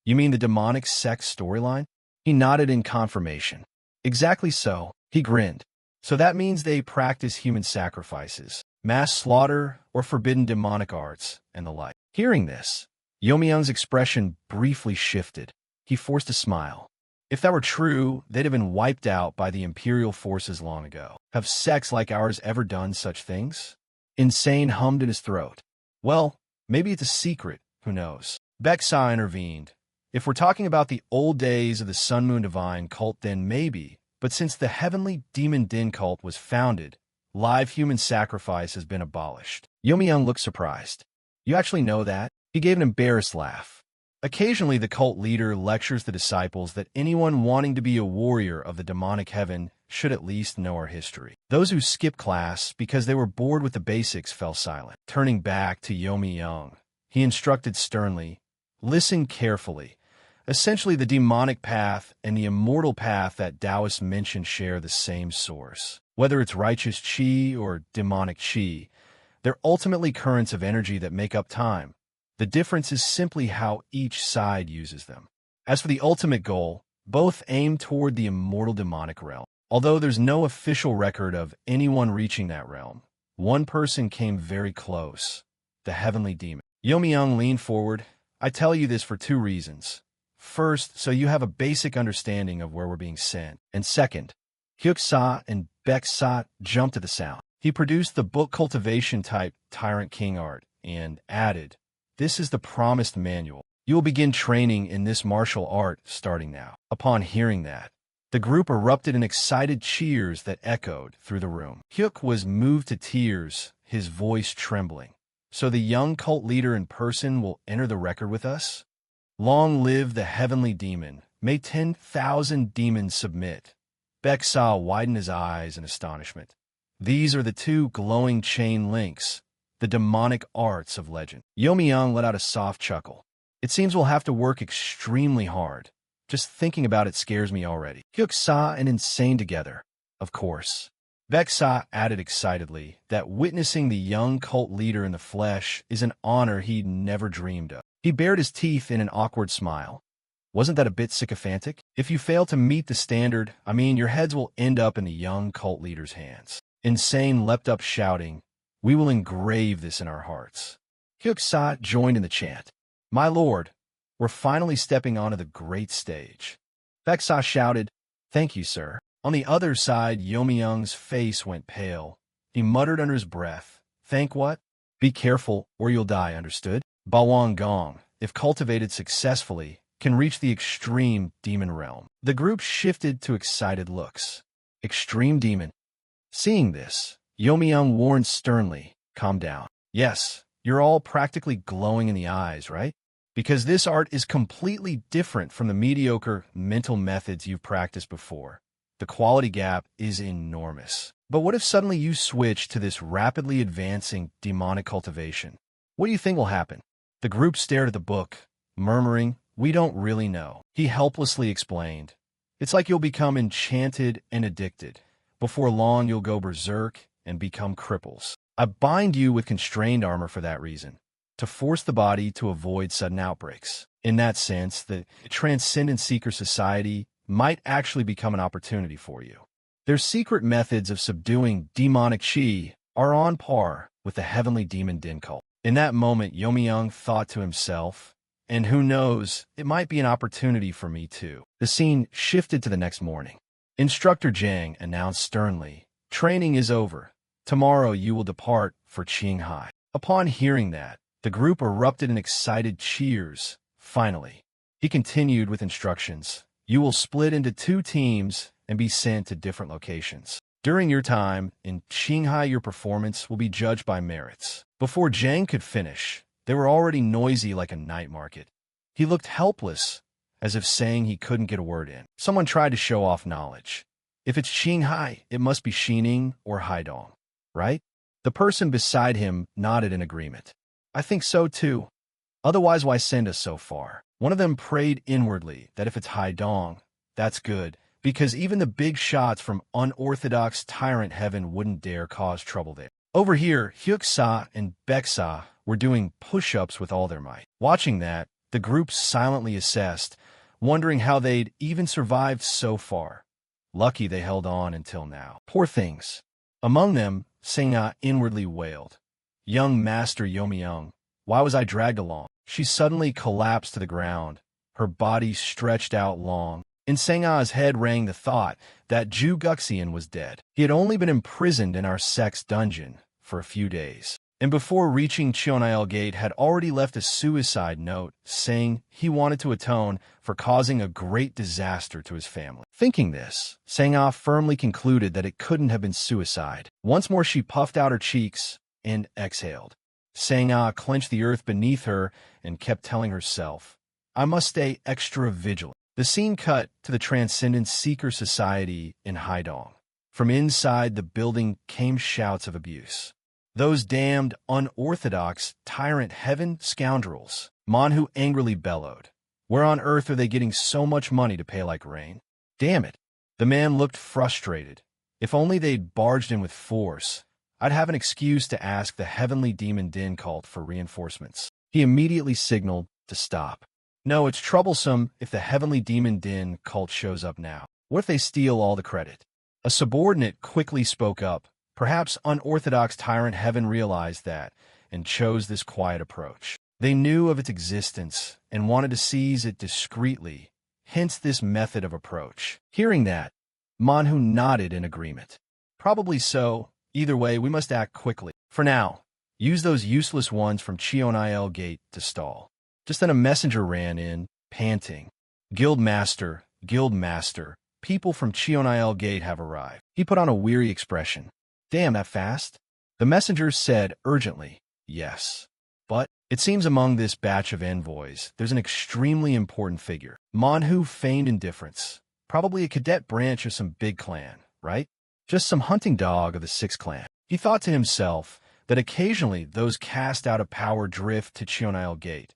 "You mean the demonic Sect storyline?" He nodded in confirmation. "Exactly so." He grinned. "So that means they practice human sacrifices, mass slaughter, or forbidden demonic arts, and the like." Hearing this, Youmyung's expression briefly shifted. He forced a smile. If that were true, they'd have been wiped out by the Imperial forces long ago. Have sects like ours ever done such things? Insane hummed in his throat. "Well, maybe it's a secret, who knows?" Beksa intervened. "If we're talking about the old days of the Sun Moon Divine cult, then maybe. But since the Heavenly Demon Din cult was founded, live human sacrifice has been abolished." Youmyung looked surprised. "You actually know that?" He gave an embarrassed laugh. Occasionally, the cult leader lectures the disciples that anyone wanting to be a warrior of the demonic heaven should at least know our history. Those who skipped class because they were bored with the basics fell silent. Turning back to Youmyung, he instructed sternly, "Listen carefully. Essentially, the demonic path and the immortal path that Taoists mention share the same source. Whether it's righteous qi or demonic qi, they're ultimately currents of energy that make up time. The difference is simply how each side uses them. As for the ultimate goal, both aim toward the immortal demonic realm. Although there's no official record of anyone reaching that realm, one person came very close, the heavenly demon." Youmyung leaned forward. "I tell you this for two reasons. First, so you have a basic understanding of where we're being sent. And second," Hyuk-sa and Baek-sa jumped to the sound. He produced the book cultivation-type Tyrant King art and added, "This is the promised manual. You will begin training in this martial art starting now." Upon hearing that, the group erupted in excited cheers that echoed through the room. Hyuk was moved to tears, his voice trembling. "So the young cult leader in person will enter the record with us? Long live the heavenly demon. May 10,000 demons submit." Baek-sa widened his eyes in astonishment. "These are the two glowing chain links, the demonic arts of legend." Youmyung let out a soft chuckle. "It seems we'll have to work extremely hard. Just thinking about it scares me already." Hyuk-sa and Insane together, of course. Baek-sa added excitedly that witnessing the young cult leader in the flesh is an honor he'd never dreamed of. He bared his teeth in an awkward smile. "Wasn't that a bit sycophantic? If you fail to meet the standard, your heads will end up in the young cult leader's hands." Insane leapt up shouting, "We will engrave this in our hearts." Hyuk-sa joined in the chant. "My lord, we're finally stepping onto the great stage." Baek-sa shouted, "Thank you, sir." On the other side, Youmyung's face went pale. He muttered under his breath, "Thank what? Be careful, or you'll die, understood?" Bawang Gong, if cultivated successfully, can reach the extreme demon realm. The group shifted to excited looks. Extreme demon. Seeing this, Youmyung warned sternly, "Calm down. Yes, you're all practically glowing in the eyes, right? Because this art is completely different from the mediocre mental methods you've practiced before. The quality gap is enormous. But what if suddenly you switch to this rapidly advancing demonic cultivation? What do you think will happen?" The group stared at the book, murmuring, "We don't really know." He helplessly explained, "It's like you'll become enchanted and addicted. Before long, you'll go berserk and become cripples. I bind you with constrained armor for that reason, to force the body to avoid sudden outbreaks. In that sense, the Transcendent Seeker Society might actually become an opportunity for you. Their secret methods of subduing demonic qi are on par with the Heavenly Demon Din cult." In that moment, Youmyung thought to himself, "And who knows, it might be an opportunity for me too." The scene shifted to the next morning. Instructor Zhang announced sternly, "Training is over. Tomorrow you will depart for Qinghai." Upon hearing that, the group erupted in excited cheers. Finally, he continued with instructions. "You will split into 2 teams and be sent to different locations. During your time in Qinghai, your performance will be judged by merits." Before Zhang could finish, they were already noisy like a night market. He looked helpless, as if saying he couldn't get a word in. Someone tried to show off knowledge. "If it's Qinghai, it must be Xining or Haidong, right?" The person beside him nodded in agreement. "I think so too. Otherwise, why send us so far?" One of them prayed inwardly that if it's Haidong, that's good, because even the big shots from unorthodox tyrant heaven wouldn't dare cause trouble there. Over here, Hyuk-sa and Baek-sa were doing push-ups with all their might. Watching that, the group silently assessed, wondering how they'd even survived so far. Lucky they held on until now. Poor things. Among them, Seng-ah inwardly wailed. Young Master Yomi-young, why was I dragged along? She suddenly collapsed to the ground, her body stretched out long. In Seng-ah's head rang the thought that Ju Guxian was dead. He had only been imprisoned in our sect's dungeon for a few days, and before reaching Cheonail Gate had already left a suicide note saying he wanted to atone for causing a great disaster to his family. Thinking this, Seng-ah firmly concluded that it couldn't have been suicide. Once more she puffed out her cheeks and exhaled. Seng-ah clenched the earth beneath her and kept telling herself, I must stay extra vigilant. The scene cut to the Transcendent Seeker Society in Haidong. From inside the building came shouts of abuse. Those damned, unorthodox, tyrant heaven scoundrels. Manhwa angrily bellowed. Where on earth are they getting so much money to pay like rain? Damn it. The man looked frustrated. If only they'd barged in with force, I'd have an excuse to ask the Heavenly Demon Din cult for reinforcements. He immediately signaled to stop. No, it's troublesome if the Heavenly Demon Din cult shows up now. What if they steal all the credit? A subordinate quickly spoke up. Perhaps unorthodox Tyrant Heaven realized that and chose this quiet approach. They knew of its existence and wanted to seize it discreetly, hence this method of approach. Hearing that, Manhwa nodded in agreement. Probably so. Either way, we must act quickly. For now, use those useless ones from Cheonail Gate to stall. Just then a messenger ran in, panting. Guildmaster, people from Cheonail Gate have arrived. He put on a weary expression. Damn, that fast? The messenger said urgently, yes. But it seems among this batch of envoys, there's an extremely important figure. Manhwa feigned indifference. Probably a cadet branch of some big clan, right? Just some hunting dog of the 6th clan. He thought to himself that occasionally those cast out of power drift to Cheonail Gate.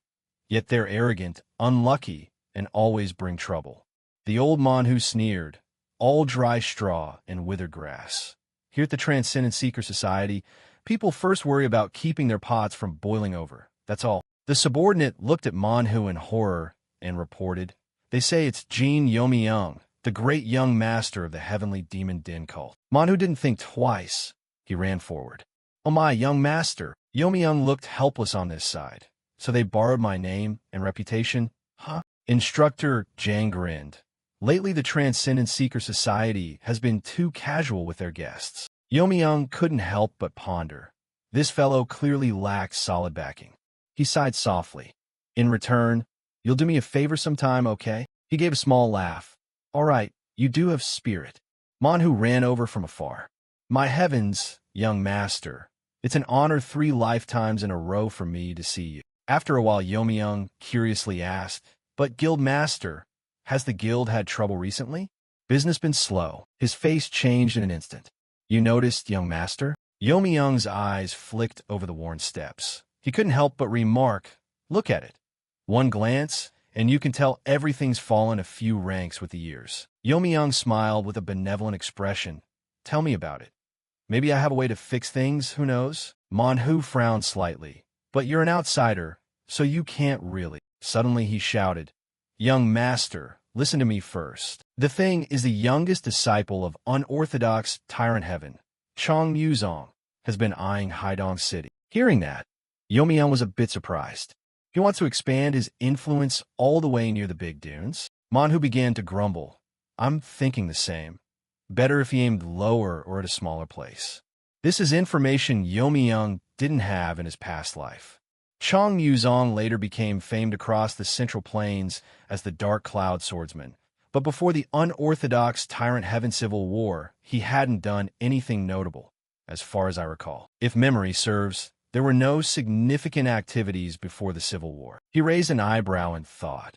Yet they're arrogant, unlucky, and always bring trouble. The old Manhwa sneered, all dry straw and withered grass. Here at the Transcendent Seeker Society, people first worry about keeping their pots from boiling over. That's all. The subordinate looked at Manhwa in horror and reported, they say it's Jin Yomi-young, the great young master of the Heavenly Demon Din cult. Manhwa didn't think twice. He ran forward. Oh my, young master. Yomi-young looked helpless on this side. So they borrowed my name and reputation? Huh? Instructor Jang grinned. Lately, the Transcendent Seeker Society has been too casual with their guests. Yomi-young couldn't help but ponder. This fellow clearly lacked solid backing. He sighed softly. In return, you'll do me a favor sometime, okay? He gave a small laugh. All right, you do have spirit. Manhwa ran over from afar. My heavens, young master. It's an honor 3 lifetimes in a row for me to see you. After a while, Yomi-young curiously asked, but Guildmaster, has the guild had trouble recently? Business been slow. His face changed in an instant. You noticed, young master? Yomi-young's eyes flicked over the worn steps. He couldn't help but remark, look at it. One glance, and you can tell everything's fallen a few ranks with the years. Yomi-young smiled with a benevolent expression. Tell me about it. Maybe I have a way to fix things, who knows? Manhwa frowned slightly. But you're an outsider, so you can't really. Suddenly he shouted, young master, listen to me first. The thing is the youngest disciple of unorthodox Tyrant Heaven, Chong Muzong, has been eyeing Haidong City. Hearing that, Yomi-young was a bit surprised. He wants to expand his influence all the way near the big dunes. Manhwa began to grumble. I'm thinking the same. Better if he aimed lower or at a smaller place. This is information Yomi-young didn't have in his past life. Chong Yuzong later became famed across the Central Plains as the Dark Cloud Swordsman, but before the unorthodox Tyrant Heaven Civil War, he hadn't done anything notable, as far as I recall. If memory serves, there were no significant activities before the Civil War. He raised an eyebrow and thought.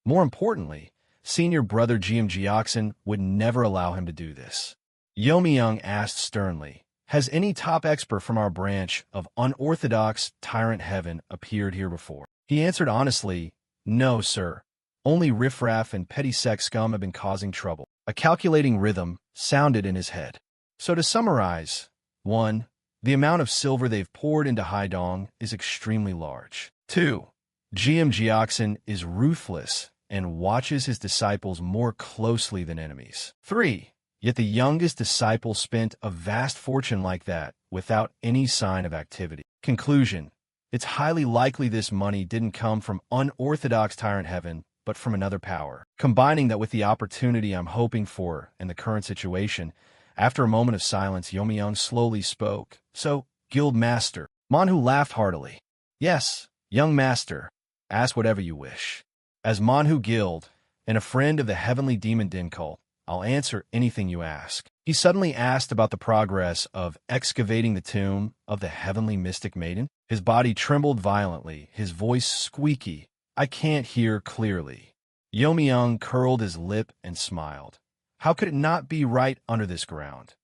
More importantly, senior brother GM Gioxin would never allow him to do this. Yomi-young asked sternly, has any top expert from our branch of unorthodox Tyrant Heaven appeared here before? He answered honestly, no, sir. Only riffraff and petty sex scum have been causing trouble. A calculating rhythm sounded in his head. So to summarize, 1. The amount of silver they've poured into Haidong is extremely large. 2. GM Jiaxin is ruthless and watches his disciples more closely than enemies. 3. Yet the youngest disciple spent a vast fortune like that without any sign of activity. Conclusion. It's highly likely this money didn't come from unorthodox Tyrant Heaven, but from another power. Combining that with the opportunity I'm hoping for and the current situation, after a moment of silence, Youmyung slowly spoke. So, Guild Master. Manhu laughed heartily. Yes, young master. Ask whatever you wish. As Manhu Guild and a friend of the Heavenly Demon Din cult, I'll answer anything you ask. He suddenly asked about the progress of excavating the tomb of the Heavenly Mystic Maiden. His body trembled violently, his voice squeaky. I can't hear clearly. Youmyung curled his lip and smiled. How could it not be right under this ground?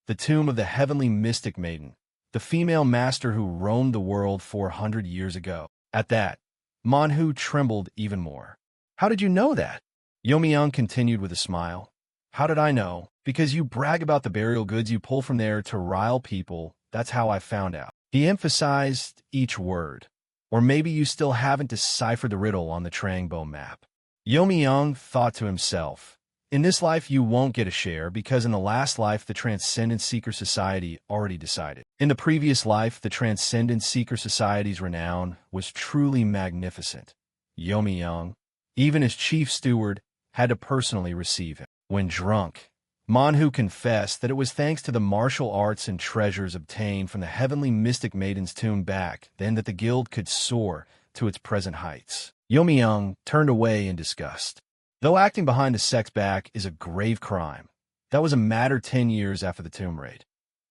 The tomb of the Heavenly Mystic Maiden, the female master who roamed the world 400 years ago. At that, Manhu trembled even more. How did you know that? Youmyung continued with a smile. How did I know? Because you brag about the burial goods you pull from there to rile people. That's how I found out. He emphasized each word. Or maybe you still haven't deciphered the riddle on the Trangbo map. Youmyung thought to himself, in this life you won't get a share because in the last life the Transcendent Seeker Society already decided. In the previous life, the Transcendent Seeker Society's renown was truly magnificent. Youmyung, even as chief steward, had to personally receive him. When drunk, Manhu confessed that it was thanks to the martial arts and treasures obtained from the Heavenly Mystic Maiden's tomb back then that the guild could soar to its present heights. Youmyung turned away in disgust. Though acting behind the Sect's back is a grave crime, that was a matter 10 years after the tomb raid.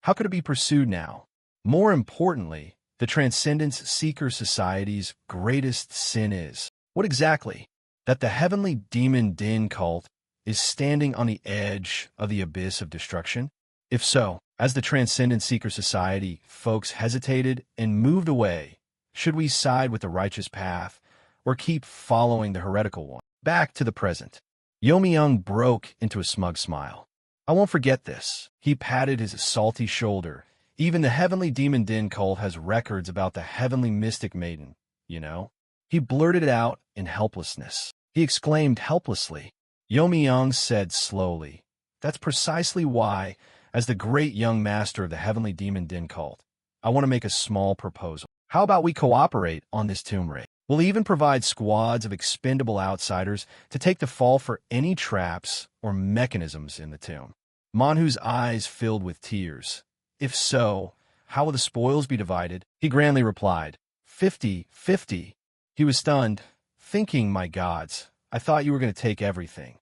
How could it be pursued now? More importantly, the Transcendence Seeker Society's greatest sin is, what exactly? That the Heavenly Demon Din cult is standing on the edge of the abyss of destruction? If so, as the Transcendent Seeker Society folks hesitated and moved away, should we side with the righteous path or keep following the heretical one? Back to the present. Youmyung broke into a smug smile. I won't forget this. He patted his salty shoulder. Even the Heavenly Demon Din cult has records about the Heavenly Mystic Maiden, you know? He blurted it out in helplessness. He exclaimed helplessly. Youmyung said slowly, that's precisely why, as the great young master of the Heavenly Demon Din cult, I want to make a small proposal. How about we cooperate on this tomb raid? We'll even provide squads of expendable outsiders to take the fall for any traps or mechanisms in the tomb. Manhu's eyes filled with tears. If so, how will the spoils be divided? He grandly replied, 50-50. He was stunned, thinking, my gods, I thought you were going to take everything.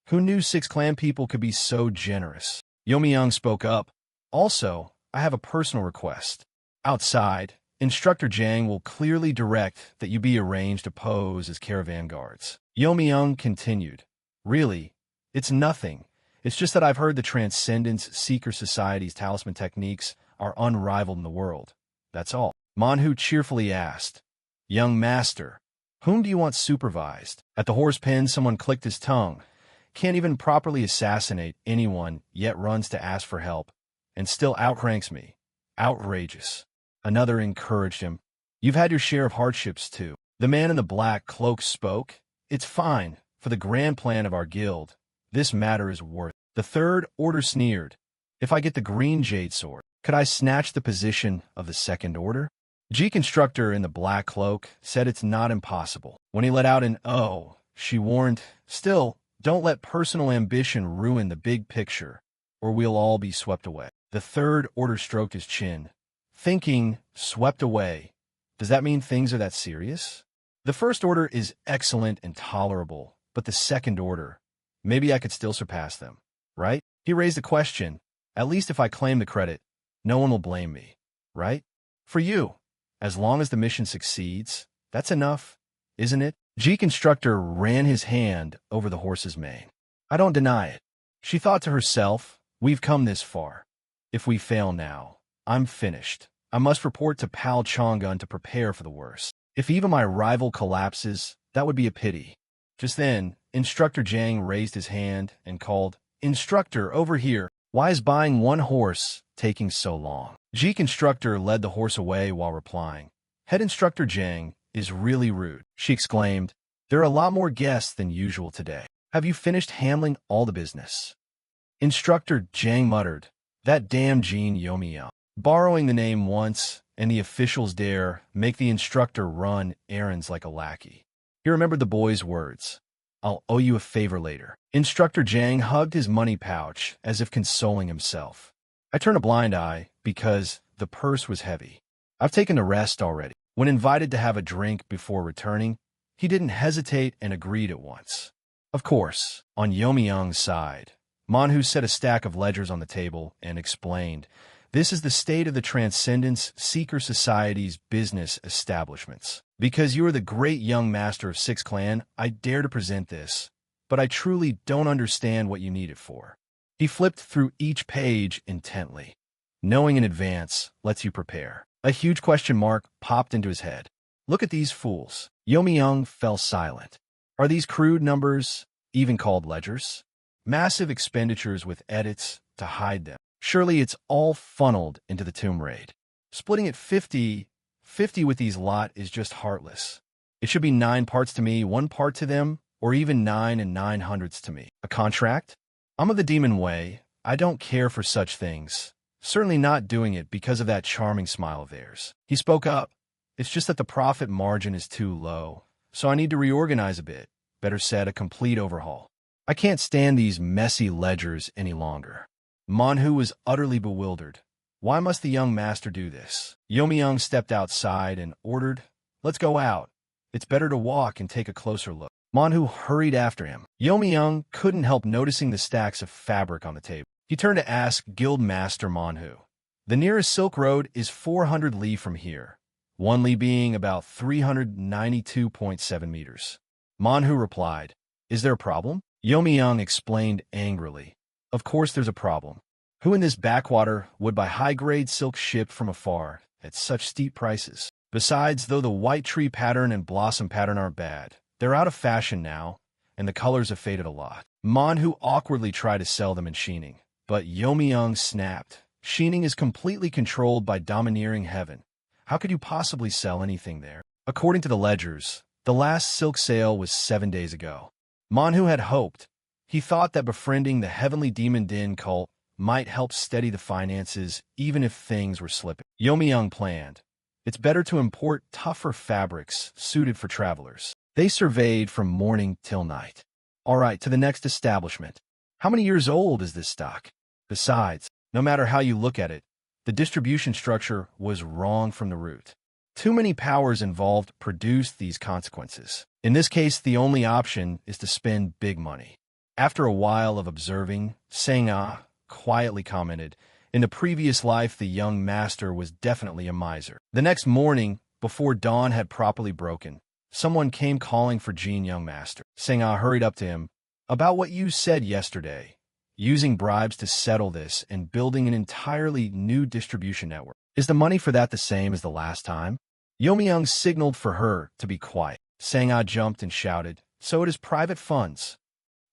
Who knew 6 clan people could be so generous? Youmyung spoke up. Also, I have a personal request. Outside, Instructor Jang will clearly direct that you be arranged to pose as caravan guards. Youmyung continued. Really, it's nothing. It's just that I've heard the Transcendence Seeker Society's talisman techniques are unrivaled in the world. That's all. Manhu cheerfully asked, young master, whom do you want supervised? At the horse pen, someone clicked his tongue. Can't even properly assassinate anyone, yet runs to ask for help, and still outranks me. Outrageous. Another encouraged him. You've had your share of hardships, too. The man in the black cloak spoke. It's fine. For the grand plan of our guild, this matter is worth it. The third order sneered. If I get the green jade sword, could I snatch the position of the second order? G-Constructor in the black cloak said it's not impossible. When he let out an "oh," she warned, still, don't let personal ambition ruin the big picture, or we'll all be swept away. The third order stroked his chin, thinking, swept away. Does that mean things are that serious? The first order is excellent and tolerable, but the second order, maybe I could still surpass them, right? He raised a question. At least if I claim the credit, no one will blame me, right? For you, as long as the mission succeeds, that's enough, isn't it? G-Constructor ran his hand over the horse's mane. I don't deny it. She thought to herself, we've come this far. If we fail now, I'm finished. I must report to Pal Chongun to prepare for the worst. If even my rival collapses, that would be a pity. Just then, Instructor Jang raised his hand and called, Instructor, over here. Why is buying one horse taking so long? Geek instructor led the horse away while replying. Head instructor Jang is really rude, she exclaimed. There are a lot more guests than usual today. Have you finished handling all the business? Instructor Jang muttered, that damn Jean Yomiya. Borrowing the name once, and the officials dare make the instructor run errands like a lackey. He remembered the boy's words. I'll owe you a favor later. Instructor Jang hugged his money pouch as if consoling himself. I turned a blind eye because the purse was heavy. I've taken the rest already. When invited to have a drink before returning, he didn't hesitate and agreed at once. Of course, on Yomyang's side, Manhwa set a stack of ledgers on the table and explained, this is the state of the Transcendence Seeker Society's business establishments. Because you are the great young master of Six Clan, I dare to present this, but I truly don't understand what you need it for. He flipped through each page intently. Knowing in advance lets you prepare. A huge question mark popped into his head. Look at these fools. Yomyang fell silent. Are these crude numbers even called ledgers? Massive expenditures with edits to hide them. Surely it's all funneled into the tomb raid. Splitting it 50 with these lot is just heartless. It should be 9 parts to me, 1 part to them, or even 9 and 9/100ths to me. A contract? I'm of the demon way. I don't care for such things. Certainly not doing it because of that charming smile of theirs. He spoke up. It's just that the profit margin is too low, so I need to reorganize a bit. Better said, a complete overhaul. I can't stand these messy ledgers any longer. Manhwa was utterly bewildered. Why must the young master do this? Yomyang stepped outside and ordered, let's go out. It's better to walk and take a closer look. Manhwa hurried after him. Yomyang couldn't help noticing the stacks of fabric on the table. He turned to ask Guild Master Manhwa. The nearest Silk Road is 400 li from here, 1 li being about 392.7 meters. Manhwa replied, is there a problem? Yomyang explained angrily. Of course there's a problem. Who in this backwater would buy high-grade silk shipped from afar at such steep prices? Besides, though the white tree pattern and blossom pattern aren't bad, they're out of fashion now, and the colors have faded a lot. Manhwa awkwardly tried to sell them in Sheening, but Yomyang snapped. Sheening is completely controlled by domineering heaven. How could you possibly sell anything there? According to the ledgers, the last silk sale was 7 days ago. Manhwa had hoped. He thought that befriending the Heavenly Demon Din cult might help steady the finances even if things were slipping. Yomyang planned. It's better to import tougher fabrics suited for travelers. They surveyed from morning till night. All right, to the next establishment. How many years old is this stock? Besides, no matter how you look at it, the distribution structure was wrong from the root. Too many powers involved produced these consequences. In this case, the only option is to spend big money. After a while of observing, Sang-ah quietly commented, in the previous life, the young master was definitely a miser. The next morning, before dawn had properly broken, someone came calling for Jean young master. Sang-ah hurried up to him. About what you said yesterday, using bribes to settle this and building an entirely new distribution network. Is the money for that the same as the last time? Yomyang signaled for her to be quiet. Sang-ah jumped and shouted, so it is private funds.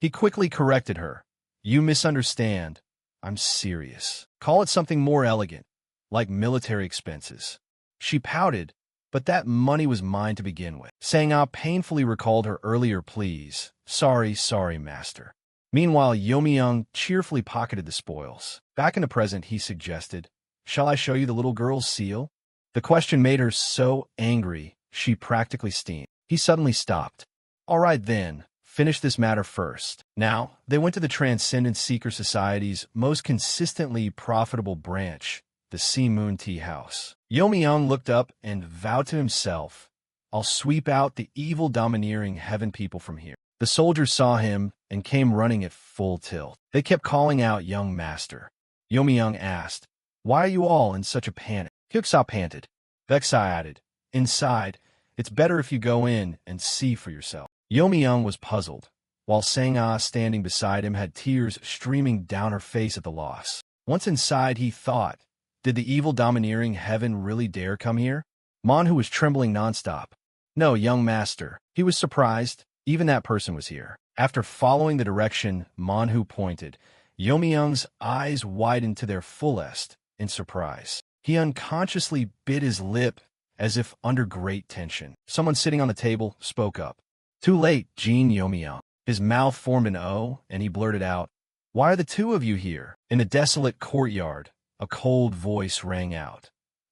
He quickly corrected her. You misunderstand. I'm serious. Call it something more elegant, like military expenses. She pouted, but that money was mine to begin with. Sang-ah painfully recalled her earlier pleas. Sorry, master. Meanwhile, Yomyang cheerfully pocketed the spoils. Back in the present, he suggested, shall I show you the little girl's seal? The question made her so angry, she practically steamed. He suddenly stopped. All right then. Finish this matter first. Now, they went to the Transcendent Seeker Society's most consistently profitable branch, the Sea Moon Tea House. Yomyang looked up and vowed to himself, I'll sweep out the evil domineering heaven people from here. The soldiers saw him and came running at full tilt. They kept calling out young master. Yomyang asked, why are you all in such a panic? Hyuksha panted. Vexai added, inside, it's better if you go in and see for yourself. Yomyang was puzzled, while Sang-ah standing beside him had tears streaming down her face at the loss. Once inside, he thought, did the evil domineering heaven really dare come here? Manhwa was trembling nonstop. No, young master. He was surprised. Even that person was here. After following the direction Manhwa pointed, Youmyung's eyes widened to their fullest in surprise. He unconsciously bit his lip as if under great tension. Someone sitting on the table spoke up. Too late, Jin Youmyung. His mouth formed an O, and he blurted out, "Why are the two of you here?" In the desolate courtyard, a cold voice rang out.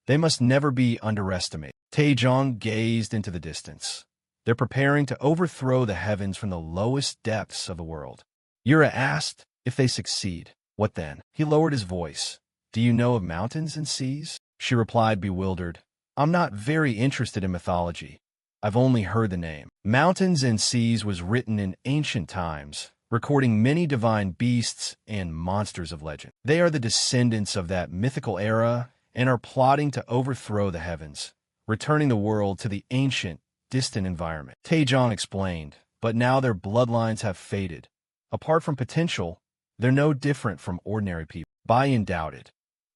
"They must never be underestimated." Taejong gazed into the distance. "They're preparing to overthrow the heavens from the lowest depths of the world." Yura asked, "If they succeed, what then?" He lowered his voice. "Do you know of mountains and seas?" She replied, bewildered. "I'm not very interested in mythology. I've only heard the name." Mountains and Seas was written in ancient times, recording many divine beasts and monsters of legend. They are the descendants of that mythical era and are plotting to overthrow the heavens, returning the world to the ancient, distant environment. Taejong explained, "But now their bloodlines have faded. Apart from potential, they're no different from ordinary people." Bayan doubted.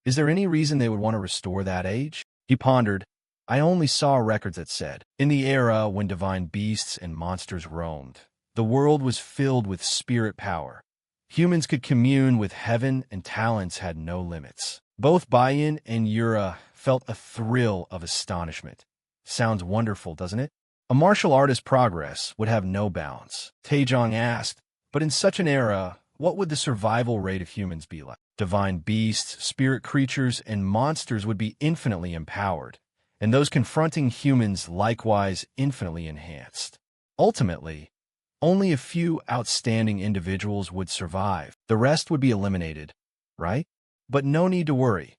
"Is there any reason they would want to restore that age?" He pondered. "I only saw records that said, in the era when divine beasts and monsters roamed, the world was filled with spirit power. Humans could commune with heaven and talents had no limits." Both Bayan and Yura felt a thrill of astonishment. "Sounds wonderful, doesn't it? A martial artist's progress would have no bounds." Taejong asked, "But in such an era, what would the survival rate of humans be like?" Divine beasts, spirit creatures, and monsters would be infinitely empowered, and those confronting humans likewise infinitely enhanced. Ultimately, only a few outstanding individuals would survive. The rest would be eliminated, right? But no need to worry.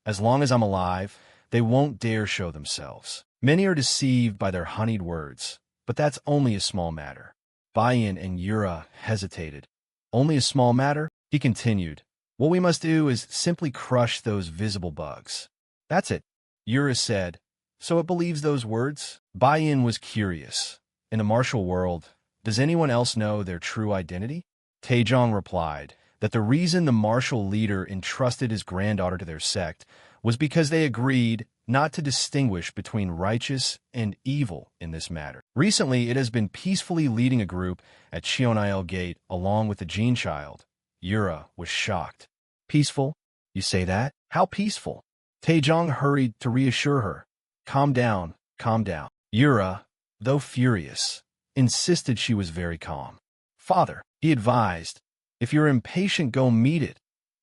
As long as I'm alive, they won't dare show themselves. Many are deceived by their honeyed words, but that's only a small matter. Bayan and Yura hesitated. "Only a small matter?" He continued. "What we must do is simply crush those visible bugs." "That's it," Yura said. "So it believes those words?" Bayan was curious. "In the martial world, does anyone else know their true identity?" Taejong replied that the reason the martial leader entrusted his granddaughter to their sect was because they agreed not to distinguish between righteous and evil in this matter. Recently, it has been peacefully leading a group at Cheonail Gate along with the Gene Child. Yura was shocked. "Peaceful? You say that? How peaceful?" Taejong hurried to reassure her. Calm down, calm down." Yura, though furious, insisted she was very calm. "Father," he advised, "if you're impatient, go meet it.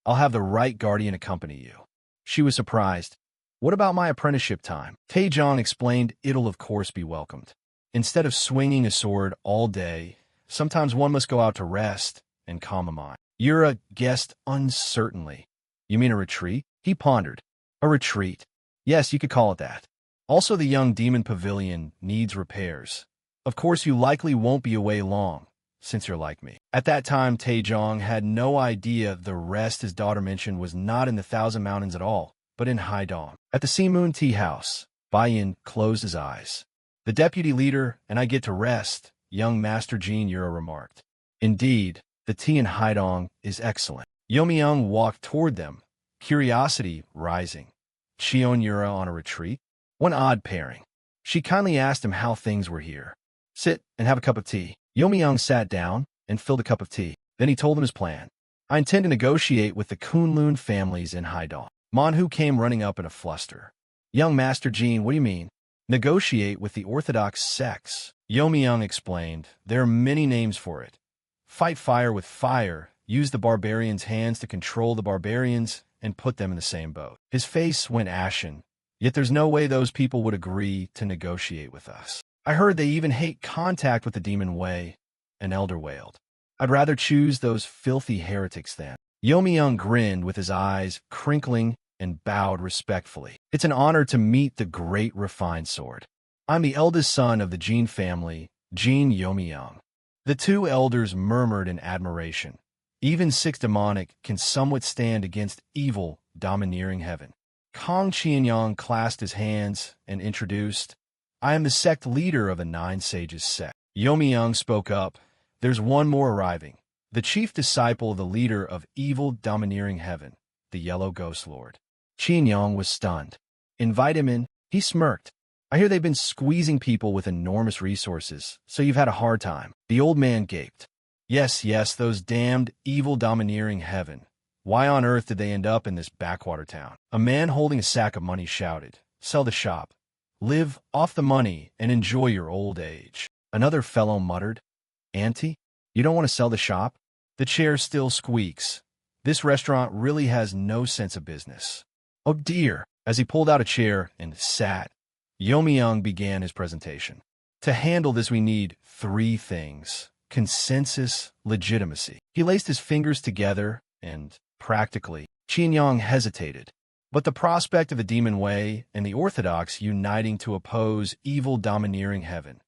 I'll have the right guardian accompany you." She was surprised. "What about my apprenticeship time?" Taejong explained it'll of course be welcomed. Instead of swinging a sword all day, sometimes one must go out to rest and calm a mind. Yura guessed uncertainly. "You mean a retreat?" He pondered. "A retreat. Yes, you could call it that. Also, the young demon pavilion needs repairs. Of course, you likely won't be away long, since you're like me." At that time, Taejong had no idea the rest his daughter mentioned was not in the Thousand Mountains at all, but in Haidong. At the Sea Moon Tea House, Bayan closed his eyes. "The deputy leader and I get to rest," young Master Jean Yura remarked. "Indeed, the tea in Haidong is excellent." Youmyung walked toward them, curiosity rising. Cheon Yura on a retreat? One odd pairing. She kindly asked him how things were here. "Sit and have a cup of tea." Youmyung sat down and filled a cup of tea. Then he told him his plan. "I intend to negotiate with the Kunlun families in Haidong." Manhwa came running up in a fluster. "Young Master Jean, what do you mean?" "Negotiate with the orthodox sects." Youmyung explained. "There are many names for it. Fight fire with fire, use the barbarians' hands to control the barbarians, and put them in the same boat." His face went ashen. "Yet there's no way those people would agree to negotiate with us. I heard they even hate contact with the demon way," an elder wailed. "I'd rather choose those filthy heretics then." Youmyung grinned with his eyes crinkling and bowed respectfully. "It's an honor to meet the great refined sword. I'm the eldest son of the Jin family, Jin Youmyung." The two elders murmured in admiration. Even six demonic can somewhat stand against evil, domineering heaven. Kong Qianyang clasped his hands and introduced, "I am the sect leader of the Nine Sages sect." Youmyung spoke up. "There's one more arriving. The chief disciple of the leader of evil, domineering heaven, the Yellow Ghost Lord." Qianyang was stunned. "Invite him in." He smirked. "I hear they've been squeezing people with enormous resources, so you've had a hard time." The old man gaped. Yes, yes, those damned, evil, domineering heaven. Why on earth did they end up in this backwater town? A man holding a sack of money shouted, "Sell the shop. Live off the money and enjoy your old age." Another fellow muttered, "Auntie, you don't want to sell the shop?" The chair still squeaks. This restaurant really has no sense of business. Oh dear. As he pulled out a chair and sat, Yomi began his presentation. To handle this we need three things: consensus, legitimacy. He laced his fingers together and, practically, Qin hesitated. But the prospect of the demon way and the orthodox uniting to oppose evil domineering heaven,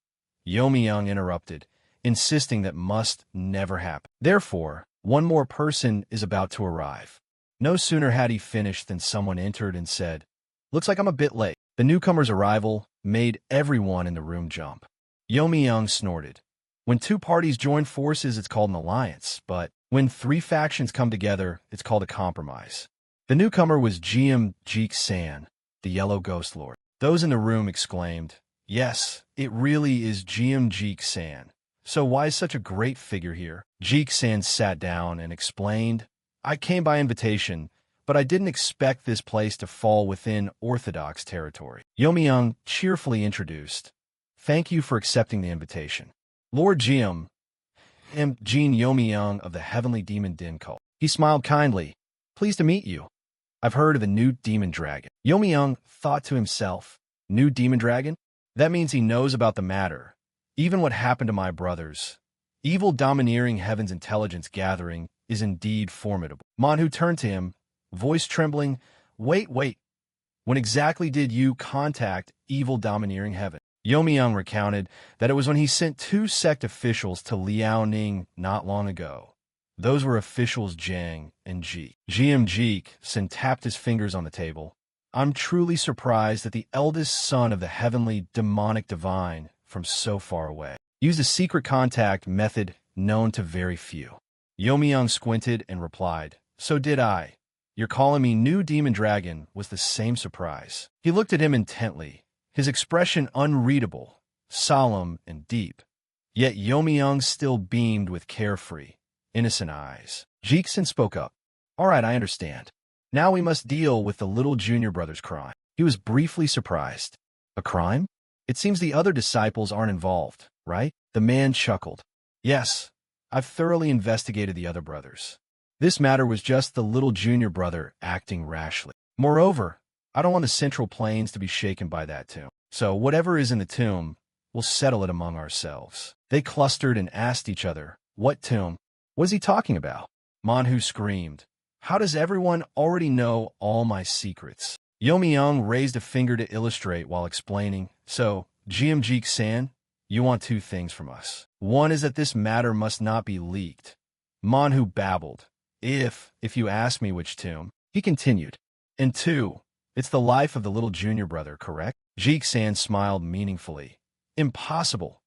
Yomi interrupted, insisting that must never happen. Therefore, one more person is about to arrive. No sooner had he finished than someone entered and said, "Looks like I'm a bit late." The newcomer's arrival made everyone in the room jump. Yomi snorted. When two parties join forces, it's called an alliance, but when three factions come together, it's called a compromise. The newcomer was Jik-san, the Yellow Ghost Lord. Those in the room exclaimed, "Yes, it really is Jik-san. So why is such a great figure here?" Jik-san sat down and explained, "I came by invitation, but I didn't expect this place to fall within Orthodox territory." Yomi cheerfully introduced, "Thank you for accepting the invitation. Lord Jiam, am Jin Yomi of the Heavenly Demon Den cult." He smiled kindly. "Pleased to meet you. I've heard of the new demon dragon." Yomi thought to himself, "New demon dragon? That means he knows about the matter. Even what happened to my brothers. Evil domineering heaven's intelligence gathering is indeed formidable." Manhu turned to him, voice trembling. Wait. When exactly did you contact evil domineering heaven?" Yomi recounted that it was when he sent two Sect officials to Liaoning not long ago. Those were officials Jiang and Ji. Jik-san tapped his fingers on the table. "I'm truly surprised that the eldest son of the heavenly demonic divine from so far away used a secret contact method known to very few." Yomi squinted and replied, "So did I. Your calling me new demon dragon was the same surprise." He looked at him intently, his expression unreadable, solemn and deep. Yet Yomi still beamed with carefree, innocent eyes. Jik-san spoke up. "All right, I understand. Now we must deal with the little junior brother's crime." He was briefly surprised. "A crime? It seems the other disciples aren't involved, right?" The man chuckled. "Yes, I've thoroughly investigated the other brothers. This matter was just the little junior brother acting rashly. Moreover, I don't want the Central Plains to be shaken by that tomb. So whatever is in the tomb, we'll settle it among ourselves." They clustered and asked each other, "What tomb? What is he talking about?" Manhu screamed, "How does everyone already know all my secrets?" Yomi raised a finger to illustrate while explaining, "So, Jik-san, you want two things from us. One is that this matter must not be leaked." Manhu babbled, If you ask me which tomb," he continued. "And two, it's the life of the little junior brother, correct?" Jik-san smiled meaningfully. "Impossible.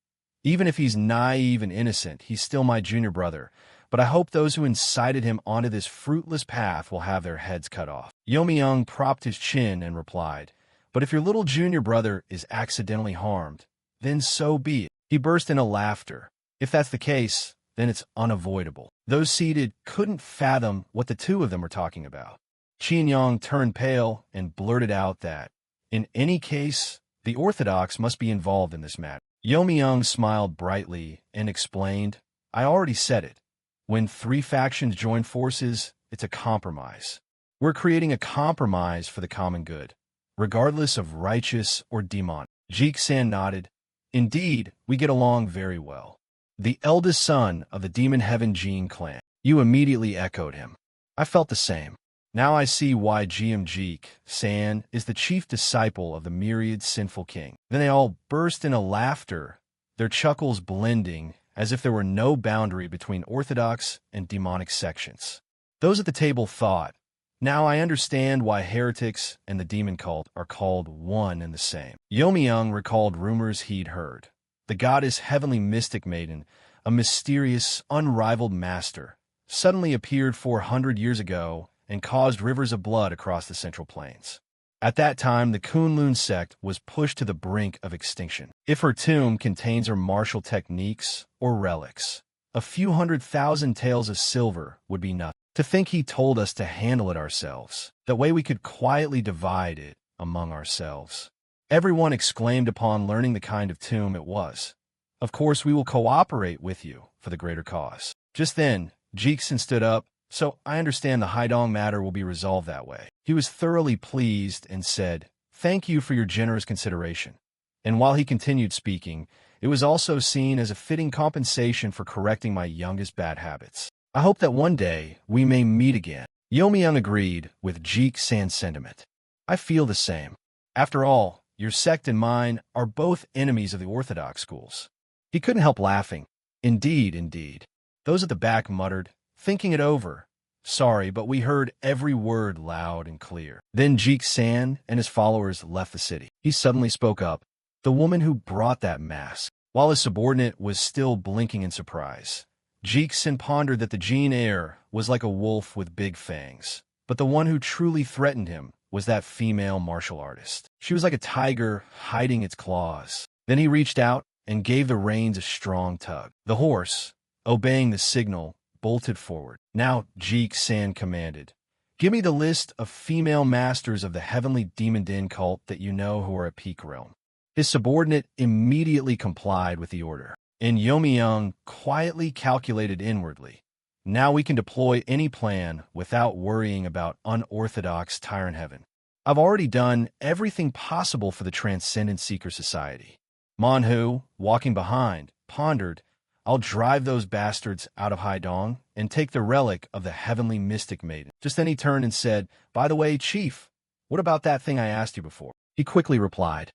Even if he's naive and innocent, he's still my junior brother, but I hope those who incited him onto this fruitless path will have their heads cut off." Yomi propped his chin and replied, "But if your little junior brother is accidentally harmed, then so be it." He burst into laughter. "If that's the case, then it's unavoidable." Those seated couldn't fathom what the two of them were talking about. Qin turned pale and blurted out that, in any case, the Orthodox must be involved in this matter. Yomi smiled brightly and explained, "I already said it. When three factions join forces, it's a compromise. We're creating a compromise for the common good, regardless of righteous or demonic." Jik-san nodded. "Indeed, we get along very well. The eldest son of the Demon Heaven Jin clan." You immediately echoed him. I felt the same. Now I see why Jik-san is the chief disciple of the myriad sinful king. Then they all burst into laughter, their chuckles blending as if there were no boundary between orthodox and demonic sections. Those at the table thought, "Now I understand why heretics and the demon cult are called one and the same." Yomi recalled rumors he'd heard. The goddess Heavenly Mystic Maiden, a mysterious, unrivaled master, suddenly appeared 400 years ago and caused rivers of blood across the Central Plains. At that time, the Kunlun sect was pushed to the brink of extinction. If her tomb contains her martial techniques or relics, A few 100,000 taels of silver would be nothing. To think he told us to handle it ourselves. That way we could quietly divide it among ourselves. Everyone exclaimed upon learning the kind of tomb it was. Of course, we will cooperate with you for the greater cause. Just then, Jiksen stood up, so I understand the Haidong matter will be resolved that way. He was thoroughly pleased and said, "Thank you for your generous consideration." And while he continued speaking, it was also seen as a fitting compensation for correcting my youngest bad habits. I hope that one day we may meet again. Yeomyung agreed with Jik-san's sentiment. I feel the same. After all, your sect and mine are both enemies of the Orthodox schools. He couldn't help laughing. Indeed, indeed. Those at the back muttered, thinking it over. Sorry, but we heard every word loud and clear. Then Jik-san and his followers left the city. He suddenly spoke up. The woman who brought that mask. While his subordinate was still blinking in surprise, Jik-san pondered that the Jin heir was like a wolf with big fangs. But the one who truly threatened him was that female martial artist. She was like a tiger hiding its claws. Then he reached out and gave the reins a strong tug. The horse, obeying the signal, bolted forward. Now Jik-san commanded, "Give me the list of female masters of the heavenly demon den cult that you know who are at peak realm." His subordinate immediately complied with the order, and Yeomyung quietly calculated inwardly. Now we can deploy any plan without worrying about unorthodox tyrant heaven. I've already done everything possible for the Transcendent Seeker Society. Manhwa, walking behind, pondered, I'll drive those bastards out of Haidong and take the relic of the heavenly mystic maiden. Just then he turned and said, "By the way, Chief, what about that thing I asked you before?" He quickly replied,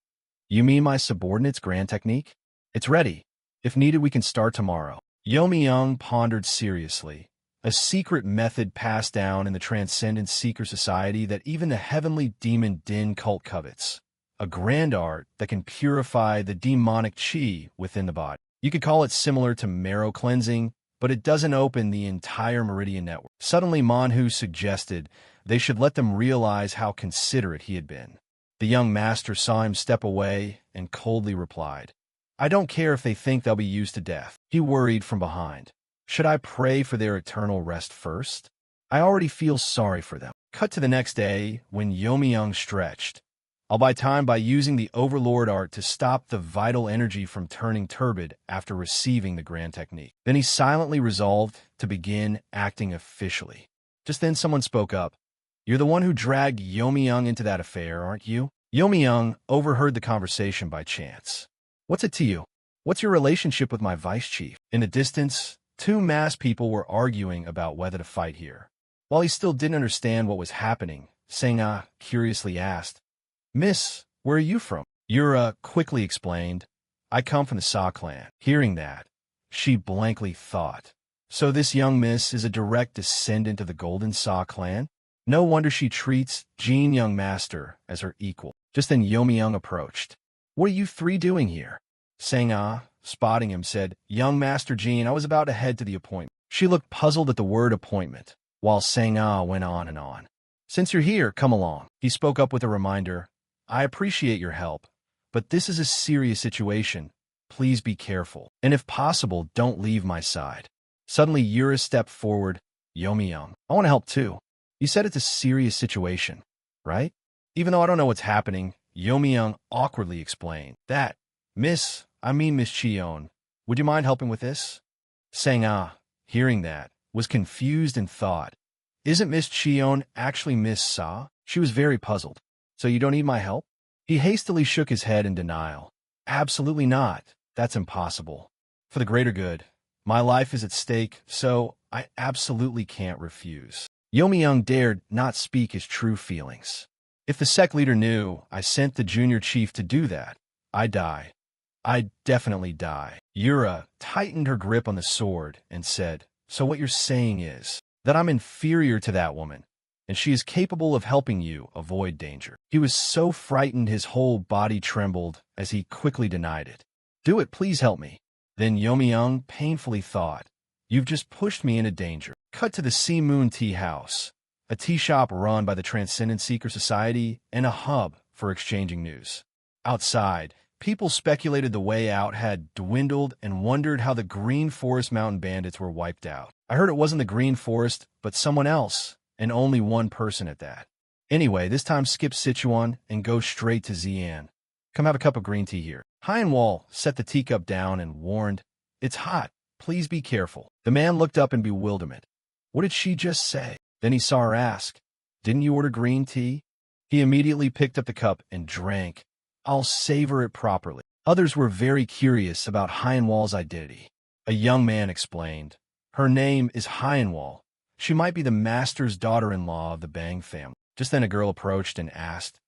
"You mean my subordinate's grand technique? It's ready. If needed, we can start tomorrow." Yeomyung pondered seriously. A secret method passed down in the Transcendent Seeker Society that even the heavenly demon den cult covets. A grand art that can purify the demonic chi within the body. You could call it similar to marrow cleansing, but it doesn't open the entire meridian network. Suddenly, Manhwa suggested they should let them realize how considerate he had been. The young master saw him step away and coldly replied, "I don't care if they think they'll be used to death." He worried from behind. Should I pray for their eternal rest first? I already feel sorry for them. Cut to the next day when Yeomyung stretched. I'll buy time by using the Overlord art to stop the vital energy from turning turbid after receiving the grand technique. Then he silently resolved to begin acting officially. Just then someone spoke up. "You're the one who dragged Yeomyung into that affair, aren't you?" Yeomyung overheard the conversation by chance. "What's it to you? What's your relationship with my vice chief?" In the distance, two masked people were arguing about whether to fight here. While he still didn't understand what was happening, Seng-ah curiously asked, "Miss, where are you from?" Yura quickly explained, "I come from the Sa clan." Hearing that, she blankly thought, so this young miss is a direct descendant of the Golden Sa clan? No wonder she treats Jin young master as her equal. Just then Yeomyung approached. "What are you three doing here?" Seng-ah, spotting him, said, "Young Master Jin, I was about to head to the appointment." She looked puzzled at the word appointment, while Seng-ah went on and on. "Since you're here, come along." He spoke up with a reminder. "I appreciate your help, but this is a serious situation. Please be careful, and if possible, don't leave my side." Suddenly, Yura stepped forward. "Yeomyung, I want to help too. You said it's a serious situation, right?" Even though I don't know what's happening, Yeomyung awkwardly explained. "That, Miss Cheon, would you mind helping with this?" Seng-ah, hearing that, was confused and thought, "Isn't Miss Cheon actually Miss Sa?" She was very puzzled. "So you don't need my help?" He hastily shook his head in denial. "Absolutely not. That's impossible. For the greater good, my life is at stake, so I absolutely can't refuse." Yeomyung dared not speak his true feelings. If the sect leader knew I sent the junior chief to do that, I'd die. I'd definitely die. Yura tightened her grip on the sword and said, "So what you're saying is that I'm inferior to that woman, and she is capable of helping you avoid danger." He was so frightened his whole body trembled as he quickly denied it. "Do it, please help me." Then Yeomyung painfully thought, "You've just pushed me into danger." Cut to the Sea Moon Tea House, a tea shop run by the Transcendent Seeker Society and a hub for exchanging news. Outside, People speculated the way out had dwindled and wondered how the Green Forest Mountain Bandits were wiped out. I heard it wasn't the Green Forest, but someone else, and only one person at that. Anyway, this time skip Sichuan and go straight to Xi'an. Come have a cup of green tea here. Heinwall set the teacup down and warned, "It's hot. Please be careful." The man looked up in bewilderment. What did she just say? Then he saw her ask, "Didn't you order green tea?" He immediately picked up the cup and drank. "I'll savor it properly." Others were very curious about Heinwall's identity. A young man explained, "Her name is Heinwall. She might be the master's daughter-in-law of the Bang family." Just then a girl approached and asked,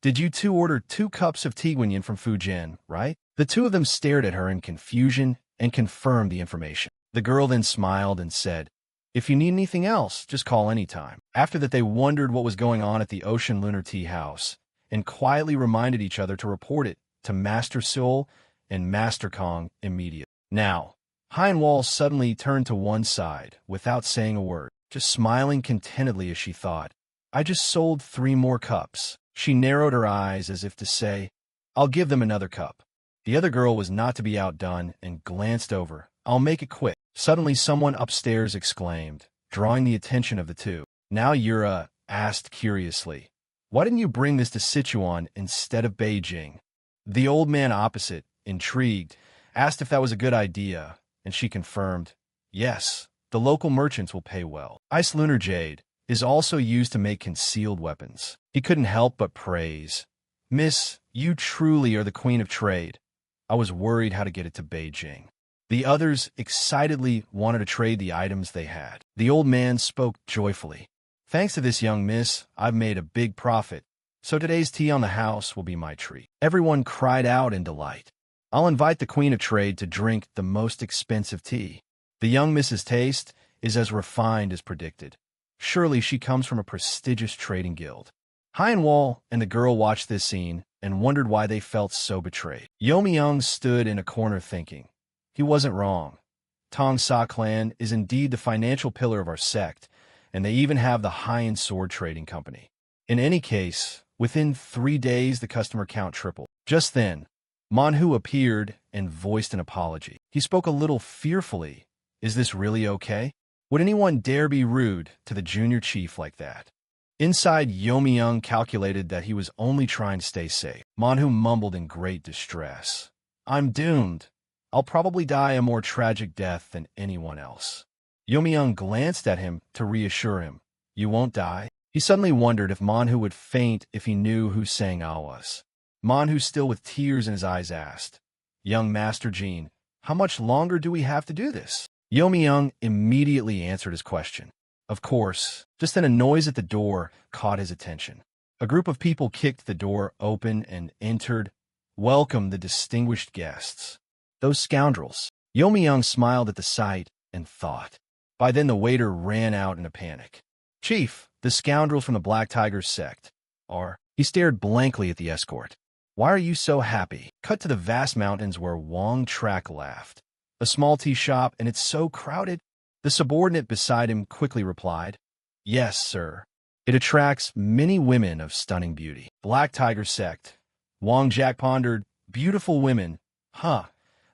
"Did you two order 2 cups of Tiguanyin from Fujian, right?" The two of them stared at her in confusion and confirmed the information. The girl then smiled and said, "If you need anything else, just call anytime." After that, they wondered what was going on at the Ocean Lunar Tea House and quietly reminded each other to report it to Master Seoul and Master Kong immediately. Now, Heinwall suddenly turned to one side without saying a word, just smiling contentedly as she thought, "I just sold 3 more cups." She narrowed her eyes as if to say, "I'll give them another cup." The other girl was not to be outdone and glanced over, "I'll make it quick." Suddenly someone upstairs exclaimed, drawing the attention of the two. Now Yura asked curiously, "Why didn't you bring this to Sichuan instead of Beijing?" The old man opposite, intrigued, asked if that was a good idea, and she confirmed, "Yes, the local merchants will pay well. Ice lunar jade is also used to make concealed weapons." He couldn't help but praise, "Miss, you truly are the queen of trade. I was worried how to get it to Beijing." The others excitedly wanted to trade the items they had. The old man spoke joyfully, "Thanks to this young miss, I've made a big profit, so today's tea on the house will be my treat." Everyone cried out in delight. "I'll invite the queen of trade to drink the most expensive tea. The young miss's taste is as refined as predicted. Surely she comes from a prestigious trading guild." Heinwall and the girl watched this scene and wondered why they felt so betrayed. Young stood in a corner thinking, he wasn't wrong. Tong Sa clan is indeed the financial pillar of our sect, and they even have the high-end sword trading company. In any case, within 3 days the customer count tripled. Just then, Manhua appeared and voiced an apology. He spoke a little fearfully. "Is this really okay? Would anyone dare be rude to the junior chief like that?" Inside, Youmyung calculated that he was only trying to stay safe. Manhu mumbled in great distress, "I'm doomed. I'll probably die a more tragic death than anyone else." Youmyung glanced at him to reassure him, "You won't die?" He suddenly wondered if Manhu would faint if he knew who Sang Ao was. Manhu, still with tears in his eyes, asked, "Young Master Jean, how much longer do we have to do this?" Youmyung immediately answered his question. Of course. Just then a noise at the door caught his attention. A group of people kicked the door open and entered. "Welcome the distinguished guests." "Those scoundrels." Youmyung smiled at the sight and thought. By then the waiter ran out in a panic. "Chief, the scoundrels from the Black Tiger's sect are..." He stared blankly at the escort. "Why are you so happy?" Cut to the vast mountains where Wang Trak laughed. "A small tea shop, and it's so crowded?" The subordinate beside him quickly replied, "Yes, sir. It attracts many women of stunning beauty." Black Tiger sect. Wang Jack pondered, "Beautiful women, huh?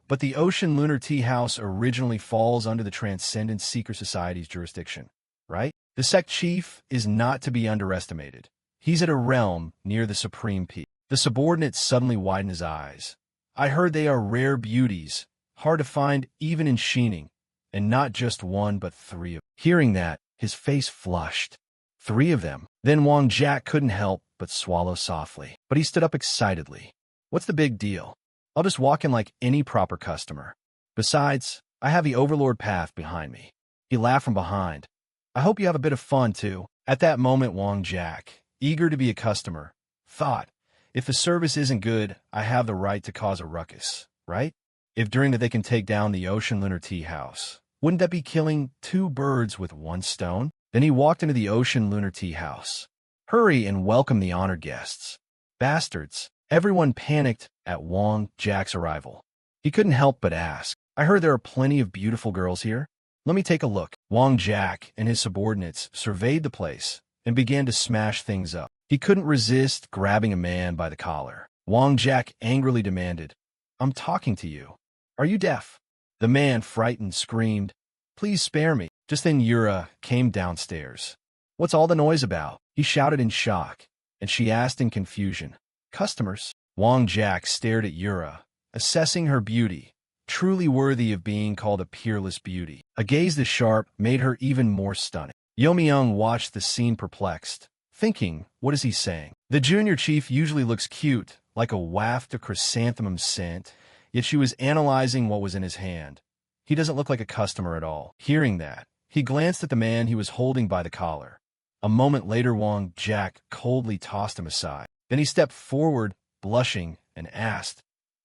But the Ocean Lunar Tea House originally falls under the Transcendent Seeker Society's jurisdiction, right? The sect chief is not to be underestimated. He's at a realm near the Supreme Peak." The subordinate suddenly widened his eyes. "I heard they are rare beauties, hard to find even in Xining. And not just one, but 3 of them." Hearing that, his face flushed. 3 of them. Then Wang Jack couldn't help but swallow softly. But he stood up excitedly. "What's the big deal? I'll just walk in like any proper customer. Besides, I have the Overlord path behind me." He laughed from behind. "I hope you have a bit of fun, too." At that moment, Wang Jack, eager to be a customer, thought, if the service isn't good, I have the right to cause a ruckus, right? If during that they can take down the Ocean Lunar Tea House, wouldn't that be killing 2 birds with 1 stone? Then he walked into the Ocean Lunar Tea House. "Hurry and welcome the honored guests." Bastards. Everyone panicked at Wang Jack's arrival. He couldn't help but ask, "I heard there are plenty of beautiful girls here. Let me take a look." Wang Jack and his subordinates surveyed the place and began to smash things up. He couldn't resist grabbing a man by the collar. Wang Jack angrily demanded. I'm talking to you. Are you deaf? The man, frightened, screamed, Please spare me. Just then Yura came downstairs. What's all the noise about? He shouted in shock, and she asked in confusion. Customers. Wang Jack stared at Yura, assessing her beauty, truly worthy of being called a peerless beauty. A gaze this sharp made her even more stunning. Yomi-young watched the scene perplexed, thinking, what is he saying? The junior chief usually looks cute, like a waft of chrysanthemum scent, yet she was analyzing what was in his hand. He doesn't look like a customer at all. Hearing that, he glanced at the man he was holding by the collar. A moment later, Wang Jack coldly tossed him aside. Then he stepped forward, blushing, and asked,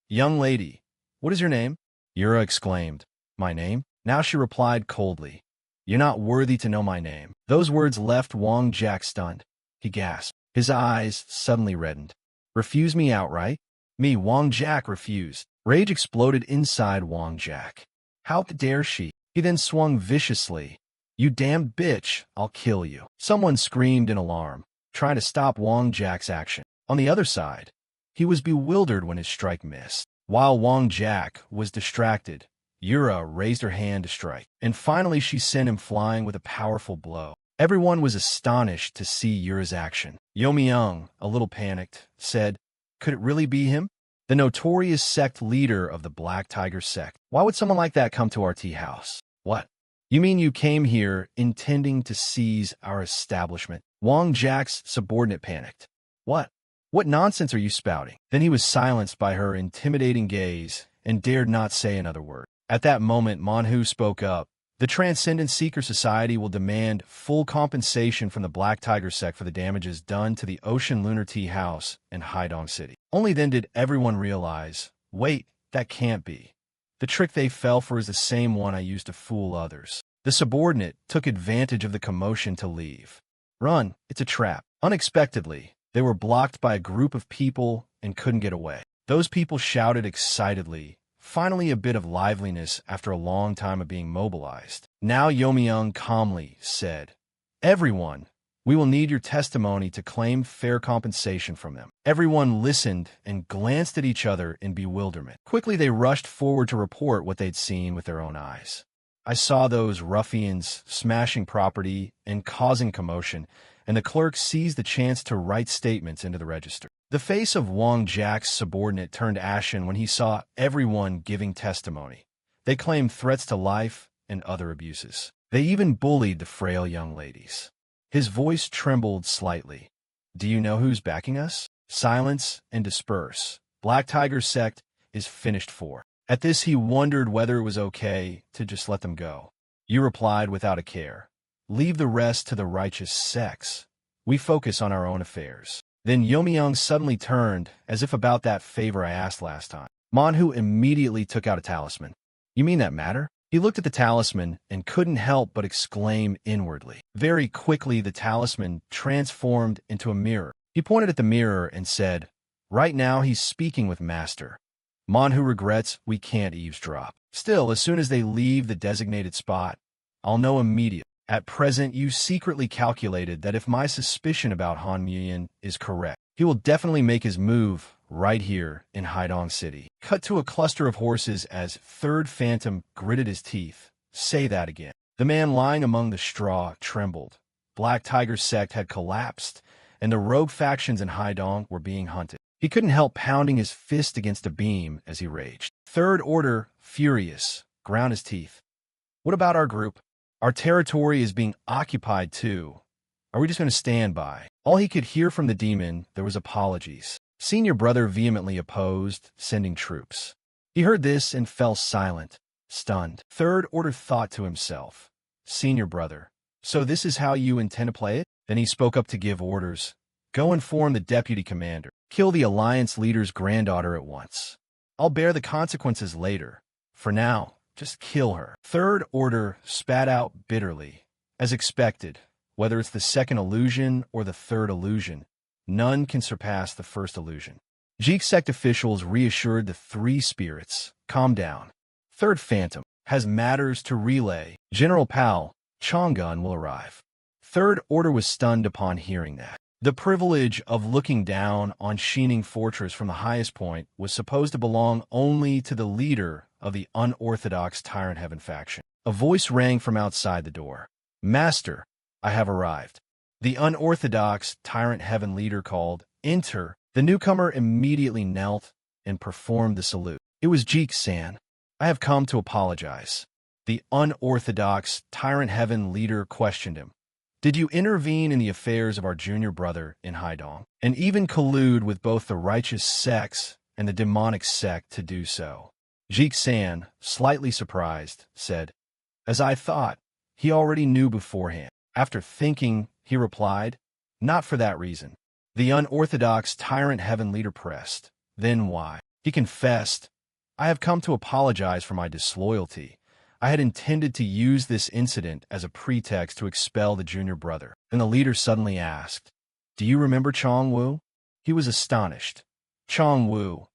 Young lady, what is your name? Yura exclaimed, My name? Now she replied coldly, You're not worthy to know my name. Those words left Wang Jack stunned. He gasped. His eyes suddenly reddened. Refuse me outright? Me, Wang Jack, refused. Rage exploded inside Wang Jack. How dare she? He then swung viciously. You damned bitch, I'll kill you. Someone screamed in alarm, trying to stop Wang Jack's action. On the other side, he was bewildered when his strike missed. While Wang Jack was distracted, Yura raised her hand to strike, and finally she sent him flying with a powerful blow. Everyone was astonished to see Yura's action. Yomi-young, a little panicked, said, Could it really be him? The notorious sect leader of the Black Tiger sect. Why would someone like that come to our tea house? What? You mean you came here intending to seize our establishment? Wang Jack's subordinate panicked. What? What nonsense are you spouting? Then he was silenced by her intimidating gaze and dared not say another word. At that moment, Manhwa spoke up. The Transcendent Seeker Society will demand full compensation from the Black Tiger sect for the damages done to the Ocean Lunar Tea House in Haidong City. Only then did everyone realize, wait, that can't be. The trick they fell for is the same one I used to fool others. The subordinate took advantage of the commotion to leave. Run, it's a trap. Unexpectedly, they were blocked by a group of people and couldn't get away. Those people shouted excitedly, finally a bit of liveliness after a long time of being mobilized. Now Yomi-young calmly said, Everyone, we will need your testimony to claim fair compensation from them. Everyone listened and glanced at each other in bewilderment. Quickly they rushed forward to report what they'd seen with their own eyes. I saw those ruffians smashing property and causing commotion, and the clerk seized the chance to write statements into the register. The face of Wang Jack's subordinate turned ashen when he saw everyone giving testimony. They claimed threats to life and other abuses. They even bullied the frail young ladies. His voice trembled slightly. Do you know who's backing us? Silence and disperse. Black Tiger sect is finished for. At this he wondered whether it was okay to just let them go. You replied without a care. Leave the rest to the righteous sects. We focus on our own affairs. Then Yomi-young suddenly turned, as if about that favor I asked last time. Manhwa immediately took out a talisman. You mean that matter? He looked at the talisman and couldn't help but exclaim inwardly. Very quickly the talisman transformed into a mirror. He pointed at the mirror and said, Right now he's speaking with Master. Manhwa regrets we can't eavesdrop. Still, as soon as they leave the designated spot, I'll know immediately. At present, you secretly calculated that if my suspicion about Han Muyin is correct, he will definitely make his move right here in Haidong City. Cut to a cluster of horses as Third Phantom gritted his teeth. Say that again. The man lying among the straw trembled. Black Tiger sect had collapsed, and the rogue factions in Haidong were being hunted. He couldn't help pounding his fist against a beam as he raged. Third Order, furious, ground his teeth. What about our group? Our territory is being occupied too. Are we just going to stand by? All he could hear from the demon, there was apologies. Senior brother vehemently opposed sending troops. He heard this and fell silent, stunned. Third Order thought to himself, Senior brother, so this is how you intend to play it? Then he spoke up to give orders. Go inform the deputy commander. Kill the alliance leader's granddaughter at once. I'll bear the consequences later. For now, just kill her. Third Order spat out bitterly. As expected, whether it's the second illusion or the third illusion, none can surpass the first illusion. Jeek sect officials reassured the three spirits. Calm down. Third Phantom has matters to relay. General Pal, Chang'an will arrive. Third Order was stunned upon hearing that. The privilege of looking down on Shining Fortress from the highest point was supposed to belong only to the leader of the unorthodox Tyrant Heaven faction. A voice rang from outside the door. "Master, I have arrived." The unorthodox Tyrant Heaven leader called, "Enter." The newcomer immediately knelt and performed the salute. It was Jeek-san. "I have come to apologize." The unorthodox Tyrant Heaven leader questioned him. "Did you intervene in the affairs of our junior brother in Haidong, and even collude with both the righteous sects and the demonic sect to do so?" Jeek-san, slightly surprised, said, "As I thought, he already knew beforehand." After thinking, he replied, "Not for that reason." The unorthodox Tyrant Heaven leader pressed. "Then why?" He confessed, "I have come to apologize for my disloyalty. I had intended to use this incident as a pretext to expel the junior brother." And the leader suddenly asked, "Do you remember Chong Wu?" He was astonished. Chong Wu.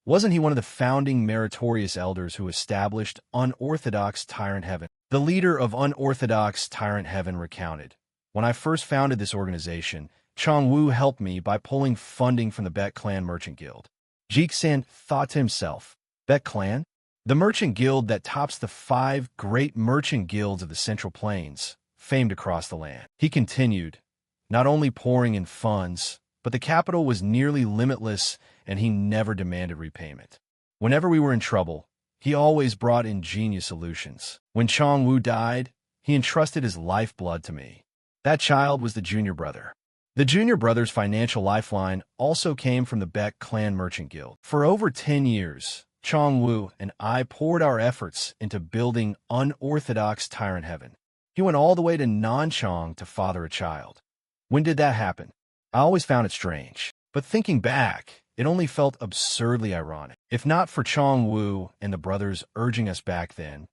Wasn't he one of the founding meritorious elders who established Unorthodox Tyrant Heaven? The leader of Unorthodox Tyrant Heaven recounted, "When I first founded this organization, Chong Wu helped me by pulling funding from the Bet Clan Merchant Guild." Jeek-san thought to himself, Bet Clan? The merchant guild that tops the 5 great merchant guilds of the Central Plains, famed across the land. He continued, "Not only pouring in funds, but the capital was nearly limitless, and he never demanded repayment. Whenever we were in trouble, he always brought ingenious solutions. When Chong Wu died, he entrusted his lifeblood to me. That child was the junior brother." The junior brother's financial lifeline also came from the Bet Clan Merchant Guild. For over 10 years, Chong Wu and I poured our efforts into building Unorthodox Tyrant Heaven. He went all the way to Nanchang to father a child. When did that happen? I always found it strange. But thinking back, it only felt absurdly ironic. If not for Chong Wu and the brothers urging us back then,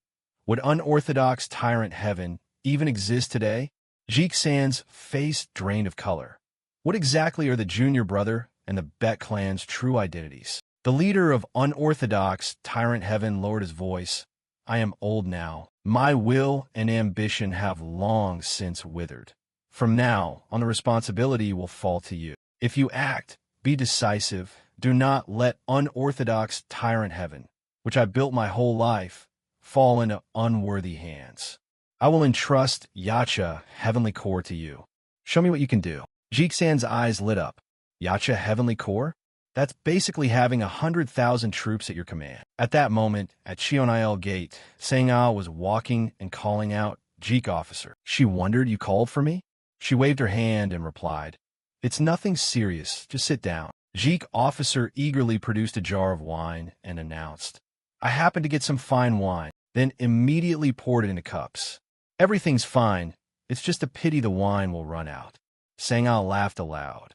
would Unorthodox Tyrant Heaven even exist today? Jeek-san's face drained of color. What exactly are the junior brother and the Bet clan's true identities? The leader of Unorthodox Tyrant Heaven lowered his voice. "I am old now. My will and ambition have long since withered. From now on, the responsibility will fall to you. If you act, be decisive. Do not let Unorthodox Tyrant Heaven, which I built my whole life, fall into unworthy hands. I will entrust Yacha Heavenly Core to you. Show me what you can do." Jeek-san's eyes lit up. "Yacha Heavenly Core? That's basically having 100,000 troops at your command." At that moment, at Cheonail Gate, Sang-ah was walking and calling out, "Jeek officer." She wondered you called for me? She waved her hand and replied, "It's nothing serious, just sit down." Jeek officer eagerly produced a jar of wine and announced, "I happened to get some fine wine," then immediately poured it into cups. "Everything's fine, it's just a pity the wine will run out." Sang-ah laughed aloud.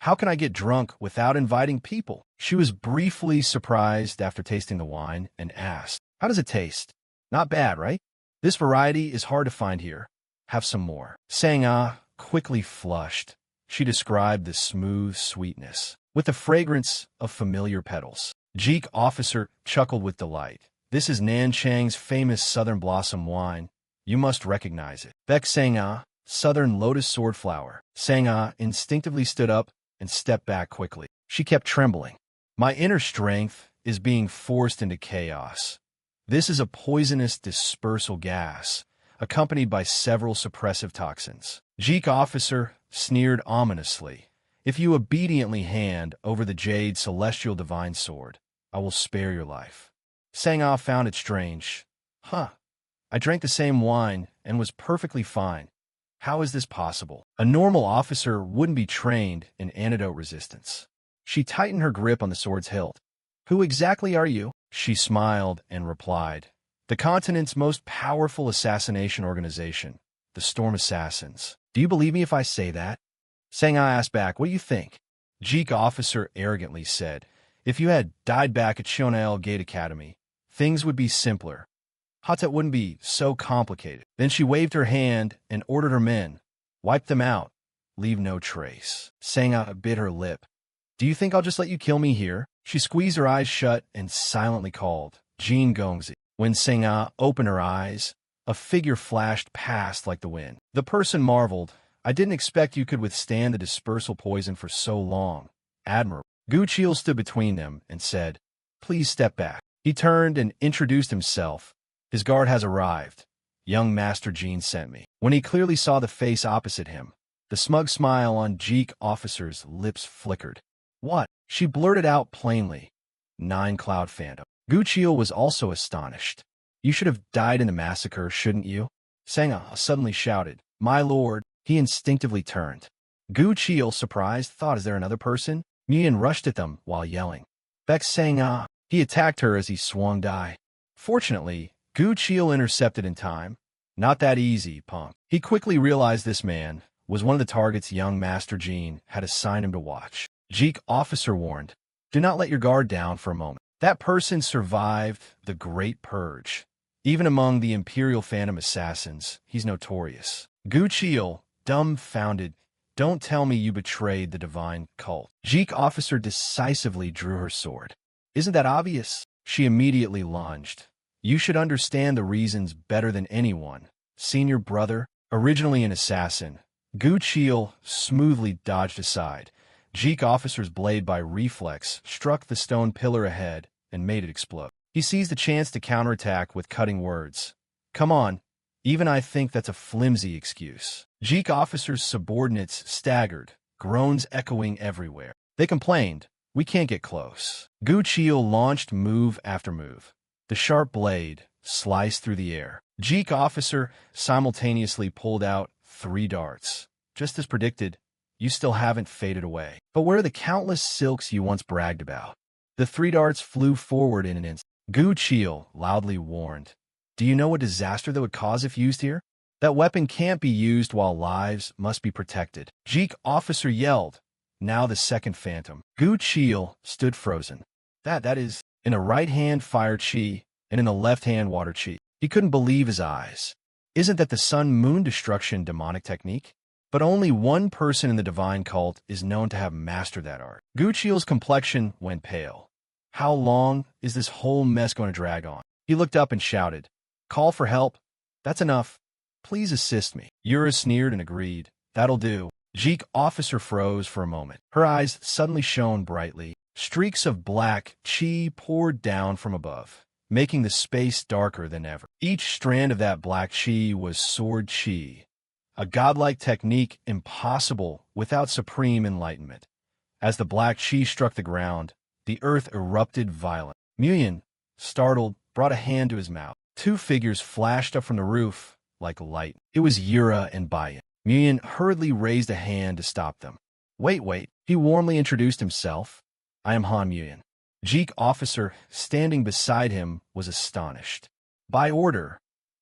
"How can I get drunk without inviting people?" She was briefly surprised after tasting the wine and asked, "How does it taste?" "Not bad, right? This variety is hard to find here. Have some more." Sang-ah quickly flushed. She described the smooth sweetness, with the fragrance of familiar petals. Jeek officer chuckled with delight. "This is Nanchang's famous Southern Blossom wine. You must recognize it." Beck Sang-ah, Southern Lotus Swordflower. Sang-ah instinctively stood up and stepped back quickly. She kept trembling. "My inner strength is being forced into chaos. This is a poisonous dispersal gas, accompanied by several suppressive toxins." Jeek officer sneered ominously. "If you obediently hand over the Jade Celestial Divine Sword, I will spare your life." Sang-ah found it strange. "Huh. I drank the same wine and was perfectly fine. How is this possible? A normal officer wouldn't be trained in antidote resistance." She tightened her grip on the sword's hilt. "Who exactly are you?" She smiled and replied, "The continent's most powerful assassination organization, the Storm Assassins." "Do you believe me if I say that?" Sang-ah asked back, "What do you think?" Jeek officer arrogantly said, "If you had died back at Cheonail Gate Academy, things would be simpler. Hatet wouldn't be so complicated." Then she waved her hand and ordered her men, "Wipe them out. Leave no trace." Sang-ah bit her lip. "Do you think I'll just let you kill me here?" She squeezed her eyes shut and silently called, "Jean Gongzi." When Sang-ah opened her eyes, a figure flashed past like the wind. The person marveled, I didn't expect you could withstand the dispersal poison for so long. Admiral. Gu Chiel stood between them and said, "Please step back." He turned and introduced himself. "His guard has arrived. Young Master Jean sent me." When he clearly saw the face opposite him, the smug smile on Jeek officer's lips flickered. "What?" She blurted out plainly. "Nine Cloud Phantom." Gu Chiel was also astonished. "You should have died in the massacre, shouldn't you?" Sangha suddenly shouted. "My lord." He instinctively turned. Gu Chiel, surprised, thought, "Is there another person?" Nguyen rushed at them while yelling, "Beck Sangha!" He attacked her as he swung Dai. Fortunately, Gu Chiel intercepted in time. "Not that easy, punk." He quickly realized this man was one of the targets young Master Jean had assigned him to watch. Jeek officer warned, "Do not let your guard down for a moment." That person survived the Great Purge. Even among the Imperial Phantom Assassins, he's notorious. Gu Chiel, dumbfounded, "Don't tell me you betrayed the divine cult." Jeek officer decisively drew her sword. "Isn't that obvious?" She immediately lunged. "You should understand the reasons better than anyone. Senior brother, originally an assassin." Gu Chiel smoothly dodged aside. Jeek officer's blade by reflex struck the stone pillar ahead and made it explode. He seized the chance to counterattack with cutting words. "Come on. Even I think that's a flimsy excuse." Jeek officer's subordinates staggered, groans echoing everywhere. They complained, "We can't get close." Gu Chiel launched move after move. The sharp blade sliced through the air. Jeek officer simultaneously pulled out 3 darts. Just as predicted, you still haven't faded away. But where are the countless silks you once bragged about? The 3 darts flew forward in an instant. Gu Chiel loudly warned, "Do you know what disaster that would cause if used here? That weapon can't be used while lives must be protected." Jeek officer yelled. Now the second phantom. Gu Chiel stood frozen. That is, in the right hand fire chi, and in the left hand water chi. He couldn't believe his eyes. Isn't that the sun-moon destruction demonic technique? But only one person in the divine cult is known to have mastered that art. Gu Chiel's complexion went pale. How long is this whole mess going to drag on? He looked up and shouted, "Call for help. That's enough. Please assist me." Yura sneered and agreed. "That'll do." Jeek officer froze for a moment. Her eyes suddenly shone brightly. Streaks of black chi poured down from above, making the space darker than ever. Each strand of that black chi was sword chi, a godlike technique impossible without supreme enlightenment. As the black chi struck the ground, the earth erupted violently. Nguyen, startled, brought a hand to his mouth. 2 figures flashed up from the roof like light. It was Yura and Bayan. Nguyen hurriedly raised a hand to stop them. Wait. He warmly introduced himself. "I am Han Nguyen." Jeek officer, standing beside him, was astonished. "By order,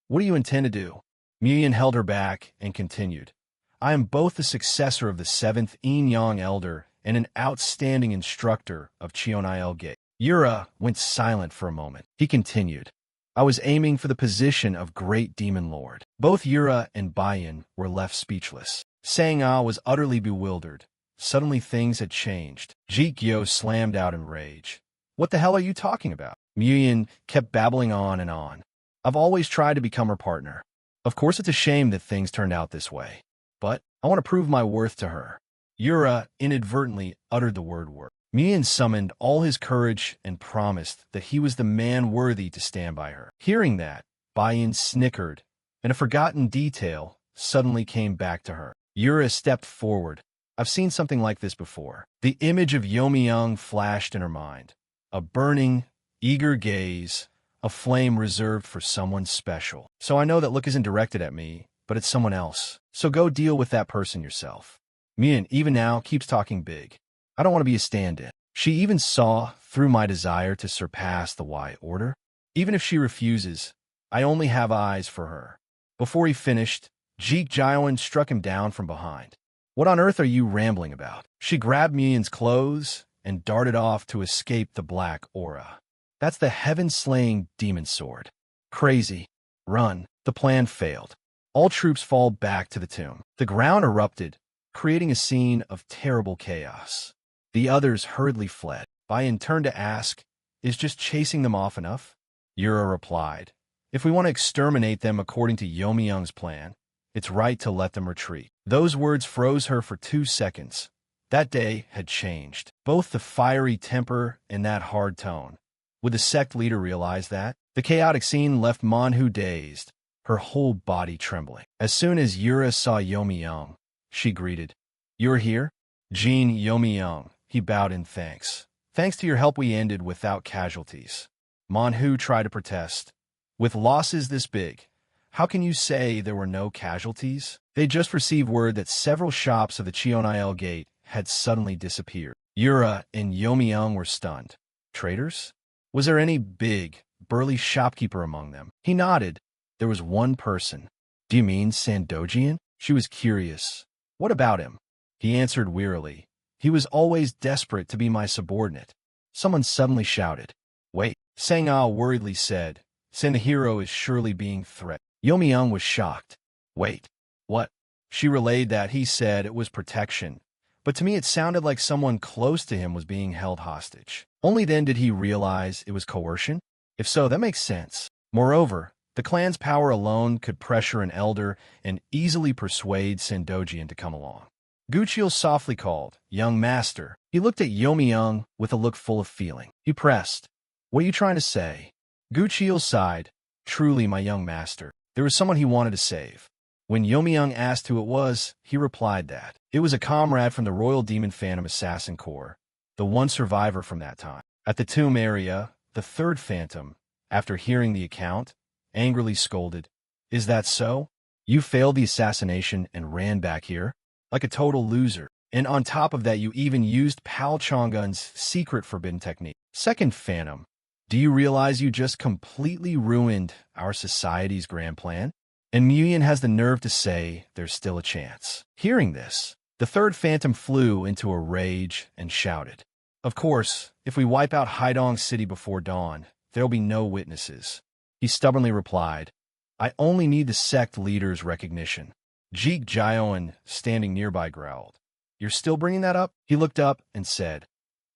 what do you intend to do?" Nguyen held her back and continued. "I am both the successor of the 7th Yin Yang Elder and an outstanding instructor of Cheonail Gate." Yura went silent for a moment. He continued. "I was aiming for the position of Great Demon Lord." Both Yura and Bayan were left speechless. Sang-ah was utterly bewildered. Suddenly things had changed. Jeek-yo slammed out in rage. "What the hell are you talking about?" Nguyen kept babbling on and on. "I've always tried to become her partner. Of course it's a shame that things turned out this way. But I want to prove my worth to her." Yura inadvertently uttered the word worth. Nguyen summoned all his courage and promised that he was the man worthy to stand by her. Hearing that, Bayan snickered, and a forgotten detail suddenly came back to her. Yura stepped forward. "I've seen something like this before." The image of Yomi-young flashed in her mind. A burning, eager gaze, a flame reserved for someone special. "So I know that look isn't directed at me, but it's someone else. So go deal with that person yourself." Nguyen, even now, keeps talking big. "I don't want to be a stand-in." She even saw through my desire to surpass the Y order. Even if she refuses, I only have eyes for her. Before he finished, Jeek Jioan struck him down from behind. "What on earth are you rambling about?" She grabbed Nguyen's clothes and darted off to escape the black aura. "That's the heaven-slaying demon sword. Crazy. Run." The plan failed. All troops fall back to the tomb. The ground erupted, creating a scene of terrible chaos. The others hurriedly fled. Bayan turned to ask, "Is just chasing them off enough?" Yura replied, "If we want to exterminate them according to Yomi-young's plan, It's right to let them retreat. Those words froze her for 2 seconds. That day had changed. Both the fiery temper and that hard tone. Would the sect leader realize that? The chaotic scene left Manhwa dazed, her whole body trembling. As soon as Yura saw Yomi-young, she greeted, "You're here?" "Jean Yomi-young," he bowed in thanks. "Thanks to your help we ended without casualties." Manhwa tried to protest. "With losses this big, how can you say there were no casualties?" They just received word that several shops of the Cheonail Gate had suddenly disappeared. Yura and Yomi-young were stunned. Traitors? Was there any big, burly shopkeeper among them? He nodded. There was one person. "Do you mean Sandojian?" She was curious. "What about him?" He answered wearily. "He was always desperate to be my subordinate." Someone suddenly shouted. "Wait," Sang-ah worriedly said. "Senhiro is surely being threatened." Yomi-young was shocked. "Wait, what?" She relayed that he said it was protection, but to me it sounded like someone close to him was being held hostage. Only then did he realize it was coercion? If so, that makes sense. Moreover, the clan's power alone could pressure an elder and easily persuade Sandojian to come along. Guchiel softly called, "Young master." He looked at Yomi-young with a look full of feeling. He pressed, "What are you trying to say?" Guchiel sighed. "Truly, my young master, there was someone he wanted to save." When Yomi-young asked who it was, he replied that it was a comrade from the Royal Demon Phantom Assassin Corps, the one survivor from that time. At the tomb area, the third phantom, after hearing the account, angrily scolded, "Is that so? You failed the assassination and ran back here? Like a total loser. And on top of that you even used Pal Chongun's secret forbidden technique." Second phantom, "Do you realize you just completely ruined our society's grand plan? And Muyin has the nerve to say there's still a chance." Hearing this, the third phantom flew into a rage and shouted, "Of course, if we wipe out Haidong City before dawn, there'll be no witnesses." He stubbornly replied, "I only need the sect leader's recognition." Jeek Jioan, standing nearby, growled, "You're still bringing that up?" He looked up and said,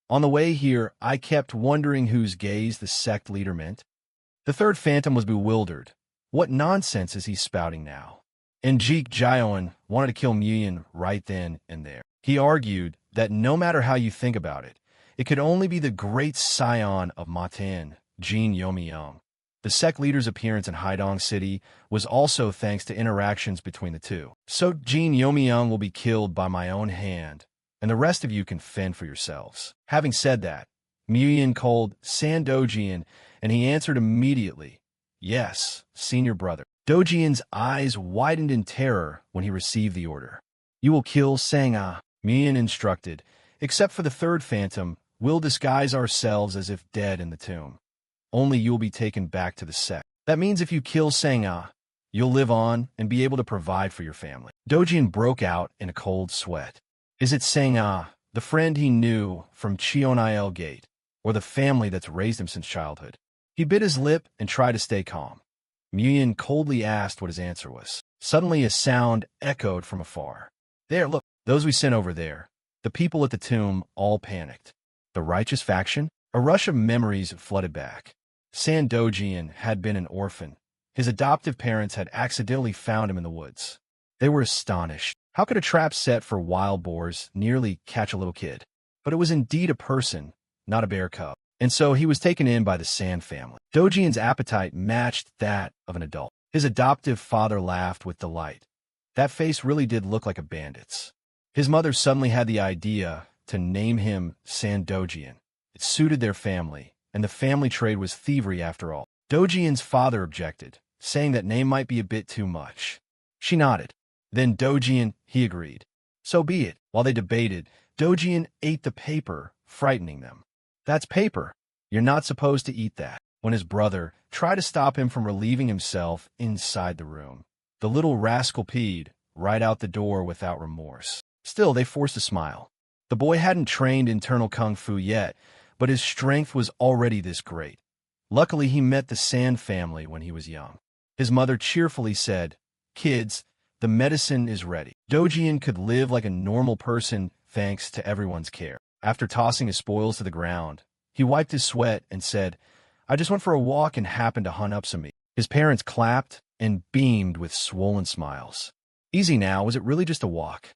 "On the way here, I kept wondering whose gaze the sect leader meant." The third phantom was bewildered. What nonsense is he spouting now? And Jeek Jioan wanted to kill Muyin right then and there. He argued that no matter how you think about it, it could only be the great scion of Matan, Jean Yomi-young. The sect leader's appearance in Haidong City was also thanks to interactions between the two. So Jean Yomi-young will be killed by my own hand, and the rest of you can fend for yourselves. Having said that, Muyin called Sandojian, and he answered immediately, "Yes, senior brother." Dojian's eyes widened in terror when he received the order. "You will kill Sang-ah," Muyin instructed. "Except for the third phantom, we'll disguise ourselves as if dead in the tomb. Only you'll be taken back to the sect. That means if you kill Sang-ah, you'll live on and be able to provide for your family." Dojian broke out in a cold sweat. Is it Sang-ah, the friend he knew from Cheonail Gate, or the family that's raised him since childhood? He bit his lip and tried to stay calm. Muyin coldly asked what his answer was. Suddenly a sound echoed from afar. "There, look, those we sent over there." The people at the tomb all panicked. The righteous faction? A rush of memories flooded back. Sandojian had been an orphan. His adoptive parents had accidentally found him in the woods. They were astonished. How could a trap set for wild boars nearly catch a little kid? But it was indeed a person, not a bear cub. And so he was taken in by the Sand family. Dojian's appetite matched that of an adult. His adoptive father laughed with delight. That face really did look like a bandit's. His mother suddenly had the idea to name him Sandojian. It suited their family, and the family trade was thievery after all. Dojian's father objected, saying that name might be a bit too much. She nodded. Then Dojian, he agreed. So be it. While they debated, Dojian ate the paper, frightening them. "That's paper. You're not supposed to eat that." When his brother tried to stop him from relieving himself inside the room, the little rascal peed right out the door without remorse. Still, they forced a smile. The boy hadn't trained internal kung fu yet, but his strength was already this great. Luckily, he met the Sand family when he was young. His mother cheerfully said, "Kids, the medicine is ready." Dojian could live like a normal person thanks to everyone's care. After tossing his spoils to the ground, he wiped his sweat and said, "I just went for a walk and happened to hunt up some meat." His parents clapped and beamed with swollen smiles. Easy now, was it really just a walk?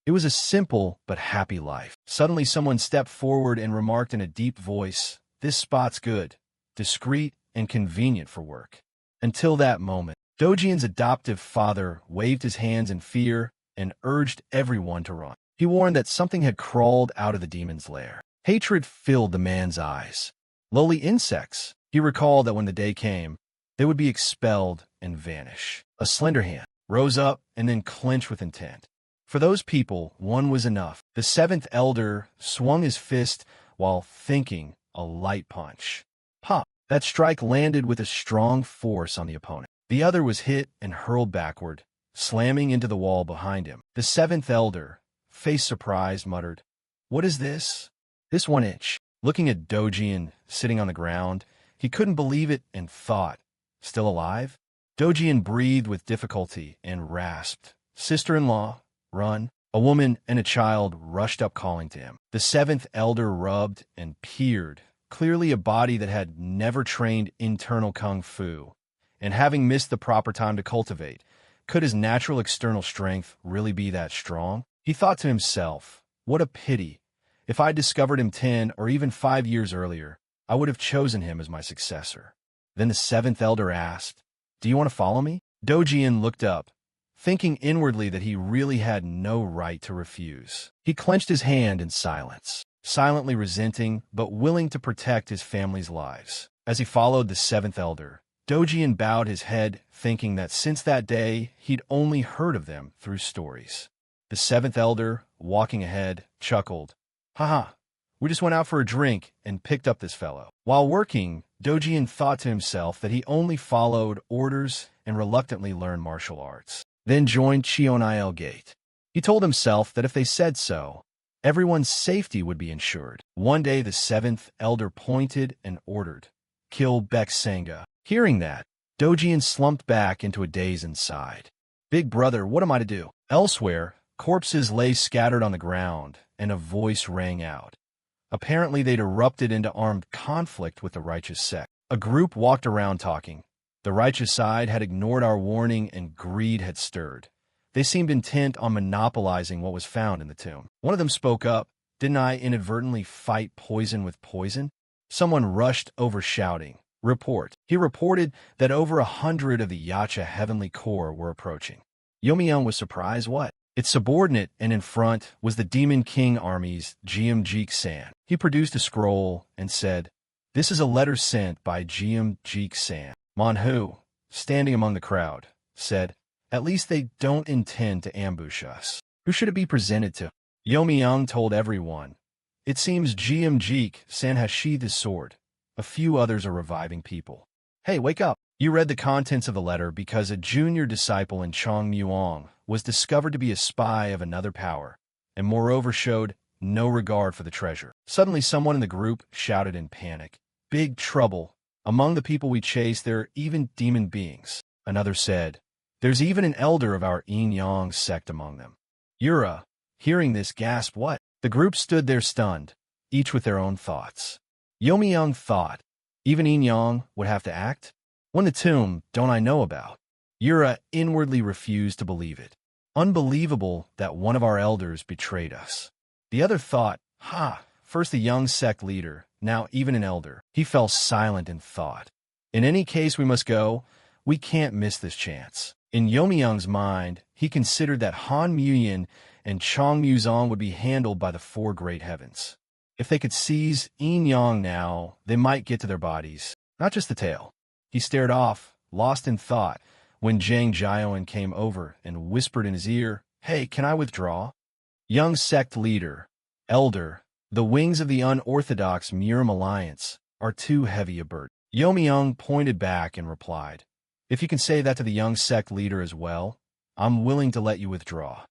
It was a simple but happy life. Suddenly someone stepped forward and remarked in a deep voice, "This spot's good, discreet, and convenient for work." Until that moment, Dojian's adoptive father waved his hands in fear and urged everyone to run. He warned that something had crawled out of the demon's lair. Hatred filled the man's eyes. Lowly insects. He recalled that when the day came, they would be expelled and vanish. A slender hand rose up and then clenched with intent. For those people, one was enough. The seventh elder swung his fist while thinking a light punch. Pop! That strike landed with a strong force on the opponent. The other was hit and hurled backward, slamming into the wall behind him. The seventh elder, face surprised, muttered, "What is this?" "This 1 inch." Looking at Dojian sitting on the ground, he couldn't believe it and thought, "Still alive?" Dojian breathed with difficulty and rasped, "Sister-in-law, run." A woman and a child rushed up calling to him. The seventh elder rubbed and peered, clearly a body that had never trained internal kung fu, and having missed the proper time to cultivate. Could his natural external strength really be that strong? He thought to himself, what a pity. If I discovered him 10 or even 5 years earlier, I would have chosen him as my successor. Then the seventh elder asked, "Do you want to follow me?" Dojian looked up, thinking inwardly that he really had no right to refuse. He clenched his hand in silence, silently resenting but willing to protect his family's lives. As he followed the seventh elder, Dojian bowed his head, thinking that since that day he'd only heard of them through stories. The seventh elder, walking ahead, chuckled, "Haha, we just went out for a drink and picked up this fellow." While working, Dojian thought to himself that he only followed orders and reluctantly learned martial arts, then joined Cheonil Gate. He told himself that if they said so, everyone's safety would be ensured. One day the seventh elder pointed and ordered, "Kill Beksenga." Hearing that, Dojian slumped back into a daze and sighed. "Big brother, what am I to do?" Elsewhere, corpses lay scattered on the ground, and a voice rang out. Apparently they'd erupted into armed conflict with the righteous sect. A group walked around talking. The righteous side had ignored our warning and greed had stirred. They seemed intent on monopolizing what was found in the tomb. One of them spoke up, "Didn't I inadvertently fight poison with poison?" Someone rushed over shouting, "Report." He reported that over 100 of the Yacha Heavenly Corps were approaching. Yomiyoung was surprised. What? Its subordinate and in front was the Demon King Army's Jeek-san. He produced a scroll and said, "This is a letter sent by Jeek-san." Manhwa, standing among the crowd, said, "At least they don't intend to ambush us." Who should it be presented to? Yomiyoung told everyone, "It seems Jeek-san has sheathed his sword. A few others are reviving people." "Hey, wake up." You read the contents of the letter because a junior disciple in Chongmuong was discovered to be a spy of another power, and moreover showed no regard for the treasure. Suddenly someone in the group shouted in panic, "Big trouble. Among the people we chase there are even demon beings." Another said, "There's even an elder of our Yin-Yang sect among them." Yura, hearing this, gasped, "What?" The group stood there stunned, each with their own thoughts. Yomiyoung thought, even Yin-Yang would have to act? When the tomb don't I know about? Yura inwardly refused to believe it. Unbelievable that one of our elders betrayed us. The other thought, first a young sect leader, now even an elder. He fell silent in thought. In any case we must go. We can't miss this chance. In Yomiyoung's mind, he considered that Han Muyin and Chong Muzong would be handled by the four great heavens. If they could seize Yin-Yang now, they might get to their bodies, not just the tail. He stared off, lost in thought, when Zhang Jiaoan came over and whispered in his ear, "Hey, can I withdraw?" Young sect leader, elder, the wings of the unorthodox Murim alliance are too heavy a burden. Yomiyoung pointed back and replied, "If you can say that to the young sect leader as well, I'm willing to let you withdraw."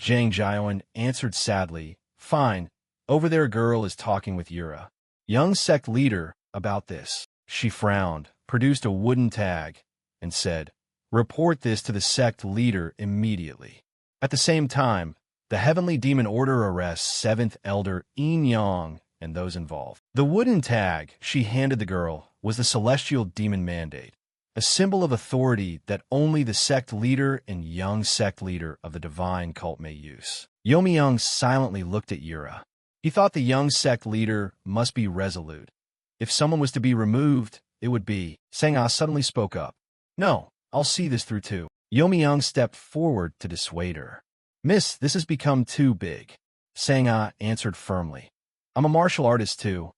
Zhang Jiaoan answered sadly, "Fine, over there a girl is talking with Yura." Young sect leader, about this. She frowned, produced a wooden tag, and said, "Report this to the sect leader immediately." At the same time, the Heavenly Demon Order arrests 7th Elder Yin-Yang and those involved. The wooden tag she handed the girl was the Celestial Demon Mandate, a symbol of authority that only the sect leader and young sect leader of the divine cult may use. Young silently looked at Yura. He thought the young sect leader must be resolute. If someone was to be removed, it would be. Sang-ah suddenly spoke up. No, I'll see this through too. Young stepped forward to dissuade her. Miss, this has become too big. Sang-ah answered firmly. I'm a martial artist too.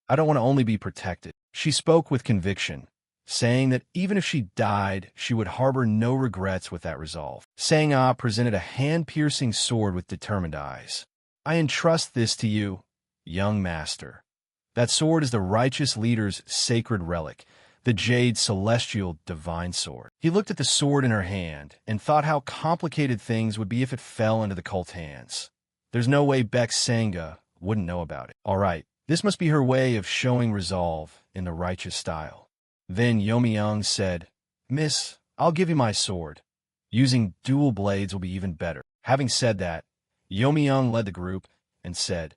I don't want to only be protected. She spoke with conviction, saying that even if she died, she would harbor no regrets with that resolve. Sang-ah presented a hand-piercing sword with determined eyes. I entrust this to you, young master. That sword is the righteous leader's sacred relic, the jade celestial divine sword. He looked at the sword in her hand and thought how complicated things would be if it fell into the cult's hands. There's no way Beck Sangha wouldn't know about it. All right, this must be her way of showing resolve in the righteous style. Then Young said, Miss, I'll give you my sword. Using dual blades will be even better. Having said that, Young led the group and said,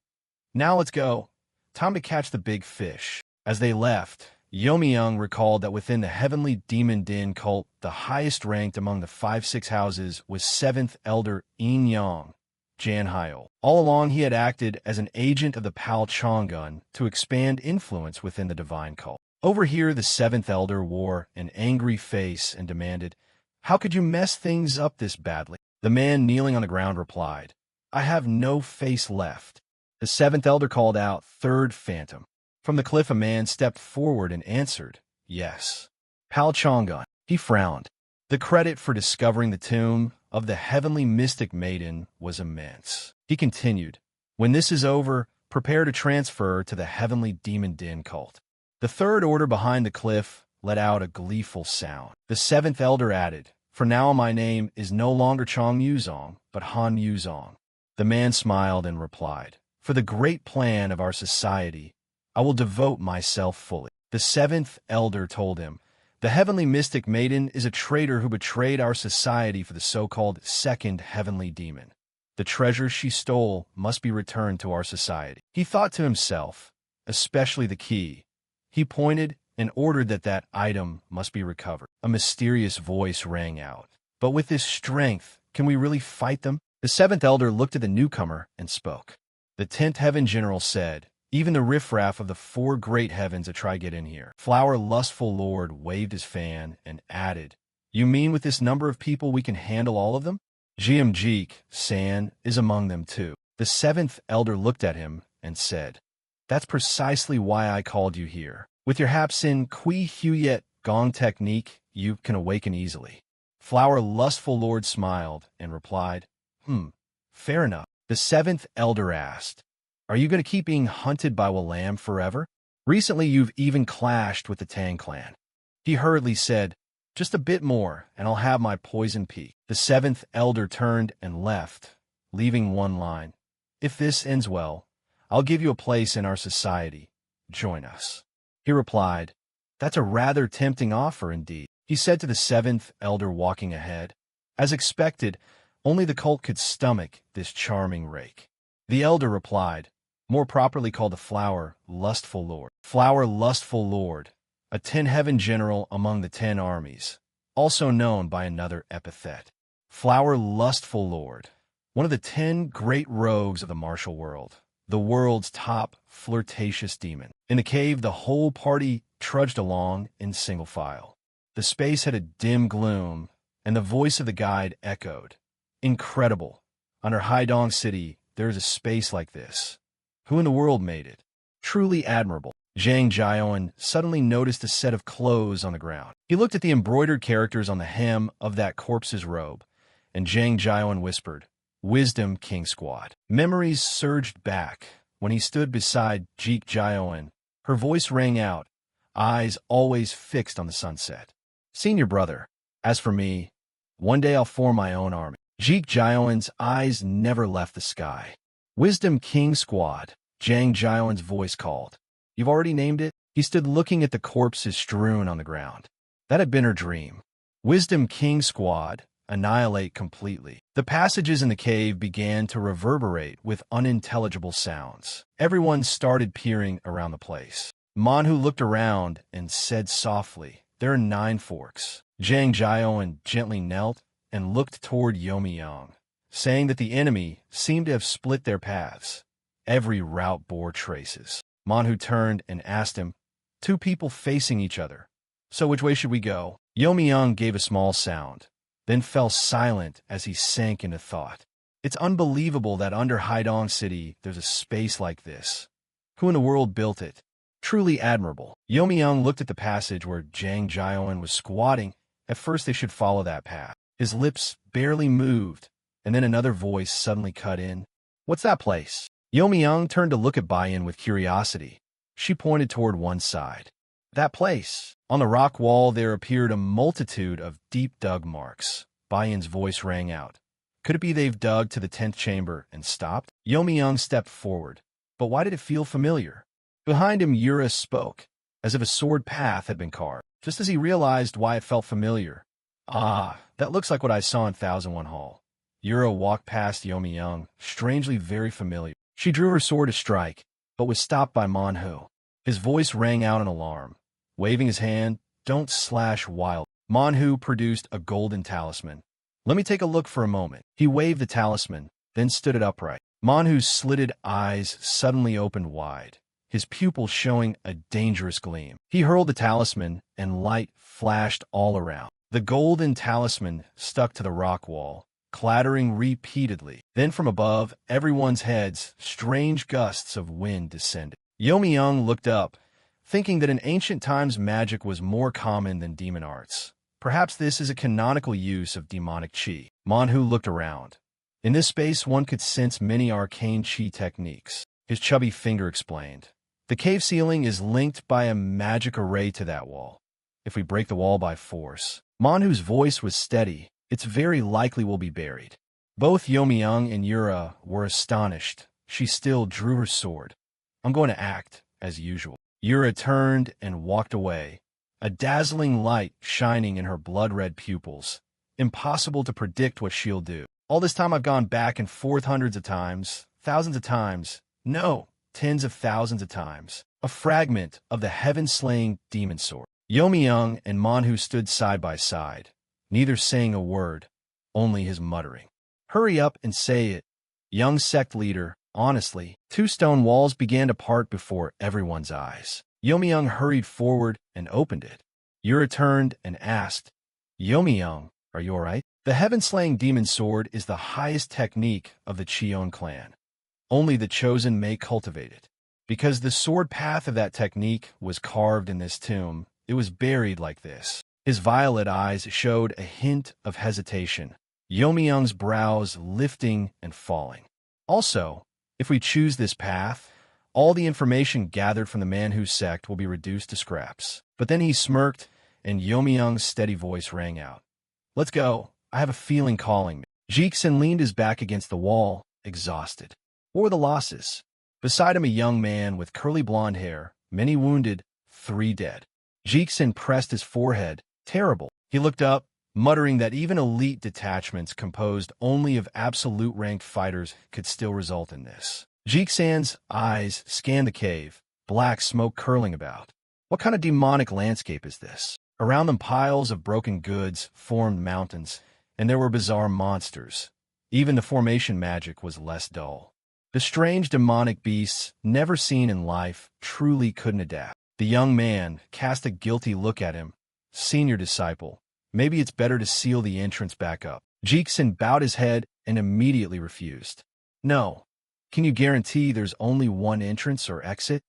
Now let's go. Time to catch the big fish. As they left, Young recalled that within the heavenly demon Din cult, the highest ranked among the 5-6 houses was 7th Elder Yin Yang, Jan Hyol. All along he had acted as an agent of the Pal Chongun to expand influence within the divine cult. Over here, the 7th Elder wore an angry face and demanded, How could you mess things up this badly? The man kneeling on the ground replied, I have no face left. The 7th Elder called out, Third Phantom. From the cliff a man stepped forward and answered, Yes. Pal Chongun. He frowned. The credit for discovering the tomb of the heavenly mystic maiden was immense. He continued, When this is over, prepare to transfer to the heavenly demon Din cult. The third order behind the cliff let out a gleeful sound. The 7th Elder added, For now my name is no longer Chong Yuzong, but Han Yuzong. The man smiled and replied, For the great plan of our society, I will devote myself fully. The 7th Elder told him, The heavenly mystic maiden is a traitor who betrayed our society for the so-called second heavenly demon. The treasure she stole must be returned to our society. He thought to himself, especially the key. He pointed and ordered that item must be recovered. A mysterious voice rang out. But with this strength, can we really fight them? The 7th Elder looked at the newcomer and spoke. The 10th Heaven General said, Even the riffraff of the 4 great heavens to try get in here. Flower Lustful Lord waved his fan and added, You mean with this number of people we can handle all of them? Jeek San is among them too. The 7th Elder looked at him and said, That's precisely why I called you here. With your Hapsin Kui Huyet Gong technique, you can awaken easily. Flower Lustful Lord smiled and replied, Fair enough. The 7th Elder asked, Are you going to keep being hunted by Walam forever? Recently you've even clashed with the Tang clan. He hurriedly said, Just a bit more, and I'll have my poison peak. The 7th Elder turned and left, leaving one line. If this ends well, I'll give you a place in our society. Join us. He replied, That's a rather tempting offer indeed. He said to the 7th Elder walking ahead. As expected, only the cult could stomach this charming rake. The Elder replied, More properly called the Flower Lustful Lord. Flower Lustful Lord, a 10 Heaven General among the 10 armies, also known by another epithet. Flower Lustful Lord, one of the 10 great rogues of the martial world, the world's top flirtatious demon. In the cave, the whole party trudged along in single file. The space had a dim gloom, and the voice of the guide echoed. Incredible. Under Haidong City, there is a space like this. Who in the world made it? Truly admirable. Zhang Jiaoan suddenly noticed a set of clothes on the ground. He looked at the embroidered characters on the hem of that corpse's robe, and Zhang Jiaoan whispered, Wisdom King Squad. Memories surged back when he stood beside Jeek Jiaoan. Her voice rang out, eyes always fixed on the sunset. Senior brother, as for me, one day I'll form my own army. Jeek Jiaoan's eyes never left the sky. Wisdom King Squad, Zhang Jiaoan's voice called. You've already named it? He stood looking at the corpses strewn on the ground. That had been her dream. Wisdom King Squad, annihilate completely. The passages in the cave began to reverberate with unintelligible sounds. Everyone started peering around the place. Manhu looked around and said softly, there are 9 forks. Zhang Jiaowen gently knelt and looked toward Yomi-Yang, saying that the enemy seemed to have split their paths. Every route bore traces. Manhu turned and asked him, 2 people facing each other. So which way should we go? Yomi-Yang gave a small sound, then fell silent as he sank into thought. It's unbelievable that under Haidong City there's a space like this. Who in the world built it? Truly admirable. Yomi-Yang looked at the passage where Zhang Jiaowen was squatting. At first they should follow that path. His lips barely moved, and then another voice suddenly cut in. What's that place? Yomi-Yang turned to look at Bai-Yin with curiosity. She pointed toward one side. That place. On the rock wall there appeared a multitude of deep-dug marks. Bai-Yin's voice rang out. Could it be they've dug to the 10th chamber and stopped? Yomi-Yang stepped forward. But why did it feel familiar? Behind him, Yura spoke, as if a sword path had been carved, just as he realized why it felt familiar. Ah, that looks like what I saw in 1001 Hall. Yura walked past Yomi-Yang, strangely very familiar. She drew her sword to strike, but was stopped by Manhu. His voice rang out in alarm. Waving his hand, don't slash wild. Manhu produced a golden talisman. Let me take a look for a moment. He waved the talisman, then stood it upright. Manhu's slitted eyes suddenly opened wide, his pupils showing a dangerous gleam. He hurled the talisman, and light flashed all around. The golden talisman stuck to the rock wall, clattering repeatedly. Then from above, everyone's heads, strange gusts of wind descended. Yomi-Yang looked up, thinking that in ancient times magic was more common than demon arts. Perhaps this is a canonical use of demonic chi. Manhu looked around. In this space one could sense many arcane chi techniques. His chubby finger explained. The cave ceiling is linked by a magic array to that wall. If we break the wall by force. Manhu's voice was steady. It's very likely we'll be buried. Both Yomi-Yang and Yura were astonished. She still drew her sword. I'm going to act as usual. Yura turned and walked away, a dazzling light shining in her blood-red pupils. Impossible to predict what she'll do. All this time I've gone back and forth hundreds of times, thousands of times. No, tens of thousands of times. A fragment of the heaven-slaying demon sword. Yomi-Yang and Manhu stood side by side, neither saying a word, only his muttering. Hurry up and say it. Young sect leader, honestly. 2 stone walls began to part before everyone's eyes. Yomi-Yang hurried forward and opened it. Yura turned and asked, Yomi-Yang, are you all right? The heaven-slaying demon sword is the highest technique of the Chion clan. Only the chosen may cultivate it. Because the sword path of that technique was carved in this tomb, it was buried like this. His violet eyes showed a hint of hesitation, Yomi-Yang's brows lifting and falling. Also, if we choose this path, all the information gathered from the Manhwa sect will be reduced to scraps. But then he smirked, and Yomi-Yang's steady voice rang out. Let's go. I have a feeling calling me. Jixin leaned his back against the wall, exhausted. What were the losses? Beside him a young man with curly blonde hair, many wounded, 3 dead. Jixin pressed his forehead. Terrible. He looked up, muttering that even elite detachments composed only of absolute ranked fighters could still result in this. Jixin's eyes scanned the cave, black smoke curling about. What kind of demonic landscape is this? Around them piles of broken goods formed mountains, and there were bizarre monsters. Even the formation magic was less dull. The strange demonic beasts, never seen in life, truly couldn't adapt. The young man cast a guilty look at him. Senior disciple, maybe it's better to seal the entrance back up. Jixin bowed his head and immediately refused. No. Can you guarantee there's only one entrance or exit?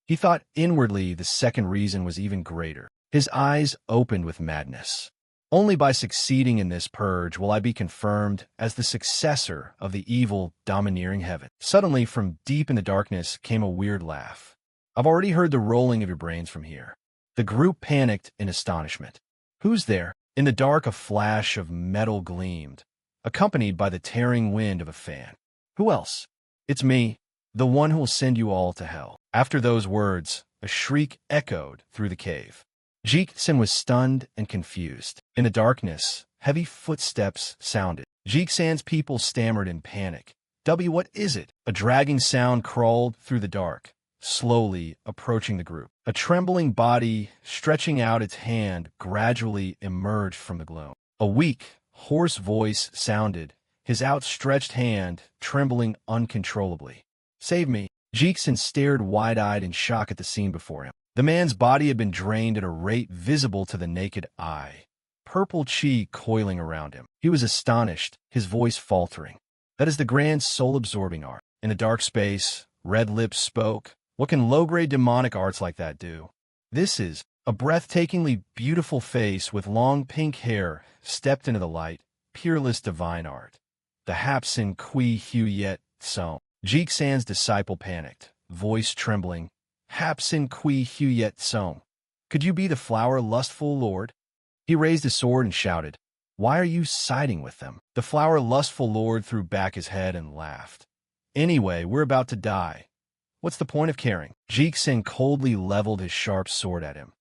He thought inwardly the second reason was even greater. His eyes opened with madness. Only by succeeding in this purge will I be confirmed as the successor of the evil, domineering heaven. Suddenly, from deep in the darkness came a weird laugh. I've already heard the rolling of your brains from here. The group panicked in astonishment. Who's there? In the dark, a flash of metal gleamed, accompanied by the tearing wind of a fan. Who else? It's me, the one who will send you all to hell. After those words, a shriek echoed through the cave. Jixin was stunned and confused. In the darkness, heavy footsteps sounded. Jixin's people stammered in panic. What is it? A dragging sound crawled through the dark. slowly approaching the group. A trembling body, stretching out its hand, gradually emerged from the gloom. A weak, hoarse voice sounded, his outstretched hand trembling uncontrollably. "Save me." Jeekson stared wide-eyed in shock at the scene before him. The man's body had been drained at a rate visible to the naked eye, purple chi coiling around him. He was astonished, his voice faltering. "That is the grand soul-absorbing art." In a dark space, red lips spoke. "What can low-grade demonic arts like that do?" "This is..." A breathtakingly beautiful face with long pink hair stepped into the light. "Peerless divine art. The Hapsin Kui Hu Yet Som." Jeeksan's disciple panicked, voice trembling. "Hapsin Kui Hu Yet Som. Could you be the flower lustful lord?" He raised his sword and shouted, "Why are you siding with them?" The flower lustful lord threw back his head and laughed. "Anyway, we're about to die. What's the point of caring?" Jeeksan coldly leveled his sharp sword at him.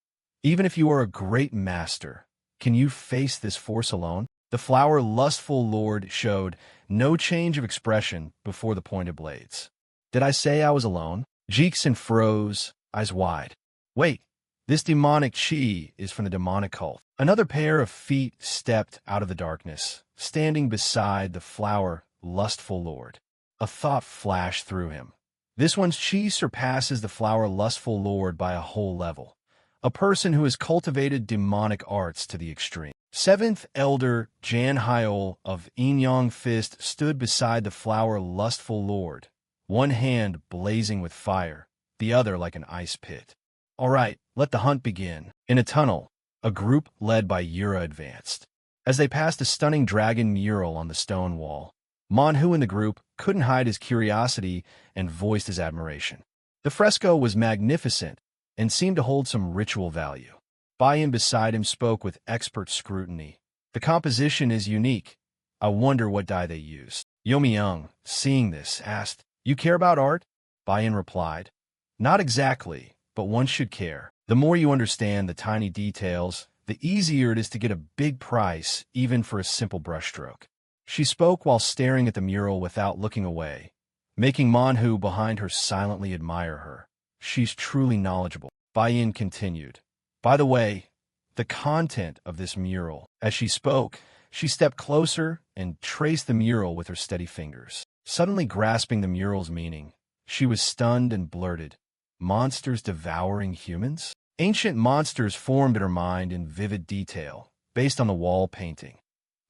"Even if you are a great master, can you face this force alone?" The flower lustful lord showed no change of expression before the pointed blades. "Did I say I was alone?" Jeeksan froze, eyes wide. "Wait, this demonic chi is from the demonic cult." Another pair of feet stepped out of the darkness, standing beside the flower lustful lord. A thought flashed through him. This one's chi surpasses the flower lustful lord by a whole level. A person who has cultivated demonic arts to the extreme. Seventh Elder Jan Hyol of Inyang Fist stood beside the flower lustful lord, one hand blazing with fire, the other like an ice pit. "All right, let the hunt begin." In a tunnel, a group led by Yura advanced. As they passed a stunning dragon mural on the stone wall, Manhwa in the group couldn't hide his curiosity and voiced his admiration. The fresco was magnificent and seemed to hold some ritual value. Bayan beside him spoke with expert scrutiny. "The composition is unique. I wonder what dye they used." Yomi-young, seeing this, asked, "You care about art?" Bayan replied, "Not exactly, but one should care. The more you understand the tiny details, the easier it is to get a big price even for a simple brushstroke." She spoke while staring at the mural without looking away, making Manhwa behind her silently admire her. "She's truly knowledgeable." Bayan continued, "By the way, the content of this mural." As she spoke, she stepped closer and traced the mural with her steady fingers. Suddenly grasping the mural's meaning, she was stunned and blurted, "Monsters devouring humans?" Ancient monsters formed in her mind in vivid detail, based on the wall painting.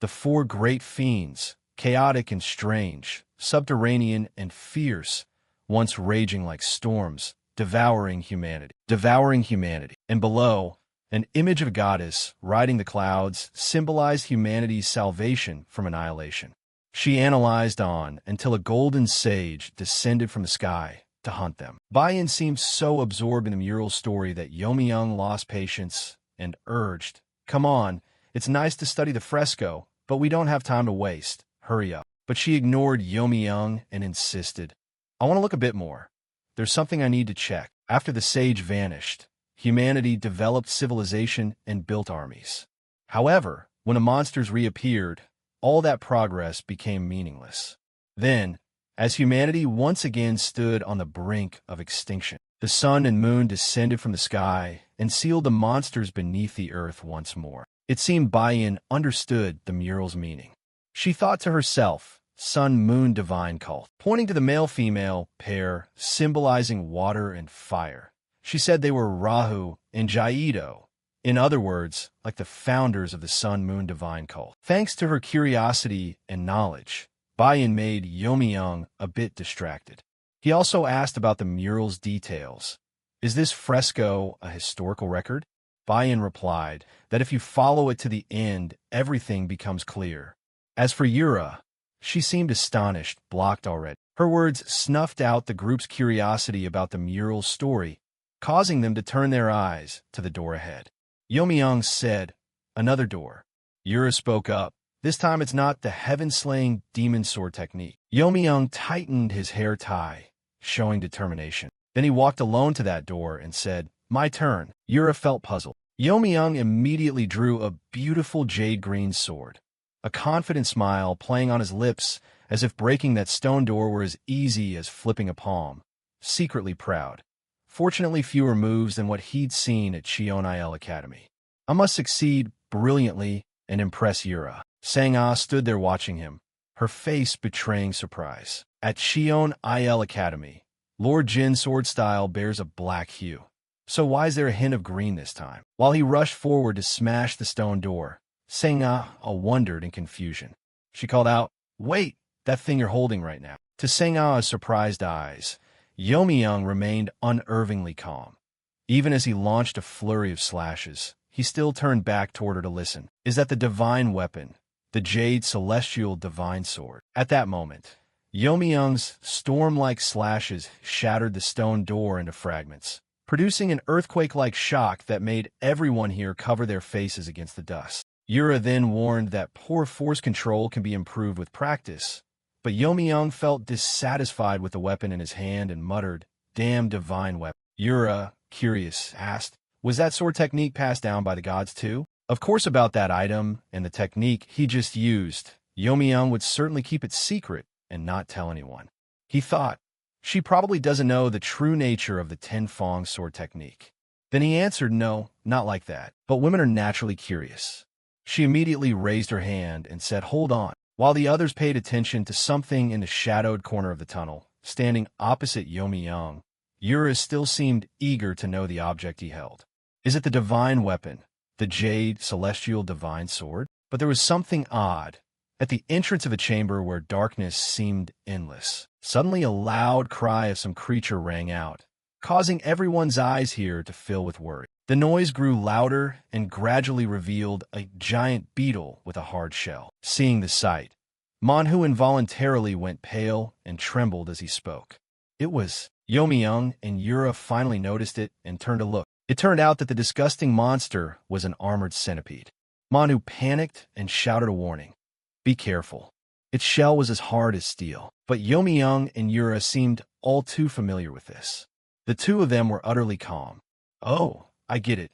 The four great fiends, chaotic and strange, subterranean and fierce, once raging like storms, devouring humanity. And below, an image of a goddess riding the clouds symbolized humanity's salvation from annihilation. She analyzed on until a golden sage descended from the sky to hunt them. Bayan seemed so absorbed in the mural story that Yomi-young lost patience and urged, "Come on, it's nice to study the fresco, but we don't have time to waste. Hurry up." But she ignored Yomi-young and insisted, "I want to look a bit more. There's something I need to check." After the sage vanished, humanity developed civilization and built armies. However, when the monsters reappeared, all that progress became meaningless. Then, as humanity once again stood on the brink of extinction, the sun and moon descended from the sky and sealed the monsters beneath the earth once more. It seemed Bayan understood the mural's meaning. She thought to herself, "Sun-moon divine cult," pointing to the male-female pair symbolizing water and fire. She said they were Rahu and Jaido, in other words, like the founders of the Sun-moon divine cult. Thanks to her curiosity and knowledge, Bayan made Yomi-young a bit distracted. He also asked about the mural's details. "Is this fresco a historical record?" Bayan replied that if you follow it to the end, everything becomes clear. As for Yura, she seemed astonished, blocked already. Her words snuffed out the group's curiosity about the mural's story, causing them to turn their eyes to the door ahead. Yomi-young said, "Another door." Yura spoke up. "This time it's not the heaven-slaying demon sword technique." Yomi-young tightened his hair tie, showing determination. Then he walked alone to that door and said, "My turn." Yura felt puzzled. Yomi-young immediately drew a beautiful jade-green sword, a confident smile playing on his lips as if breaking that stone door were as easy as flipping a palm, secretly proud. fortunately fewer moves than what he'd seen at Cheon Academy. I must succeed brilliantly and impress Yura. Sang-ah stood there watching him, her face betraying surprise. At Cheon Academy, Lord Jin's sword style bears a black hue. So why is there a hint of green this time? While he rushed forward to smash the stone door, Sang-ah wondered in confusion. She called out, "Wait, that thing you're holding right now." To Sang-ah's surprised eyes, Yomi-young remained unervingly calm. Even as he launched a flurry of slashes, he still turned back toward her to listen. "Is that the divine weapon, the Jade Celestial Divine Sword?" At that moment, Yomi-young's storm-like slashes shattered the stone door into fragments, producing an earthquake-like shock that made everyone here cover their faces against the dust. Yura then warned that poor force control can be improved with practice, but Yomi-young felt dissatisfied with the weapon in his hand and muttered, "Damn divine weapon." Yura, curious, asked, "Was that sword technique passed down by the gods too?" Of course, about that item and the technique he just used, Yomi-young would certainly keep it secret and not tell anyone. He thought, she probably doesn't know the true nature of the Tenfang sword technique. Then he answered, "No, not like that. But women are naturally curious." She immediately raised her hand and said, "Hold on." While the others paid attention to something in the shadowed corner of the tunnel, standing opposite Yomi-young, Yura still seemed eager to know the object he held. "Is it the divine weapon, the Jade Celestial Divine Sword?" But there was something odd. At the entrance of a chamber where darkness seemed endless, suddenly a loud cry of some creature rang out, causing everyone's eyes here to fill with worry. The noise grew louder and gradually revealed a giant beetle with a hard shell. Seeing the sight, Manhwa involuntarily went pale and trembled as he spoke. It was Yomi-young, and Yura finally noticed it and turned to look. It turned out that the disgusting monster was an armored centipede. Manhwa panicked and shouted a warning. "Be careful." Its shell was as hard as steel. But Yomi-young and Yura seemed all too familiar with this. The two of them were utterly calm. "Oh, I get it."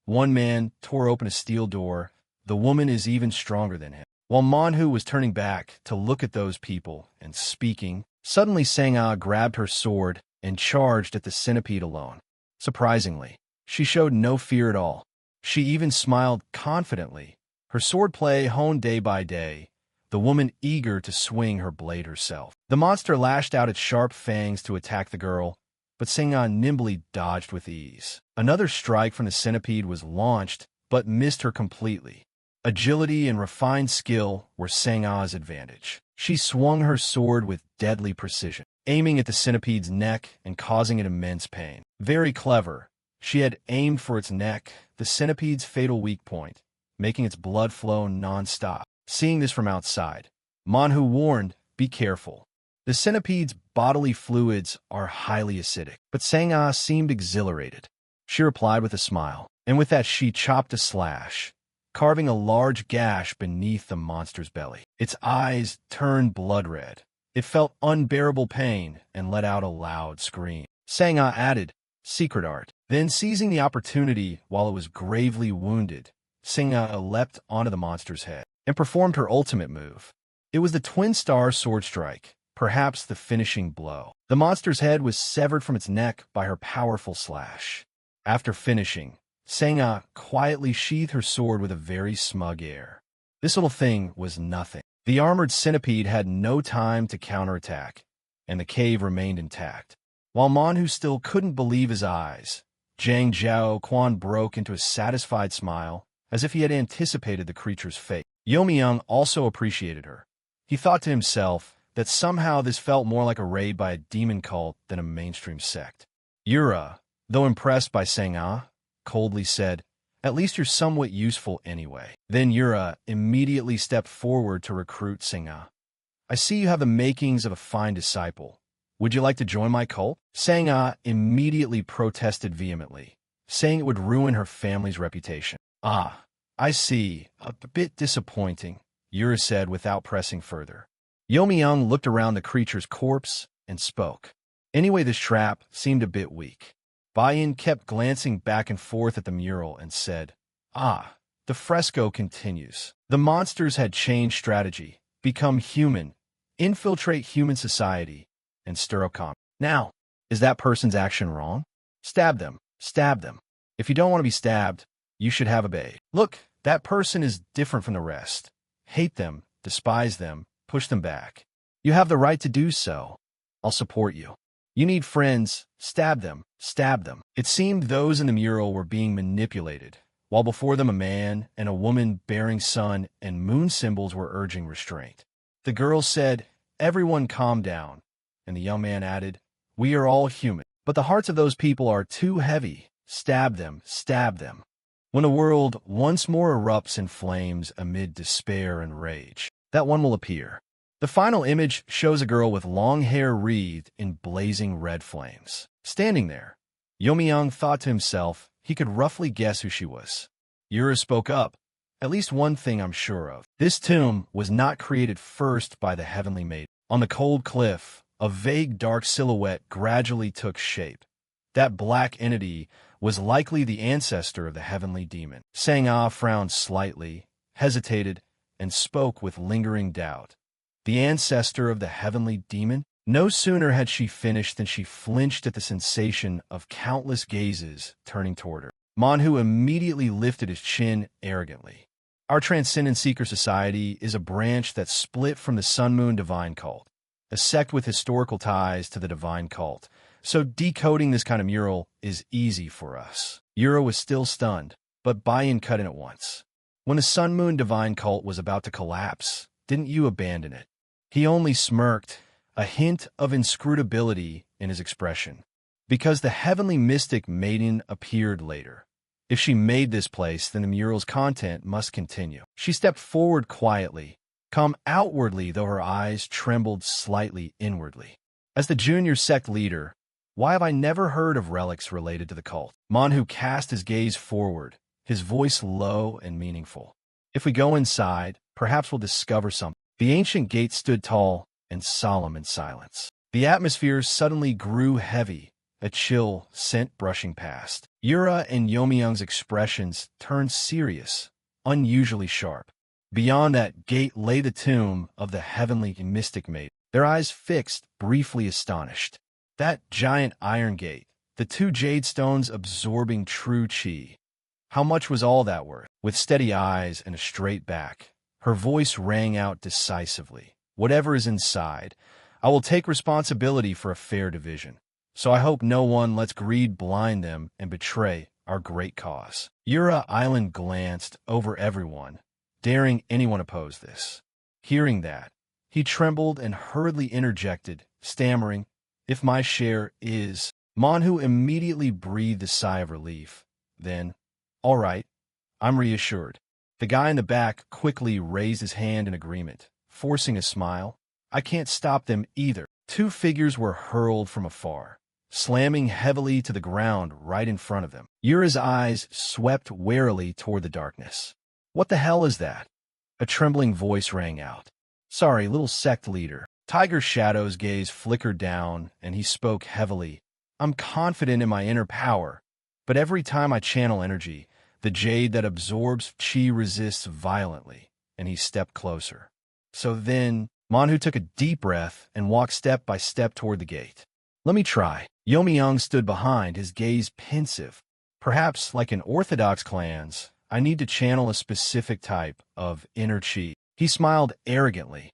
One man tore open a steel door. "The woman is even stronger than him." While Manhwa was turning back to look at those people and speaking, suddenly Sang-ah grabbed her sword and charged at the centipede alone. Surprisingly, she showed no fear at all. She even smiled confidently, her swordplay honed day by day, the woman eager to swing her blade herself. The monster lashed out its sharp fangs to attack the girl, but Sang-ah nimbly dodged with ease. Another strike from the centipede was launched, but missed her completely. Agility and refined skill were Sang-ah's advantage. She swung her sword with deadly precision, aiming at the centipede's neck and causing it immense pain. Very clever, she had aimed for its neck, the centipede's fatal weak point, making its blood flow non-stop. Seeing this from outside, Manhwa warned, "Be careful. The centipede's bodily fluids are highly acidic." But Sang-ah seemed exhilarated. She replied with a smile, and with that she chopped a slash, carving a large gash beneath the monster's belly. Its eyes turned blood red. It felt unbearable pain and let out a loud scream. Sang-ah added, "Secret art." Then, seizing the opportunity while it was gravely wounded, Sang-ah leapt onto the monster's head and performed her ultimate move. It was the Twin Star Sword Strike, perhaps the finishing blow. The monster's head was severed from its neck by her powerful slash. After finishing, Sang-ah quietly sheathed her sword with a very smug air. This little thing was nothing. The armored centipede had no time to counterattack, and the cave remained intact. While Manhwa still couldn't believe his eyes, Zhang Zhao Quan broke into a satisfied smile, as if he had anticipated the creature's fate. Yomi-young also appreciated her. He thought to himself that somehow this felt more like a raid by a demon cult than a mainstream sect. Yura, though impressed by Sang-ah, coldly said, "At least you're somewhat useful anyway." Then Yura immediately stepped forward to recruit Sang-ah. "I see you have the makings of a fine disciple. Would you like to join my cult?" Sang-ah immediately protested vehemently, saying it would ruin her family's reputation. "Ah, I see. A bit disappointing," Yura said without pressing further. Yomi-young looked around the creature's corpse and spoke. "Anyway, this trap seemed a bit weak." Bayan kept glancing back and forth at the mural and said, "Ah, the fresco continues." The monsters had changed strategy, become human, infiltrate human society, and stir up conflict. Now, is that person's action wrong? Stab them. Stab them. If you don't want to be stabbed, you should have a bay. Look, that person is different from the rest. Hate them, despise them, push them back. You have the right to do so. I'll support you. You need friends. Stab them. Stab them. It seemed those in the mural were being manipulated, while before them a man and a woman bearing sun and moon symbols were urging restraint. The girl said, "Everyone calm down," and the young man added, "We are all human. But the hearts of those people are too heavy. Stab them. Stab them." When the world once more erupts in flames amid despair and rage, that one will appear. The final image shows a girl with long hair wreathed in blazing red flames. Standing there, Yomi-young thought to himself he could roughly guess who she was. Yura spoke up. "At least one thing I'm sure of. This tomb was not created first by the heavenly maiden." On the cold cliff, a vague dark silhouette gradually took shape. That black entity was likely the ancestor of the heavenly demon. Sang-ah frowned slightly, hesitated, and spoke with lingering doubt. The ancestor of the heavenly demon? No sooner had she finished than she flinched at the sensation of countless gazes turning toward her. Manhwa immediately lifted his chin arrogantly. Our Transcendent Seeker Society is a branch that split from the Sun Moon Divine Cult, a sect with historical ties to the Divine Cult. So decoding this kind of mural is easy for us. Yura was still stunned, but Bayan cut in at once. When the Sun Moon Divine Cult was about to collapse, didn't you abandon it? He only smirked, a hint of inscrutability in his expression. Because the heavenly mystic maiden appeared later. If she made this place, then the mural's content must continue. She stepped forward quietly, calm outwardly though her eyes trembled slightly inwardly. As the junior sect leader, why have I never heard of relics related to the cult? Manhwa cast his gaze forward, his voice low and meaningful. If we go inside, perhaps we'll discover something. The ancient gate stood tall and solemn in silence. The atmosphere suddenly grew heavy, a chill scent brushing past. Yura and Yomi-young's expressions turned serious, unusually sharp. Beyond that gate lay the tomb of the heavenly mystic maiden, their eyes fixed, briefly astonished. That giant iron gate, the two jade stones absorbing true chi. How much was all that worth? With steady eyes and a straight back, her voice rang out decisively. Whatever is inside, I will take responsibility for a fair division. So I hope no one lets greed blind them and betray our great cause. Yura Island glanced over everyone, daring anyone oppose this. Hearing that, he trembled and hurriedly interjected, stammering, "If my share is..." Manhwa immediately breathed a sigh of relief. Then, "All right, I'm reassured." The guy in the back quickly raised his hand in agreement, forcing a smile. "I can't stop them either." Two figures were hurled from afar, slamming heavily to the ground right in front of them. Yura's eyes swept warily toward the darkness. "What the hell is that?" A trembling voice rang out. "Sorry, little sect leader." Tiger Shadow's gaze flickered down, and he spoke heavily. "I'm confident in my inner power, but every time I channel energy, the jade that absorbs chi resists violently," and he stepped closer. So then, Manhwa took a deep breath and walked step by step toward the gate. "Let me try." Yomi-young stood behind, his gaze pensive. "Perhaps, like in Orthodox clans, I need to channel a specific type of inner chi." He smiled arrogantly,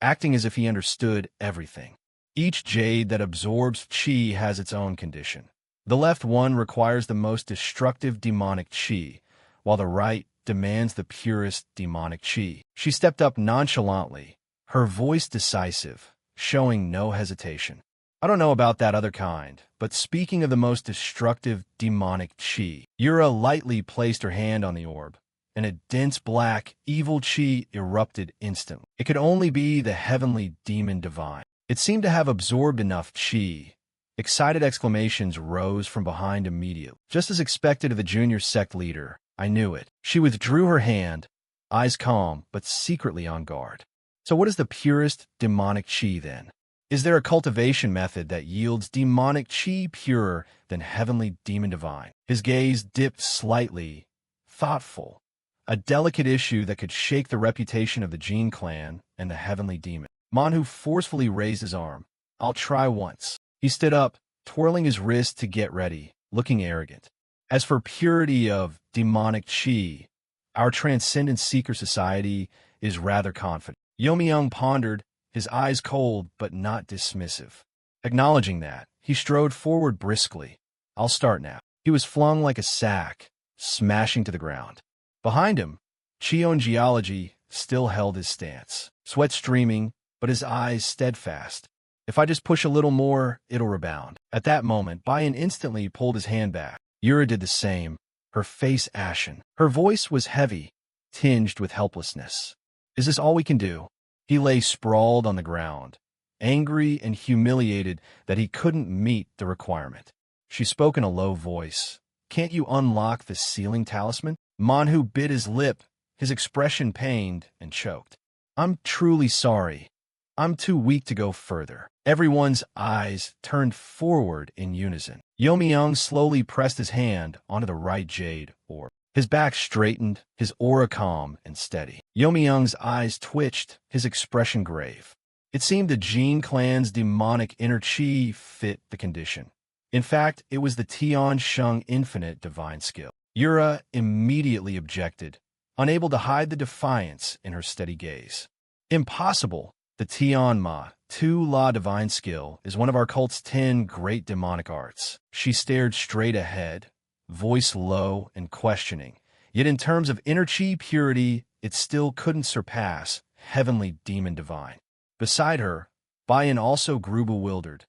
acting as if he understood everything. "Each jade that absorbs chi has its own condition. The left one requires the most destructive demonic chi, while the right demands the purest demonic chi." She stepped up nonchalantly, her voice decisive, showing no hesitation. "I don't know about that other kind, but speaking of the most destructive demonic chi..." Yura lightly placed her hand on the orb, and a dense black, evil chi erupted instantly. It could only be the heavenly demon divine. It seemed to have absorbed enough chi. Excited exclamations rose from behind immediately. Just as expected of the junior sect leader, I knew it. She withdrew her hand, eyes calm, but secretly on guard. "So what is the purest demonic chi then? Is there a cultivation method that yields demonic chi purer than heavenly demon divine?" His gaze dipped slightly, thoughtful. A delicate issue that could shake the reputation of the Jin clan and the heavenly demon. Manhwa forcefully raised his arm. "I'll try once." He stood up, twirling his wrist to get ready, looking arrogant. As for purity of demonic chi, our transcendent seeker society is rather confident. Yomi pondered, his eyes cold but not dismissive. Acknowledging that, he strode forward briskly. I'll start now. He was flung like a sack, smashing to the ground. Behind him, Chion Geology still held his stance, sweat streaming, but his eyes steadfast. If I just push a little more, it'll rebound. At that moment, Bayan instantly pulled his hand back. Yura did the same, her face ashen. Her voice was heavy, tinged with helplessness. Is this all we can do? He lay sprawled on the ground, angry and humiliated that he couldn't meet the requirement. She spoke in a low voice. Can't you unlock the sealing talisman? Manhu bit his lip, his expression pained and choked. I'm truly sorry. I'm too weak to go further. Everyone's eyes turned forward in unison. Yomi slowly pressed his hand onto the right jade orb. His back straightened, his aura calm and steady. Yomi eyes twitched, his expression grave. It seemed the Jin clan's demonic inner chi fit the condition. In fact, it was the Tian Sheng infinite divine skill. Yura immediately objected, unable to hide the defiance in her steady gaze. Impossible! The Tianma, Tu La divine skill, is one of our cult's 10 great demonic arts. She stared straight ahead, voice low and questioning. Yet in terms of inner chi purity, it still couldn't surpass heavenly demon divine. Beside her, Bayan also grew bewildered.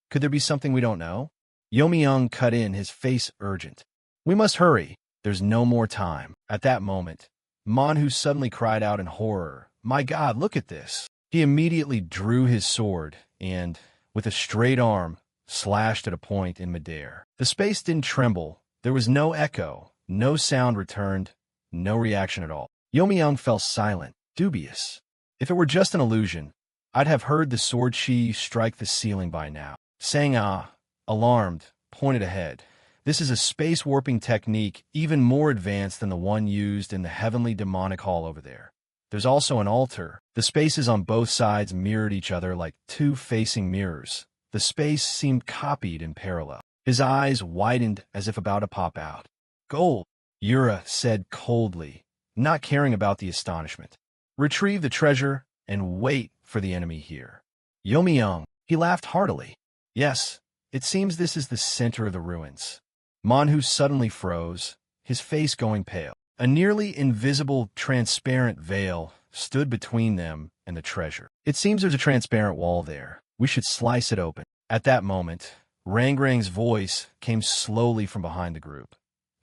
Could there be something we don't know? Yomi cut in, his face urgent. We must hurry. There's no more time. At that moment, Manhu suddenly cried out in horror. My God, look at this. He immediately drew his sword and, with a straight arm, slashed at a point in midair. The space didn't tremble. There was no echo, no sound returned, no reaction at all. Yomi fell silent, dubious. If it were just an illusion, I'd have heard the sword chi strike the ceiling by now. Sang-ah, alarmed, pointed ahead. This is a space-warping technique even more advanced than the one used in the heavenly demonic hall over there. There's also an altar. The spaces on both sides mirrored each other like two facing mirrors. The space seemed copied in parallel. His eyes widened as if about to pop out. Gold, Yura said coldly, not caring about the astonishment. Retrieve the treasure and wait for the enemy here. Yomi he laughed heartily. Yes, it seems this is the center of the ruins. Manhu suddenly froze, his face going pale. A nearly invisible, transparent veil stood between them and the treasure. It seems there's a transparent wall there. We should slice it open. At that moment, Rangrang's voice came slowly from behind the group.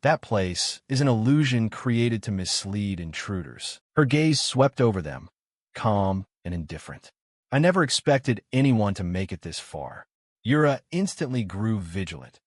That place is an illusion created to mislead intruders. Her gaze swept over them, calm and indifferent. I never expected anyone to make it this far. Yura instantly grew vigilant.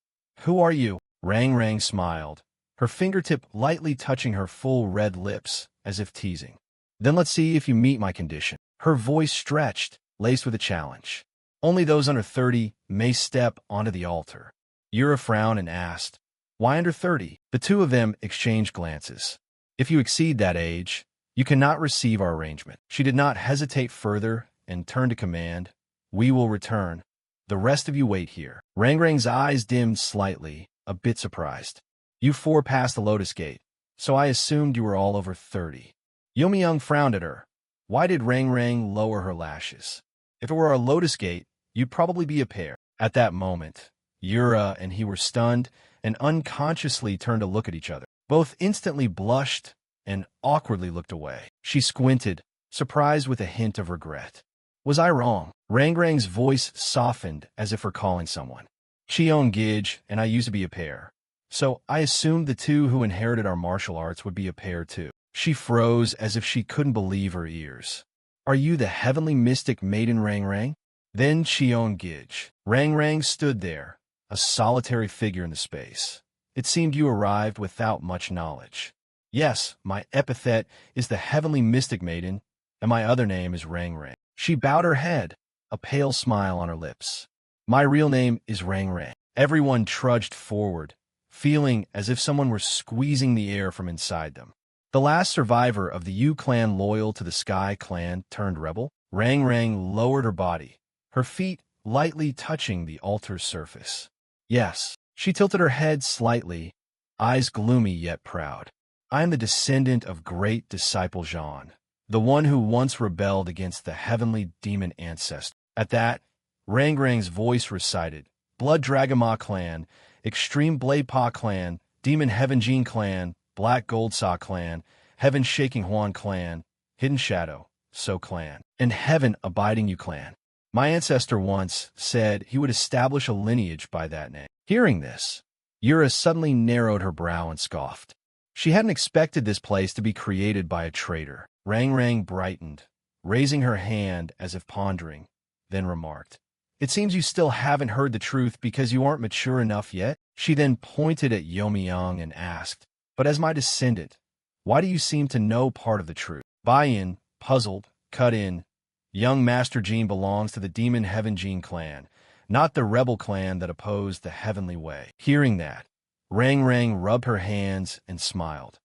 Who are you? Rangrang smiled, her fingertip lightly touching her full red lips, as if teasing. Then let's see if you meet my condition. Her voice stretched, laced with a challenge. Only those under 30 may step onto the altar. Yura frowned and asked, why under 30? The two of them exchanged glances. If you exceed that age, you cannot receive our arrangement. She did not hesitate further and turned to command, we will return. The rest of you wait here. Rangrang's eyes dimmed slightly, a bit surprised. You four passed the Lotus Gate, so I assumed you were all over 30. Yomi frowned at her. Why did Rangrang lower her lashes? If it were a Lotus Gate, you'd probably be a pair. At that moment, Yura and he were stunned and unconsciously turned to look at each other. Both instantly blushed and awkwardly looked away. She squinted, surprised with a hint of regret. Was I wrong? Rangrang's voice softened as if recalling someone. Chion Gij and I used to be a pair. So I assumed the two who inherited our martial arts would be a pair too. She froze as if she couldn't believe her ears. Are you the heavenly mystic maiden Rangrang? Then Chion Gij. Rangrang stood there, a solitary figure in the space. It seemed you arrived without much knowledge. Yes, my epithet is the heavenly mystic maiden, and my other name is Rangrang. She bowed her head, a pale smile on her lips. My real name is Rangrang. Everyone trudged forward, feeling as if someone were squeezing the air from inside them. The last survivor of the Yu clan loyal to the Sky clan turned rebel, Rangrang lowered her body, her feet lightly touching the altar's surface. Yes, She tilted her head slightly, eyes gloomy yet proud. I am the descendant of great disciple Jean, the one who once rebelled against the heavenly demon ancestor. At that, Rangrang's voice recited, Blood Dragama clan, Extreme Blade Pa clan, Demon Heaven Jean clan, Black Gold Saw clan, Heaven Shaking Huan clan, Hidden Shadow, So clan, and Heaven Abiding You clan. My ancestor once said he would establish a lineage by that name. Hearing this, Yura suddenly narrowed her brow and scoffed. She hadn't expected this place to be created by a traitor. Rangrang brightened, raising her hand as if pondering, then remarked, It seems you still haven't heard the truth because you aren't mature enough yet. She then pointed at Youmyang and asked, But as my descendant, why do you seem to know part of the truth? Buy-in, puzzled, cut in. Young Master Jean belongs to the Demon Heaven Jean clan, not the rebel clan that opposed the heavenly way. Hearing that, Rangrang rubbed her hands and smiled.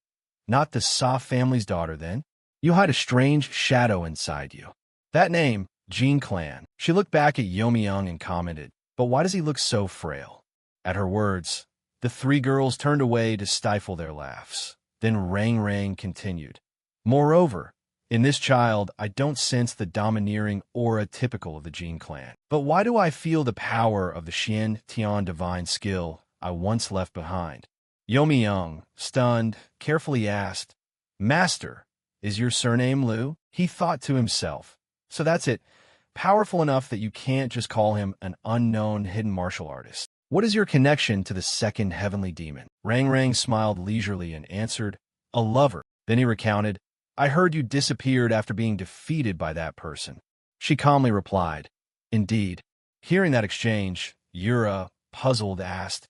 Not the Sa family's daughter, then? You hide a strange shadow inside you. That name, Jean clan. She looked back at Youmyang and commented, But why does he look so frail? At her words, the three girls turned away to stifle their laughs. Then Rangrang continued, Moreover, in this child, I don't sense the domineering aura typical of the Jean clan. But why do I feel the power of the Xian Tian divine skill I once left behind? Youmyang, stunned, carefully asked, Master, is your surname Liu? He thought to himself, So that's it, powerful enough that you can't just call him an unknown hidden martial artist. What is your connection to the second heavenly demon? Rangrang smiled leisurely and answered, A lover. Then he recounted, I heard you disappeared after being defeated by that person. She calmly replied, Indeed. Hearing that exchange, Yura, puzzled, asked,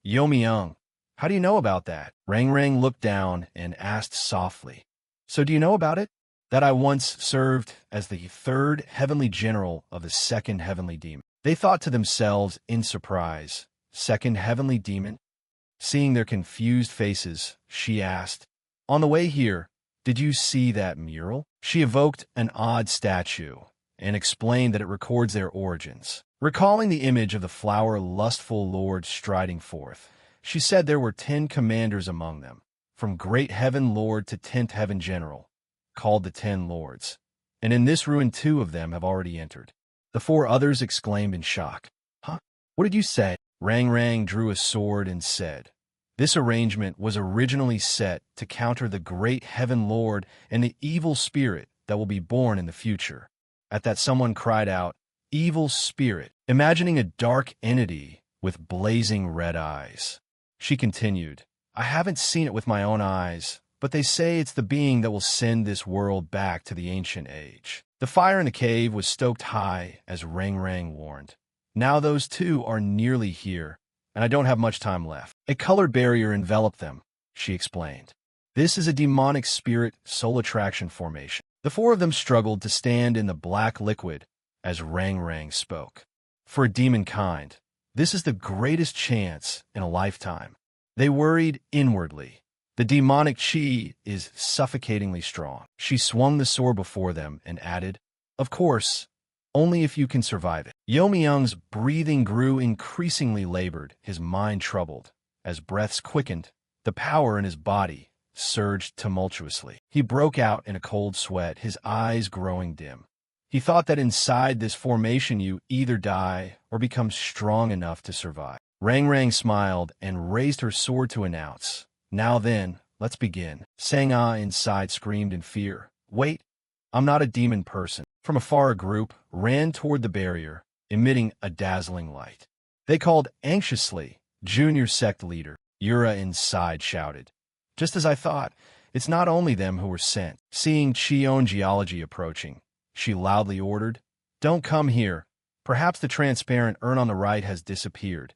Youmyang, how do you know about that? Rangrang looked down and asked softly, So do you know about it? That I once served as the third heavenly general of the second heavenly demon. They thought to themselves in surprise, Second heavenly demon? Seeing their confused faces, she asked, On the way here, did you see that mural? She evoked an odd statue and explained that it records their origins. Recalling the image of the flower-lustful lord striding forth, she said there were 10 commanders among them, from Great Heaven Lord to 10th Heaven General, called the 10 Lords. And in this ruin 2 of them have already entered. The 4 others exclaimed in shock. Huh? What did you say? Rangrang drew a sword and said, This arrangement was originally set to counter the Great Heaven Lord and the evil spirit that will be born in the future. At that, someone cried out, Evil spirit, imagining a dark entity with blazing red eyes. She continued, I haven't seen it with my own eyes, but they say it's the being that will send this world back to the ancient age. The fire in the cave was stoked high, as Rangrang warned. Now those 2 are nearly here, and I don't have much time left. A colored barrier enveloped them, she explained. This is a demonic spirit soul attraction formation. The 4 of them struggled to stand in the black liquid as Rangrang spoke. For a demon kind, this is the greatest chance in a lifetime. They worried inwardly. The demonic chi is suffocatingly strong. She swung the sword before them and added, Of course, only if you can survive it. Youmyang's breathing grew increasingly labored, his mind troubled. As breaths quickened, the power in his body surged tumultuously. He broke out in a cold sweat, his eyes growing dim. He thought that inside this formation you either die or become strong enough to survive. Rangrang smiled and raised her sword to announce, Now then, let's begin. Sang-ah inside screamed in fear. Wait, I'm not a demon person. From afar, a group ran toward the barrier, emitting a dazzling light. They called anxiously, Junior Sect leader. Yura inside shouted, Just as I thought, it's not only them who were sent. Seeing Cheon Geology approaching, she loudly ordered, Don't come here. Perhaps the transparent urn on the right has disappeared.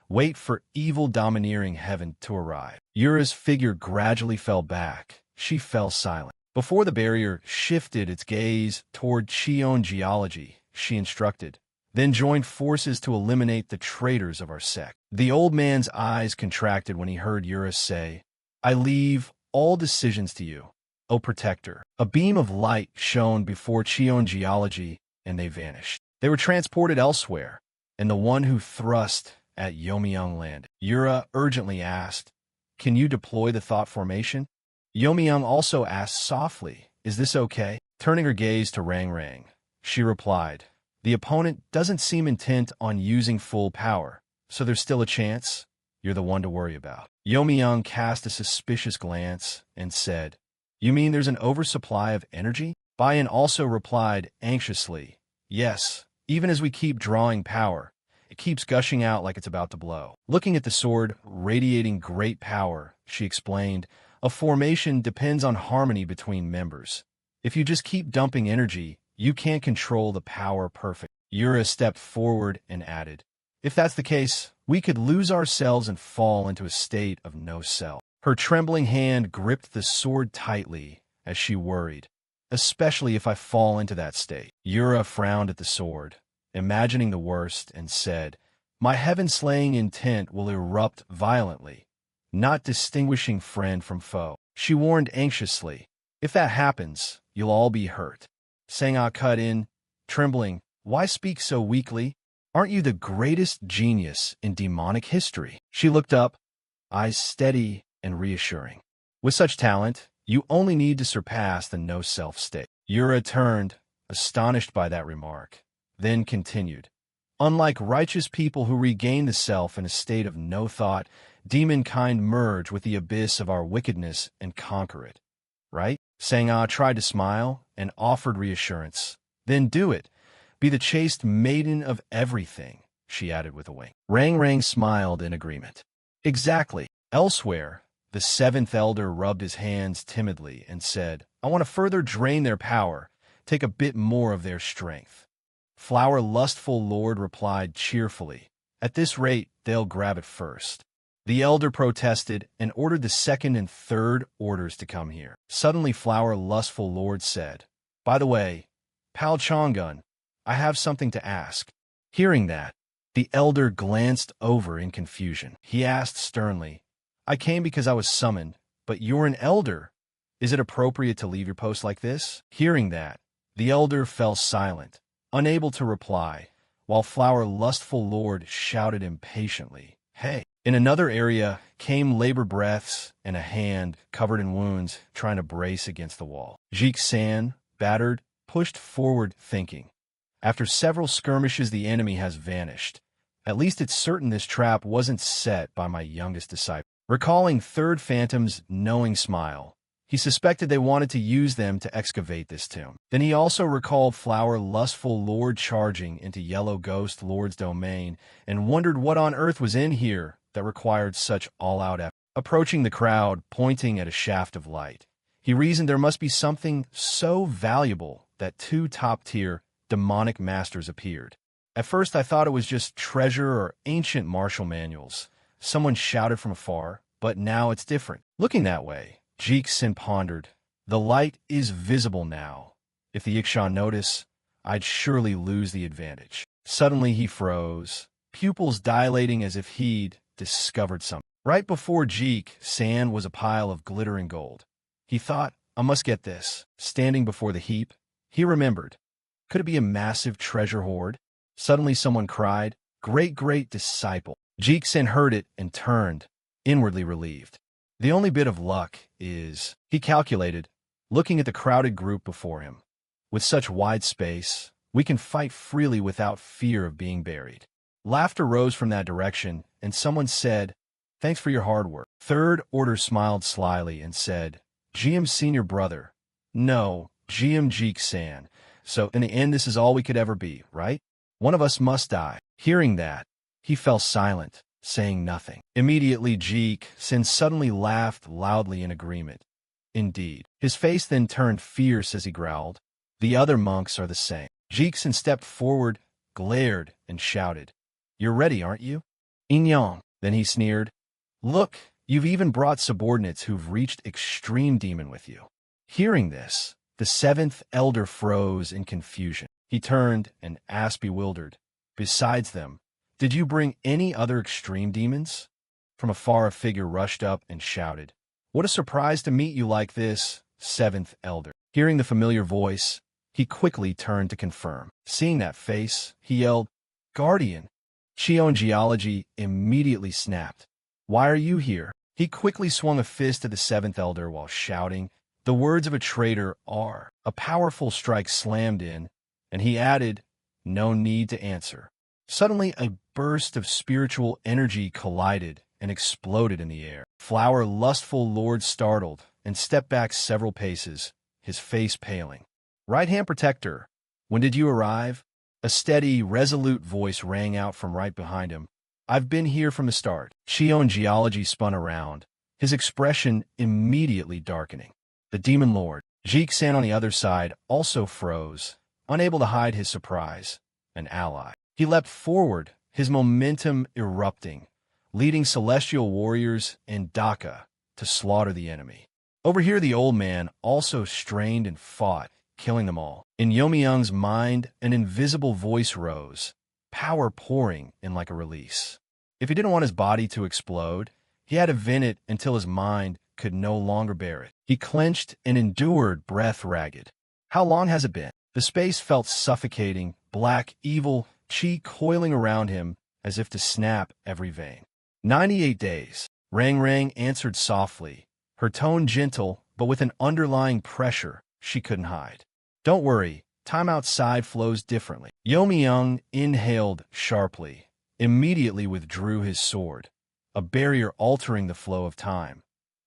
Wait for evil domineering heaven to arrive. Yura's figure gradually fell back. She fell silent. Before the barrier shifted its gaze toward Cheon Geology, she instructed, Then join forces to eliminate the traitors of our sect. The old man's eyes contracted when he heard Yura say, I leave all decisions to you, O protector. A beam of light shone before Cheon Geology, and they vanished. They were transported elsewhere, and the one who thrust at Yomiyoung landed. Yura urgently asked, "Can you deploy the thought formation?" Yomiyoung also asked softly, "Is this okay?" Turning her gaze to Rang Rang, she replied, "The opponent doesn't seem intent on using full power, so there's still a chance. You're the one to worry about." Yomiyoung cast a suspicious glance and said, "You mean there's an oversupply of energy?" Bayan also replied anxiously, "Yes, even as we keep drawing power, it keeps gushing out like it's about to blow." Looking at the sword, radiating great power, she explained, "A formation depends on harmony between members. If you just keep dumping energy, you can't control the power perfectly." Yura stepped forward and added, "If that's the case, we could lose ourselves and fall into a state of no self." Her trembling hand gripped the sword tightly as she worried, "Especially if I fall into that state." Yura frowned at the sword, imagining the worst, and said, "My heaven-slaying intent will erupt violently, not distinguishing friend from foe." She warned anxiously, "If that happens, you'll all be hurt." Sang-ah cut in, trembling, "Why speak so weakly? Aren't you the greatest genius in demonic history?" She looked up, eyes steady and reassuring. "With such talent, you only need to surpass the no-self state." Yura turned, astonished by that remark, then continued, "Unlike righteous people who regain the self in a state of no thought, demonkind merge with the abyss of our wickedness and conquer it. Right?" Sang-ah tried to smile and offered reassurance. "Then do it. Be the chaste maiden of everything," she added with a wink. Rang Rang smiled in agreement. "Exactly." Elsewhere, the seventh elder rubbed his hands timidly and said, "I want to further drain their power, take a bit more of their strength." Flower Lustful Lord replied cheerfully, "At this rate, they'll grab it first." The elder protested and ordered the second and third orders to come here. Suddenly Flower Lustful Lord said, "By the way, Pal Chongun, I have something to ask." Hearing that, the elder glanced over in confusion. He asked sternly, "I came because I was summoned, but you're an elder. Is it appropriate to leave your post like this?" Hearing that, the elder fell silent, unable to reply, while Flower Lustful Lord shouted impatiently, "Hey!" In another area came labor breaths and a hand, covered in wounds, trying to brace against the wall. Jik San, battered, pushed forward thinking, "After several skirmishes the enemy has vanished. At least it's certain this trap wasn't set by my youngest disciple." Recalling Third Phantom's knowing smile, he suspected they wanted to use them to excavate this tomb. Then he also recalled Flower Lustful Lord charging into Yellow Ghost Lord's domain and wondered what on earth was in here that required such all-out effort. Approaching the crowd, pointing at a shaft of light, he reasoned there must be something so valuable that two top-tier demonic masters appeared. "At first I thought it was just treasure or ancient martial manuals," someone shouted from afar, "but now it's different." Looking that way, Jeeksin pondered, "The light is visible now. If the Ikshan notice, I'd surely lose the advantage." Suddenly he froze, pupils dilating as if he'd discovered something. Right before Jeek San was a pile of glittering gold. He thought, "I must get this." Standing before the heap, he remembered. Could it be a massive treasure hoard? Suddenly someone cried, "Great disciple." Jeek San heard it and turned, inwardly relieved. The only bit of luck is, he calculated, looking at the crowded group before him. With such wide space, we can fight freely without fear of being buried. Laughter rose from that direction, and someone said, "Thanks for your hard work." Third Order smiled slyly and said, "GM's senior brother." "No, GM Jeek San. So, in the end, this is all we could ever be, right? One of us must die." Hearing that, he fell silent, saying nothing. Immediately Jeek San suddenly laughed loudly in agreement. Indeed. His face then turned fierce as he growled, "The other monks are the same." Jeek San stepped forward, glared, and shouted, "You're ready, aren't you?" "Inyong." Then he sneered, "Look, you've even brought subordinates who've reached extreme demon with you." Hearing this, the seventh elder froze in confusion. He turned and asked bewildered, "Besides them, did you bring any other extreme demons?" From afar a figure rushed up and shouted, "What a surprise to meet you like this, seventh elder." Hearing the familiar voice, he quickly turned to confirm. Seeing that face, he yelled, "Guardian, Qion Geology immediately snapped. Why are you here? He quickly swung a fist at the seventh elder while shouting, the words of a traitor are. A powerful strike slammed in, and he added, no need to answer. Suddenly, a burst of spiritual energy collided and exploded in the air. Flower lustful lord startled and stepped back several paces, his face paling. Right-hand protector, when did you arrive? A steady, resolute voice rang out from right behind him. I've been here from the start. Qion Geology spun around, his expression immediately darkening. The demon lord, Jixan on the other side, also froze, unable to hide his surprise. An ally. He leapt forward, his momentum erupting, leading celestial warriors and Daka to slaughter the enemy. Over here, the old man also strained and fought, killing them all. In Youmyung's mind, an invisible voice rose, power pouring in like a release. If he didn't want his body to explode, he had to vent it until his mind could no longer bear it. He clenched and endured, breath ragged. How long has it been? The space felt suffocating, black, evil, chi coiling around him as if to snap every vein. 98 days. Rang Rang answered softly, her tone gentle, but with an underlying pressure she couldn't hide. Don't worry, time outside flows differently. Youmyung inhaled sharply, immediately withdrew his sword, a barrier altering the flow of time.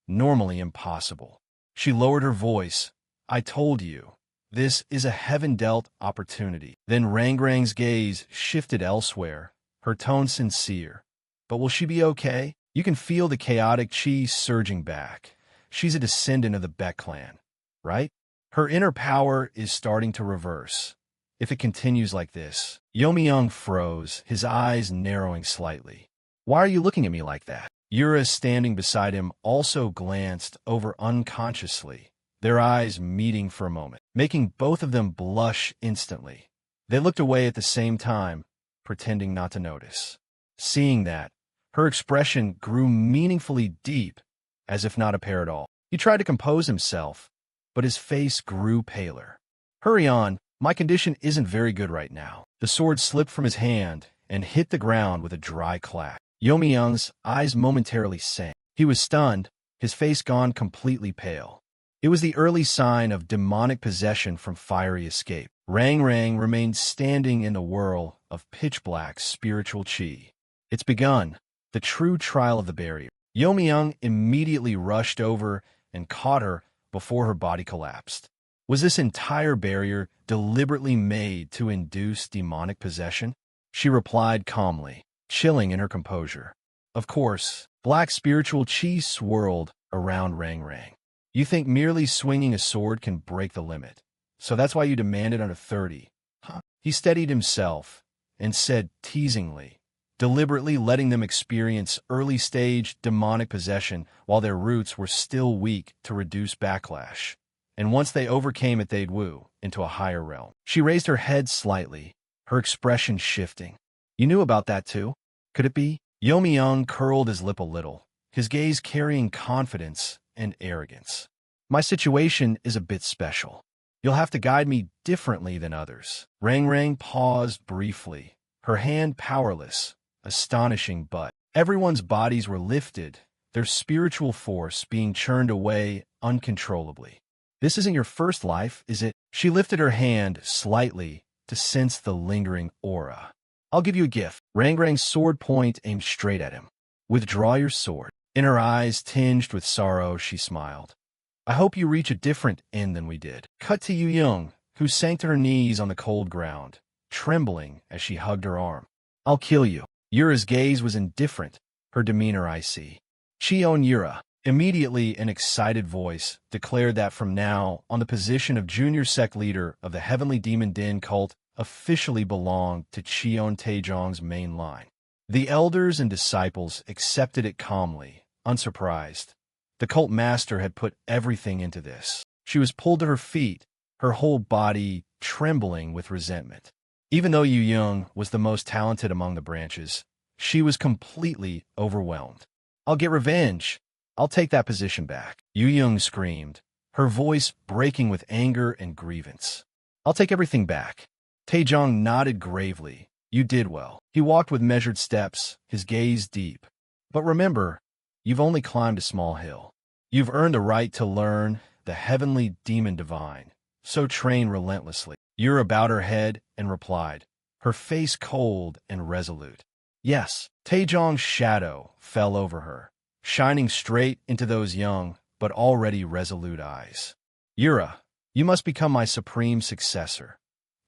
Normally impossible. She lowered her voice. I told you, this is a heaven-dealt opportunity. Then Rang Rang's gaze shifted elsewhere, her tone sincere. But will she be okay? You can feel the chaotic chi surging back. She's a descendant of the Beck clan, right? Her inner power is starting to reverse. If it continues like this. Youmyung froze, his eyes narrowing slightly. Why are you looking at me like that? Yura, standing beside him, also glanced over unconsciously, their eyes meeting for a moment, making both of them blush instantly. They looked away at the same time, pretending not to notice. Seeing that, her expression grew meaningfully deep, as if not a pair at all. He tried to compose himself, but his face grew paler. Hurry on, my condition isn't very good right now. The sword slipped from his hand and hit the ground with a dry clack. Youmyung's eyes momentarily sank. He was stunned, his face gone completely pale. It was the early sign of demonic possession from fiery escape. Rang Rang remained standing in a whirl of pitch-black spiritual chi. It's begun, the true trial of the barrier. Youmyung immediately rushed over and caught her before her body collapsed. Was this entire barrier deliberately made to induce demonic possession? She replied calmly, chilling in her composure. Of course, black spiritual chi swirled around Rang Rang. You think merely swinging a sword can break the limit, so that's why you demanded under 30, huh? He steadied himself and said teasingly, deliberately letting them experience early-stage demonic possession while their roots were still weak to reduce backlash. And once they overcame it, they'd woo into a higher realm. She raised her head slightly, her expression shifting. You knew about that too? Could it be? Youmyung curled his lip a little, his gaze carrying confidence and arrogance. My situation is a bit special. You'll have to guide me differently than others. Rang Rang paused briefly, her hand powerless, astonishing, but everyone's bodies were lifted, their spiritual force being churned away uncontrollably. This isn't your first life, is it? She lifted her hand slightly to sense the lingering aura. I'll give you a gift. Rang Rang's sword point aimed straight at him. Withdraw your sword. In her eyes tinged with sorrow, she smiled. I hope you reach a different end than we did. Cut to Youmyung, who sank to her knees on the cold ground, trembling as she hugged her arm. I'll kill you. Yura's gaze was indifferent, her demeanor icy. Qion Yura, immediately an excited voice, declared that from now on the position of junior sect leader of the Heavenly Demon Den cult officially belonged to Qion Taejong's main line. The elders and disciples accepted it calmly, unsurprised. The cult master had put everything into this. She was pulled to her feet, her whole body trembling with resentment. Even though Youmyung was the most talented among the branches, she was completely overwhelmed. I'll get revenge. I'll take that position back. Youmyung screamed, her voice breaking with anger and grievance. I'll take everything back. Taejong nodded gravely. You did well. He walked with measured steps, his gaze deep. But remember, you've only climbed a small hill. You've earned the right to learn the heavenly demon divine, so train relentlessly. Yura bowed her head and replied, her face cold and resolute. Yes, Taejong's shadow fell over her, shining straight into those young but already resolute eyes. Yura, you must become my supreme successor.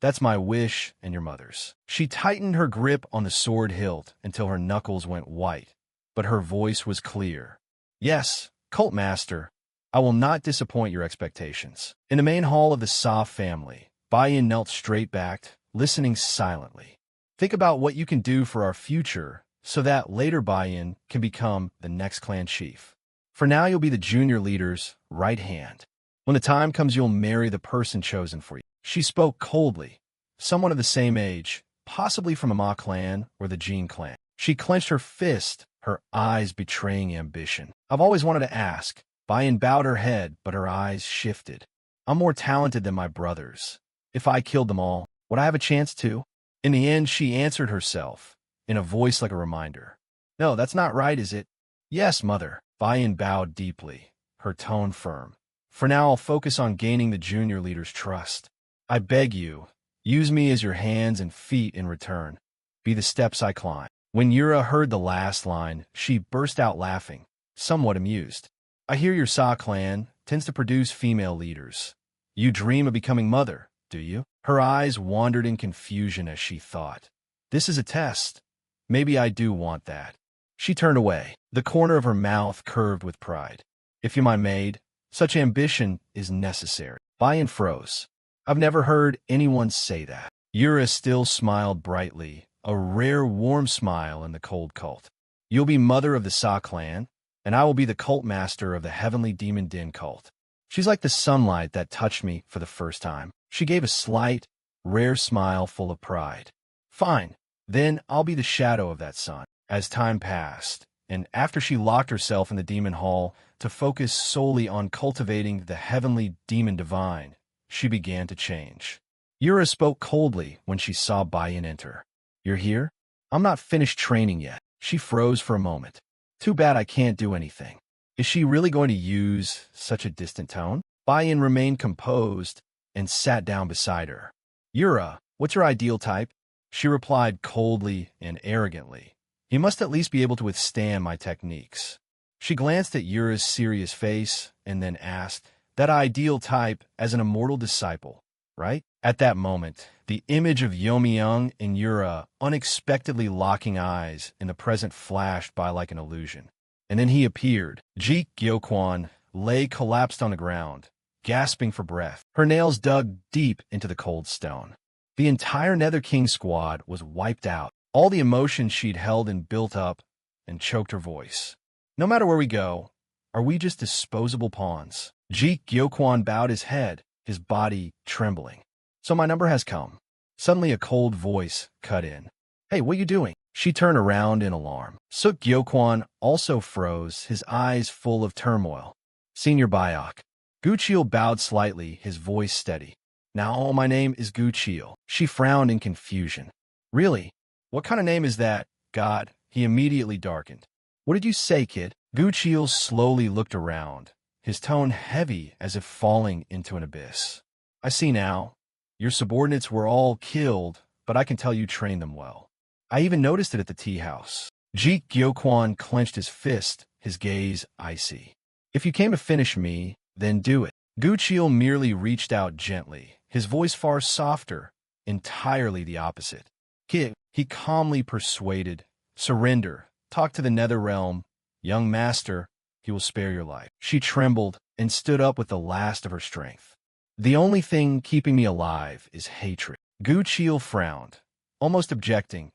That's my wish and your mother's. She tightened her grip on the sword hilt until her knuckles went white, but her voice was clear. Yes, Cult Master, I will not disappoint your expectations. In the main hall of the Sa family, Bai-yin knelt straight-backed, listening silently. Think about what you can do for our future so that later Bai-yin can become the next clan chief. For now, you'll be the junior leader's right hand. When the time comes, you'll marry the person chosen for you. She spoke coldly, someone of the same age, possibly from a Ma clan or the Jin clan. She clenched her fist, her eyes betraying ambition. I've always wanted to ask. Bai-yin bowed her head, but her eyes shifted. I'm more talented than my brothers. If I killed them all, would I have a chance too? In the end, she answered herself, in a voice like a reminder. No, that's not right, is it? Yes, mother. Bai-yin bowed deeply, her tone firm. For now, I'll focus on gaining the junior leader's trust. I beg you, use me as your hands and feet in return. Be the steps I climb. When Yura heard the last line, she burst out laughing, somewhat amused. I hear your Sa clan tends to produce female leaders. You dream of becoming mother, do you? Her eyes wandered in confusion as she thought. This is a test. Maybe I do want that. She turned away, the corner of her mouth curved with pride. If you're my maid, such ambition is necessary. Bai-yin froze. I've never heard anyone say that. Yura still smiled brightly, a rare warm smile in the cold cult. You'll be mother of the Sa clan, and I will be the cult master of the heavenly demon Din cult. She's like the sunlight that touched me for the first time. She gave a slight, rare smile full of pride. Fine, then I'll be the shadow of that sun. As time passed, and after she locked herself in the demon hall to focus solely on cultivating the heavenly demon divine, she began to change. Yura spoke coldly when she saw Bai-yin enter. You're here? I'm not finished training yet. She froze for a moment. Too bad I can't do anything. Is she really going to use such a distant tone? Bai-yin remained composed and sat down beside her. Yura, what's your ideal type? She replied coldly and arrogantly. He must at least be able to withstand my techniques. She glanced at Yura's serious face and then asked, that ideal type as an immortal disciple, right? At that moment, the image of Yomi-young and Yura unexpectedly locking eyes in the present flashed by like an illusion. And then he appeared. Ji Gyokwon lay collapsed on the ground, gasping for breath, her nails dug deep into the cold stone. The entire Nether King squad was wiped out. All the emotions she'd held and built up and choked her voice. No matter where we go, are we just disposable pawns? Ji Gyokwon bowed his head, his body trembling. So my number has come. Suddenly a cold voice cut in. Hey, what are you doing? She turned around in alarm. Suk Gyokwon also froze, his eyes full of turmoil. Senior Bayok. Guchil bowed slightly, his voice steady. Now my name is Guchil. She frowned in confusion. Really? What kind of name is that? God, he immediately darkened. What did you say, kid? Guchil slowly looked around, his tone heavy as if falling into an abyss. I see now. Your subordinates were all killed, but I can tell you trained them well. I even noticed it at the tea house. Ji Gyokwon clenched his fist, his gaze icy. If you came to finish me, then do it. Guchil merely reached out gently, his voice far softer, entirely the opposite. Kid, he calmly persuaded. Surrender. Talk to the Nether Realm. Young master, he will spare your life. She trembled and stood up with the last of her strength. The only thing keeping me alive is hatred. Guchil frowned, almost objecting.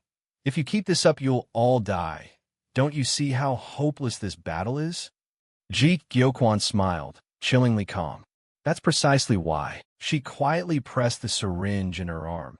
If you keep this up, you'll all die. Don't you see how hopeless this battle is? Ji Gyokwon smiled, chillingly calm. That's precisely why. She quietly pressed the syringe in her arm.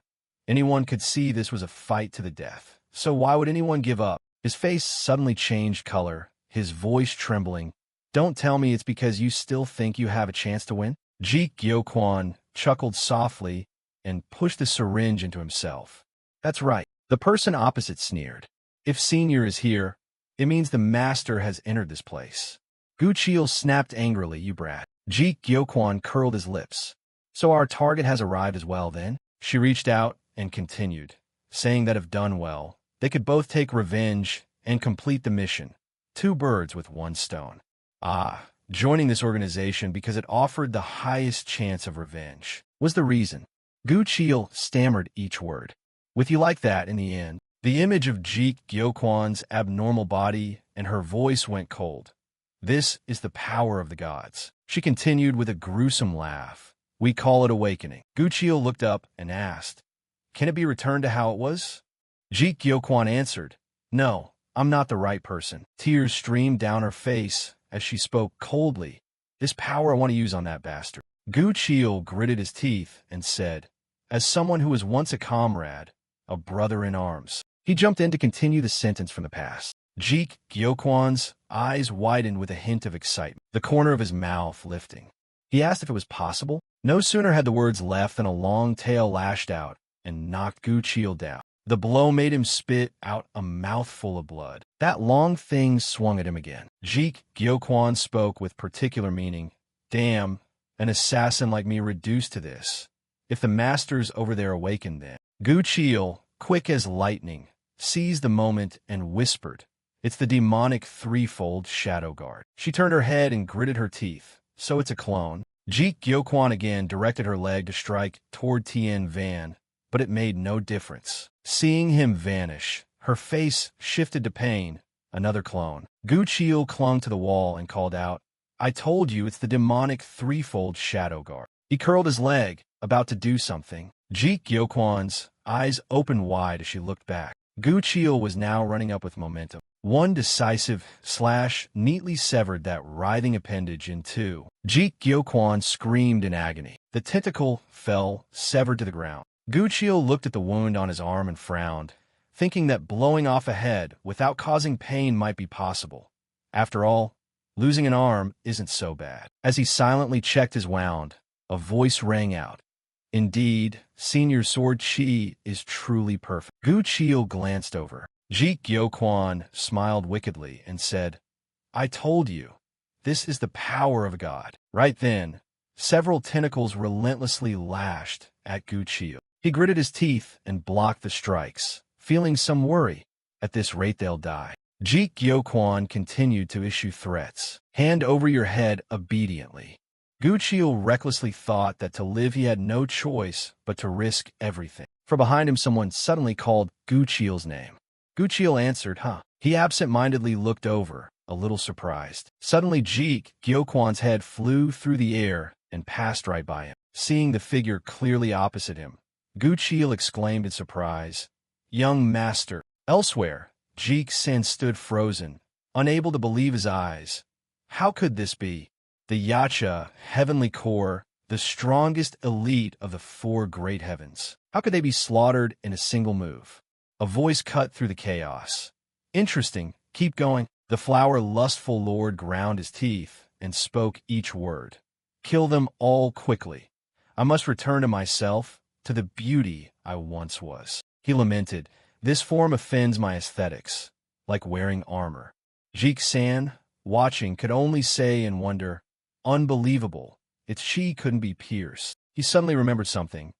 Anyone could see this was a fight to the death. So why would anyone give up? His face suddenly changed color, his voice trembling. Don't tell me it's because you still think you have a chance to win? Ji Gyokwon chuckled softly and pushed the syringe into himself. That's right. The person opposite sneered. If Senior is here, it means the master has entered this place. Gu Chiel snapped angrily, you brat. Ji Gyoquan curled his lips. So our target has arrived as well then? She reached out and continued, saying that if done well, they could both take revenge and complete the mission. Two birds with one stone. Joining this organization because it offered the highest chance of revenge was the reason. Gu Chiel stammered each word. With you like that in the end, the image of Ji Gyoquan's abnormal body and her voice went cold. This is the power of the gods. She continued with a gruesome laugh. We call it awakening. Gu Chiel looked up and asked, can it be returned to how it was? Ji Gyoquan answered, no, I'm not the right person. Tears streamed down her face as she spoke coldly. This power I want to use on that bastard. Gu Chiel gritted his teeth and said, as someone who was once a comrade, a brother in arms. He jumped in to continue the sentence from the past. Ji Gyoquan's eyes widened with a hint of excitement, the corner of his mouth lifting. He asked if it was possible. No sooner had the words left than a long tail lashed out and knocked Gu Chiel down. The blow made him spit out a mouthful of blood. That long thing swung at him again. Ji Gyoquan spoke with particular meaning. Damn, an assassin like me reduced to this. If the masters over there awakened then. Gu Chiel, quick as lightning, seized the moment and whispered, it's the demonic threefold shadow guard. She turned her head and gritted her teeth. So it's a clone. Ji Gyoquan again directed her leg to strike toward Tien Van, but it made no difference. Seeing him vanish, her face shifted to pain. Another clone. Gu Chiel clung to the wall and called out, I told you it's the demonic threefold shadow guard. He curled his leg, about to do something. Ji Gyoquan's eyes opened wide as she looked back. Gu Chiel was now running up with momentum. One decisive slash neatly severed that writhing appendage in two. Ji Gyoquan screamed in agony. The tentacle fell, severed to the ground. Gu Chiel looked at the wound on his arm and frowned, thinking that blowing off a head without causing pain might be possible. After all, losing an arm isn't so bad. As he silently checked his wound, a voice rang out. Indeed, Senior Sword Chi is truly perfect. Gu Chiel glanced over. Ji Gyoquan smiled wickedly and said, I told you, this is the power of a god. Right then, several tentacles relentlessly lashed at Gu Chiel. He gritted his teeth and blocked the strikes, feeling some worry. At this rate they'll die. Ji Gyoquan continued to issue threats. Hand over your head obediently. Gu Chiel recklessly thought that to live he had no choice but to risk everything. From behind him someone suddenly called Gu Chiel's name. Gu Chiel answered, He absent-mindedly looked over, a little surprised. Suddenly Ji Gyoquan's head flew through the air and passed right by him. Seeing the figure clearly opposite him, Gu Chiel exclaimed in surprise, Young master. Elsewhere, Ji Xin stood frozen, unable to believe his eyes. How could this be? The Yacha, heavenly core, the strongest elite of the four great heavens. How could they be slaughtered in a single move? A voice cut through the chaos. Interesting, keep going. The flower lustful lord ground his teeth and spoke each word. Kill them all quickly. I must return to myself, to the beauty I once was. He lamented, this form offends my aesthetics, like wearing armor. Ji San, watching, could only say in wonder, unbelievable, its chi couldn't be pierced. He suddenly remembered something.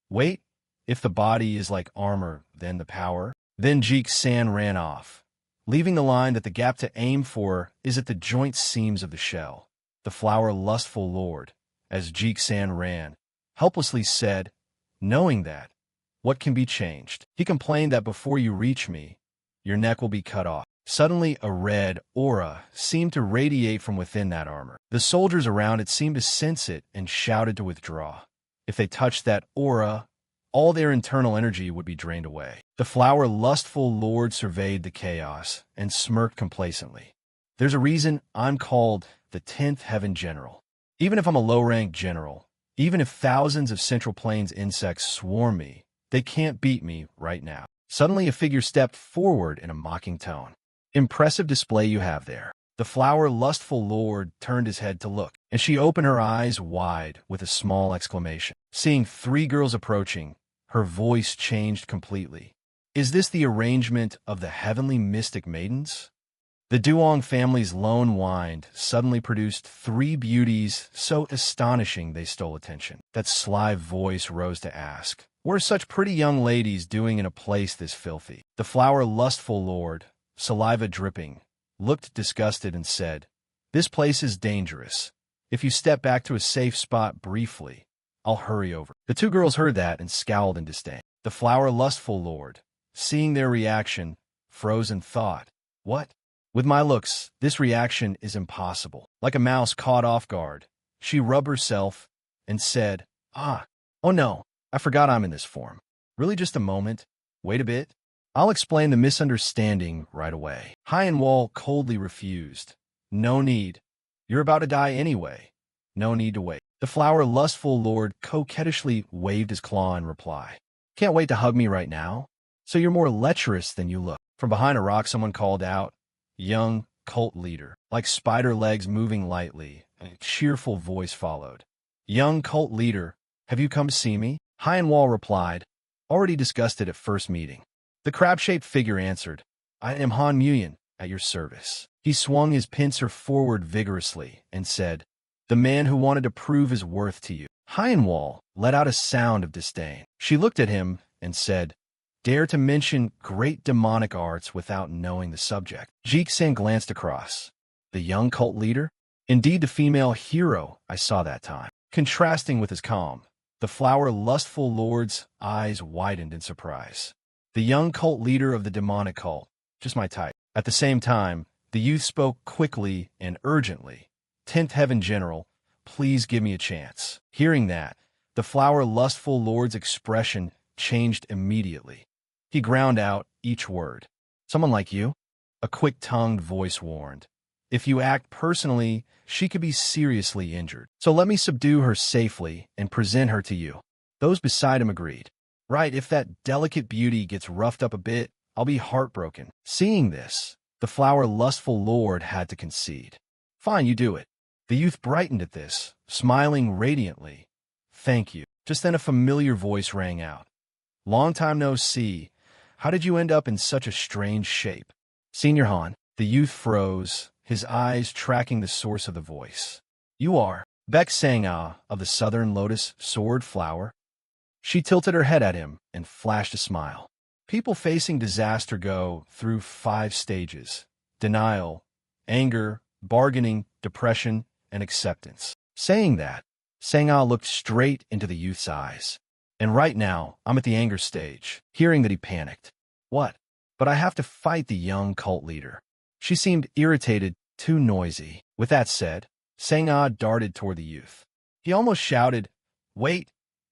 Wait, if the body is like armor, then the power? Then Ji San ran off, leaving the line that the gap to aim for is at the joint seams of the shell. The flower lustful lord, as Ji San ran, helplessly said, knowing that, what can be changed? He complained that before you reach me, your neck will be cut off. Suddenly, a red aura seemed to radiate from within that armor. The soldiers around it seemed to sense it and shouted to withdraw. If they touched that aura, all their internal energy would be drained away. The flower lustful lord surveyed the chaos and smirked complacently. There's a reason I'm called the 10th Heaven General. Even if I'm a low-ranked general, even if thousands of Central Plains insects swarm me, they can't beat me right now. Suddenly a figure stepped forward in a mocking tone. Impressive display you have there. The flower lustful lord turned his head to look, and she opened her eyes wide with a small exclamation. Seeing three girls approaching, her voice changed completely. Is this the arrangement of the heavenly mystic maidens? The Duong family's lone wind suddenly produced three beauties so astonishing they stole attention. That sly voice rose to ask, what are such pretty young ladies doing in a place this filthy? The flower lustful lord, saliva dripping, looked disgusted and said, this place is dangerous. If you step back to a safe spot briefly, I'll hurry over. The two girls heard that and scowled in disdain. The flower lustful lord, seeing their reaction, froze in thought. What? With my looks, this reaction is impossible. Like a mouse caught off guard, she rubbed herself and said, oh no, I forgot I'm in this form. Really just a moment. Wait a bit. I'll explain the misunderstanding right away. Hyan-Wall coldly refused. No need. You're about to die anyway. No need to wait. The flower lustful lord coquettishly waved his claw in reply. Can't wait to hug me right now? So you're more lecherous than you look. From behind a rock someone called out, young cult leader, like spider legs moving lightly, a cheerful voice followed. Young cult leader, have you come to see me? Hyan-Wall replied, already disgusted at first meeting. The crab-shaped figure answered, I am Han Muyin, at your service. He swung his pincer forward vigorously and said, the man who wanted to prove his worth to you. Hyan-Wall let out a sound of disdain. She looked at him and said, dare to mention great demonic arts without knowing the subject. Jixin glanced across. The young cult leader? Indeed the female hero I saw that time. Contrasting with his calm, the flower lustful lord's eyes widened in surprise. The young cult leader of the demonic cult, just my type. At the same time, the youth spoke quickly and urgently. 10th Heaven General, please give me a chance. Hearing that, the flower lustful lord's expression changed immediately. He ground out each word. Someone like you? A quick-tongued voice warned. If you act personally, she could be seriously injured. So let me subdue her safely and present her to you. Those beside him agreed. Right, if that delicate beauty gets roughed up a bit, I'll be heartbroken. Seeing this, the flower lustful lord had to concede. Fine, you do it. The youth brightened at this, smiling radiantly. Thank you. Just then a familiar voice rang out. Long time no see. How did you end up in such a strange shape? Senior Han. The youth froze, his eyes tracking the source of the voice. You are Beck Sang-ah of the Southern Lotus Sword Flower. She tilted her head at him and flashed a smile. People facing disaster go through 5 stages: denial, anger, bargaining, depression, and acceptance. Saying that, Sang-ah looked straight into the youth's eyes. And right now, I'm at the anger stage. Hearing that he panicked. What? But I have to fight the young cult leader. She seemed irritated, too noisy. With that said, Sang-ah darted toward the youth. He almost shouted, wait,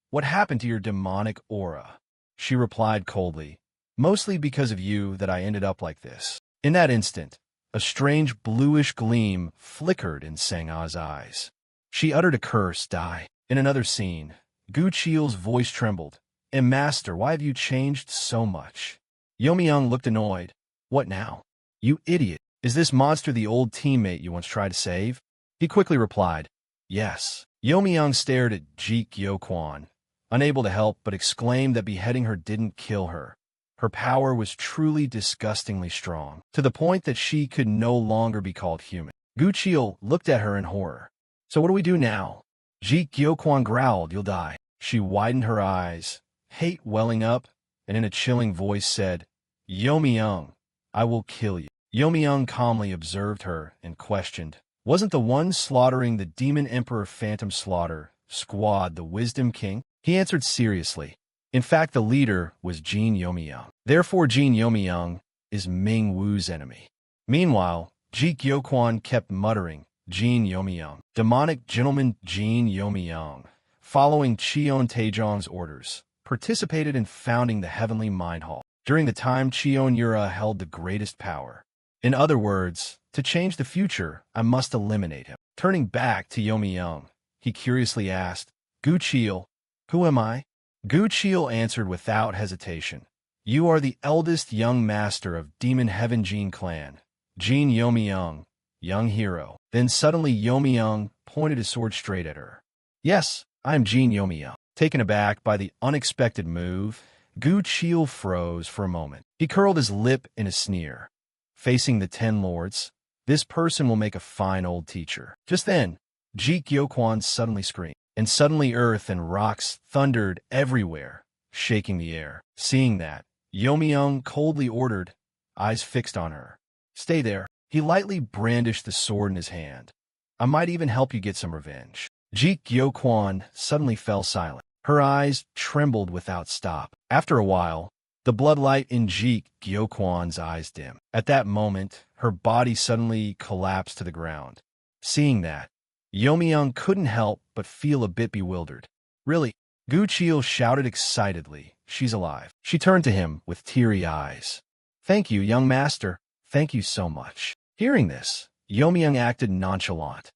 what happened to your demonic aura? She replied coldly, mostly because of you that I ended up like this. In that instant, a strange bluish gleam flickered in Sang-ah's eyes. She uttered a curse, die. In another scene, Gu Chiel's voice trembled. And master, why have you changed so much? Yomi-young looked annoyed. What now? You idiot. Is this monster the old teammate you once tried to save? He quickly replied, yes. Yomi-young stared at Ji Kyo-kwan, unable to help but exclaimed that beheading her didn't kill her. Her power was truly disgustingly strong, to the point that she could no longer be called human. Gu Chiel looked at her in horror. So what do we do now? Ji Kyo-kwan growled, you'll die. She widened her eyes, hate welling up, and in a chilling voice said, Yomi-young, I will kill you. Yomi-young calmly observed her and questioned, wasn't the one slaughtering the Demon Emperor Phantom Slaughter Squad the Wisdom King? He answered seriously. In fact, the leader was Jin Yomi-young. Therefore, Jin Yomi-young is Ming Wu's enemy. Meanwhile, Ji Kyo-kwan kept muttering, Jin Yomi-young, demonic gentleman Jin Yomi-young, following Cheon Taejong's orders, participated in founding the Heavenly Mind Hall. During the time Cheon Yura held the greatest power. In other words, to change the future, I must eliminate him. Turning back to Yomi-young, he curiously asked, Gu Chiel, who am I? Gu Chiel answered without hesitation, you are the eldest young master of Demon Heaven Jin clan, Jin Yomi-young, young hero. Then suddenly Yomi-young pointed his sword straight at her. Yes, I am Jin Yomi-young. Taken aback by the unexpected move, Gu Chiel froze for a moment. He curled his lip in a sneer. Facing the 10 lords, this person will make a fine old teacher. Just then, Ji Gyoquan suddenly screamed, and suddenly earth and rocks thundered everywhere, shaking the air. Seeing that, Youmyung coldly ordered, eyes fixed on her. Stay there. He lightly brandished the sword in his hand. I might even help you get some revenge. Ji Gyoquan suddenly fell silent. Her eyes trembled without stop. After a while, the bloodlight in Ji Gyoquan's eyes dimmed. At that moment, her body suddenly collapsed to the ground. Seeing that, Youmyung couldn't help but feel a bit bewildered. Really? Gu Chiel shouted excitedly. She's alive. She turned to him with teary eyes. Thank you, young master. Thank you so much. Hearing this, Youmyung acted nonchalant.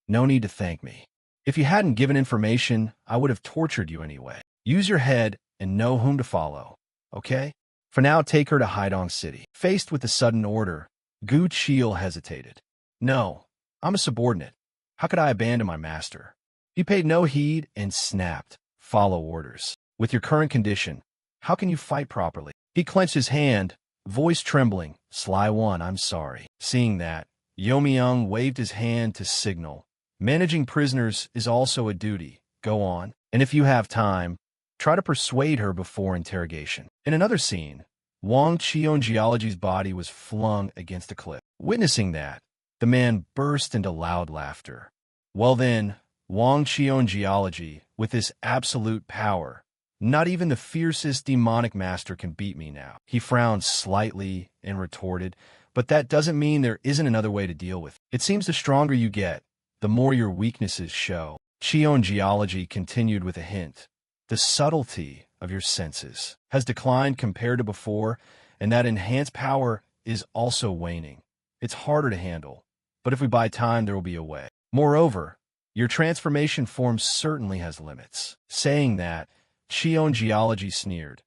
No need to thank me. If you hadn't given information, I would have tortured you anyway. Use your head and know whom to follow, okay? For now, take her to Haidong City. Faced with the sudden order, Gu Chiel hesitated. No, I'm a subordinate. How could I abandon my master? He paid no heed and snapped. Follow orders. With your current condition, how can you fight properly? He clenched his hand, voice trembling. Sly one, I'm sorry. Seeing that, Youmyung waved his hand to signal. Managing prisoners is also a duty. Go on. And if you have time, try to persuade her before interrogation. In another scene, Wang Cheongeology's body was flung against a cliff. Witnessing that, the man burst into loud laughter. Well then, Wang Cheongeology, with this absolute power, not even the fiercest demonic master can beat me now. He frowned slightly and retorted, but that doesn't mean there isn't another way to deal with it. It seems the stronger you get, the more your weaknesses show. Cheongeology continued with a hint. The subtlety of your senses has declined compared to before, and that enhanced power is also waning. It's harder to handle, but if we buy time, there will be a way. Moreover, your transformation form certainly has limits. Saying that, Cheongeology sneered.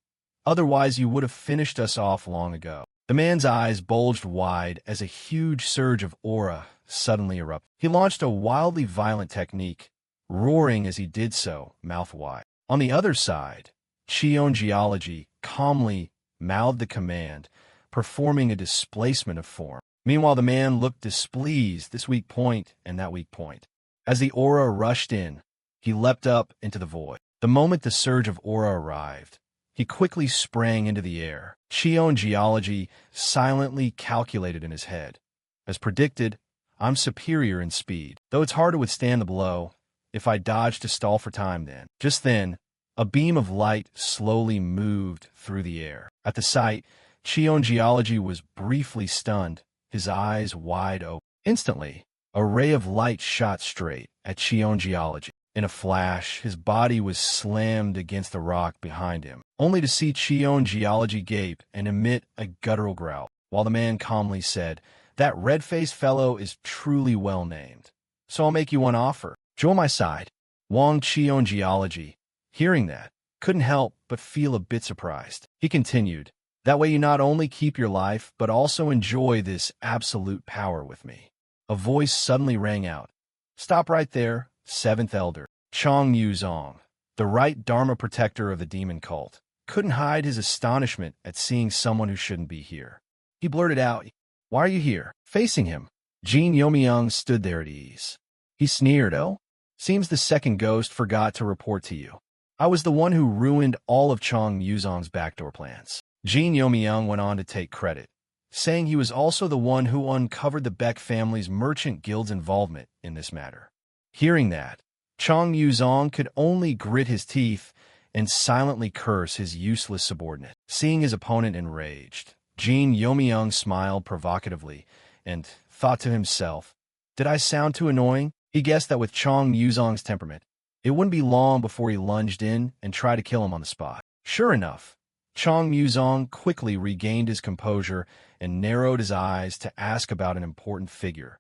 Otherwise, you would have finished us off long ago. The man's eyes bulged wide as a huge surge of aura suddenly erupted. He launched a wildly violent technique, roaring as he did so, mouth wide. On the other side, Cheongeology calmly mouthed the command, performing a displacement of form. Meanwhile, the man looked displeased, this weak point and that weak point. As the aura rushed in, he leapt up into the void. The moment the surge of aura arrived, he quickly sprang into the air. Cheongeology silently calculated in his head. As predicted, I'm superior in speed, though it's hard to withstand the blow. If I dodge to stall for time then. Just then, a beam of light slowly moved through the air. At the sight, Cheongeology was briefly stunned, his eyes wide open. Instantly, a ray of light shot straight at Cheongeology. In a flash, his body was slammed against the rock behind him, only to see Cheongeology gape and emit a guttural growl, while the man calmly said, "That red-faced fellow is truly well named. So I'll make you one offer. Join my side." Wang Cheongeology, hearing that, couldn't help but feel a bit surprised. He continued, "That way you not only keep your life, but also enjoy this absolute power with me." A voice suddenly rang out. "Stop right there, Seventh Elder." Chong Yuzong, the right Dharma protector of the demon cult, couldn't hide his astonishment at seeing someone who shouldn't be here. He blurted out, "Why are you here?" Facing him, Jin Youmyung stood there at ease. He sneered, "Oh? Seems the second ghost forgot to report to you. I was the one who ruined all of Chong Yuzong's backdoor plans." Jin Youmyung went on to take credit, saying he was also the one who uncovered the Beck family's merchant guild's involvement in this matter. Hearing that, Chong Yuzong could only grit his teeth and silently curse his useless subordinate. Seeing his opponent enraged, Jin Youmyung smiled provocatively and thought to himself, "Did I sound too annoying?" He guessed that with Chong Yuzong's temperament, it wouldn't be long before he lunged in and tried to kill him on the spot. Sure enough, Chong Yuzong quickly regained his composure and narrowed his eyes to ask about an important figure.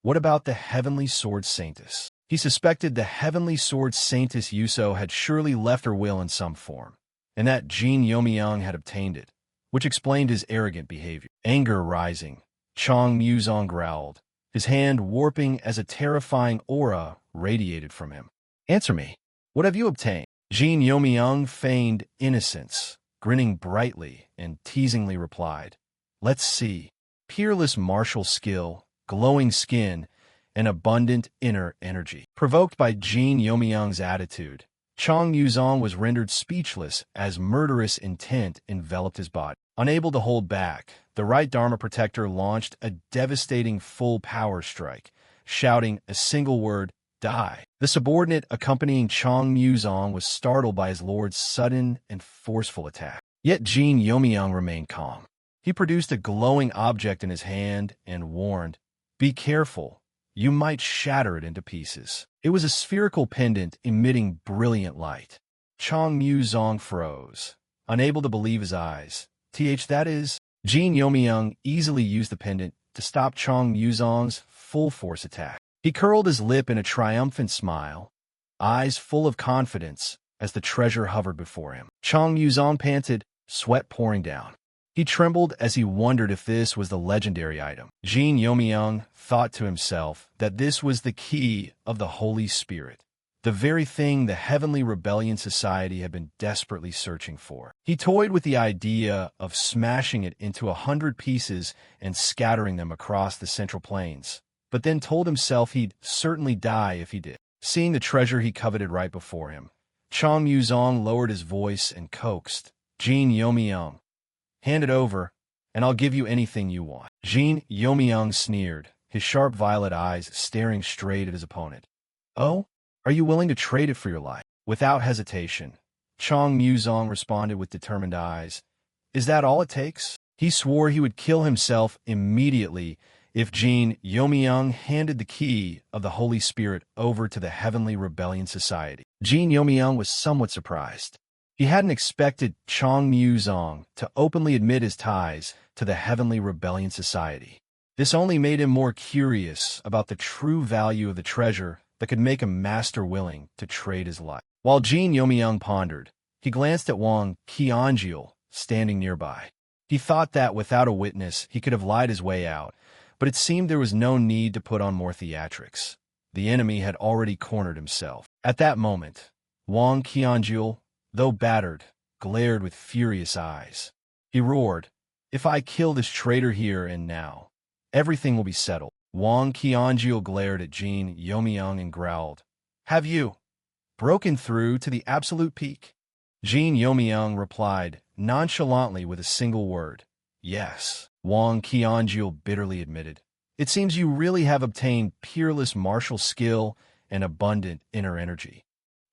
What about the Heavenly Sword Saintess? He suspected the Heavenly Sword Saintess Yuso had surely left her will in some form, and that Jin Youmyung had obtained it, which explained his arrogant behavior. Anger rising, Chong Yuzong growled, his hand warping as a terrifying aura radiated from him. "Answer me. What have you obtained?" Jin Youmyung feigned innocence, grinning brightly and teasingly replied, "Let's see." Peerless martial skill, glowing skin, and abundant inner energy. Provoked by Jin Youmyung's attitude, Chong Yuzong was rendered speechless as murderous intent enveloped his body. Unable to hold back, the right Dharma protector launched a devastating full-power strike, shouting a single word, "Die." The subordinate accompanying Chong Yuzong was startled by his lord's sudden and forceful attack. Yet Jin Youmyung remained calm. He produced a glowing object in his hand and warned, "Be careful. You might shatter it into pieces." It was a spherical pendant emitting brilliant light. Chong Yuzong froze, unable to believe his eyes. That is, Jin Youmyung easily used the pendant to stop Chong Yuzong's full-force attack. He curled his lip in a triumphant smile, eyes full of confidence as the treasure hovered before him. Chong Yuzong panted, sweat pouring down. He trembled as he wondered if this was the legendary item. Jin Youmyung thought to himself that this was the key of the Holy Spirit, the very thing the Heavenly Rebellion Society had been desperately searching for. He toyed with the idea of smashing it into 100 pieces and scattering them across the Central Plains, but then told himself he'd certainly die if he did. Seeing the treasure he coveted right before him, Chong Yuzong lowered his voice and coaxed, "Jin Youmyung, hand it over, and I'll give you anything you want." Jin Youmyung sneered, his sharp violet eyes staring straight at his opponent. "Oh? Are you willing to trade it for your life?" Without hesitation, Chong Yuzong responded with determined eyes. "Is that all it takes?" He swore he would kill himself immediately if Jin Youmyung handed the key of the Holy Spirit over to the Heavenly Rebellion Society. Jin Youmyung was somewhat surprised. He hadn't expected Chong Yuzong to openly admit his ties to the Heavenly Rebellion Society. This only made him more curious about the true value of the treasure that could make a master willing to trade his life. While Jin Youmyung pondered, he glanced at Wang Qianjiu standing nearby. He thought that without a witness he could have lied his way out, but it seemed there was no need to put on more theatrics. The enemy had already cornered himself. At that moment, Wang Qianjiu, though battered, glared with furious eyes. He roared, "If I kill this traitor here and now, everything will be settled." Wang Qianjiu glared at Jin Youmyung and growled, "Have you broken through to the absolute peak?" Jin Youmyung replied nonchalantly with a single word, "Yes." Wang Qianjiu bitterly admitted, "It seems you really have obtained peerless martial skill and abundant inner energy."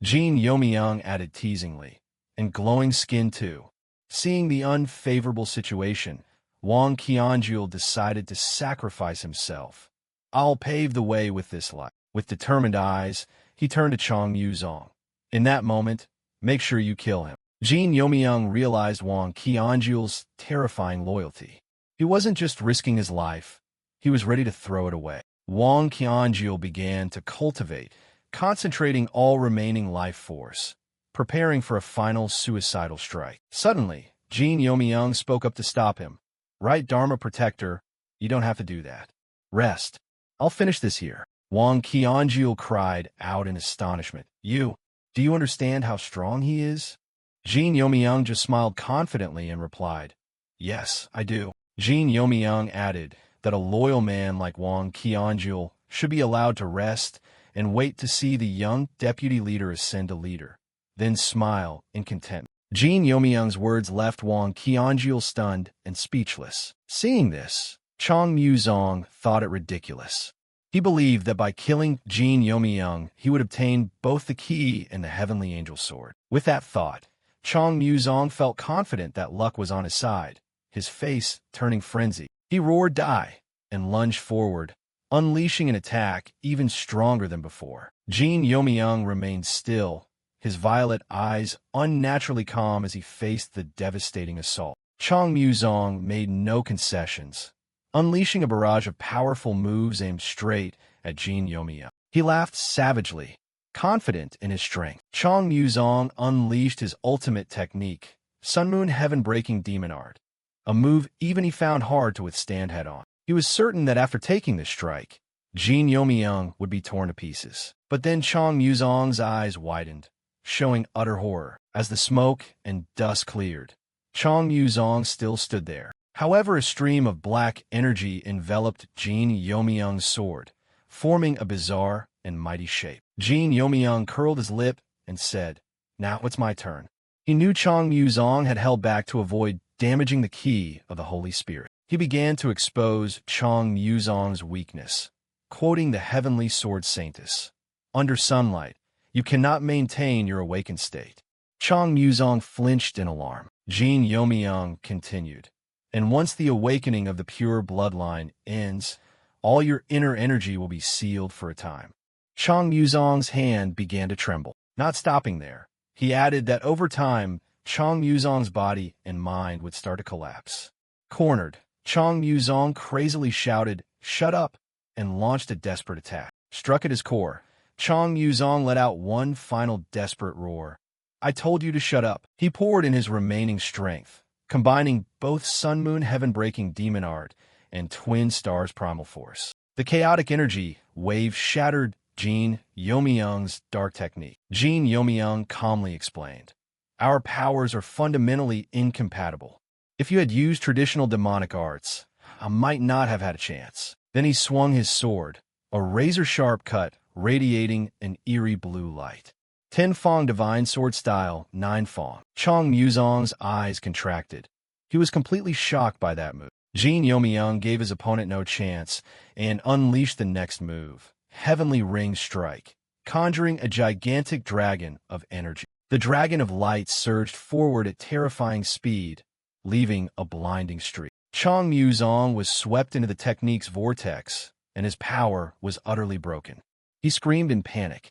Jin Youmyung added teasingly, "And glowing skin too." Seeing the unfavorable situation, Wang Qianjiu decided to sacrifice himself. "I'll pave the way with this light." With determined eyes, he turned to Chong Yuzong. "In that moment, make sure you kill him." Jin Youmyung realized Wang Qianjiu's terrifying loyalty. He wasn't just risking his life, he was ready to throw it away. Wang Qianjiu began to cultivate, concentrating all remaining life force, preparing for a final suicidal strike. Suddenly, Jin Youmyung spoke up to stop him. "Right Dharma Protector, you don't have to do that. Rest. I'll finish this here." Wang Qianjiu cried out in astonishment. Do you understand how strong he is?" Jin Youmyung just smiled confidently and replied, "Yes, I do." Jin Youmyung added that a loyal man like Wang Qianjiu should be allowed to rest and wait to see the young deputy leader ascend to leader, then smile in contempt. Jin Youmyung's words left Wang Qianjiu stunned and speechless. Seeing this, Chong Yuzong thought it ridiculous. He believed that by killing Jin Youmyung, he would obtain both the key and the Heavenly Angel Sword. With that thought, Chong Yuzong felt confident that luck was on his side, his face turning frenzied. He roared, "Die!" and lunged forward, unleashing an attack even stronger than before. Jin Youmyung remained still, his violet eyes unnaturally calm as he faced the devastating assault. Chong Yuzong made no concessions, unleashing a barrage of powerful moves aimed straight at Jin Youmyung. He laughed savagely, confident in his strength. Chong Yuzong unleashed his ultimate technique, Sunmoon Heaven-breaking demon art, a move even he found hard to withstand head-on. He was certain that after taking this strike, Jin Youmyung would be torn to pieces. But then Chong Yuzong's eyes widened, showing utter horror. As the smoke and dust cleared, Chong Yuzong still stood there. However, a stream of black energy enveloped Jin Yomyung's sword, forming a bizarre and mighty shape. Jin Yomyung curled his lip and said, "Now it's my turn." He knew Chong Yuzong had held back to avoid damaging the key of the Holy Spirit. He began to expose Chong Yuzong's weakness, quoting the heavenly sword saintess. "Under sunlight, you cannot maintain your awakened state." Chong Yuzong flinched in alarm. Jin Yomyung continued, "And once the awakening of the pure bloodline ends, all your inner energy will be sealed for a time." Chong Yuzong's hand began to tremble. Not stopping there, he added that over time, Chong Yuzong's body and mind would start to collapse. Cornered, Chong Yuzong crazily shouted, "Shut up!" and launched a desperate attack. Struck at his core, Chong Yuzong let out one final desperate roar. "I told you to shut up." He poured in his remaining strength, combining both Sun Moon Heaven-breaking demon art and Twin Stars primal force. The chaotic energy wave shattered Jin Yomyung's dark technique. Jin Yomyung calmly explained, "Our powers are fundamentally incompatible. If you had used traditional demonic arts, I might not have had a chance." Then he swung his sword, a razor-sharp cut radiating an eerie blue light. 10 Fong Divine Sword Style, 9 Fong. Chong Yuzong's eyes contracted. He was completely shocked by that move. Jin Yomyung gave his opponent no chance and unleashed the next move, Heavenly Ring Strike, conjuring a gigantic dragon of energy. The dragon of light surged forward at terrifying speed, leaving a blinding streak. Chong Yuzong was swept into the technique's vortex, and his power was utterly broken. He screamed in panic,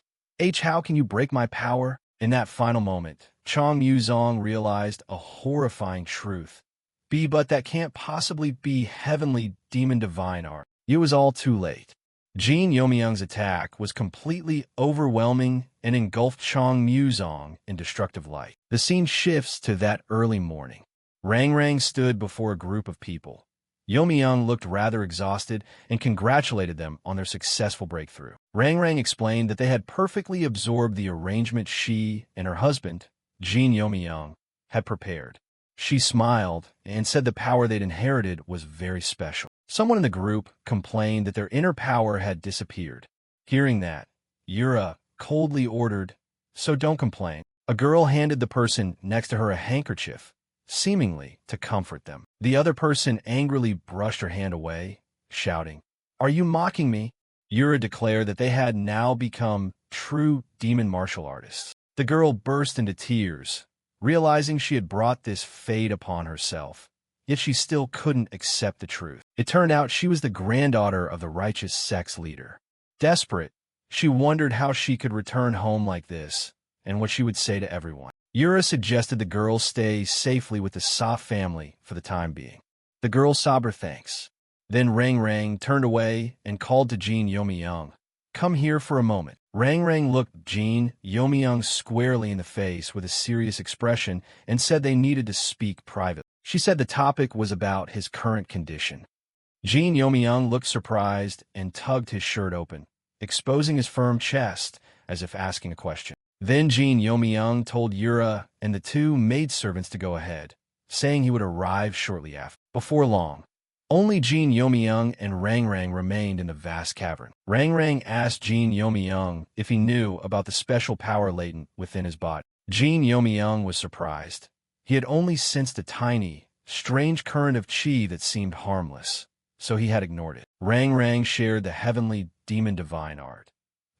"How can you break my power?" In that final moment, Chong Yuzong realized a horrifying truth. But that can't possibly be heavenly demon divine art. It was all too late. Jin Yomyung's attack was completely overwhelming and engulfed Chong Yuzong in destructive light. The scene shifts to that early morning. Rang stood before a group of people. Yomyung looked rather exhausted and congratulated them on their successful breakthrough. Rang explained that they had perfectly absorbed the arrangement she and her husband, Jin Yomyung, had prepared. She smiled and said the power they'd inherited was very special. Someone in the group complained that their inner power had disappeared. Hearing that, Yura coldly ordered, "So don't complain." A girl handed the person next to her a handkerchief, seemingly to comfort them. The other person angrily brushed her hand away, shouting, "Are you mocking me?" Yura declared that they had now become true demon martial artists. The girl burst into tears, realizing she had brought this fate upon herself, yet she still couldn't accept the truth. It turned out she was the granddaughter of the righteous Sect's leader. Desperate, she wondered how she could return home like this, and what she would say to everyone. Yura suggested the girl stay safely with the Sa family for the time being. The girl sobbed her thanks. Then Rang turned away and called to Jin Yomyung, "Come here for a moment." Rang looked Jin Yomyung squarely in the face with a serious expression and said they needed to speak privately. She said the topic was about his current condition. Jin Yomyung looked surprised and tugged his shirt open, exposing his firm chest as if asking a question. Then Jin Yomyung told Yura and the 2 maidservants to go ahead, saying he would arrive shortly after. Before long, only Jin Yomyung and Rang remained in the vast cavern. Rang asked Jin Yomyung if he knew about the special power latent within his body. Jin Yomyung was surprised. He had only sensed a tiny, strange current of chi that seemed harmless, so he had ignored it. Rang shared the heavenly demon divine art.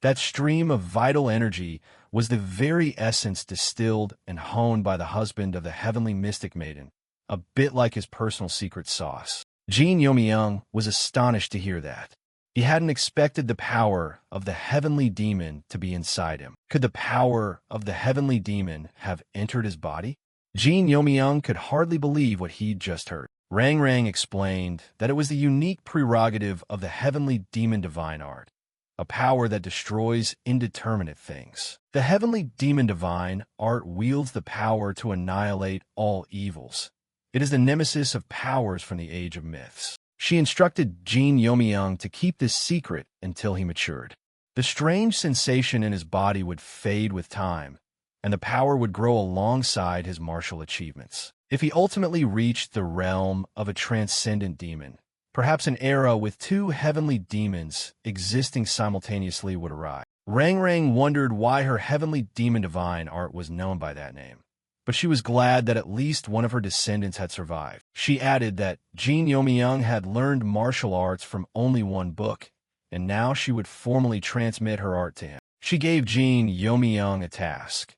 That stream of vital energy was the very essence distilled and honed by the husband of the heavenly mystic maiden, a bit like his personal secret sauce. Jin Yomyung was astonished to hear that. He hadn't expected the power of the heavenly demon to be inside him. Could the power of the heavenly demon have entered his body? Jin Yomyung could hardly believe what he'd just heard. Rang explained that it was the unique prerogative of the heavenly demon divine art, a power that destroys indeterminate things. The heavenly demon divine art wields the power to annihilate all evils. It is the nemesis of powers from the age of myths. She instructed Jin Yomyung to keep this secret until he matured. The strange sensation in his body would fade with time, and the power would grow alongside his martial achievements. If he ultimately reached the realm of a transcendent demon, perhaps an era with two heavenly demons existing simultaneously would arise. Rang Rang wondered why her heavenly demon divine art was known by that name, but she was glad that at least one of her descendants had survived. She added that Jin Youmyung had learned martial arts from only one book, and now she would formally transmit her art to him. She gave Jin Youmyung a task.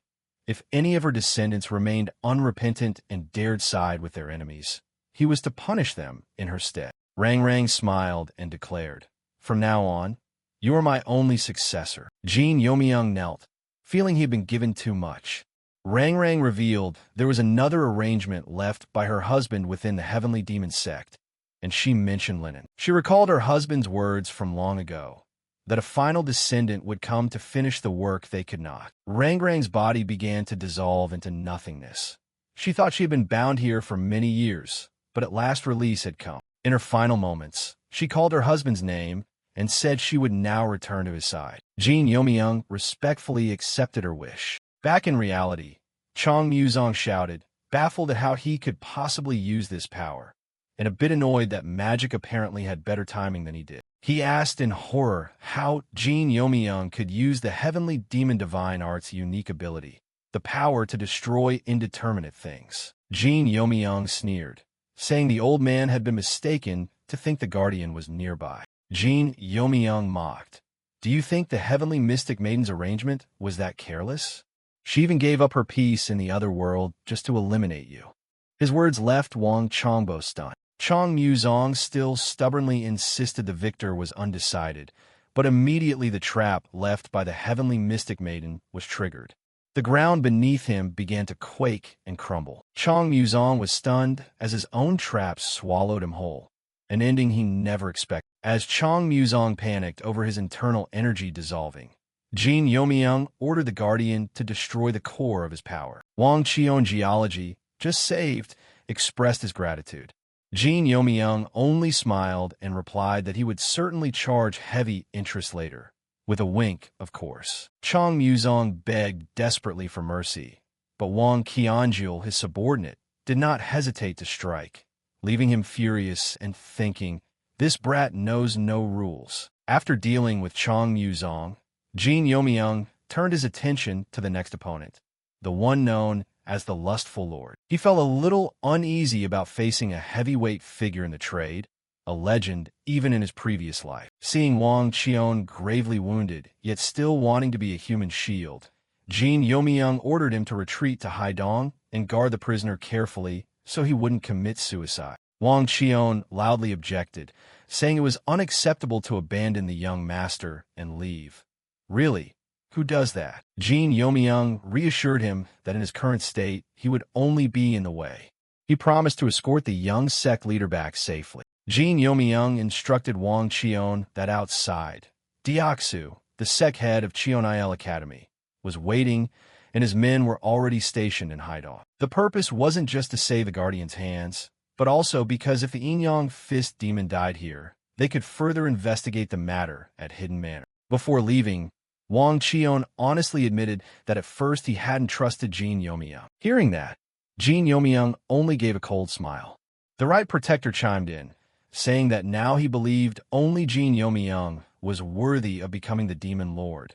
If any of her descendants remained unrepentant and dared side with their enemies, he was to punish them in her stead. Rang Rang smiled and declared, "From now on, you are my only successor." Jin Youmyung knelt, feeling he had been given too much. Rang Rang revealed there was another arrangement left by her husband within the heavenly demon sect, and she mentioned linen. She recalled her husband's words from long ago, that a final descendant would come to finish the work they could not. Rang Rang's body began to dissolve into nothingness. She thought she had been bound here for many years, but at last release had come. In her final moments, she called her husband's name and said she would now return to his side. Jin Youmyung respectfully accepted her wish. Back in reality, Chong Muzong shouted, baffled at how he could possibly use this power, and a bit annoyed that magic apparently had better timing than he did. He asked in horror how Jin Youmyung could use the heavenly demon divine art's unique ability, the power to destroy indeterminate things. Jin Youmyung sneered, saying the old man had been mistaken to think the guardian was nearby. Jin Youmyung mocked, "Do you think the heavenly mystic maiden's arrangement was that careless? She even gave up her peace in the other world just to eliminate you." His words left Wang Chongbo stunned. Chong Muzong still stubbornly insisted the victor was undecided, but immediately the trap left by the heavenly mystic maiden was triggered. The ground beneath him began to quake and crumble. Chong Muzong was stunned as his own trap swallowed him whole, an ending he never expected. As Chong Muzong panicked over his internal energy dissolving, Jin Youmyung ordered the guardian to destroy the core of his power. Wang Qion Geology, just saved, expressed his gratitude. Jin Youmyung only smiled and replied that he would certainly charge heavy interest later. With a wink, of course. Chong Muzong begged desperately for mercy, but Wang Qianjiu, his subordinate, did not hesitate to strike, leaving him furious and thinking, this brat knows no rules. After dealing with Chong Muzong, Jin Youmyung turned his attention to the next opponent, the one known as the Lustful Lord. He felt a little uneasy about facing a heavyweight figure in the trade, a legend even in his previous life. Seeing Wang Qion gravely wounded, yet still wanting to be a human shield, Jin Youmyung ordered him to retreat to Haidong and guard the prisoner carefully so he wouldn't commit suicide. Wang Qion loudly objected, saying it was unacceptable to abandon the young master and leave. Really? Who does that? Jin Youmyung reassured him that in his current state, he would only be in the way. He promised to escort the young sect leader back safely. Jin Youmyung instructed Wang Qion that outside, Diaksu, the sect head of Cheonail Academy, was waiting, and his men were already stationed in Haidong. The purpose wasn't just to save the guardian's hands, but also because if the Yin-Yang Fist demon died here, they could further investigate the matter at Hidden Manor. Before leaving, Wang Qion honestly admitted that at first he hadn't trusted Jin Youmyung. Hearing that, Jin Youmyung only gave a cold smile. The Right Protector chimed in, saying that now he believed only Jin Youmyung was worthy of becoming the Demon Lord.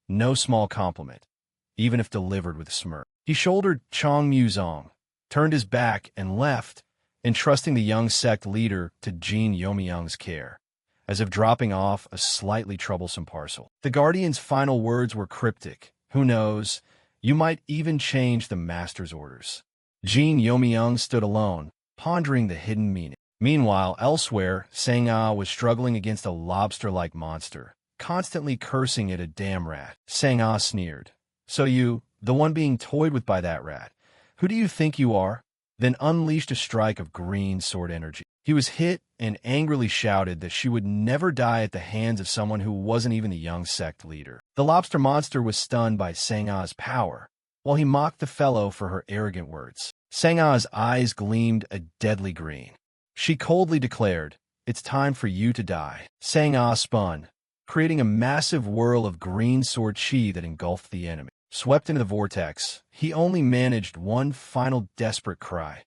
No small compliment, even if delivered with a smirk. He shouldered Chong Muzong, turned his back, and left, entrusting the young sect leader to Jin Youmyung's care, as if dropping off a slightly troublesome parcel. The Guardian's final words were cryptic. Who knows, you might even change the Master's orders. Jin Youmyung stood alone, pondering the hidden meaning. Meanwhile, elsewhere, Sang-ah was struggling against a lobster-like monster, constantly cursing it a damn rat. Sang-ah sneered. So you, the one being toyed with by that rat, who do you think you are? Then unleashed a strike of green sword energy. He was hit and angrily shouted that she would never die at the hands of someone who wasn't even the young sect leader. The lobster monster was stunned by Sang-ah's power, while he mocked the fellow for her arrogant words. Sang-ah's eyes gleamed a deadly green. She coldly declared, "It's time for you to die." Sang-ah spun, creating a massive whirl of green sword chi that engulfed the enemy. Swept into the vortex, he only managed one final desperate cry.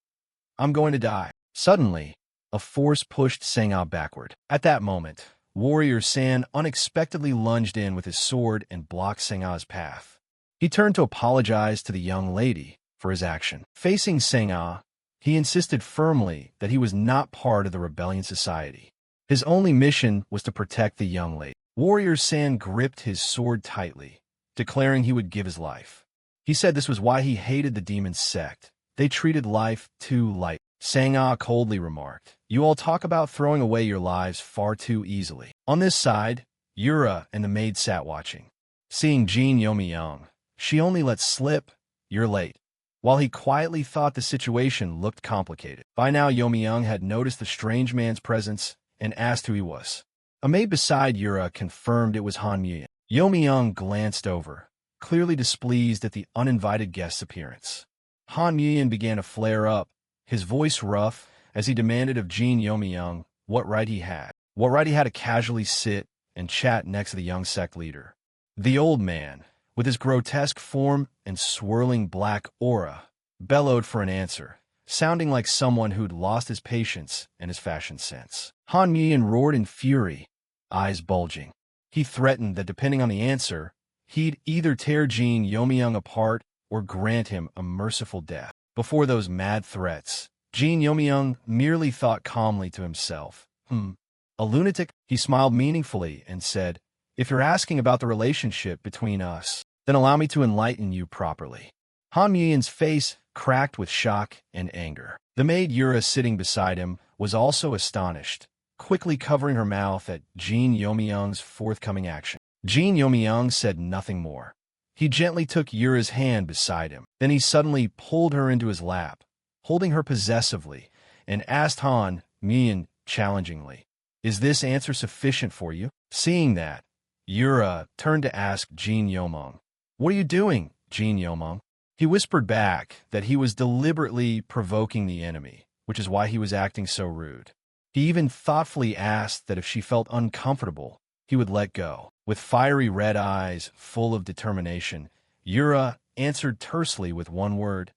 I'm going to die. Suddenly, a force pushed Sangha backward. At that moment, Warrior San unexpectedly lunged in with his sword and blocked Sangha's path. He turned to apologize to the young lady for his action. Facing Sangha, he insisted firmly that he was not part of the rebellion society. His only mission was to protect the young lady. Warrior San gripped his sword tightly, declaring he would give his life. He said this was why he hated the demon sect. They treated life too light. Sangha coldly remarked, "You all talk about throwing away your lives far too easily." On this side, Yura and the maid sat watching. Seeing Jin Yomi-young, she only let slip, "You're late." While he quietly thought the situation looked complicated. By now, Yomi-young had noticed the strange man's presence and asked who he was. A maid beside Yura confirmed it was Han Muyin. Yomi-young glanced over, clearly displeased at the uninvited guest's appearance. Han Muyin began to flare up, his voice rough, as he demanded of Jin Yomi-young what right he had to casually sit and chat next to the young sect leader. The old man, with his grotesque form and swirling black aura, bellowed for an answer, sounding like someone who'd lost his patience and his fashion sense. Han Muyin roared in fury, eyes bulging. He threatened that depending on the answer, he'd either tear Jin Yomi-young apart or grant him a merciful death. Before those mad threats, Jin Yomi-young merely thought calmly to himself, a lunatic? He smiled meaningfully and said, "If you're asking about the relationship between us, then allow me to enlighten you properly." Han Muyin's face cracked with shock and anger. The maid Yura sitting beside him was also astonished, quickly covering her mouth at Jin Yomi-young's forthcoming action. Jin Yomi-young said nothing more. He gently took Yura's hand beside him. Then he suddenly pulled her into his lap, holding her possessively, and asked Han Muyin challengingly, "Is this answer sufficient for you?" Seeing that, Yura turned to ask Jin Yomong, "What are you doing, Jin Yomong?" He whispered back that he was deliberately provoking the enemy, which is why he was acting so rude. He even thoughtfully asked that if she felt uncomfortable, he would let go. With fiery red eyes full of determination, Yura answered tersely with one word,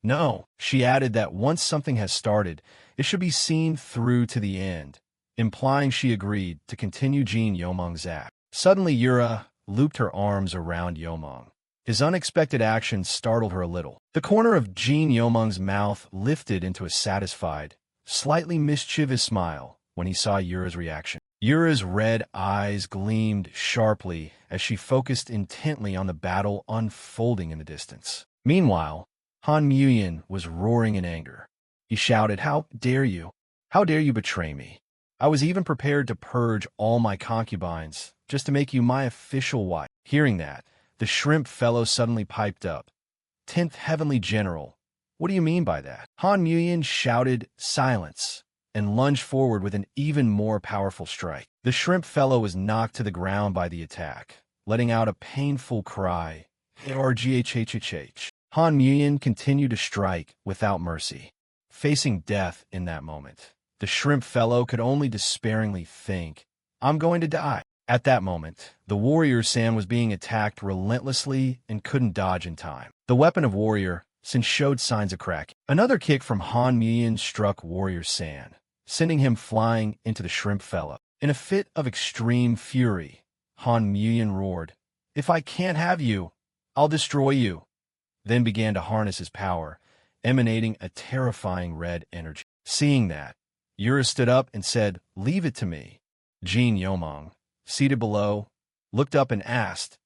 "No." She added that once something has started, it should be seen through to the end, implying she agreed to continue Jin Yomong's act. Suddenly, Yura looped her arms around Yomong. His unexpected action startled her a little. The corner of Jin Yomong's mouth lifted into a satisfied, slightly mischievous smile when he saw Yura's reaction. Yura's red eyes gleamed sharply as she focused intently on the battle unfolding in the distance. Meanwhile, Han Muyin was roaring in anger. He shouted, "How dare you? How dare you betray me? I was even prepared to purge all my concubines just to make you my official wife." Hearing that, the shrimp fellow suddenly piped up, "10th Heavenly General, what do you mean by that?" Han Muyin shouted, "Silence," and lunged forward with an even more powerful strike. The shrimp fellow was knocked to the ground by the attack, letting out a painful cry, "Rghhhh." Han Muyin continued to strike without mercy. Facing death in that moment, the shrimp fellow could only despairingly think, "I'm going to die." At that moment, the warrior San was being attacked relentlessly and couldn't dodge in time. The weapon of warrior San showed signs of cracking. Another kick from Han Muyin struck warrior San, sending him flying into the shrimp fellow. In a fit of extreme fury, Han Muyin roared, "If I can't have you, I'll destroy you," then began to harness his power, emanating a terrifying red energy. Seeing that, Yura stood up and said, "Leave it to me." Jin Yomong, seated below, looked up and asked,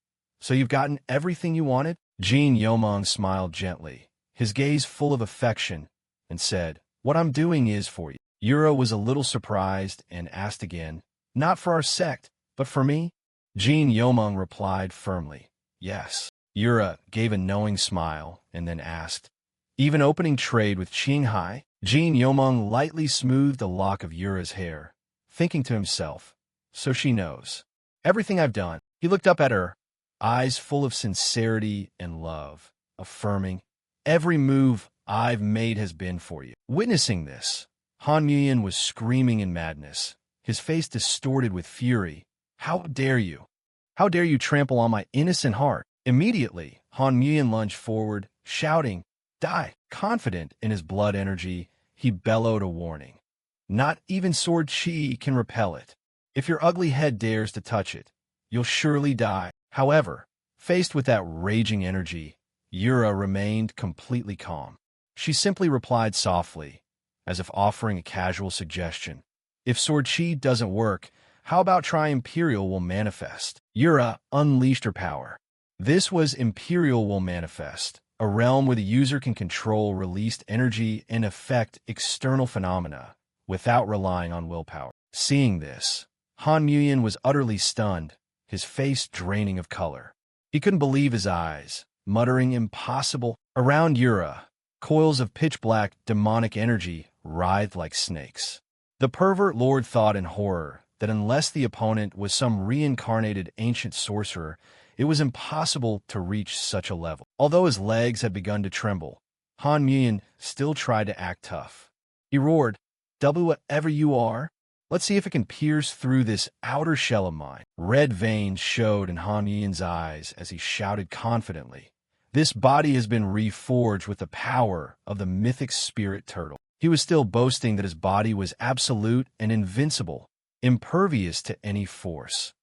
"So you've gotten everything you wanted?" Jin Yomong smiled gently, his gaze full of affection, and said, "What I'm doing is for you." Yura was a little surprised and asked again, "Not for our sect, but for me?" Jin Yomong replied firmly, "Yes." Yura gave a knowing smile and then asked, "Even opening trade with Qinghai?" Jin Yomong lightly smoothed a lock of Yura's hair, thinking to himself, "So she knows everything I've done." He looked up at her, eyes full of sincerity and love, affirming, "Every move I've made has been for you." Witnessing this, Han Muyin was screaming in madness, his face distorted with fury. "How dare you? How dare you trample on my innocent heart?" Immediately, Han Muyin lunged forward, shouting, "Die!" Confident in his blood energy, he bellowed a warning. Not even sword chi can repel it. If your ugly head dares to touch it, you'll surely die. However, faced with that raging energy, Yura remained completely calm. She simply replied softly, as if offering a casual suggestion. If sword chi doesn't work, how about try Imperial Will Manifest? Yura unleashed her power. This was Imperial Will Manifest, a realm where the user can control released energy and affect external phenomena without relying on willpower. Seeing this, Han Muyin was utterly stunned, his face draining of color. He couldn't believe his eyes, muttering impossible. Around Yura, coils of pitch-black demonic energy writhed like snakes. The pervert lord thought in horror that unless the opponent was some reincarnated ancient sorcerer, it was impossible to reach such a level. Although his legs had begun to tremble, Han Muyin still tried to act tough. He roared, "Double whatever you are. Let's see if it can pierce through this outer shell of mine." Red veins showed in Han Yin's eyes as he shouted confidently, "This body has been reforged with the power of the mythic spirit turtle." He was still boasting that his body was absolute and invincible, impervious to any force,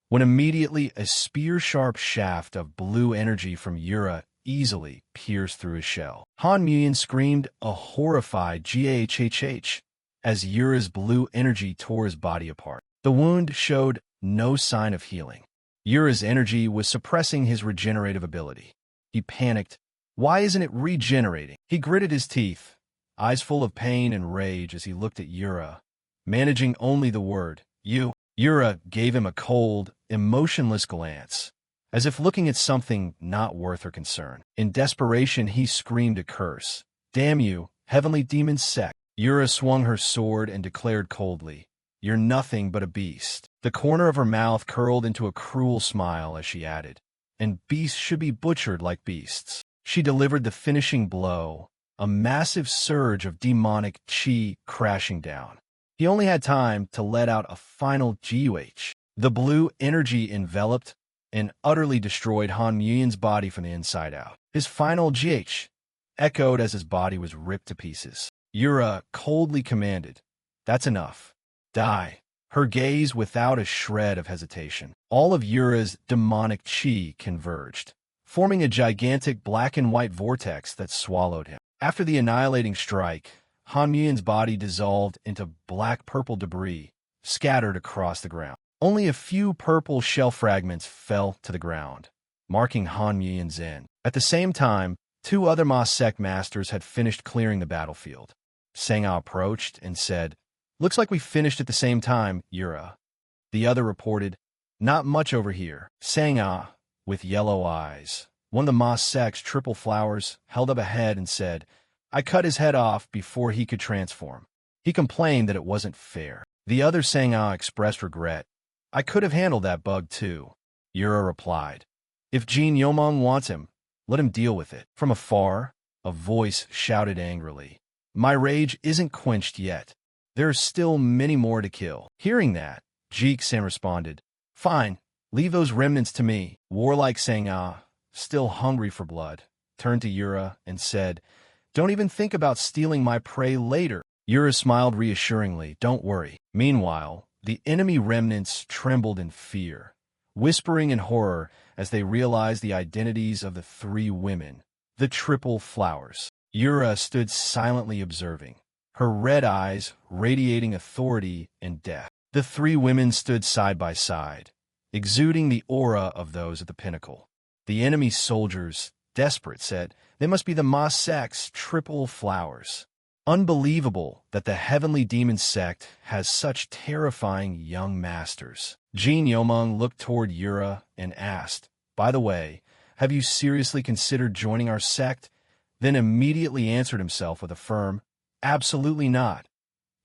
when immediately a spear-sharp shaft of blue energy from Yura easily pierced through his shell. Han Muyin screamed a horrified "Ghhh" as Yura's blue energy tore his body apart. The wound showed no sign of healing. Yura's energy was suppressing his regenerative ability. He panicked. Why isn't it regenerating? He gritted his teeth, eyes full of pain and rage as he looked at Yura, managing only the word, "You." Yura gave him a cold, emotionless glance, as if looking at something not worth her concern. In desperation, he screamed a curse. "Damn you, heavenly demon Sect." Yura swung her sword and declared coldly, "You're nothing but a beast." The corner of her mouth curled into a cruel smile as she added, "And beasts should be butchered like beasts." She delivered the finishing blow, a massive surge of demonic chi crashing down. He only had time to let out a final GUH. The blue energy enveloped and utterly destroyed Han Muyin's body from the inside out. His final GH echoed as his body was ripped to pieces. Yura coldly commanded, "That's enough. Die." Her gaze without a shred of hesitation. All of Yura's demonic chi converged, forming a gigantic black and white vortex that swallowed him. After the annihilating strike, Han Muyin's body dissolved into black-purple debris, scattered across the ground. Only a few purple shell fragments fell to the ground, marking Han Muyin's end. At the same time, two other Ma Sect masters had finished clearing the battlefield. Sangha approached and said, "Looks like we finished at the same time, Yura." The other reported, "Not much over here." Sangha, with yellow eyes, one of the Ma Sect's triple flowers, held up a head and said, "I cut his head off before he could transform." He complained that it wasn't fair. The other Sangha expressed regret. "I could have handled that bug too." Yura replied, "If Jin Yomong wants him, let him deal with it." From afar, a voice shouted angrily, "My rage isn't quenched yet. There are still many more to kill." Hearing that, Jeek-san responded, "Fine, leave those remnants to me." Warlike Sangha, still hungry for blood, turned to Yura and said, "Don't even think about stealing my prey later." Yura smiled reassuringly, "Don't worry." Meanwhile, the enemy remnants trembled in fear, whispering in horror as they realized the identities of the three women, the triple flowers. Yura stood silently observing, her red eyes radiating authority and death. The three women stood side by side, exuding the aura of those at the pinnacle. The enemy soldiers, desperate, said, "They must be the Ma Sect's triple flowers." Unbelievable that the heavenly demon sect has such terrifying young masters. Jin Yomong looked toward Yura and asked, "By the way, have you seriously considered joining our sect?" Then immediately answered himself with a firm, "Absolutely not,"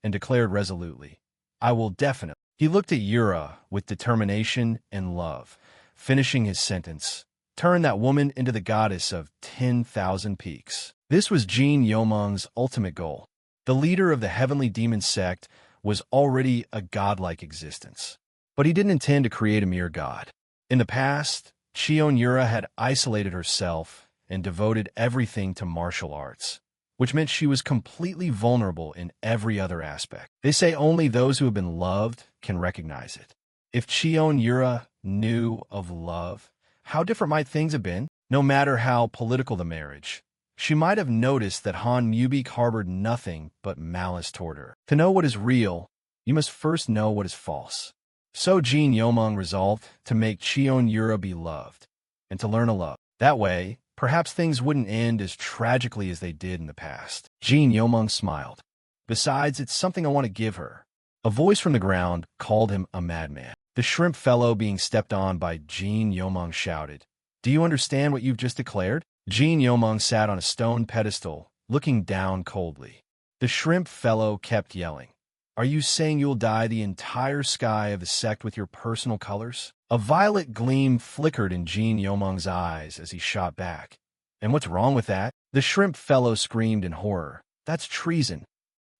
and declared resolutely, "I will definitely." He looked at Yura with determination and love, finishing his sentence, "Turn that woman into the goddess of 10,000 peaks." This was Jin Yomong's ultimate goal. The leader of the heavenly demon sect was already a godlike existence, but he didn't intend to create a mere god. In the past, Chion Yura had isolated herself and devoted everything to martial arts, which meant she was completely vulnerable in every other aspect. They say only those who have been loved can recognize it. If Cheon Yura knew of love, how different might things have been? No matter how political the marriage, she might have noticed that Han Mubik harbored nothing but malice toward her. To know what is real, you must first know what is false. So Jin Yomung resolved to make Cheon Yura be loved, and to learn to love. That way, perhaps things wouldn't end as tragically as they did in the past. Jin Yomung smiled. Besides, it's something I want to give her. A voice from the ground called him a madman. The shrimp fellow being stepped on by Jin Yomung shouted, "Do you understand what you've just declared?" Jin Yomung sat on a stone pedestal, looking down coldly. The shrimp fellow kept yelling, "Are you saying you'll dye the entire sky of the sect with your personal colors?" A violet gleam flickered in Jin Yomung's eyes as he shot back. "And what's wrong with that?" The shrimp fellow screamed in horror. "That's treason."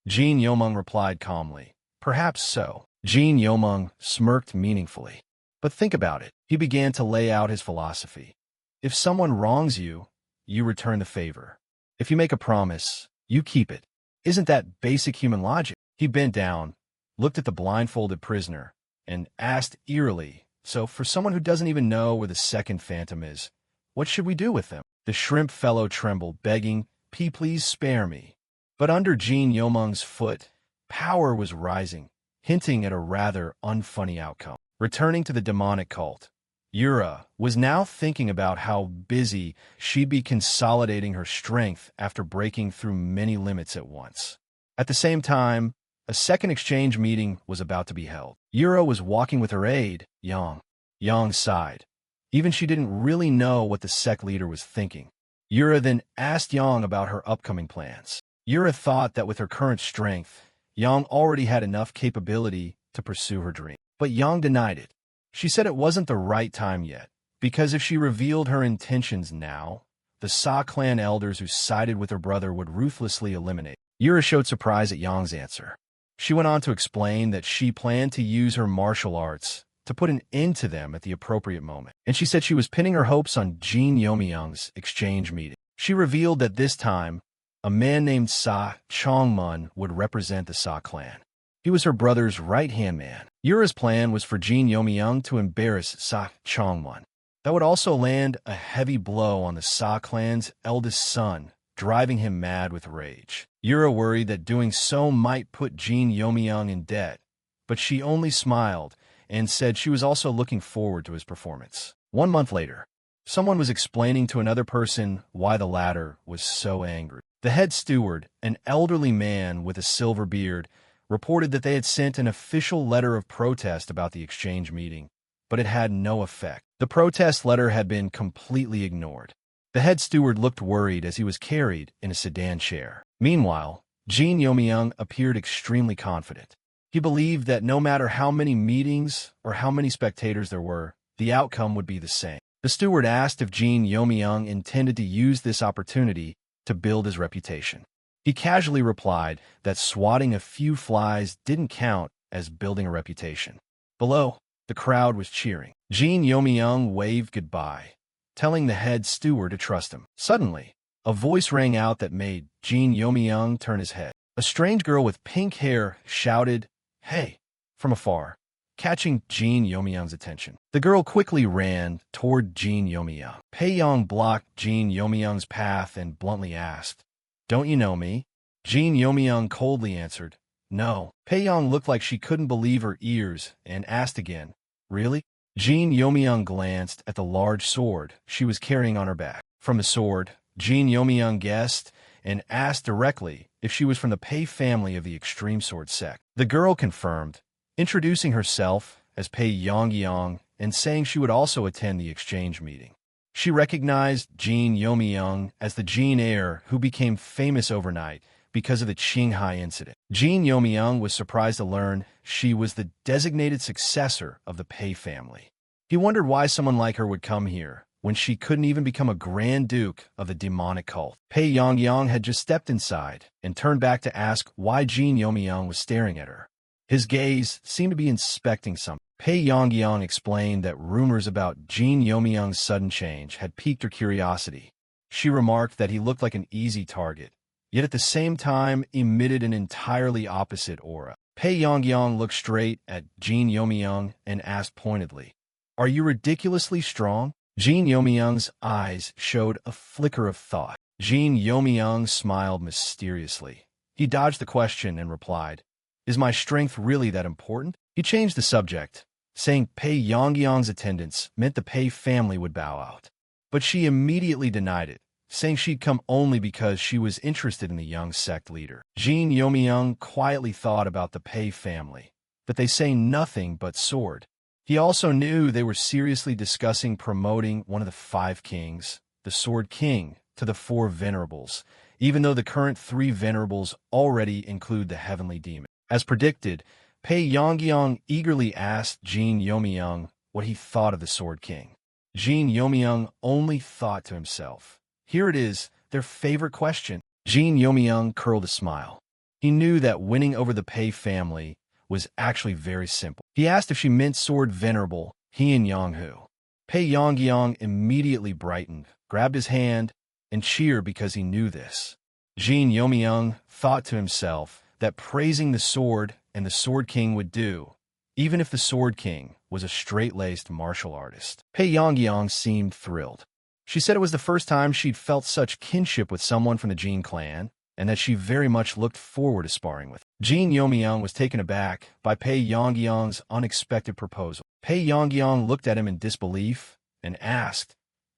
Jin Yomung replied calmly, "Perhaps so." Jin Yomung smirked meaningfully. "But think about it." He began to lay out his philosophy. If someone wrongs you, you return the favor. If you make a promise, you keep it. Isn't that basic human logic? He bent down, looked at the blindfolded prisoner, and asked eerily, "So for someone who doesn't even know where the second phantom is, what should we do with them?" The shrimp fellow trembled, begging, Please spare me." But under Jin Yomung's foot, power was rising, hinting at a rather unfunny outcome. Returning to the demonic cult, Yura was now thinking about how busy she'd be consolidating her strength after breaking through many limits at once. At the same time, a second exchange meeting was about to be held. Yura was walking with her aide, Yang. Yang sighed. Even she didn't really know what the sect leader was thinking. Yura then asked Yang about her upcoming plans. Yura thought that with her current strength, Yang already had enough capability to pursue her dream. But Yang denied it. She said it wasn't the right time yet, because if she revealed her intentions now, the Sa clan elders who sided with her brother would ruthlessly eliminate. Yura showed surprise at Yang's answer. She went on to explain that she planned to use her martial arts to put an end to them at the appropriate moment, and she said she was pinning her hopes on Jin Yomyang's exchange meeting. She revealed that this time, a man named Sa Chongmun would represent the Sa clan. He was her brother's right-hand man. Yura's plan was for Jin Yomyang to embarrass Sa Chongmun. That would also land a heavy blow on the Sa clan's eldest son, driving him mad with rage. Yura worried that doing so might put Jin Yomyang in debt, but she only smiled and said she was also looking forward to his performance. 1 month later, someone was explaining to another person why the latter was so angry. The head steward, an elderly man with a silver beard, reported that they had sent an official letter of protest about the exchange meeting, but it had no effect. The protest letter had been completely ignored. The head steward looked worried as he was carried in a sedan chair. Meanwhile, Jin Yomyang appeared extremely confident. He believed that no matter how many meetings or how many spectators there were, the outcome would be the same. The steward asked if Jin Yomyang intended to use this opportunity to build his reputation. He casually replied that swatting a few flies didn't count as building a reputation. Below, the crowd was cheering. Jin Yomyang waved goodbye, telling the head steward to trust him. Suddenly, a voice rang out that made Jin Yomyang turn his head. A strange girl with pink hair shouted, "Hey!" from afar, catching Jin Yomyang's attention. The girl quickly ran toward Jin Yomyang. Pei-yong blocked Jin Yomyang's path and bluntly asked, "Don't you know me?" Jin Yomyang coldly answered, "No." Pei-yong looked like she couldn't believe her ears and asked again, "Really?" Jin Yomyang glanced at the large sword she was carrying on her back. From the sword, Jin Yomyang guessed and asked directly if she was from the Pei family of the Extreme Sword Sect. The girl confirmed, introducing herself as Pei Yongyang and saying she would also attend the exchange meeting. She recognized Jin Yomyang as the Jin heir who became famous overnight because of the Qinghai incident. Jin Yomyang was surprised to learn she was the designated successor of the Pei family. He wondered why someone like her would come here when she couldn't even become a Grand Duke of the demonic cult. Pei Yongyang had just stepped inside and turned back to ask why Jin Yomyang was staring at her. His gaze seemed to be inspecting something. Pei Yongyang explained that rumors about Jin Yomyang's sudden change had piqued her curiosity. She remarked that he looked like an easy target, yet at the same time emitted an entirely opposite aura. Pei Yongyang looked straight at Jin Yomyang and asked pointedly, "Are you ridiculously strong?" Jin Yomyang's eyes showed a flicker of thought. Jin Yomyang smiled mysteriously. He dodged the question and replied, "Is my strength really that important?" He changed the subject, saying Pei Yongyang's attendance meant the Pei family would bow out. But she immediately denied it, saying she'd come only because she was interested in the young sect leader. Jin Yomyang quietly thought about the Pei family, but they say nothing but sword. He also knew they were seriously discussing promoting one of the 5 kings, the Sword King, to the 4 venerables, even though the current 3 venerables already include the heavenly demon. As predicted, Pei Yongyang eagerly asked Jin Yomyang what he thought of the Sword King. Jin Yomyang only thought to himself, "Here it is, their favorite question." Jin Yomyang curled a smile. He knew that winning over the Pei family was actually very simple. He asked if she meant Sword Venerable, he and Yanghu. Pei Yongyang immediately brightened, grabbed his hand, and cheered because he knew this. Jin Yomyang thought to himself that praising the sword and the Sword King would do, even if the Sword King was a straight-laced martial artist. Pei Yongyang seemed thrilled. She said it was the first time she'd felt such kinship with someone from the Jin clan, and that she very much looked forward to sparring with. Jin Yomyang was taken aback by Pei Yongyang's unexpected proposal. Pei Yongyang looked at him in disbelief and asked,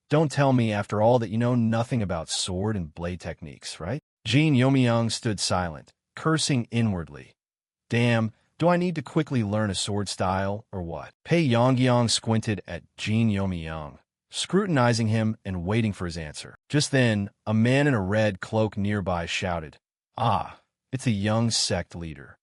"Don't tell me after all that you know nothing about sword and blade techniques, right?" Jin Yomyang stood silent, cursing inwardly. "Damn, do I need to quickly learn a sword style, or what?" Pei Yongyang squinted at Jin Yomyang, scrutinizing him and waiting for his answer. Just then, a man in a red cloak nearby shouted, "Ah, it's a young sect leader."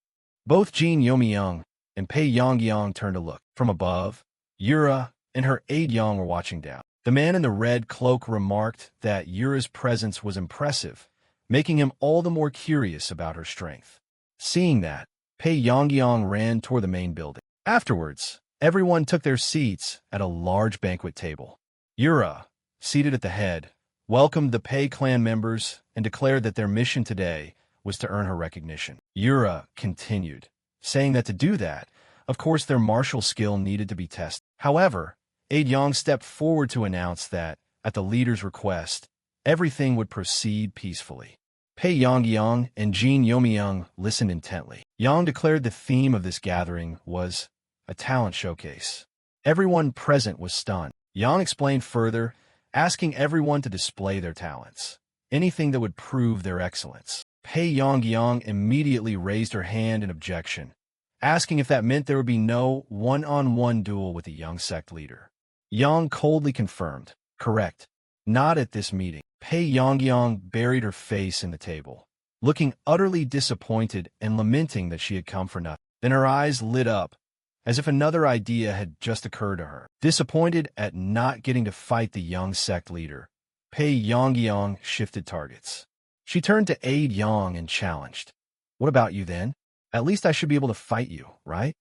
Both Jin Yomyang and Pei Yongyang turned to look. From above, Yura and her aide Yang were watching down. The man in the red cloak remarked that Yura's presence was impressive, making him all the more curious about her strength. Seeing that, Pei Yongyang ran toward the main building. Afterwards, everyone took their seats at a large banquet table. Yura, seated at the head, welcomed the Pei clan members and declared that their mission today was to earn her recognition. Yura continued, saying that to do that, of course their martial skill needed to be tested. However, Aide Yang stepped forward to announce that, at the leader's request, everything would proceed peacefully. Pei Yongyang and Jin Yomyang listened intently. Yang declared the theme of this gathering was a talent showcase. Everyone present was stunned. Yang explained further, asking everyone to display their talents, anything that would prove their excellence. Pei Yongyang immediately raised her hand in objection, asking if that meant there would be no one-on-one duel with the young sect leader. Yang coldly confirmed, "Correct. Not at this meeting." Pei Yongyang buried her face in the table, looking utterly disappointed and lamenting that she had come for nothing. Then her eyes lit up, as if another idea had just occurred to her. Disappointed at not getting to fight the young sect leader, Pei Yongyang shifted targets. She turned to aide Yang and challenged, "What about you then? At least I should be able to fight you, right?"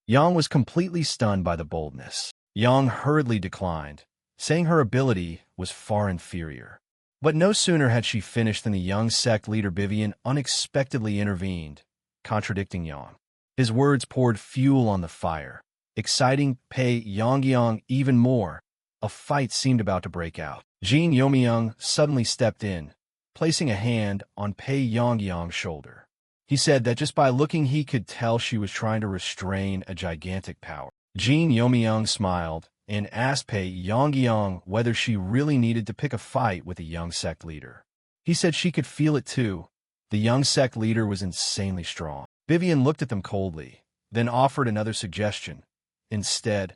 Yang was completely stunned by the boldness. Yang hurriedly declined, saying her ability was far inferior. But no sooner had she finished than the young sect leader Vivian unexpectedly intervened, contradicting Yang. His words poured fuel on the fire, exciting Pei Yongyang even more. A fight seemed about to break out. Jin Yomyang suddenly stepped in, placing a hand on Pei Yongyang's shoulder. He said that just by looking he could tell she was trying to restrain a gigantic power. Jin Yomyang smiled and asked Pei Yongyang whether she really needed to pick a fight with the young sect leader. He said she could feel it too. The young sect leader was insanely strong. Vivian looked at them coldly, then offered another suggestion. Instead,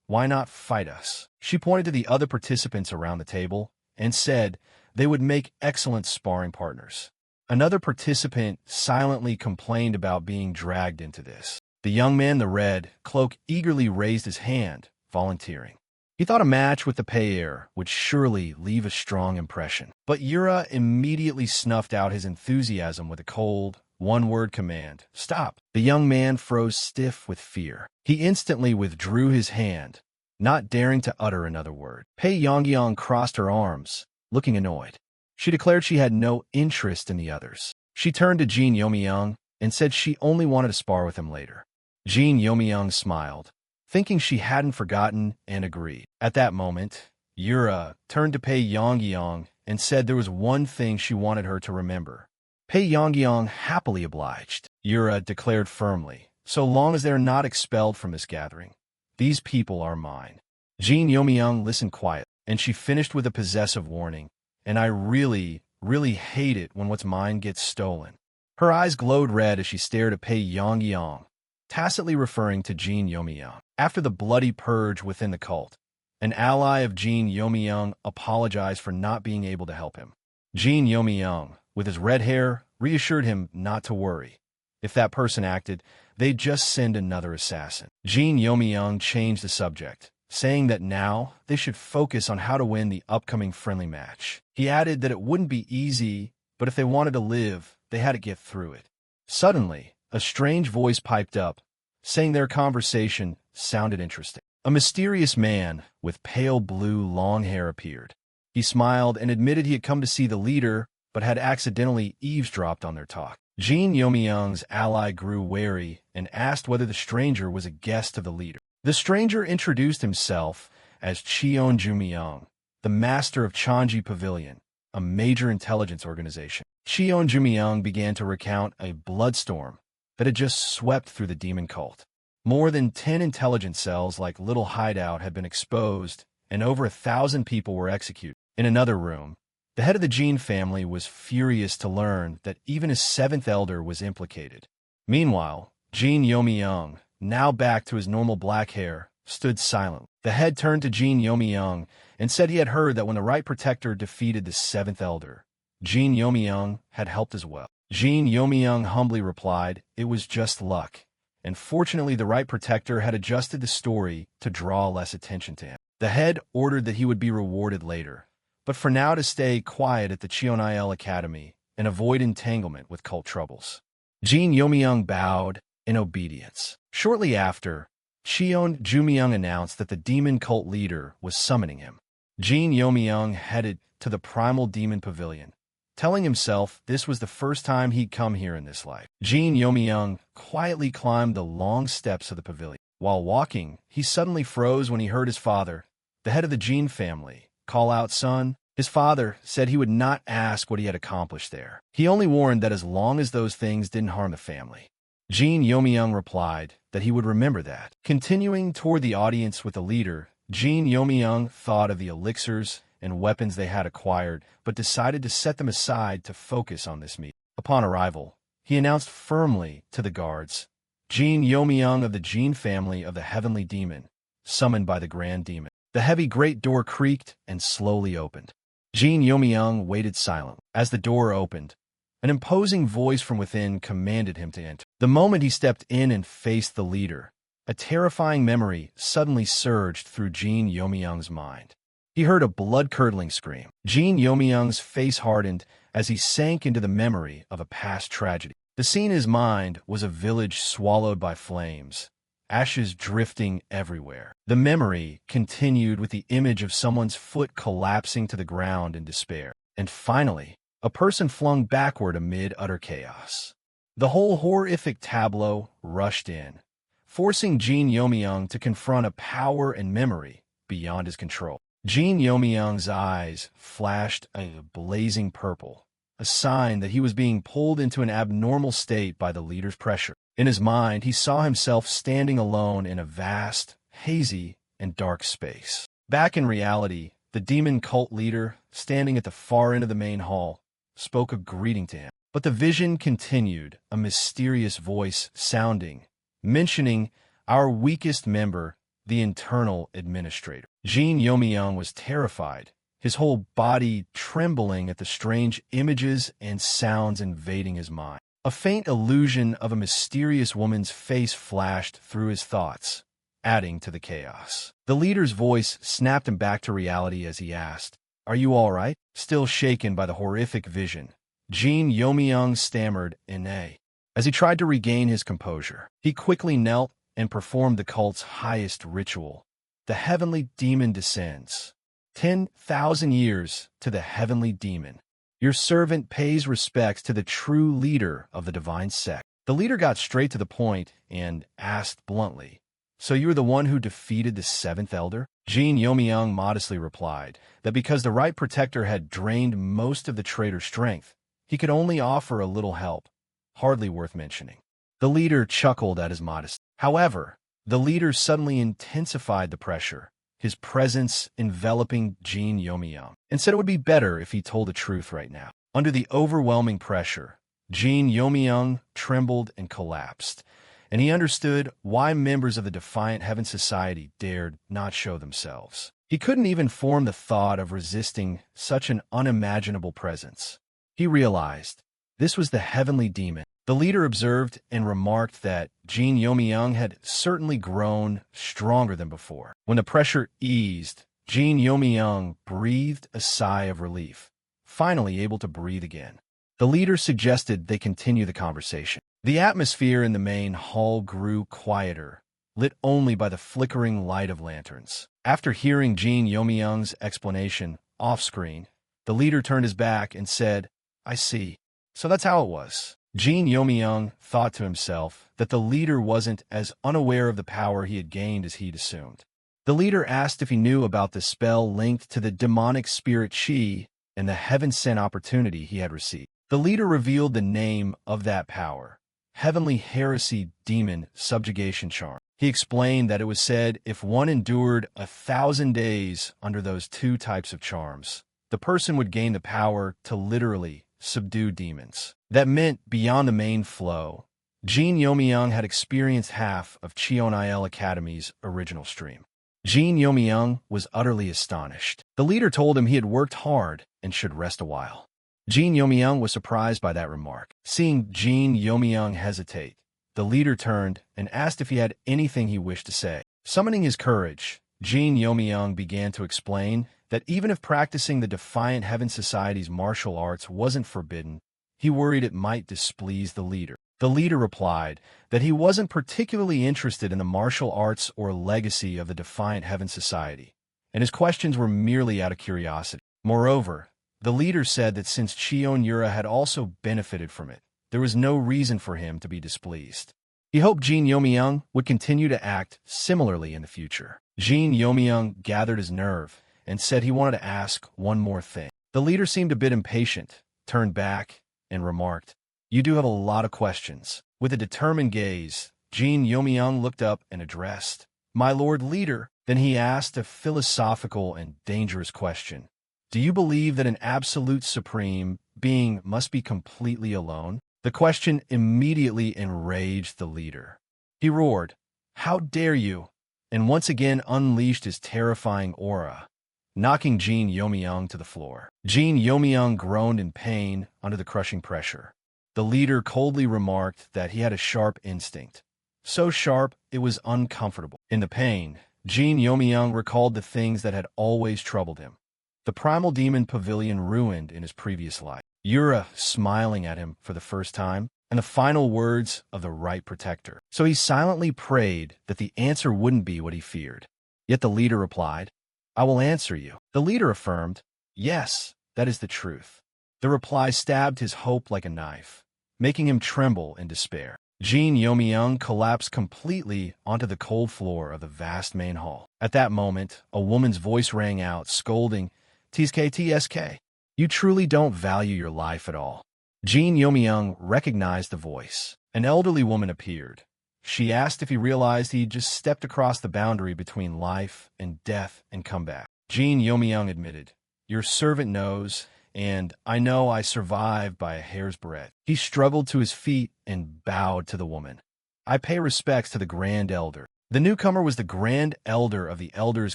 why not fight us? She pointed to the other participants around the table and said they would make excellent sparring partners. Another participant silently complained about being dragged into this. The young man in the red cloak eagerly raised his hand, volunteering. He thought a match with the Pei would surely leave a strong impression. But Yura immediately snuffed out his enthusiasm with a cold, one-word command, "Stop!" The young man froze stiff with fear. He instantly withdrew his hand, not daring to utter another word. Pei Yongyang crossed her arms, looking annoyed. She declared she had no interest in the others. She turned to Jin Youmyung and said she only wanted to spar with him later. Jin Youmyung smiled, thinking she hadn't forgotten, and agreed. At that moment, Yura turned to Pei Yongyang and said there was one thing she wanted her to remember. Pei Yongyang happily obliged. Yura declared firmly, so long as they are not expelled from this gathering, these people are mine. Jin Youmyung listened quietly, and she finished with a possessive warning, and I really hate it when what's mine gets stolen. Her eyes glowed red as she stared at Pei Yongyang, tacitly referring to Jin Youmyung. After the bloody purge within the cult, an ally of Jin Youmyung apologized for not being able to help him. Jin Youmyung, with his red hair, reassured him not to worry. If that person acted, they'd just send another assassin. Jin Youmyung changed the subject, saying that now they should focus on how to win the upcoming friendly match. He added that it wouldn't be easy, but if they wanted to live, they had to get through it. Suddenly, a strange voice piped up, saying their conversation sounded interesting. A mysterious man with pale blue long hair appeared. He smiled and admitted he had come to see the leader, but had accidentally eavesdropped on their talk. Jin Youmyung's ally grew wary and asked whether the stranger was a guest of the leader. The stranger introduced himself as Cheon Jumyung, the master of Chanji Pavilion, a major intelligence organization. Cheon Jumyung began to recount a bloodstorm that had just swept through the demon cult. More than 10 intelligence cells like Little Hideout had been exposed, and over 1,000 people were executed. In another room, the head of the Jin family was furious to learn that even his 7th elder was implicated. Meanwhile, Jin Youmyung, now back to his normal black hair, stood silent. The head turned to Jin Youmyung and said he had heard that when the right protector defeated the 7th elder, Jin Youmyung had helped as well. Jin Youmyung humbly replied, it was just luck, and fortunately the right protector had adjusted the story to draw less attention to him. The head ordered that he would be rewarded later, but for now to stay quiet at the Cheonail Academy and avoid entanglement with cult troubles. Jin Youmyung bowed in obedience. Shortly after, Cheon Jumyung announced that the demon cult leader was summoning him. Jin Youmyung headed to the primal demon pavilion, telling himself this was the first time he'd come here in this life. Jin Youmyung quietly climbed the long steps of the pavilion. While walking, he suddenly froze when he heard his father, the head of the Jin family, call out, son. His father said he would not ask what he had accomplished there. He only warned that as long as those things didn't harm the family. Jin Youmyung replied that he would remember that. Continuing toward the audience with the leader, Jin Youmyung thought of the elixirs and weapons they had acquired, but decided to set them aside to focus on this meeting. Upon arrival, he announced firmly to the guards, Jin Youmyung of the Jin family of the Heavenly Demon, summoned by the Grand Demon. The heavy great door creaked and slowly opened. Jin Youmyung waited silently. As the door opened, an imposing voice from within commanded him to enter. The moment he stepped in and faced the leader, a terrifying memory suddenly surged through Jin Youmyung's mind. He heard a blood-curdling scream. Jin Youmyung's face hardened as he sank into the memory of a past tragedy. The scene in his mind was a village swallowed by flames, ashes drifting everywhere. The memory continued with the image of someone's foot collapsing to the ground in despair. And finally, a person flung backward amid utter chaos. The whole horrific tableau rushed in, forcing Jin Youmyung to confront a power and memory beyond his control. Jin Youmyung's eyes flashed a blazing purple, a sign that he was being pulled into an abnormal state by the leader's pressure. In his mind, he saw himself standing alone in a vast, hazy, and dark space. Back in reality, the demon cult leader, standing at the far end of the main hall, spoke a greeting to him. But the vision continued, a mysterious voice sounding, mentioning our weakest member, the internal administrator. Jin Youmyung was terrified, his whole body trembling at the strange images and sounds invading his mind. A faint illusion of a mysterious woman's face flashed through his thoughts, adding to the chaos. The leader's voice snapped him back to reality as he asked, "Are you all right?" Still shaken by the horrific vision, Jin Youmyung stammered in a. As he tried to regain his composure, he quickly knelt and performed the cult's highest ritual. The heavenly demon descends. 10,000 years to the heavenly demon. Your servant pays respects to the true leader of the divine sect. The leader got straight to the point and asked bluntly, "So you were the one who defeated the seventh elder?" Jin Youmyung modestly replied that because the right protector had drained most of the traitor's strength, he could only offer a little help, hardly worth mentioning. The leader chuckled at his modesty. However, the leader suddenly intensified the pressure, his presence enveloping Jin Youmyung, and said it would be better if he told the truth right now. Under the overwhelming pressure, Jin Youmyung trembled and collapsed, and he understood why members of the Defiant Heaven Society dared not show themselves. He couldn't even form the thought of resisting such an unimaginable presence. He realized this was the heavenly demon. The leader observed and remarked that Jin Youmyung had certainly grown stronger than before. When the pressure eased, Jin Youmyung breathed a sigh of relief, finally able to breathe again. The leader suggested they continue the conversation. The atmosphere in the main hall grew quieter, lit only by the flickering light of lanterns. After hearing Jin Youmyung's explanation off-screen, the leader turned his back and said, "I see. So that's how it was." Jin Youmyung thought to himself that the leader wasn't as unaware of the power he had gained as he'd assumed. The leader asked if he knew about the spell linked to the demonic spirit Qi and the heaven-sent opportunity he had received. The leader revealed the name of that power, Heavenly Heresy Demon Subjugation Charm. He explained that it was said if one endured 1,000 days under those two types of charms, the person would gain the power to literally subdue demons. That meant beyond the main flow, Jin Youmyung had experienced half of Cheonil Academy's original stream. Jin Youmyung was utterly astonished. The leader told him he had worked hard and should rest a while. Jin Youmyung was surprised by that remark. Seeing Jin Youmyung hesitate, the leader turned and asked if he had anything he wished to say. Summoning his courage, Jin Youmyung began to explain that even if practicing the Defiant Heaven Society's martial arts wasn't forbidden, he worried it might displease the leader. The leader replied that he wasn't particularly interested in the martial arts or legacy of the Defiant Heaven Society, and his questions were merely out of curiosity. Moreover, the leader said that since Cheon Yura had also benefited from it, there was no reason for him to be displeased. He hoped Jin Youmyung would continue to act similarly in the future. Jin Youmyung gathered his nerve and said he wanted to ask one more thing. The leader seemed a bit impatient, turned back, and remarked, "You do have a lot of questions." With a determined gaze, Jin Youmyung looked up and addressed, "My lord leader." Then he asked a philosophical and dangerous question. "Do you believe that an absolute supreme being must be completely alone?" The question immediately enraged the leader. He roared, "How dare you?" and once again unleashed his terrifying aura, knocking Jin Youmyung to the floor. Jin Youmyung groaned in pain under the crushing pressure. The leader coldly remarked that he had a sharp instinct, so sharp it was uncomfortable. In the pain, Jin Youmyung recalled the things that had always troubled him. The primal demon pavilion ruined in his previous life, Yura smiling at him for the first time, and the final words of the right protector. So he silently prayed that the answer wouldn't be what he feared. Yet the leader replied, "I will answer you." The leader affirmed, "Yes, that is the truth." The reply stabbed his hope like a knife, making him tremble in despair. Jin Youmyung collapsed completely onto the cold floor of the vast main hall. At that moment, a woman's voice rang out, scolding, "TSK, you truly don't value your life at all." Jin Youmyung recognized the voice. An elderly woman appeared. She asked if he realized he'd just stepped across the boundary between life and death and come back. Jin Youmyung admitted, "Your servant knows, and I know I survived by a hair's breadth." He struggled to his feet and bowed to the woman. "I pay respects to the Grand Elder." The newcomer was the Grand Elder of the Elders'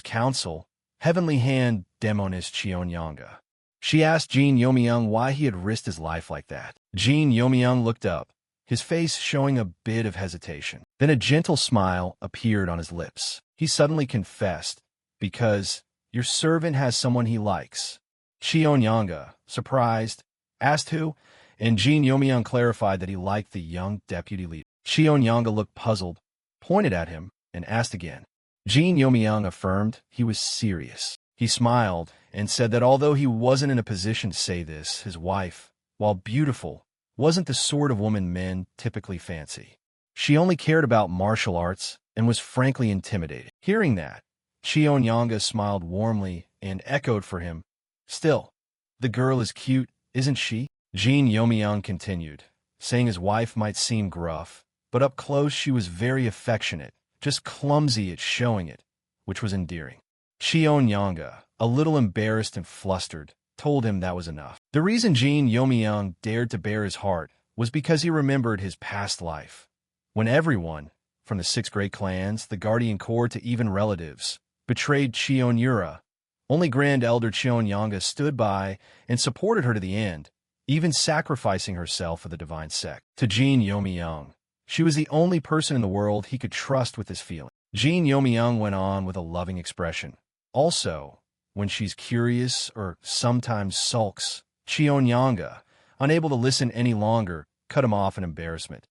Council, Heavenly Hand Demonis Cheonyanga. She asked Jin Youmyung why he had risked his life like that. Jin Youmyung looked up, his face showing a bit of hesitation. Then a gentle smile appeared on his lips. He suddenly confessed, "Because your servant has someone he likes." Cheonyanga, surprised, asked who, and Jin Youmyung clarified that he liked the young deputy leader. Cheonyanga looked puzzled, pointed at him, and asked again. Jin Youmyung affirmed he was serious. He smiled and said that although he wasn't in a position to say this, his wife, while beautiful, wasn't the sort of woman men typically fancy. She only cared about martial arts and was frankly intimidated. Hearing that, Cheonyanga smiled warmly and echoed for him, "Still, the girl is cute, isn't she?" Jin Yomyang continued, saying his wife might seem gruff, but up close she was very affectionate, just clumsy at showing it, which was endearing. Cheonyanga, a little embarrassed and flustered, told him that was enough. The reason Jin Yomyang dared to bare his heart was because he remembered his past life, when everyone, from the 6 great clans, the Guardian Corps to even relatives, betrayed Cheonyura. Only Grand Elder Cheonyanga stood by and supported her to the end, even sacrificing herself for the divine Sect. To Jin Yomyang, she was the only person in the world he could trust with his feeling. Jin Yomyang went on with a loving expression. Also, when she's curious or sometimes sulks, Cheonyanga, unable to listen any longer, cut him off in embarrassment.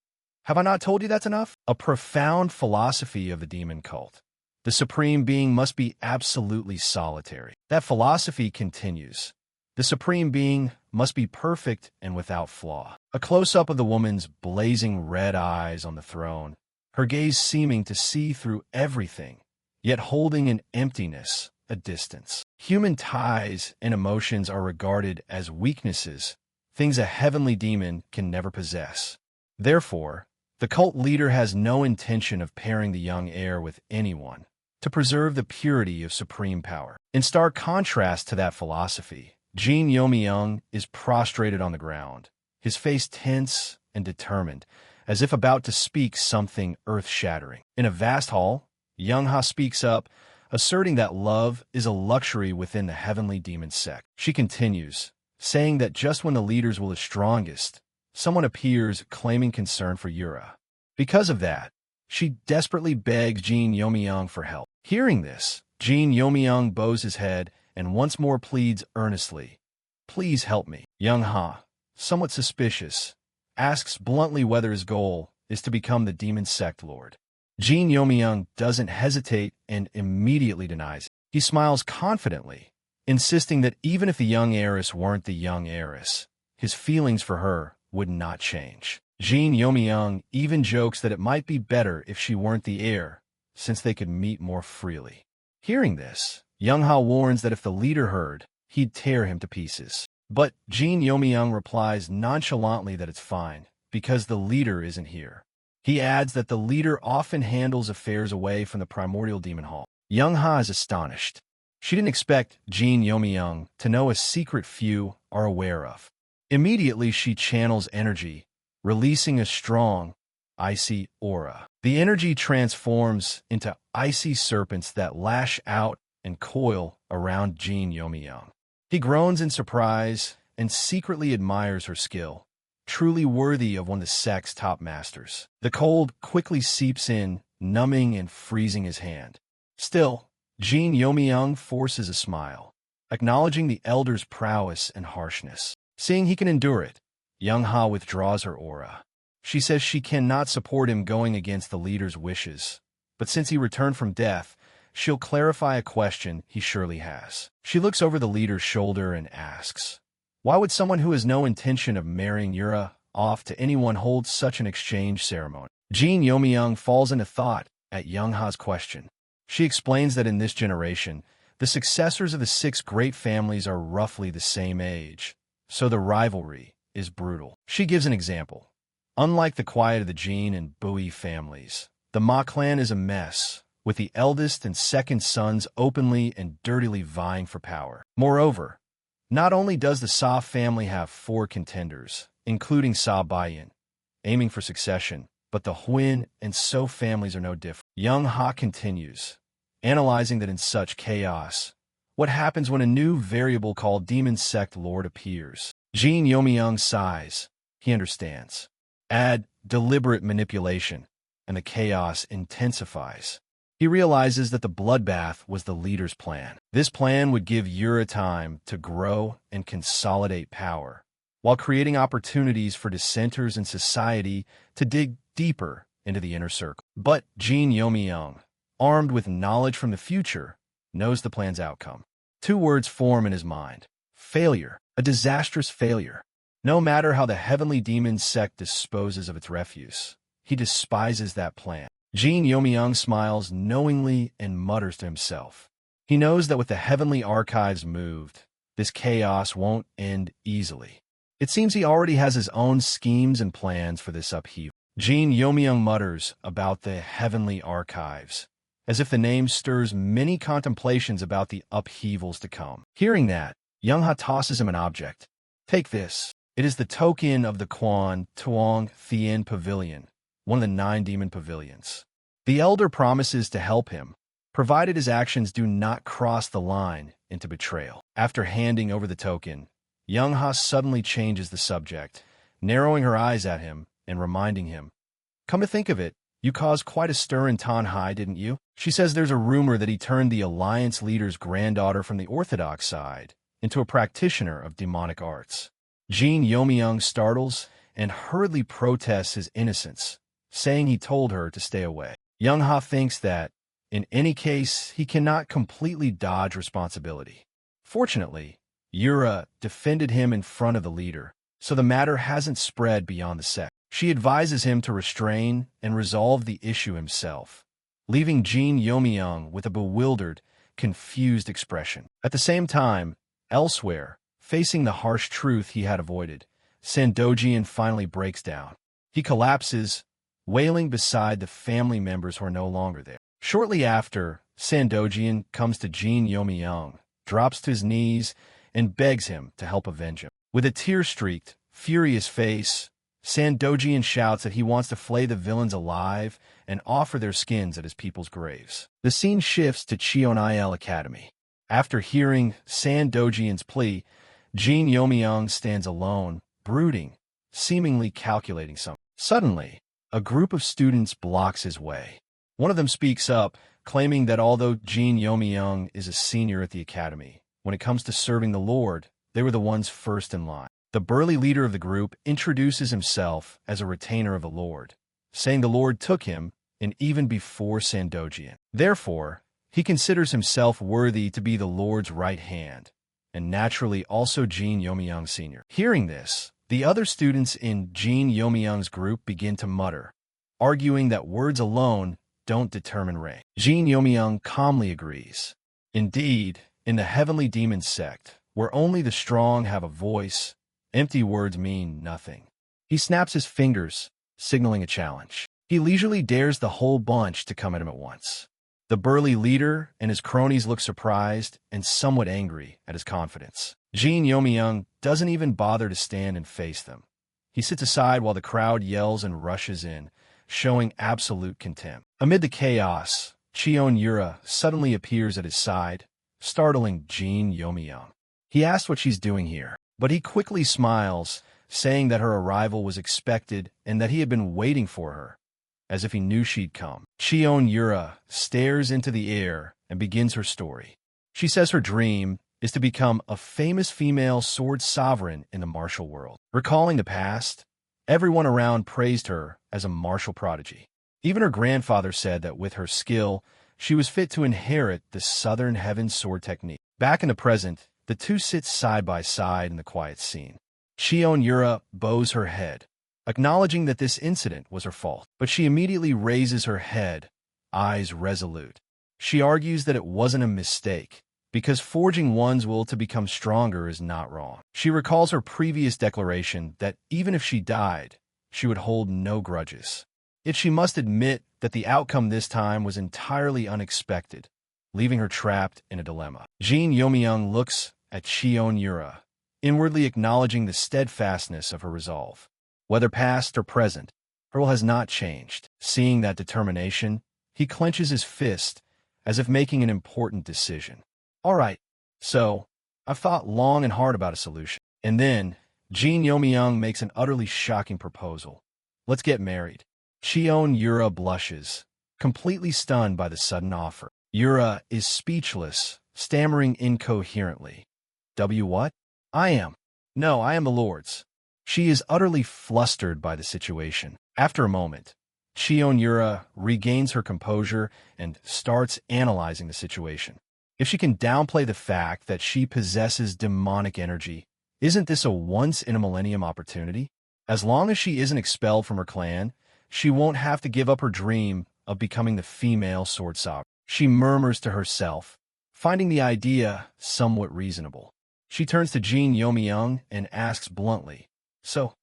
"Have I not told you that's enough?" A profound philosophy of the demon cult. The Supreme Being must be absolutely solitary. That philosophy continues. The Supreme Being must be perfect and without flaw. A close-up of the woman's blazing red eyes on the throne, her gaze seeming to see through everything, yet holding an emptiness, a distance. Human ties and emotions are regarded as weaknesses, things a heavenly demon can never possess. Therefore, the cult leader has no intention of pairing the young heir with anyone to preserve the purity of supreme power. In stark contrast to that philosophy, Jin Yomyang is prostrated on the ground, his face tense and determined, as if about to speak something earth-shattering. In a vast hall, Young-ha speaks up, asserting that love is a luxury within the heavenly demon sect. She continues, saying that just when the leaders will the strongest, someone appears claiming concern for Yura. Because of that, she desperately begs Jin Yomyang for help. Hearing this, Jin Yomyang bows his head and once more pleads earnestly, "Please help me." Young-ha, somewhat suspicious, asks bluntly whether his goal is to become the demon sect lord. Jin Yomyang doesn't hesitate and immediately denies it. He smiles confidently, insisting that even if the young heiress weren't the young heiress, his feelings for her would not change. Jin Yomyang even jokes that it might be better if she weren't the heir, since they could meet more freely. Hearing this, Young-ha warns that if the leader heard, he'd tear him to pieces. But Jin Yomyang replies nonchalantly that it's fine, because the leader isn't here. He adds that the leader often handles affairs away from the primordial demon hall. Young-ha is astonished. She didn't expect Jin Yomyang to know a secret few are aware of. Immediately, she channels energy, releasing a strong, icy aura. The energy transforms into icy serpents that lash out and coil around Jin Yomyang. He groans in surprise and secretly admires her skill, truly worthy of one of the sect's top masters. The cold quickly seeps in, numbing and freezing his hand. Still, Jin Yomyang forces a smile, acknowledging the elder's prowess and harshness. Seeing he can endure it, Young-ha withdraws her aura. She says she cannot support him going against the leader's wishes, but since he returned from death, she'll clarify a question he surely has. She looks over the leader's shoulder and asks, "Why would someone who has no intention of marrying Yura off to anyone hold such an exchange ceremony?" Jin Yomyang falls into thought at Young-ha's question. She explains that in this generation, the successors of the 6 great families are roughly the same age, so the rivalry is brutal. She gives an example. Unlike the quiet of the Jin and Bui families, the Ma clan is a mess, with the eldest and second sons openly and dirtily vying for power. Moreover, not only does the Sa family have 4 contenders, including Sa Baiyin, aiming for succession, but the Huin and So families are no different. Young-ha continues, analyzing that in such chaos, what happens when a new variable called Demon Sect Lord appears? Jin Yomyang sighs. He understands. Add deliberate manipulation, and the chaos intensifies. He realizes that the bloodbath was the leader's plan. This plan would give Yura time to grow and consolidate power, while creating opportunities for dissenters in society to dig deeper into the inner circle. But Jin Yomyang, armed with knowledge from the future, knows the plan's outcome. Two words form in his mind. Failure. A disastrous failure. No matter how the heavenly demon sect disposes of its refuse, he despises that plan. Jin Youmyung smiles knowingly and mutters to himself. He knows that with the heavenly archives moved, this chaos won't end easily. It seems he already has his own schemes and plans for this upheaval. Jin Youmyung mutters about the heavenly archives, as if the name stirs many contemplations about the upheavals to come. Hearing that, Young-ha tosses him an object. Take this. It is the token of the Quan Tuong Thien Pavilion, one of the 9 demon pavilions. The elder promises to help him, provided his actions do not cross the line into betrayal. After handing over the token, Young-ha suddenly changes the subject, narrowing her eyes at him and reminding him, "Come to think of it, you caused quite a stir in Tanhai, didn't you?" She says there's a rumor that he turned the Alliance leader's granddaughter from the Orthodox side into a practitioner of demonic arts. Jin Youmyung startles and hurriedly protests his innocence, saying he told her to stay away. Young-ha thinks that, in any case, he cannot completely dodge responsibility. Fortunately, Yura defended him in front of the leader, so the matter hasn't spread beyond the sect. She advises him to restrain and resolve the issue himself, leaving Jin Youmyung with a bewildered, confused expression. At the same time, elsewhere, facing the harsh truth he had avoided, Sandojian finally breaks down. He collapses, wailing beside the family members who are no longer there. Shortly after, Sandojian comes to Jin Youmyung, drops to his knees, and begs him to help avenge him. With a tear-streaked, furious face, Sandojian shouts that he wants to flay the villains alive and offer their skins at his people's graves. The scene shifts to Cheonil Academy. After hearing Sandojian's plea, Jin Youmyung stands alone, brooding, seemingly calculating something. Suddenly, a group of students blocks his way. One of them speaks up, claiming that although Jin Youmyung is a senior at the academy, when it comes to serving the Lord, they were the ones first in line. The burly leader of the group introduces himself as a retainer of the Lord, saying the Lord took him, and even before Sandojian. Therefore, he considers himself worthy to be the Lord's right hand, and naturally also Jin Youmyung Sr. Hearing this, the other students in Jin Youmyung's group begin to mutter, arguing that words alone don't determine rank. Jin Youmyung calmly agrees. Indeed, in the heavenly demon sect, where only the strong have a voice, empty words mean nothing. He snaps his fingers, signaling a challenge. He leisurely dares the whole bunch to come at him at once. The burly leader and his cronies look surprised and somewhat angry at his confidence. Jin Youmyung doesn't even bother to stand and face them. He sits aside while the crowd yells and rushes in, showing absolute contempt. Amid the chaos, Cheon Yura suddenly appears at his side, startling Jin Youmyung. He asks what she's doing here, but he quickly smiles, saying that her arrival was expected and that he had been waiting for her, as if he knew she'd come. Cheon Yura stares into the air and begins her story. She says her dream is to become a famous female sword sovereign in the martial world. Recalling the past, everyone around praised her as a martial prodigy. Even her grandfather said that with her skill, she was fit to inherit the Southern Heaven sword technique. Back in the present, the two sit side by side in the quiet scene. Cheon Yura bows her head, acknowledging that this incident was her fault. But she immediately raises her head, eyes resolute. She argues that it wasn't a mistake, because forging one's will to become stronger is not wrong. She recalls her previous declaration that even if she died, she would hold no grudges. Yet she must admit that the outcome this time was entirely unexpected, leaving her trapped in a dilemma. Jin Youmyung looks at Cheon Yura, inwardly acknowledging the steadfastness of her resolve. Whether past or present, her will has not changed. Seeing that determination, he clenches his fist as if making an important decision. All right, so I've thought long and hard about a solution. And then, Jin Youmyung makes an utterly shocking proposal. Let's get married. Cheon Yura blushes, completely stunned by the sudden offer. Yura is speechless, stammering incoherently. What? I am. No, I am the Lord's. She is utterly flustered by the situation. After a moment, Cheon Yura regains her composure and starts analyzing the situation. If she can downplay the fact that she possesses demonic energy, isn't this a once-in-a-millennium opportunity? As long as she isn't expelled from her clan, she won't have to give up her dream of becoming the female sword sovereign. She murmurs to herself, finding the idea somewhat reasonable. She turns to Jin Yomiyoung and asks bluntly, "So,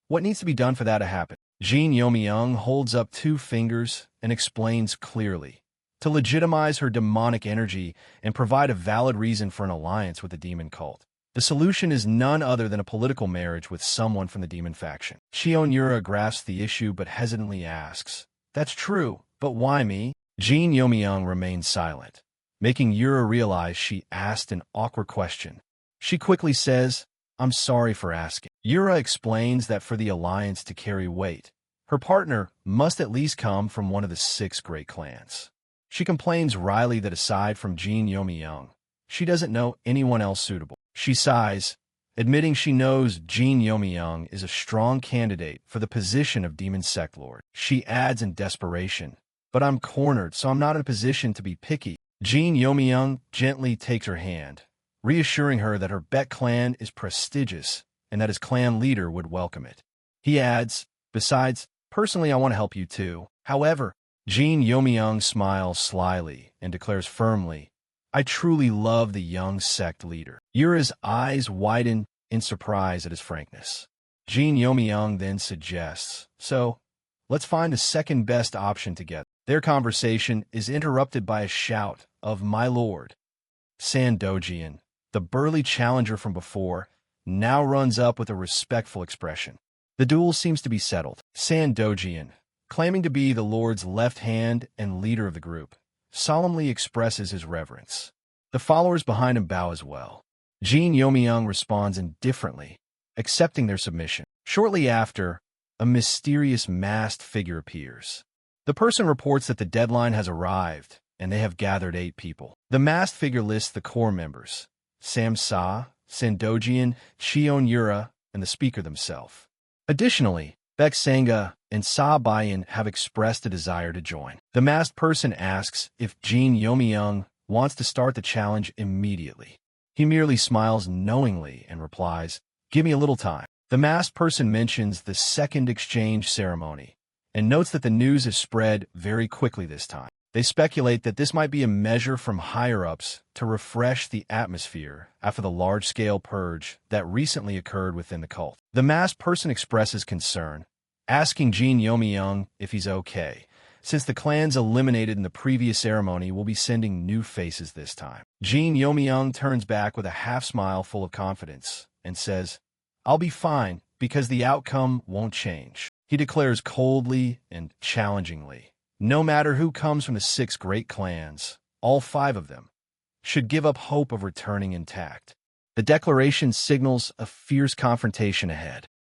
what needs to be done for that to happen?" Jin Yomiyoung holds up two fingers and explains clearly. To legitimize her demonic energy and provide a valid reason for an alliance with the demon cult. The solution is none other than a political marriage with someone from the demon faction. Shion Yura grasps the issue but hesitantly asks, "That's true, but why me?" Jin Yomiyoung remains silent, making Yura realize she asked an awkward question. She quickly says, "I'm sorry for asking." Yura explains that for the alliance to carry weight, her partner must at least come from one of the 6 great clans. She complains wryly that aside from Jin Yomiyoung, she doesn't know anyone else suitable. She sighs, admitting she knows Jin Yomiyoung is a strong candidate for the position of Demon Sect Lord. She adds in desperation, "But I'm cornered, so I'm not in a position to be picky." Jin Yomiyoung gently takes her hand, reassuring her that her Bet clan is prestigious and that his clan leader would welcome it. He adds, "Besides, personally I want to help you too." However, Jin Yomiyoung smiles slyly and declares firmly, "I truly love the young sect leader." Yura's eyes widen in surprise at his frankness. Jin Yomiyoung then suggests, "So, let's find the second best option together." Their conversation is interrupted by a shout of "My lord." Sandojian, the burly challenger from before, now runs up with a respectful expression. The duel seems to be settled. Sandojian, claiming to be the Lord's left hand and leader of the group, solemnly expresses his reverence. The followers behind him bow as well. Jin Yomiyoung responds indifferently, accepting their submission. Shortly after, a mysterious masked figure appears. The person reports that the deadline has arrived, and they have gathered 8 people. The masked figure lists the core members: Samsa, Sandojian, Cheon Yura, and the speaker themselves. Additionally, Baek Sanga and Sa Bayan have expressed a desire to join. The masked person asks if Jin Yomiyoung wants to start the challenge immediately. He merely smiles knowingly and replies, "Give me a little time." The masked person mentions the second exchange ceremony and notes that the news is spread very quickly this time. They speculate that this might be a measure from higher-ups to refresh the atmosphere after the large-scale purge that recently occurred within the cult. The masked person expresses concern, asking Jin Yomiyoung if he's okay, since the clans eliminated in the previous ceremony will be sending new faces this time. Jin Yomiyoung turns back with a half-smile full of confidence and says, "I'll be fine because the outcome won't change." He declares coldly and challengingly, no matter who comes from the 6 great clans, all 5 of them, should give up hope of returning intact. The declaration signals a fierce confrontation ahead.